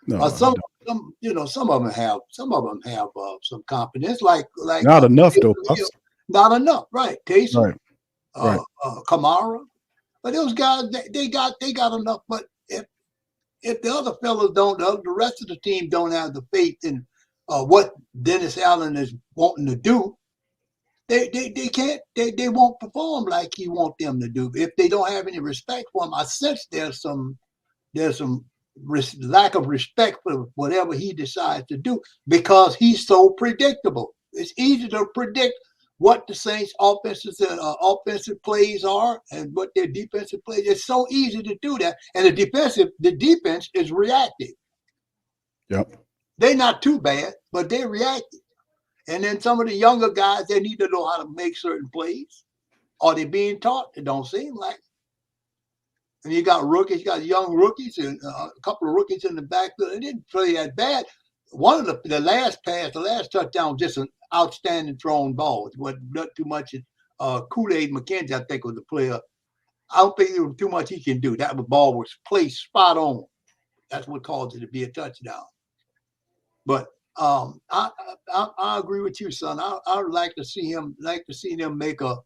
No, some of them have some confidence. Like not enough though. Not enough, right? Taysom, right. Kamara, but those guys they got enough. But if the other fellows don't, the rest of the team don't have the faith in what Dennis Allen is wanting to do, they can't, they won't perform like he wants them to do. If they don't have any respect for him, I sense there's some lack of respect for whatever he decides to do, because he's so predictable. It's easy to predict what the Saints offensive plays are and what their defensive plays. It's so easy to do that. And the defense is reactive. Yep. They're not too bad, but they're reactive. And then some of the younger guys, they need to know how to make certain plays. Are they being taught? It don't seem like. And you got rookies, you got young rookies, and a couple of rookies in the backfield. They didn't play that bad. One of the last pass, the last touchdown, was just an outstanding thrown ball. It wasn't not too much. Kool-Aid McKenzie, I think, was the player. I don't think there was too much he can do. That ball was placed spot on. That's what caused it to be a touchdown. But I agree with you, son. I would like to see them make a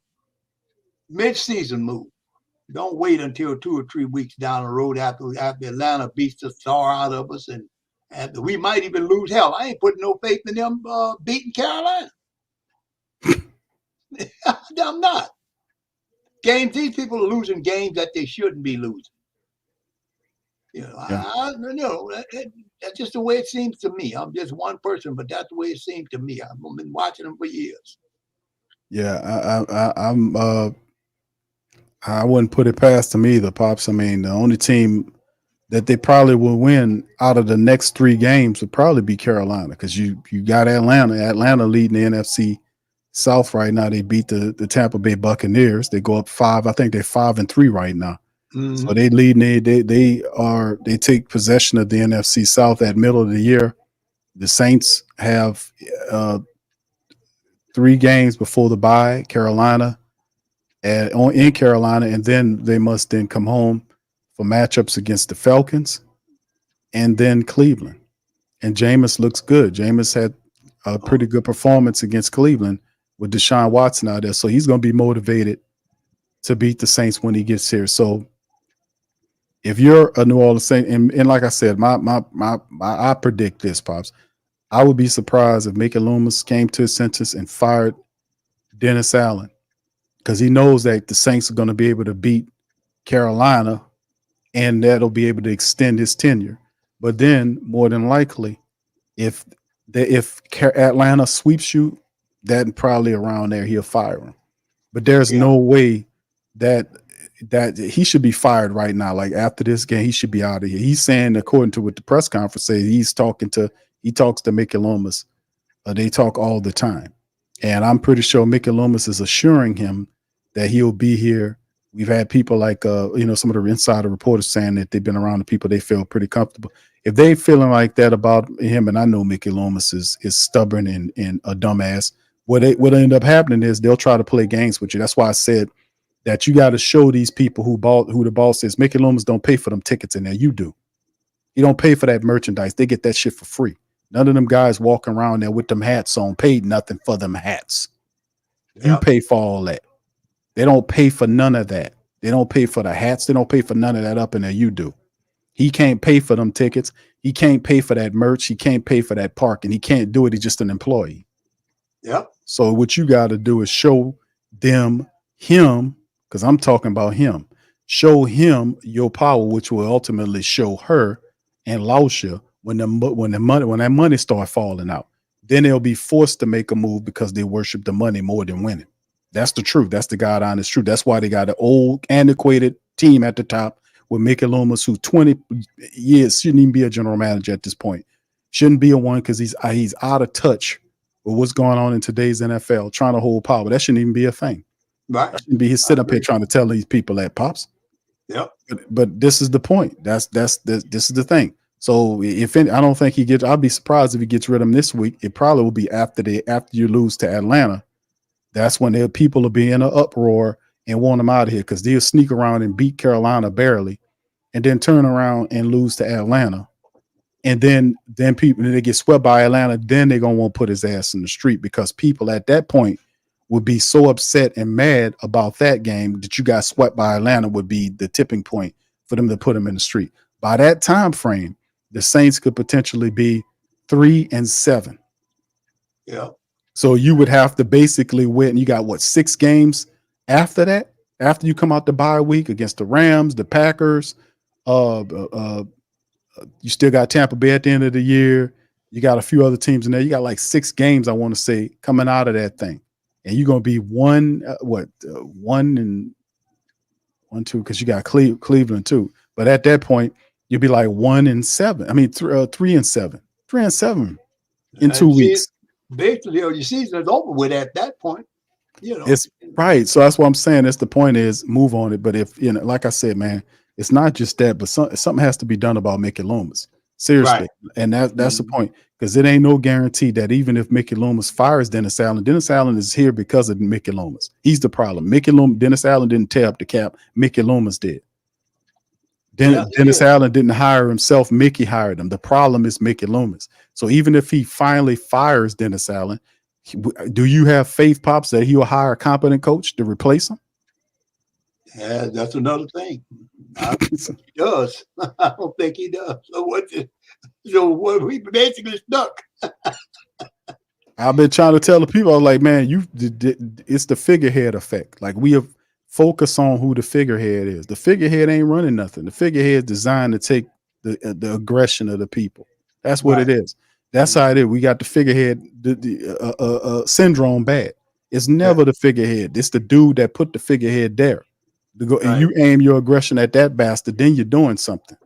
mid-season move. Don't wait until 2 or 3 weeks down the road after Atlanta beats the star out of us, and we might even lose. Hell, I ain't putting no faith in them beating Carolina. I'm not. These people are losing games that they shouldn't be losing. That's just the way it seems to me. I'm just one person, but that's the way it seems to me. I've been watching them for years. Yeah, I wouldn't put it past them either, Pops. I mean, the only team that they probably will win out of the next 3 games would probably be Carolina, because you got Atlanta. Atlanta leading the NFC South right now. They beat the Tampa Bay Buccaneers. They go up 5. I think they're 5-3 right now. Mm-hmm. So they lead. They take possession of the NFC South at middle of the year. The Saints have 3 games before the bye. Carolina, in Carolina, and then they must then come home for matchups against the Falcons, and then Cleveland. And Jameis looks good. Jameis had a pretty good performance against Cleveland with Deshaun Watson out there, so he's going to be motivated to beat the Saints when he gets here. So if you're a New Orleans Saint, and like I said, I predict this, Pops. I would be surprised if Mickey Loomis came to his senses and fired Dennis Allen, because he knows that the Saints are going to be able to beat Carolina, and that'll be able to extend his tenure. But then, more than likely, if Atlanta sweeps you, then probably around there he'll fire him. But there's no way that he should be fired right now. Like after this game, he should be out of here. He's saying, according to what the press conference says, he talks to Mickey Loomis. They talk all the time, and I'm pretty sure Mickey Loomis is assuring him that he'll be here. We've had people like some of the insider reporters saying that they've been around the people they feel pretty comfortable. If they feeling like that about him, and I know Mickey Loomis is stubborn and a dumbass, what end up happening is they'll try to play games with you. That's why I said that you got to show these people who the boss is. Mickey Loomis don't pay for them tickets in there. You do. He don't pay for that merchandise. They get that shit for free. None of them guys walking around there with them hats on paid nothing for them hats. You pay for all that. They don't pay for none of that. They don't pay for the hats. They don't pay for none of that up in there. You do. He can't pay for them tickets. He can't pay for that merch. He can't pay for that parking. He can't do it. He's just an employee. Yep. So what you got to do is show him, because I'm talking about him. Show him your power, which will ultimately show her and Lausha when that money start falling out. Then they'll be forced to make a move because they worship the money more than winning. That's the truth. That's the God honest truth. That's why they got an old, antiquated team at the top with Mickey Loomis, who 20 years shouldn't even be a general manager at this point. Shouldn't be a one, because he's out of touch with what's going on in today's NFL, trying to hold power. That shouldn't even be a thing. Right. That shouldn't be his sit up here trying to tell these people that, Pops. Yep. But this is the point. This is the thing. So I don't think he gets. I'll be surprised if he gets rid of him this week. It probably will be after you lose to Atlanta. That's when the people will be in an uproar and want him out of here, because they'll sneak around and beat Carolina barely, and then turn around and lose to Atlanta. And then people, they get swept by Atlanta, then they're going to want to put his ass in the street, because people at that point would be so upset and mad about that game that you got swept by Atlanta would be the tipping point for them to put him in the street. By that time frame, the Saints could potentially be 3-7. Yeah. So you would have to basically win. You got 6 games after that? After you come out the bye week against the Rams, the Packers, you still got Tampa Bay at the end of the year. You got a few other teams in there. You got 6 games, I want to say, coming out of that thing. And you're going to be 1-2, because you got Cleveland too. But at that point, you'll be 1-7. I mean, 3-7. 3-7 in 2 weeks. basically your season is over with at that point. You know, It's right. So that's what I'm saying. That's the point is move on it. But if, like I said, man, it's not just that, but something has to be done about Mickey Loomis. Seriously. right? And that's the Mhm. point. Because it ain't no guarantee that even if Mickey Loomis fires Dennis Allen is here because of Mickey Loomis. He's the problem. Dennis Allen didn't tear up the cap. Mickey Loomis did. Yeah, he Dennis did. Allen didn't hire himself. Mickey hired him. The problem is Mickey Loomis. So even if he finally fires Dennis Allen, do you have faith, Pops, that he will hire a competent coach to replace him? Yeah, that's another thing. I don't think he does. I don't think he does. So what we basically stuck. I've been trying to tell the people, I was like, man, it's the figurehead effect. Like we have focused on who the figurehead is. The figurehead ain't running nothing. The figurehead is designed to take the aggression of the people. That's what it Right. is. That's how it is. We got the figurehead syndrome bad. It's never the figurehead. It's the dude that put the figurehead there. To go, and you aim your aggression at that bastard, then you're doing something.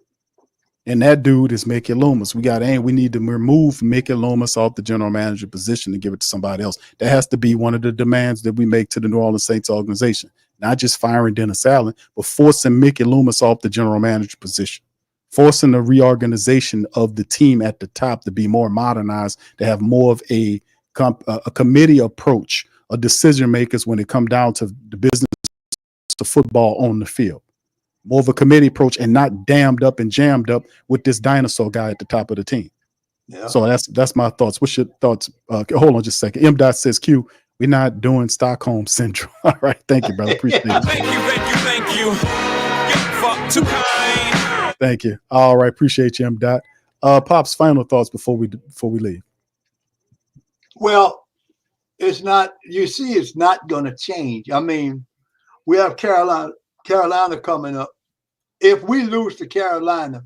And that dude is Mickey Loomis. We need to remove Mickey Loomis off the general manager position and give it to somebody else. That has to be one of the demands that we make to the New Orleans Saints organization. Not just firing Dennis Allen, but forcing Mickey Loomis off the general manager position. Forcing the reorganization of the team at the top to be more modernized, to have more of a committee approach, of decision makers when it come down to the business of football on the field. More of a committee approach and not dammed up and jammed up with this dinosaur guy at the top of the team. Yeah. So that's my thoughts. What's your thoughts? Hold on just a second. M. Dot says, Q, we're not doing Stockholm Syndrome. All right. Thank you, brother. Appreciate it. Thank you. Fuck too kind. Thank you. All right. Appreciate you, M. Dot. Pops, final thoughts before we leave. Well, it's not, it's not going to change. I mean, we have Carolina coming up. If we lose to Carolina,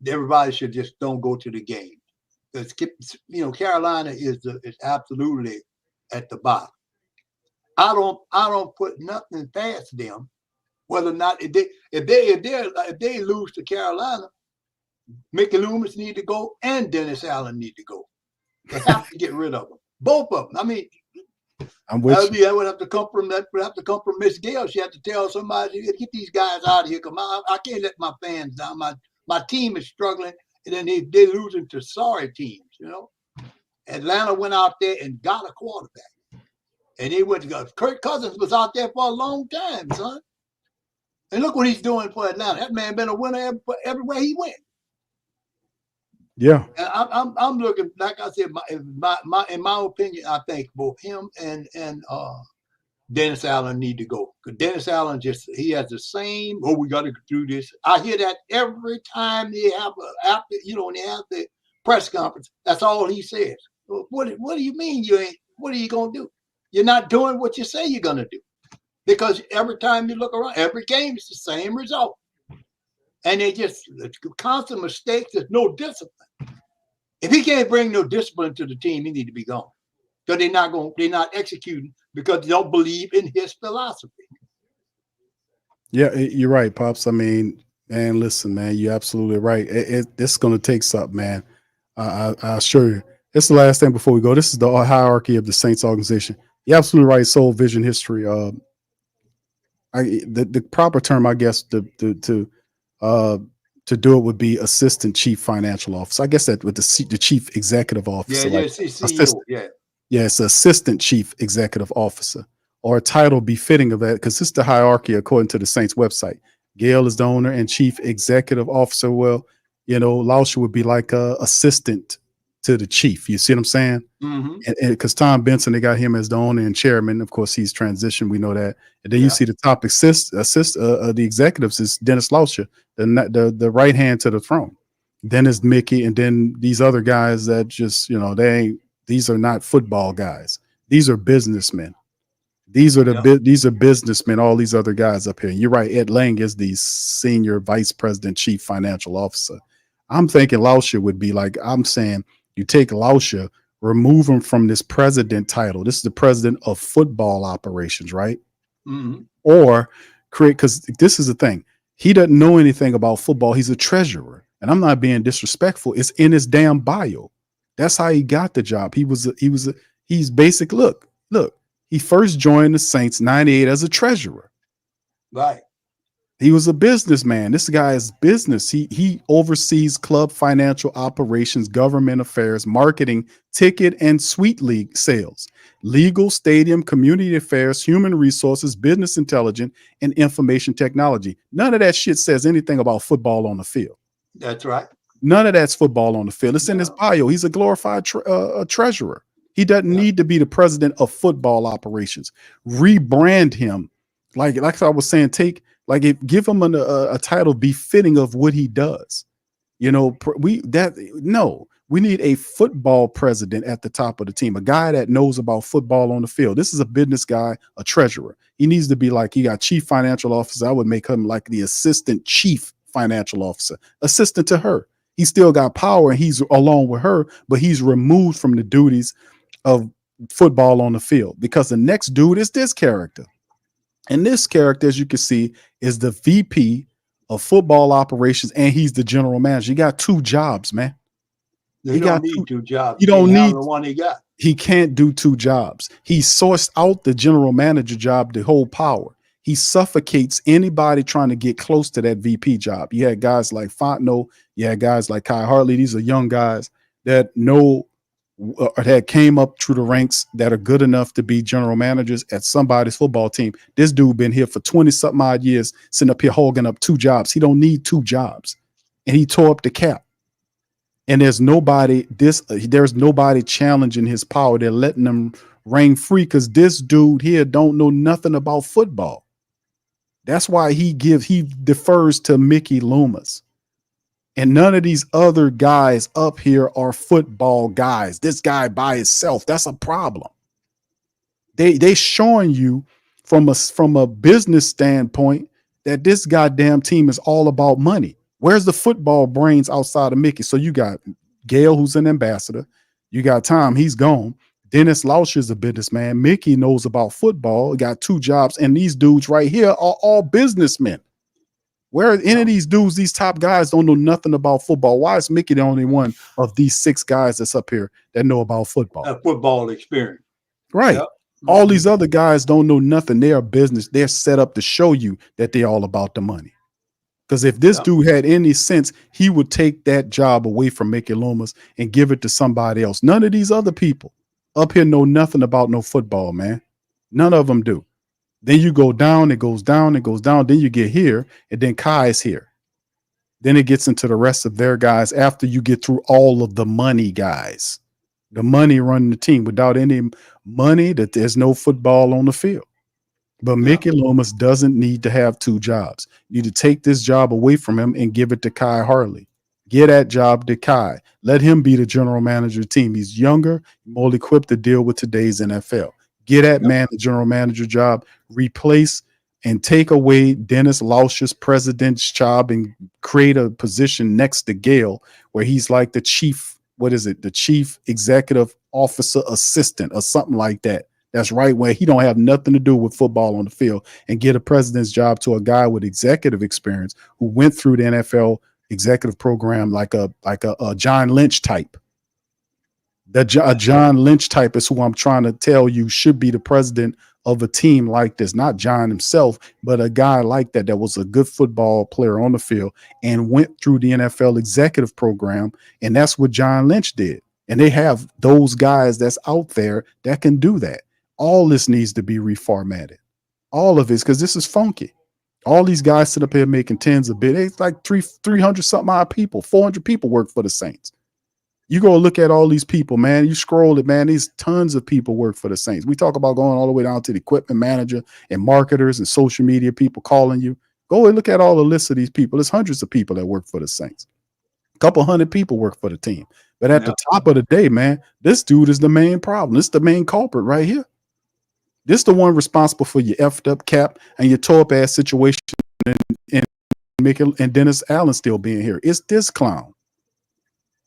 everybody should just don't go to the game. Because, Carolina is absolutely at the bottom. I don't put nothing past them. Whether or not if they lose to Carolina, Mickey Loomis need to go and Dennis Allen need to go. They have to get rid of them, both of them. I mean, I'm with you. That would have to come from Miss Gail. She had to tell somebody, get these guys out of here. Come on, I can't let my fans down. My team is struggling, and then they're losing to sorry teams. Atlanta went out there and got a quarterback, and they went to go. Kirk Cousins was out there for a long time, son. And look what he's doing for Atlanta. That man been a winner everywhere he went. Yeah. And I'm looking, like I said, in my opinion, I think both him and Dennis Allen need to go. Because Dennis Allen he has the same, we got to do this. I hear that every time they have when they have the press conference. That's all he says. What do you mean you ain't? What are you gonna do? You're not doing what you say you're gonna do. Because every time you look around, every game is the same result. And they just constant mistakes. There's no discipline. If he can't bring no discipline to the team, he need to be gone. Because they're not executing because they don't believe in his philosophy. Yeah, you're right, Pops. I mean, man, listen, man, you're absolutely right. It's going to take something, man. I assure you. It's the last thing before we go. This is the hierarchy of the Saints organization. You're absolutely right. Soul, vision, history. The proper term, I guess, to do it would be assistant chief financial officer. I guess that with the chief executive officer. Yeah, CEO. Yeah, it's assistant chief executive officer, or a title befitting of that, because this is the hierarchy according to the Saints website. Gail is the owner and chief executive officer. Well, Lauscher would be like a assistant to the chief. You see what I'm saying? Mm-hmm. And because Tom Benson, they got him as the owner and chairman. Of course, he's transitioned. We know that. And then you see the top the executives is Dennis Lauscher, the right hand to the throne. Then is Mickey, and then these other guys that just these are not football guys. These are businessmen. These are these are businessmen. All these other guys up here. You're right. Ed Lang is the senior vice president, chief financial officer. I'm thinking Lauscher would be like, I'm saying you take Lauscher, remove him from this president title. This is the president of football operations, right? Mm-hmm. Or create, because this is the thing. He doesn't know anything about football. He's a treasurer. And I'm not being disrespectful. It's in his damn bio. That's how he got the job. He's basic. Look, he first joined the Saints 98 as a treasurer. Right. He was a businessman. This guy is business. He oversees club financial operations, government affairs, marketing, ticket and suite league sales, legal, stadium, community affairs, human resources, business intelligence, and information technology. None of that shit says anything about football on the field. That's right. None of that's football on the field. It's in his bio. He's a glorified treasurer. He doesn't need to be the president of football operations. Rebrand him, like I was saying. Give him a title befitting of what he does. You know, we need a football president at the top of the team, a guy that knows about football on the field. This is a business guy, a treasurer. He needs to be like, he got chief financial officer. I would make him like the assistant chief financial officer, assistant to her. He still got power and he's along with her, but he's removed from the duties of football on the field because the next dude is this character. And this character, as you can see, is the VP of football operations, and he's the general manager. He got 2 jobs, man. He don't need 2 jobs. You don't need the one he got. He can't do 2 jobs. He sourced out the general manager job to hold power. He suffocates anybody trying to get close to that VP job. You had guys like Fontenot, you had guys like Kai Hartley. These are young guys that know that came up through the ranks that are good enough to be general managers at somebody's football team. This dude been here for 20 something odd years, sitting up here hogging up 2 jobs. He don't need 2 jobs. And he tore up the cap. And there's nobody challenging his power. They're letting him reign free because this dude here don't know nothing about football. That's why he defers to Mickey Loomis. And none of these other guys up here are football guys. This guy by himself, that's a problem. They showing you from a business standpoint that this goddamn team is all about money. Where's the football brains outside of Mickey? So you got Gail, who's an ambassador. You got Tom, he's gone. Dennis Lausch is a businessman. Mickey knows about football. He got 2 jobs. And these dudes right here are all businessmen. Where any of these dudes, these top guys don't know nothing about football. Why is Mickey the only one of these 6 guys that's up here that know about football? A football experience. Right. Yep. All these other guys don't know nothing. They are business. They're set up to show you that they're all about the money. Because if this dude had any sense, he would take that job away from Mickey Loomis and give it to somebody else. None of these other people up here know nothing about no football, man. None of them do. Then you go down, it goes down, it goes down. Then you get here, and then Kai is here. Then it gets into the rest of their guys after you get through all of the money guys. The money running the team. Without any money, that there's no football on the field. But Mickey Loomis doesn't need to have 2 jobs. You need to take this job away from him and give it to Kai Hartley. Get that job to Kai. Let him be the general manager of the team. He's younger, more equipped to deal with today's NFL. Get that man the general manager job, replace and take away Dennis Lausch's president's job and create a position next to Gail where he's like the chief, the chief executive officer assistant or something like that. That's right, where he don't have nothing to do with football on the field, and get a president's job to a guy with executive experience who went through the NFL executive program like a John Lynch type. A John Lynch type is who I'm trying to tell you should be the president of a team like this. Not John himself, but a guy like that was a good football player on the field and went through the NFL executive program. And that's what John Lynch did. And they have those guys that's out there that can do that. All this needs to be reformatted. All of it, because this is funky. All these guys sit up here making tens of billions. It's like 300 something odd people, 400 people work for the Saints. You go look at all these people, man. You scroll it, man. These tons of people work for the Saints. We talk about going all the way down to the equipment manager and marketers and social media people calling you. Go and look at all the lists of these people. There's hundreds of people that work for the Saints. A couple hundred people work for the team. But at the top of the day, man, this dude is the main problem. This is the main culprit right here. This is the one responsible for your effed up cap and your tore up ass situation and Dennis Allen still being here. It's this clown.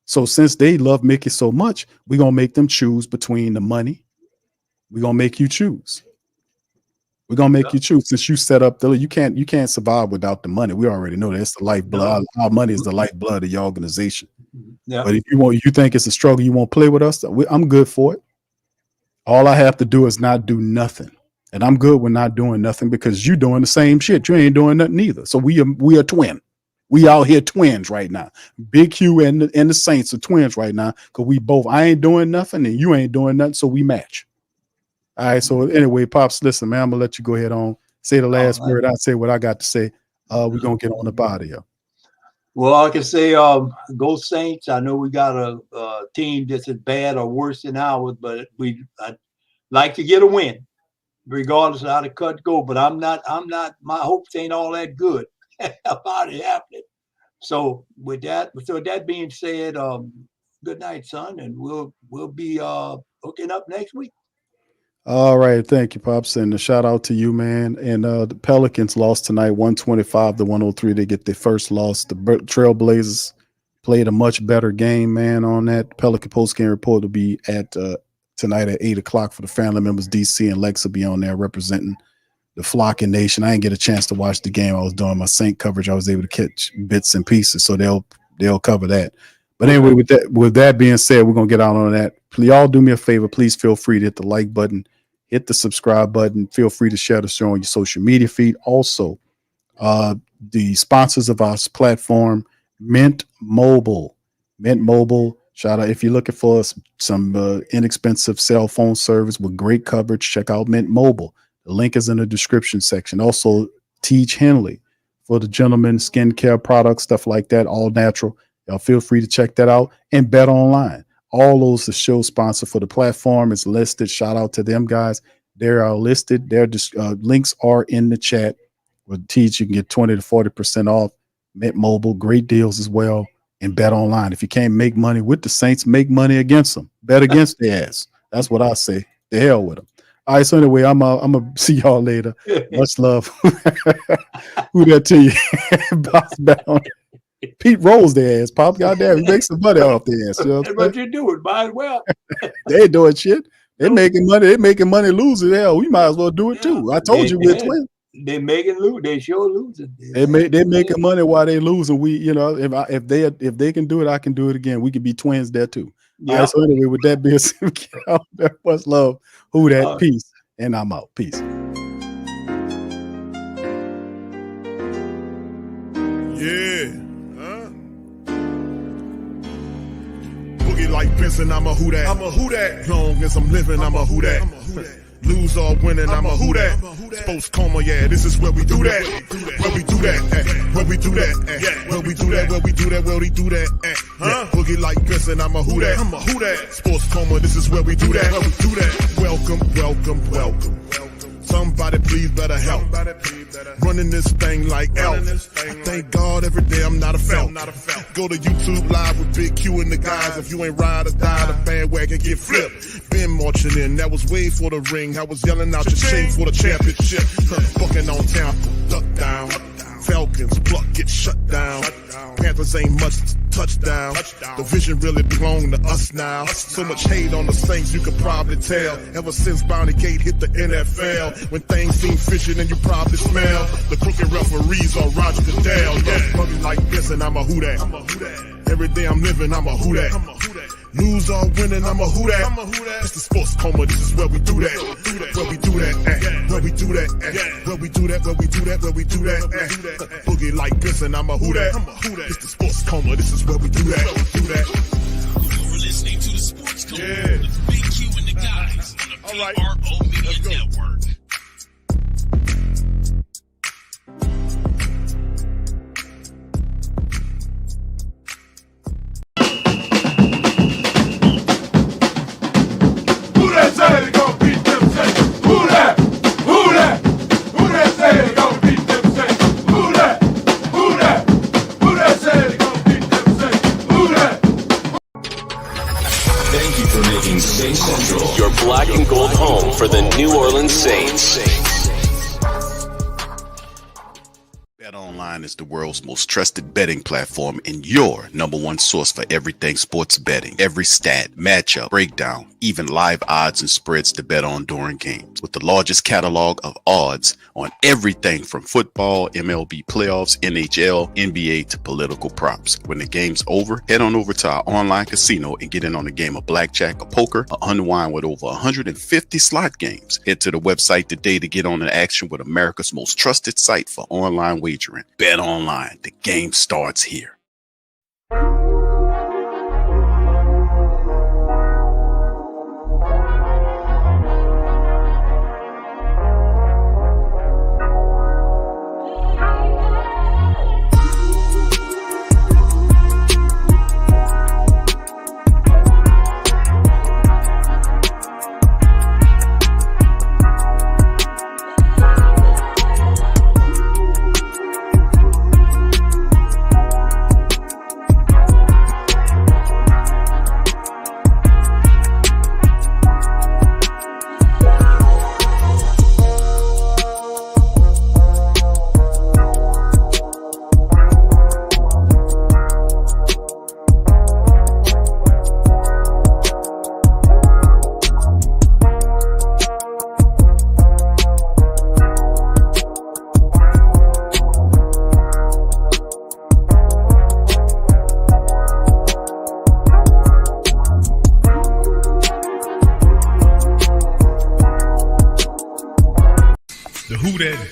So since they love Mickey so much, we're going to make them choose between the money. We're going to make you choose. We're going to make you choose. Since you set up you can't survive without the money. We already know that's the lifeblood. Our money is the lifeblood of your organization. Yeah. But if you think it's a struggle, you won't play with us, I'm good for it. All I have to do is not do nothing. And I'm good with not doing nothing because you doing the same shit. You ain't doing nothing either. So we are twin. We out here twins right now. Big Q and the Saints are twins right now because we both, I ain't doing nothing and you ain't doing nothing, so we match. All right, so anyway, Pops, listen, man, I'm going to let you go ahead on. Say the last word. I'll say what I got to say. We're going to get on up out of here. Well, I can say go Saints. I know we got a team that's as bad or worse than ours, but I'd like to get a win, regardless of how the cut go. But I'm not, my hopes ain't all that good about it happening. So with that being said, good night, son, and we'll be hooking up next week. All right, thank you, Pops, and a shout out to you, man. And the Pelicans lost tonight, 125-103. They get their first loss. The Trailblazers played a much better game, man. On that Pelican post-game report will be at tonight at 8:00 for the family members. DC and Lex will be on there representing the Flocking Nation. I didn't get a chance to watch the game. I was doing my Saint coverage. I was able to catch bits and pieces, so they'll cover that. But anyway, with that being said, we're gonna get out on that. Please, y'all do me a favor. Please feel free to hit the like button. Hit the subscribe button. Feel free to share the show on your social media feed. Also, the sponsors of our platform, Mint Mobile. Mint Mobile, shout out if you're looking for some inexpensive cell phone service with great coverage, check out Mint Mobile. The link is in the description section. Also, Teach Henley for the gentlemen skincare products, stuff like that, all natural. Y'all feel free to check that out. And Bet Online. All those the show sponsor for the platform is listed. Shout out to them guys. They are listed. Their links are in the chat. With Teach, you can get 20 to 40% off. Mint Mobile, great deals as well. And Bet Online. If you can't make money with the Saints, make money against them. Bet against their ass. That's what I say. The hell with them. All right, so anyway, I'm gonna see y'all later. Much love. Who that to you? Bounce back on. Pete rolls their ass, Pop. Goddamn, he makes some money off their ass. You know That's what you do. It might as well. They ain't doing shit. They're making money. They're making money losing. Hell, we might as well do it too. I told you we're twins. They making lose. They sure losing. They're making money while they losing. We, if they can do it, I can do it again. We could be twins there too. Yeah. All right, so anyway, with that being said, much love. Who that? Peace. And I'm out. Peace. Yeah. Boogie like Benson, I'm a who that. I'm a who that. Long as I'm living, I'm a who that. Lose or winning, I'm a who that. Sports Coma, yeah, this is where we do that. Where we do that, where we do that, where we do that, where we do that, where we do that, huh? Boogie like Benson, I'm a who that. I'm a who that. Sports Coma, this is where we do that. Where we do that. Welcome, welcome, welcome. Somebody please better help. Running this thing like elf. I thank God every day I'm not a felt. Go to YouTube live with Big Q and the guys. If you ain't ride or die, the bandwagon get flipped. Been marching in, that was way for the ring. I was yelling out your shame for the championship. Fucking on town, duck down. Falcons, pluck, get shut down. Panthers ain't much touchdown. The vision really belong to us now. So much hate on the Saints, you could probably tell. Ever since Bounty Gate hit the NFL, when things seem fishy and you probably smell the crooked referees on Roger Goodell. Yeah, probably like this and I'm a who that. Every day I'm living, I'm a who that. Lose or winning, I'm a who that. It's the Sports Coma, this is where we do that. Where we do that, where we do that, where we do that, where we do that, where we do that. Boogie like this and I'm a who that. It's the Sports Coma, this is where we do that. You're listening to the Sports Coma with Big Q and the guys on the PRO Media Network. Saints Central, your black and gold home for the New Orleans Saints. Bet Online. BetOnline is the world's most trusted betting platform and your number one source for everything sports betting. Every stat, matchup, breakdown, even live odds and spreads to bet on during games. With the largest catalog of odds on everything from football, MLB playoffs, NHL, NBA to political props. When the game's over, head on over to our online casino and get in on a game of blackjack or poker or unwind with over 150 slot games. Head to the website today to get on the action with America's most trusted site for online wagering. Bet online. The game starts here.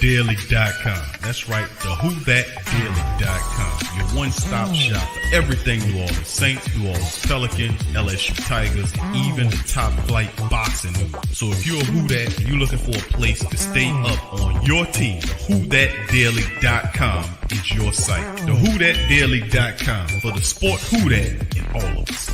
WhoThatDaily.com. That's right, WhoThatDaily.com. Your one-stop shop for everything New Orleans Saints, New Orleans Pelicans, LSU Tigers, even the top flight boxing news. So if you're a Who That and you're looking for a place to stay up on your team, WhoThatDaily.com is your site. WhoThatDaily.com for the sport Who That in all of us.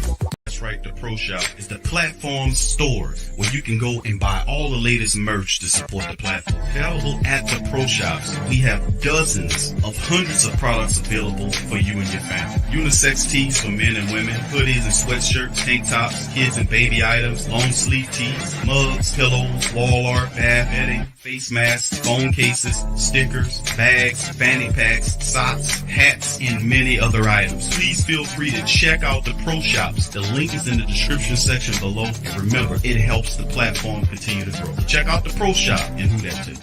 That's right, the Pro Shop is the platform store where you can go and buy all the latest merch to support the platform. Available at the Pro Shops, we have dozens of hundreds of products available for you and your family. Unisex tees for men and women, hoodies and sweatshirts, tank tops, kids and baby items, long sleeve tees, mugs, pillows, wall art, bath bedding, face masks, phone cases, stickers, bags, fanny packs, socks, hats, and many other items. Please feel free to check out the Pro Shops. The link is in the description section below. And remember, it helps the platform continue to grow. Check out the Pro Shop and Who That too.